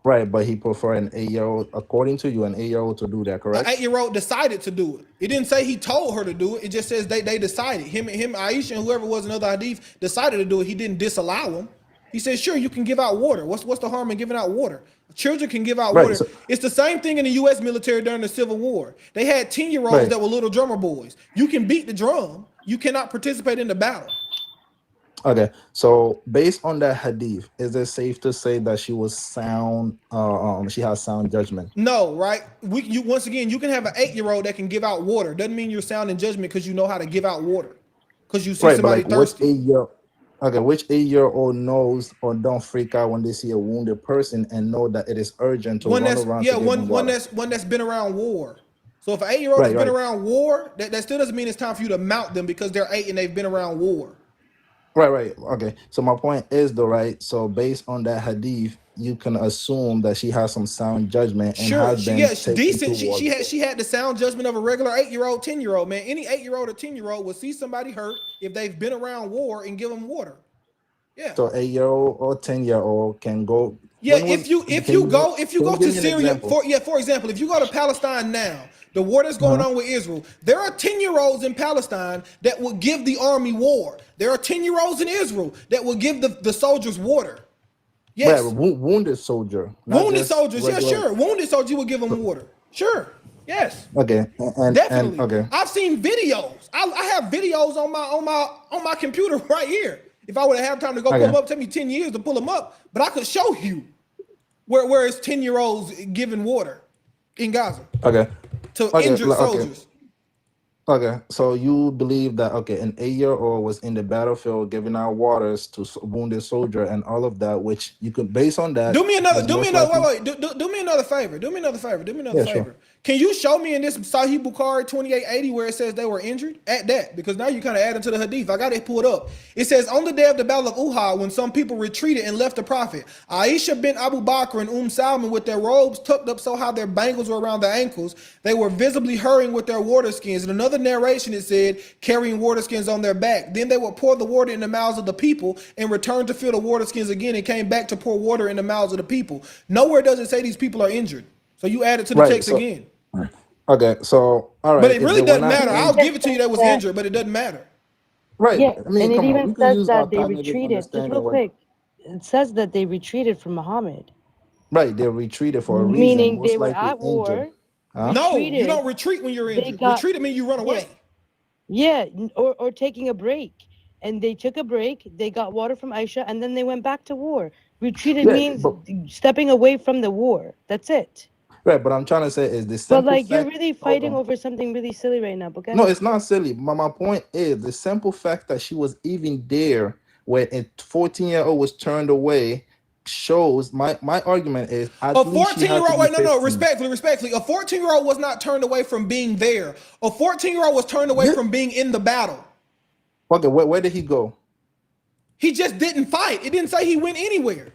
Speaker 8: Right, but he preferred an 8-year-old. According to you, an 8-year-old to do that, correct?
Speaker 1: An 8-year-old decided to do it. It didn't say he told her to do it. It just says they decided. Him, Aisha, and whoever was another hadith decided to do it. He didn't disallow him. He said, "Sure, you can give out water. What's the harm in giving out water? Children can give out water." So, it's the same thing in the U.S. military during the Civil War. They had 10-year-olds that were little drummer boys. You can beat the drum. You cannot participate in the battle.
Speaker 8: Okay, so based on that hadith, is it safe to say that she was sound? She has sound judgment.
Speaker 1: No, right? Once again, you can have an 8-year-old that can give out water. Doesn't mean you're sound in judgment because you know how to give out water. Because you see somebody thirsty.
Speaker 8: Which 8-year-old knows or don't freak out when they see a wounded person and know that it is urgent to run around? Yeah,
Speaker 1: one that's been around war. So if an 8-year-old has been around war, that still doesn't mean it's time for you to mount them because they're 8 and they've been around war.
Speaker 8: Right. Okay. So my point is though, right? So based on that hadith, you can assume that she has some sound judgment and has been
Speaker 1: decent. She had the sound judgment of a regular 8-year-old, 10-year-old, man. Any 8-year-old or 10-year-old will see somebody hurt if they've been around war and give them water. Yeah.
Speaker 8: So 8-year-old or 10-year-old can go.
Speaker 1: Yeah, if you go to Syria, for example, if you go to Palestine now, the war that's going on with Israel, there are 10-year-olds in Palestine that will give the army war. There are 10-year-olds in Israel that will give the soldiers water. Yes.
Speaker 8: Right, wounded soldier.
Speaker 1: Wounded soldiers, yeah, sure. Wounded soldiers, you will give them water. Sure. Yes.
Speaker 8: Okay.
Speaker 1: Definitely.
Speaker 8: Okay.
Speaker 1: I've seen videos. I have videos on my computer right here. If I would have had time to go pull them up, it took me 10 years to pull them up, but I could show you where it's 10-year-olds giving water in Gaza.
Speaker 8: Okay.
Speaker 1: To injured soldiers.
Speaker 8: Okay, so you believe that an 8-year-old was in the battlefield giving out waters to wounded soldier and all of that, which you could base on that.
Speaker 1: Do me another favor. Do me another favor.
Speaker 8: Sure.
Speaker 1: Can you show me in this Sahih Bukhari 2880 where it says they were injured? At that, because now you kind of adding to the hadith. I got it pulled up. It says, on the day of the battle of Uhud, when some people retreated and left the prophet, Aisha bint Abu Bakr and Salman with their robes tucked up so how their bangles were around their ankles, they were visibly hurrying with their water skins. In another narration, it said, carrying water skins on their back. Then they would pour the water in the mouths of the people and return to fill the water skins again and came back to pour water in the mouths of the people. Nowhere does it say these people are injured. So you add it to the text again.
Speaker 8: Okay, so all right.
Speaker 1: But it really doesn't matter. I'll give it to you that was injured, but it doesn't matter.
Speaker 8: Right.
Speaker 16: Yeah, and it even says that they retreated. Just real quick, it says that they retreated from Muhammad.
Speaker 8: Right, they retreated for a reason,
Speaker 16: Meaning
Speaker 8: most
Speaker 16: they were
Speaker 8: likely
Speaker 16: at
Speaker 8: injured.
Speaker 16: war,
Speaker 8: Huh?
Speaker 1: No, you
Speaker 16: retreated.
Speaker 1: don't retreat when you're
Speaker 16: They
Speaker 1: injured.
Speaker 16: got
Speaker 1: Retreat means you run away.
Speaker 16: yeah, or taking a break. And they took a break. They got water from Aisha, and then they went back to war. Retreated
Speaker 8: Yeah,
Speaker 16: means
Speaker 8: but
Speaker 16: stepping away from the war. That's it.
Speaker 8: right, but I'm trying to say is the
Speaker 16: But
Speaker 8: simple
Speaker 16: like you're
Speaker 8: fact.
Speaker 16: really
Speaker 8: Hold
Speaker 16: fighting
Speaker 8: on.
Speaker 16: over something really silly right now. But go
Speaker 8: No,
Speaker 16: ahead.
Speaker 8: it's not silly. My point is the simple fact that she was even there when a 14-year-old was turned away shows my argument is at
Speaker 1: A
Speaker 8: least she had to
Speaker 1: 14-year-old,
Speaker 8: be
Speaker 1: wait, no,
Speaker 8: 15.
Speaker 1: respectfully. A 14-year-old was not turned away from being there. A 14-year-old was turned away
Speaker 8: Yeah.
Speaker 1: from being in the battle.
Speaker 8: Okay, where did he go?
Speaker 1: He just didn't fight. It didn't say he went anywhere.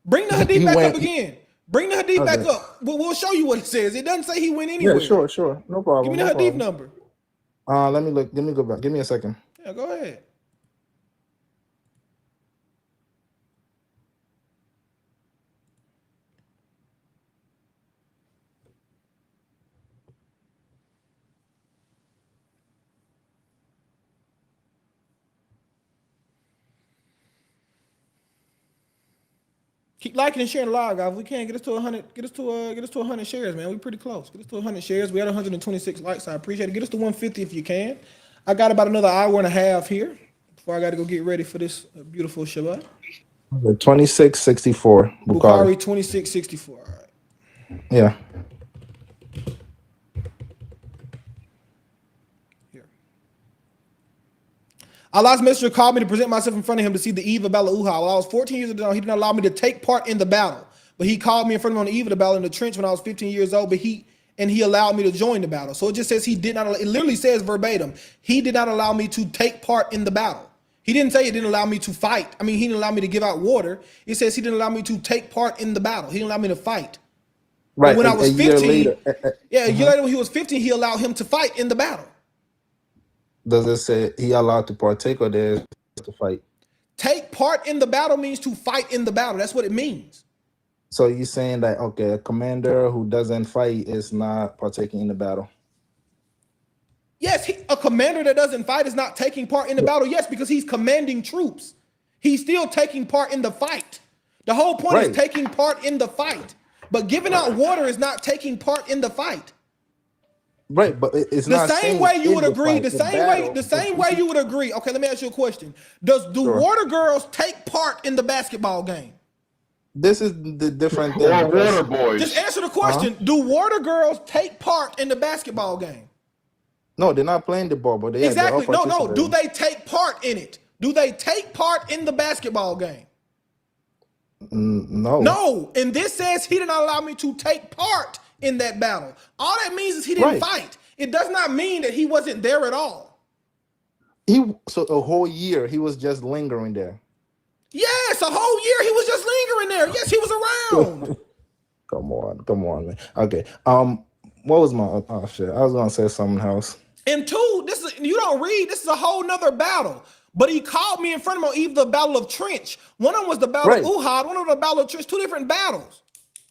Speaker 1: Bring the
Speaker 8: He
Speaker 1: hadith back up
Speaker 8: went.
Speaker 1: again. Bring the hadith back
Speaker 8: Okay.
Speaker 1: up. We'll show you what it says. It doesn't say he went
Speaker 8: Yeah,
Speaker 1: anywhere.
Speaker 8: sure. No
Speaker 1: Give
Speaker 8: problem.
Speaker 1: me the
Speaker 8: No
Speaker 1: hadith
Speaker 8: problem.
Speaker 1: number.
Speaker 8: Let me look. Let me go back. Give me a second.
Speaker 1: Yeah, go ahead. Keep liking and sharing the live, guys. If we can get us to 100, get us to 100 shares, man. We pretty close. Get us to 100 shares. We had 126 likes. I appreciate it. Get us to 150 if you can. I got about another hour and a half here before I got to go get ready for this beautiful Shabbat.
Speaker 8: 2664 Bukhari.
Speaker 1: Bukhari 2664. All right.
Speaker 8: Yeah.
Speaker 1: Allah's messenger called me to present myself in front of him to see the eve of Battle of Uhud. While I was 14 years old, he did not allow me to take part in the battle. But he called me in front of him on the eve of the battle in the trench when I was 15 years old, but he allowed me to join the battle. So it just says he did not, it literally says verbatim, he did not allow me to take part in the battle. He didn't say it didn't allow me to fight. I mean, he didn't allow me to give out water. It says he didn't allow me to take part in the battle. He didn't allow me to fight.
Speaker 8: Right.
Speaker 1: But when I was 15,
Speaker 8: year later,
Speaker 1: a year later when he was 15, he allowed him to fight in the battle.
Speaker 8: does it say he allowed to partake or there's to fight?
Speaker 1: Take part in the battle means to fight in the battle. That's what it means.
Speaker 8: So you're saying that, okay, a commander who doesn't fight is not partaking in the battle?
Speaker 1: Yes, a commander that doesn't fight is not taking part in the battle. Yes, because he's commanding troops. He's still taking part in the fight. The whole point is taking part in the fight. But giving out water is not taking part in the fight.
Speaker 8: Right, but it's
Speaker 1: The
Speaker 8: not
Speaker 1: same way you would agree.
Speaker 8: the
Speaker 1: same way you would agree. Okay, let me ask you a question. Do water girls take part in the basketball game?
Speaker 8: This is the different thing.
Speaker 18: Water boys.
Speaker 1: Just answer the question. Do water girls take part in the basketball game?
Speaker 8: No, they're not playing the ball, but
Speaker 1: Exactly.
Speaker 8: they're all
Speaker 1: No. Do
Speaker 8: participating.
Speaker 1: they take part in it? Do they take part in the basketball game?
Speaker 8: No.
Speaker 1: No. And this says he did not allow me to take part in that battle. All that means is he didn't fight. It does not mean that he wasn't there at all.
Speaker 8: So a whole year he was just lingering there.
Speaker 1: Yes, a whole year he was just lingering there. Yes, he was around.
Speaker 8: Come on, man. Okay. What was my shit? I was gonna say something else.
Speaker 1: And two, this is you don't read. This is a whole nother battle. But he called me in front of him on either the Battle of Trench. One of them was the Battle of Uhud. One of them the Battle of Trench. Two different battles.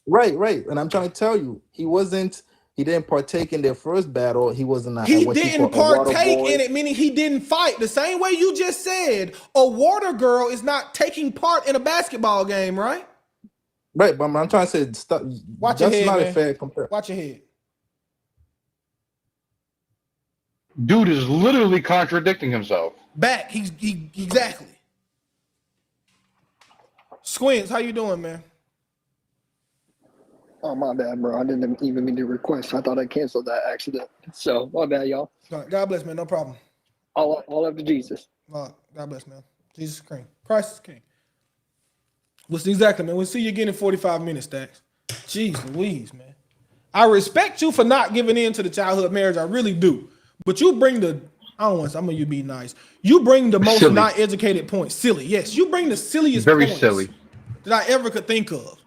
Speaker 8: Right. And I'm trying to tell you, he didn't partake in their first battle. He wasn't.
Speaker 1: He didn't partake in it, meaning he didn't fight. The same way you just said, a water girl is not taking part in a basketball game, right?
Speaker 8: Right, but I'm trying to say, stop.
Speaker 1: Watch your
Speaker 8: That's
Speaker 1: head,
Speaker 8: not
Speaker 1: man.
Speaker 8: a fair comparison.
Speaker 1: Watch your head.
Speaker 18: Dude is literally contradicting himself.
Speaker 1: Back. He exactly. Squints, how you doing, man?
Speaker 3: Oh, my bad, bro. I didn't even mean to request. I thought I canceled that accident. So, my bad, y'all.
Speaker 1: God bless, man. No problem.
Speaker 3: All up to Jesus.
Speaker 1: God bless, man. Jesus is king. Christ is king. Exactly, man. We'll see you again in 45 minutes, Stacks. Jeez Louise, man. I respect you for not giving in to the childhood marriage. I really do. But you bring I'm gonna you be nice. You bring the most not educated points. Silly. Yes, you bring the silliest
Speaker 18: Very
Speaker 1: points
Speaker 18: silly
Speaker 1: that I ever could think of.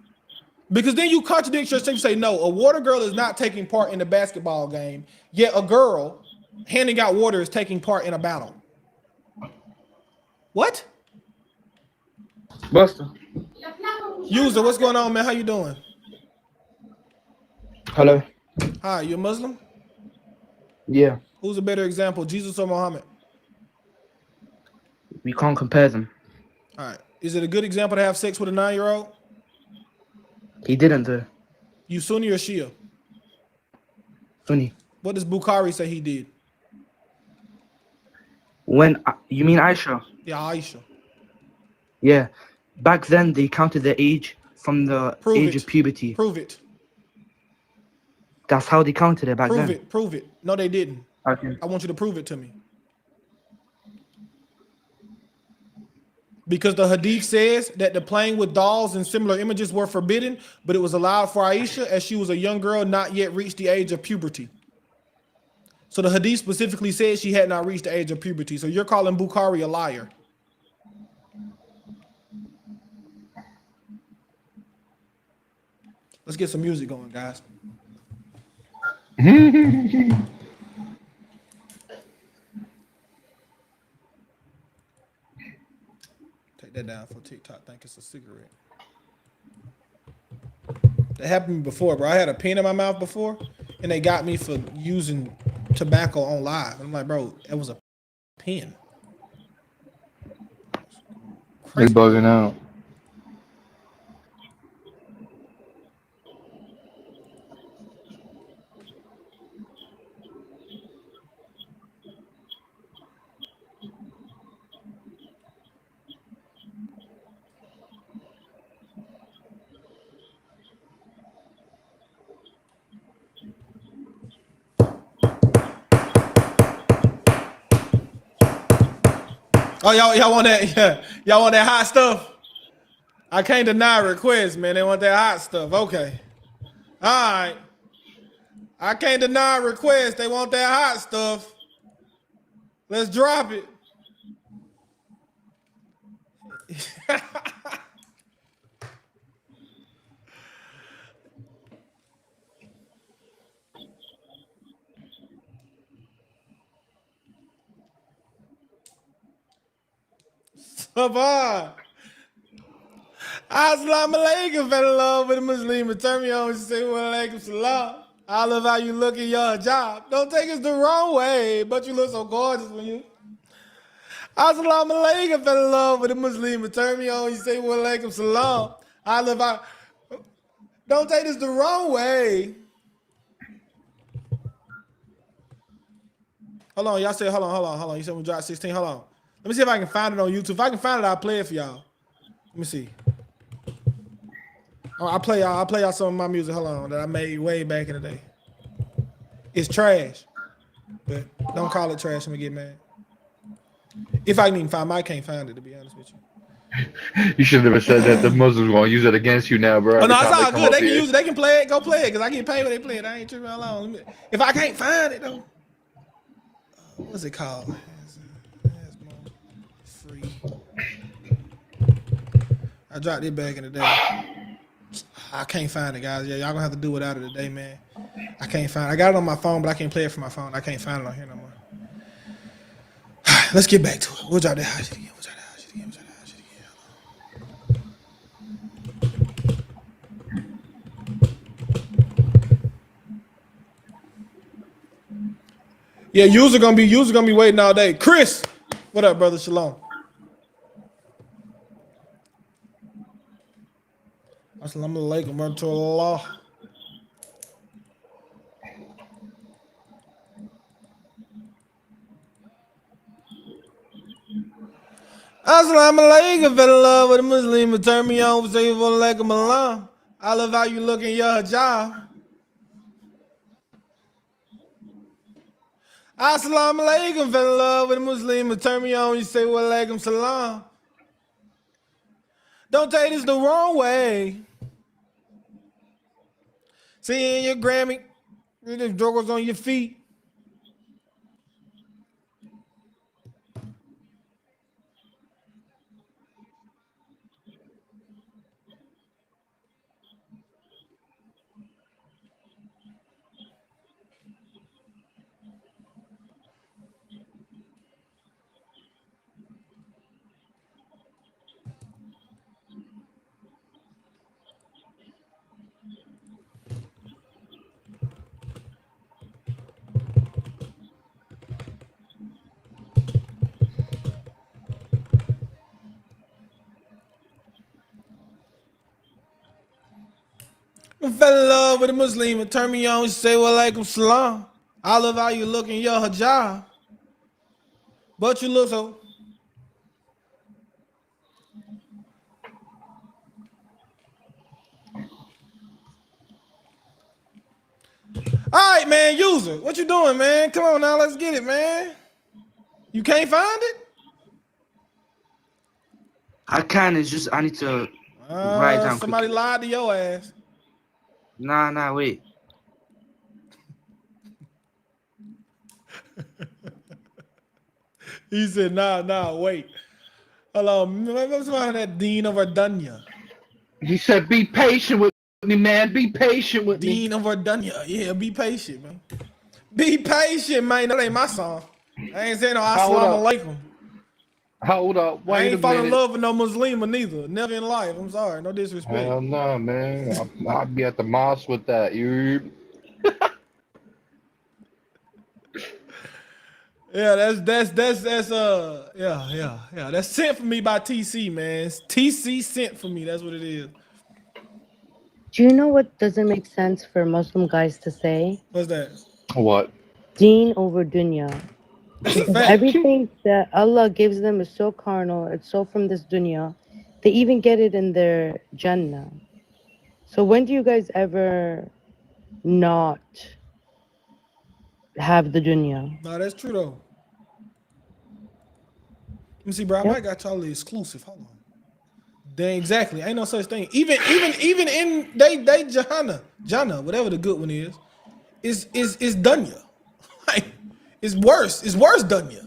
Speaker 1: Because then you contradict yourself and say, no, a water girl is not taking part in the basketball game, yet a girl handing out water is taking part in a battle. What?
Speaker 15: Buster.
Speaker 1: User, what's going on, man? How you doing?
Speaker 15: Hello.
Speaker 1: Hi, you a Muslim?
Speaker 15: Yeah.
Speaker 1: Who's a better example, Jesus or Muhammad?
Speaker 15: We can't compare them.
Speaker 1: All right. Is it a good example to have sex with a 9-year-old?
Speaker 12: He didn't do.
Speaker 1: You Sunni or Shia?
Speaker 12: Sunni.
Speaker 1: What does Bukhari say he did?
Speaker 12: When you mean Aisha?
Speaker 1: Yeah, Aisha.
Speaker 12: Yeah. Back then they counted the age from the age of puberty.
Speaker 1: Prove it.
Speaker 12: That's how they counted it back
Speaker 1: Prove
Speaker 12: then.
Speaker 1: it. Prove it. No, they didn't.
Speaker 12: Okay.
Speaker 1: I want you to prove it to me. Because the hadith says that the playing with dolls and similar images were forbidden, but it was allowed for Aisha as she was a young girl not yet reached the age of puberty. So the hadith specifically says she had not reached the age of puberty. So you're calling Bukhari a liar. Let's get some music going, guys. Take that down for TikTok. Think it's a cigarette. That happened to me before, bro. I had a pen in my mouth before, and they got me for using tobacco on live. I'm like, bro, it was a pen.
Speaker 18: They bugging out.
Speaker 1: Oh, y'all want that? Yeah, y'all want that hot stuff? I can't deny requests, man. They want that hot stuff. Okay. All right. I can't deny requests. They want that hot stuff. Let's drop it. Sabah. Assalamu alaikum, fell in love with a Muslim and turn me on and say, wa alaikum salam. I love how you look in your job. Don't take us the wrong way, but you look so gorgeous when you. Assalamu alaikum, fell in love with a Muslim and turn me on and say, wa alaikum salam. I love how. Don't take this the wrong way. Hold on, y'all said, hold on. You said we dropped 16. Hold on. Let me see if I can find it on YouTube. If I can find it, I'll play it for y'all. Let me see. I'll play y'all some of my music. Hold on, that I made way back in the day. It's trash, but don't call it trash. I'm gonna get mad. If I can even find, I can't find it, to be honest with you.
Speaker 18: You should have never said that. The Muslims want to use it against you now, bro.
Speaker 1: Oh no,
Speaker 18: Every
Speaker 1: it's
Speaker 18: time
Speaker 1: all
Speaker 18: come
Speaker 1: good.
Speaker 18: up
Speaker 1: They can
Speaker 18: here.
Speaker 1: use it. They can play it. Go play it, cause I get paid when they play it. I ain't tripping along. If I can't find it though, what's it called? Free. I dropped it back in the day. I can't find it, guys. Yeah, y'all gonna have to do without it today, man. I can't find it. I got it on my phone, but I can't play it from my phone. I can't find it on here no more. Let's get back to it. We'll drop that hot shit again. Yeah, user gonna be waiting all day. Chris, what up, brother? Shalom. Assalamu alaikum warahmatullah. Assalamu alaikum, fell in love with a Muslim and turn me on, say wa alaikum alam. I love how you look in your hijab. Assalamu alaikum, fell in love with a Muslim and turn me on, you say wa alaikum salam. Don't take this the wrong way. Seeing your Grammy, the joggers on your feet. I fell in love with a Muslim and turned me on. She say, well, alaikum salam. I love how you look in your hijab. But you look so. All right, man, user. What you doing, man? Come on now, let's get it, man. You can't find it?
Speaker 12: I can. It's just I need to write down
Speaker 1: Somebody
Speaker 12: quickly.
Speaker 1: lied to your ass.
Speaker 12: Nah, wait.
Speaker 1: He said, nah, wait. Hello, what's wrong that Dean of Ardunya?
Speaker 18: He said, "Be patient with me, man. Be patient with me."
Speaker 1: Dean of Ardunya. Yeah, be patient, man. Be patient, man. That ain't my song. I ain't saying no
Speaker 18: Hold
Speaker 1: assalamu
Speaker 18: up.
Speaker 1: alaikum.
Speaker 18: Hold up.
Speaker 1: I
Speaker 18: Wait a
Speaker 1: ain't falling in
Speaker 18: minute.
Speaker 1: love with no Muslima neither. Never in life. I'm sorry. No disrespect.
Speaker 18: Hell no, man. I'll be at the mosque with that. You.
Speaker 1: Yeah, yeah. That's sent for me by TC, man. It's TC sent for me. That's what it is.
Speaker 16: Do you know what doesn't make sense for Muslim guys to say?
Speaker 1: What's that?
Speaker 18: What?
Speaker 16: Deen over dunya.
Speaker 1: That's a
Speaker 16: Because
Speaker 1: fact.
Speaker 16: everything that Allah gives them is so carnal, it's so from this dunya. They even get it in their Jannah. So when do you guys ever not have the dunya?
Speaker 1: No, that's true though. Let me see, bro. I might got y'all the exclusive. Hold on. Dang, exactly. Ain't no such thing. Even in they Jannah, whatever the good one is dunya. Like it's worse. It's worse dunya.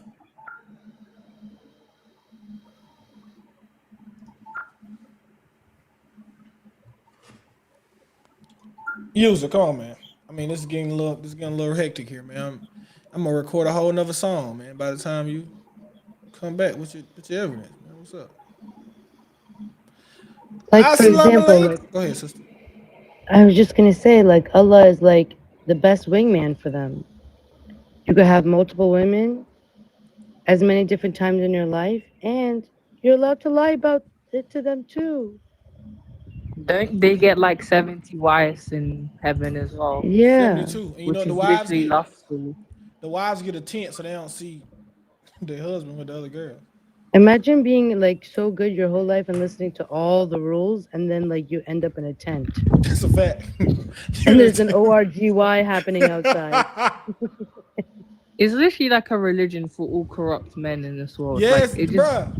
Speaker 1: User, come on, man. I mean, this is getting a little hectic here, man. I'm gonna record a whole nother song, man. By the time you come back with your evidence, man. What's up?
Speaker 16: Like for example, like,
Speaker 1: Go ahead, sister.
Speaker 16: I was just gonna say, like Allah is like the best wingman for them. You could have multiple women as many different times in your life, and you're allowed to lie about it to them too.
Speaker 24: Don't they get like 70 wives in heaven as well?
Speaker 16: Yeah.
Speaker 1: 72. And you know
Speaker 24: Which
Speaker 1: what the
Speaker 24: is
Speaker 1: wives
Speaker 24: literally
Speaker 1: get?
Speaker 24: lustful.
Speaker 1: The wives get a tent so they don't see their husband with the other girl.
Speaker 16: Imagine being like so good your whole life and listening to all the rules, and then like you end up in a tent.
Speaker 1: That's a fact.
Speaker 16: And there's an ORGY happening outside.
Speaker 24: It's literally like a religion for all corrupt men in this world.
Speaker 1: Yes,
Speaker 24: like it
Speaker 1: bruh.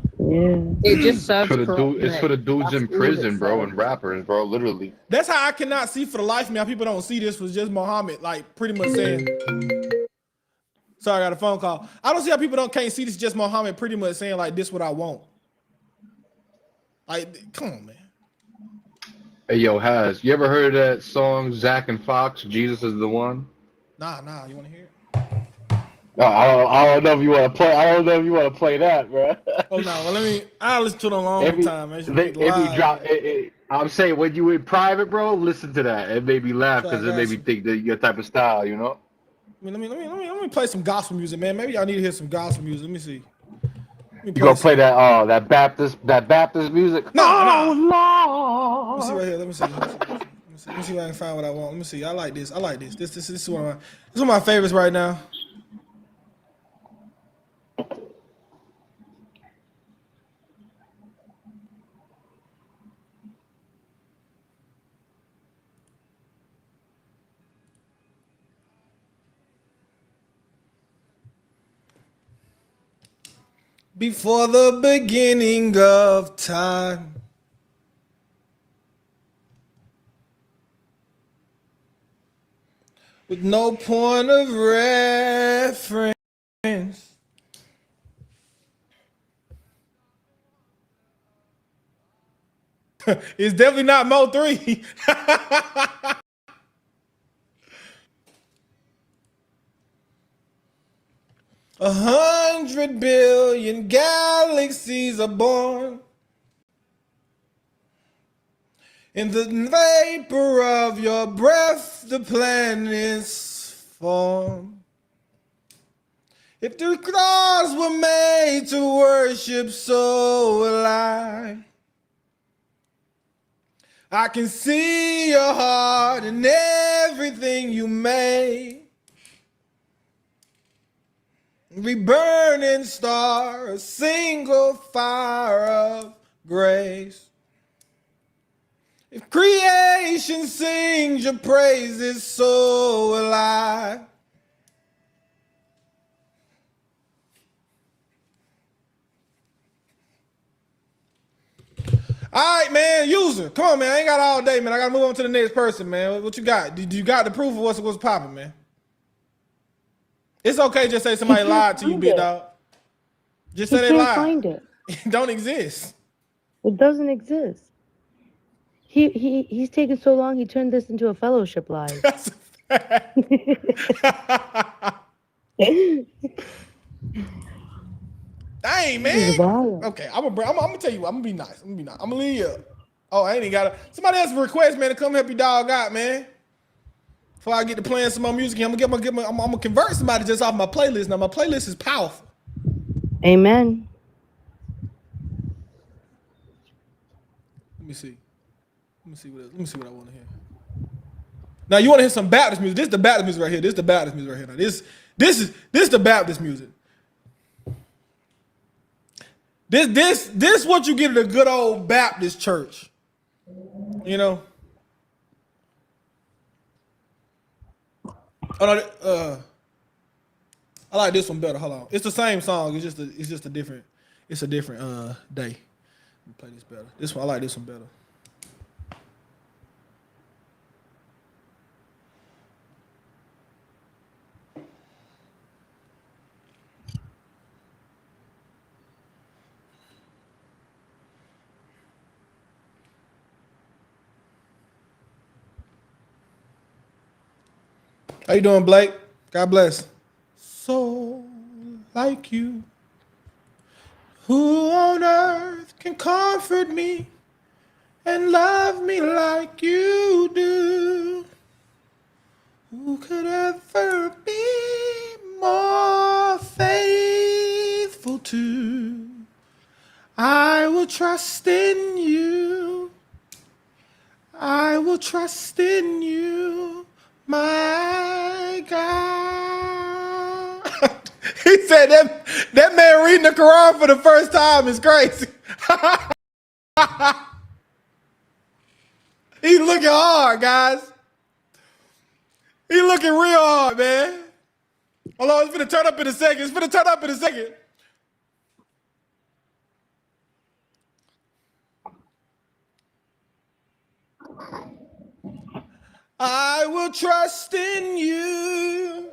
Speaker 24: it just serves
Speaker 18: For the
Speaker 24: corrupt
Speaker 18: dude, it's for
Speaker 24: men.
Speaker 18: the dudes
Speaker 24: That's
Speaker 18: in
Speaker 24: all it
Speaker 18: prison, bro,
Speaker 24: serves.
Speaker 18: and rappers, bro. Literally.
Speaker 1: That's how I cannot see for the life of me how people don't see this was just Mohhamed, like pretty much saying. Sorry, I got a phone call. I don't see how people can't see this just Mohhamed pretty much saying like this what I want. Like, come on, man.
Speaker 18: Hey, yo, Haz, you ever heard of that song, Zach and Fox, Jesus is the One?
Speaker 1: Nah, you want to hear it?
Speaker 18: I don't know if you want to play. I don't know if you want to play that, bro.
Speaker 1: Oh no, well I'll listen to it a long time.
Speaker 18: I'm saying when you in private, bro, listen to that. It made me laugh
Speaker 1: So I
Speaker 18: because it
Speaker 1: got
Speaker 18: made me
Speaker 1: you.
Speaker 18: think that your type of style, you know.
Speaker 1: I mean, let me play some gospel music, man. Maybe y'all need to hear some gospel music. Let me see.
Speaker 18: You gonna play that Baptist music?
Speaker 1: Nah.
Speaker 18: Lord.
Speaker 1: Let me see right here. Let me see. Let me see if I can find what I want. Let me see. I like this. This is one of my favorites right now. Before the beginning of time, with no point of reference, it's definitely not Mo 3. 100 billion galaxies are born. In the vapor of your breath, the planets form. If the stars were made to worship, so will I. I can see your heart in everything you made. Every burning star, a single fire of grace. If creation sings your praises, so will I. All right, man, user. Come on, man. I ain't got all day, man. I got to move on to the next person, man. What you got? Did you got the proof of what's popping, man? It's okay just say somebody lied to you, big dog. Just say they
Speaker 16: can't
Speaker 1: lied.
Speaker 16: find it.
Speaker 1: It don't exist.
Speaker 16: It doesn't exist. He's taken so long. He turned this into a fellowship live.
Speaker 1: Dang, man. Okay, I'm gonna tell you. I'm gonna be nice. I'm gonna leave you up. Oh, I ain't even got somebody else request, man, to come help your dog out, man. Before I get to playing some more music, I'm gonna convert somebody just off my playlist. Now my playlist is powerful.
Speaker 16: Amen.
Speaker 1: Let me see what else. Let me see what I want to hear. Now you want to hear some Baptist music? This is the Baptist music right here. This is the Baptist music right here. Now this is the Baptist music. This what you get at a good old Baptist church. You know. Oh no, I like this one better. Hold on. It's the same song. It's just a different day. Let me play this better. This one I like this one better. How you doing, Blake? God bless. So like you, who on earth can comfort me and love me like you do? Who could ever be more faithful to? I will trust in you. I will trust in you, my God. He said that man reading the Quran for the first time is crazy. He's looking hard, guys. He's looking real hard, man. Hold on, it's finna turn up in a second. I will trust in you.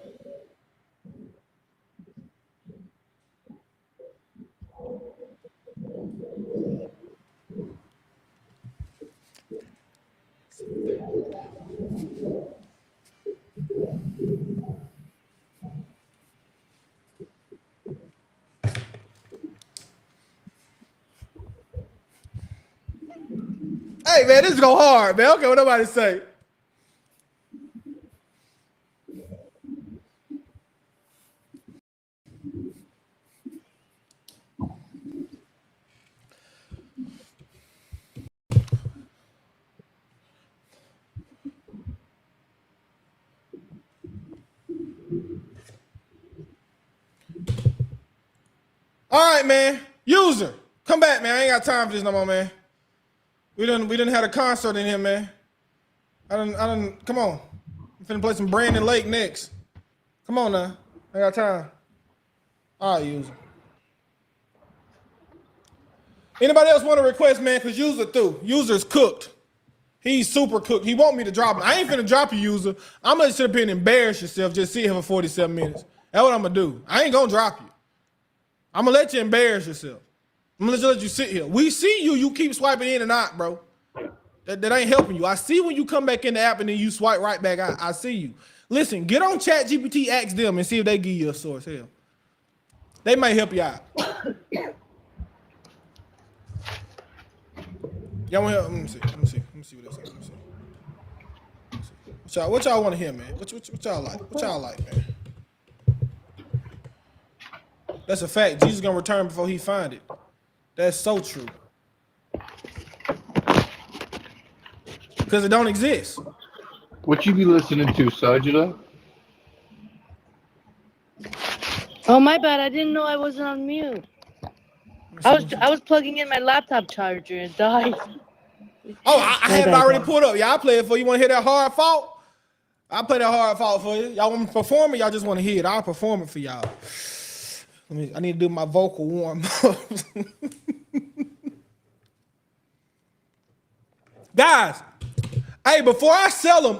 Speaker 1: Hey, man, this go hard, man. Okay, what nobody say. All right, man. User, come back, man. I ain't got time for this no more, man. We done had a concert in here, man. I done. Come on. I'm finna play some Brandon Lake next. Come on now. I got time. All right, user. Anybody else want to request, man? Cause user through. User's cooked. He's super cooked. He want me to drop him. I ain't finna drop you, user. I'm gonna sit up here and embarrass yourself. Just sit here for 47 minutes. That's what I'm gonna do. I ain't gonna drop you. I'm gonna let you embarrass yourself. I'm gonna let you sit here. We see you. You keep swiping in and out, bro. That ain't helping you. I see when you come back in the app and then you swipe right back out. I see you. Listen, get on ChatGPT, ask them and see if they give you a source. Hell, they might help you out. Y'all want to help? Let me see what they say. What y'all want to hear, man? What y'all like? What y'all like, man? That's a fact. Jesus gonna return before he find it. That's so true. because it don't exist.
Speaker 18: What you be listening to, Sajida?
Speaker 16: Oh my bad, I didn't know I wasn't on mute. I was plugging in my laptop charger and died.
Speaker 1: Oh, I had it already pulled up. Y'all play it for you. Want to hear that hard fault? I'll play that hard fault for you. Y'all want me to perform it? Y'all just want to hear it? I'll perform it for y'all. I need to do my vocal warm up. Guys, hey, before I sell them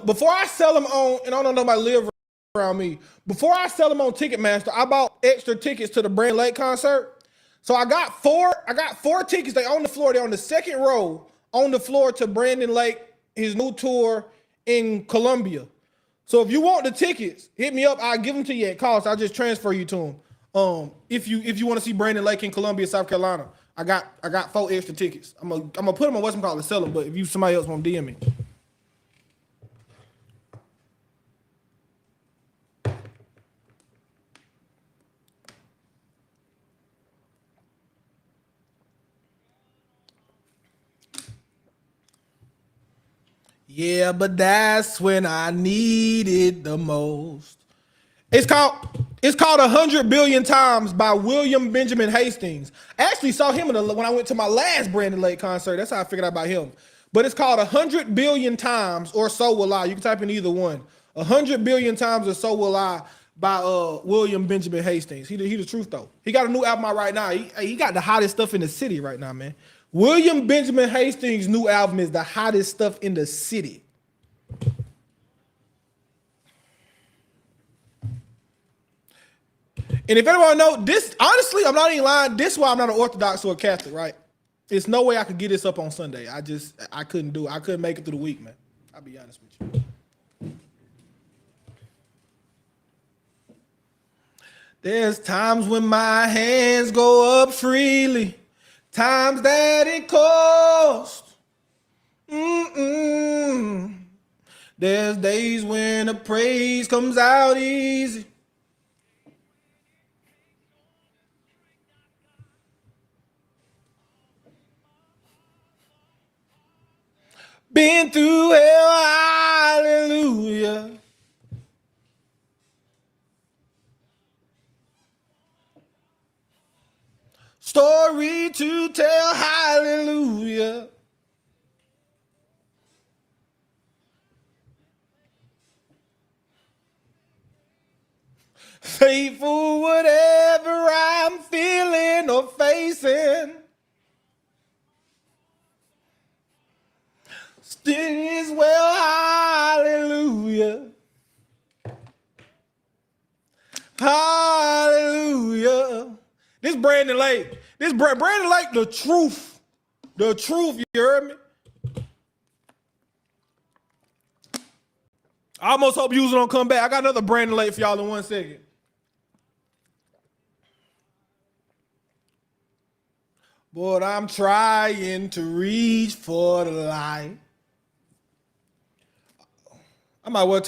Speaker 1: on, and I don't know nobody live around me, before I sell them on Ticketmaster, I bought extra tickets to the Brandon Lake concert. So I got four tickets. They on the floor. They're on the second row on the floor to Brandon Lake, his new tour in Columbia. So if you want the tickets, hit me up. I'll give them to you at cost. I'll just transfer you to them. If you want to see Brandon Lake in Columbia, South Carolina, I got 4 extra tickets. I'm gonna put them on what's called to sell them. But if somebody else want to DM me. Yeah, but that's when I need it the most. It's called 100 Billion Times by William Benjamin Hastings. I actually saw him when I went to my last Brandon Lake concert. That's how I figured out about him. But it's called 100 Billion Times or So Will I. You can type in either one. 100 Billion Times or So Will I by William Benjamin Hastings. He the truth though. He got a new album out right now. He got the hottest stuff in the city right now, man. William Benjamin Hastings' new album is the hottest stuff in the city. And if anyone know this, honestly, I'm not even lying. This is why I'm not an Orthodox or a Catholic, right? There's no way I could get this up on Sunday. I couldn't do it. I couldn't make it through the week, man. I'll be honest with you. There's times when my hands go up freely, times that it costs. There's days when the praise comes out easy. Been through hell, hallelujah. Story to tell, hallelujah. Faithful whatever I'm feeling or facing. Still is well, hallelujah. Hallelujah. This Brandon Lake. Brandon Lake, the truth. The truth, you heard me? I almost hope you don't come back. I got another Brandon Lake for y'all in 1 second. But I'm trying to reach for the light. I might well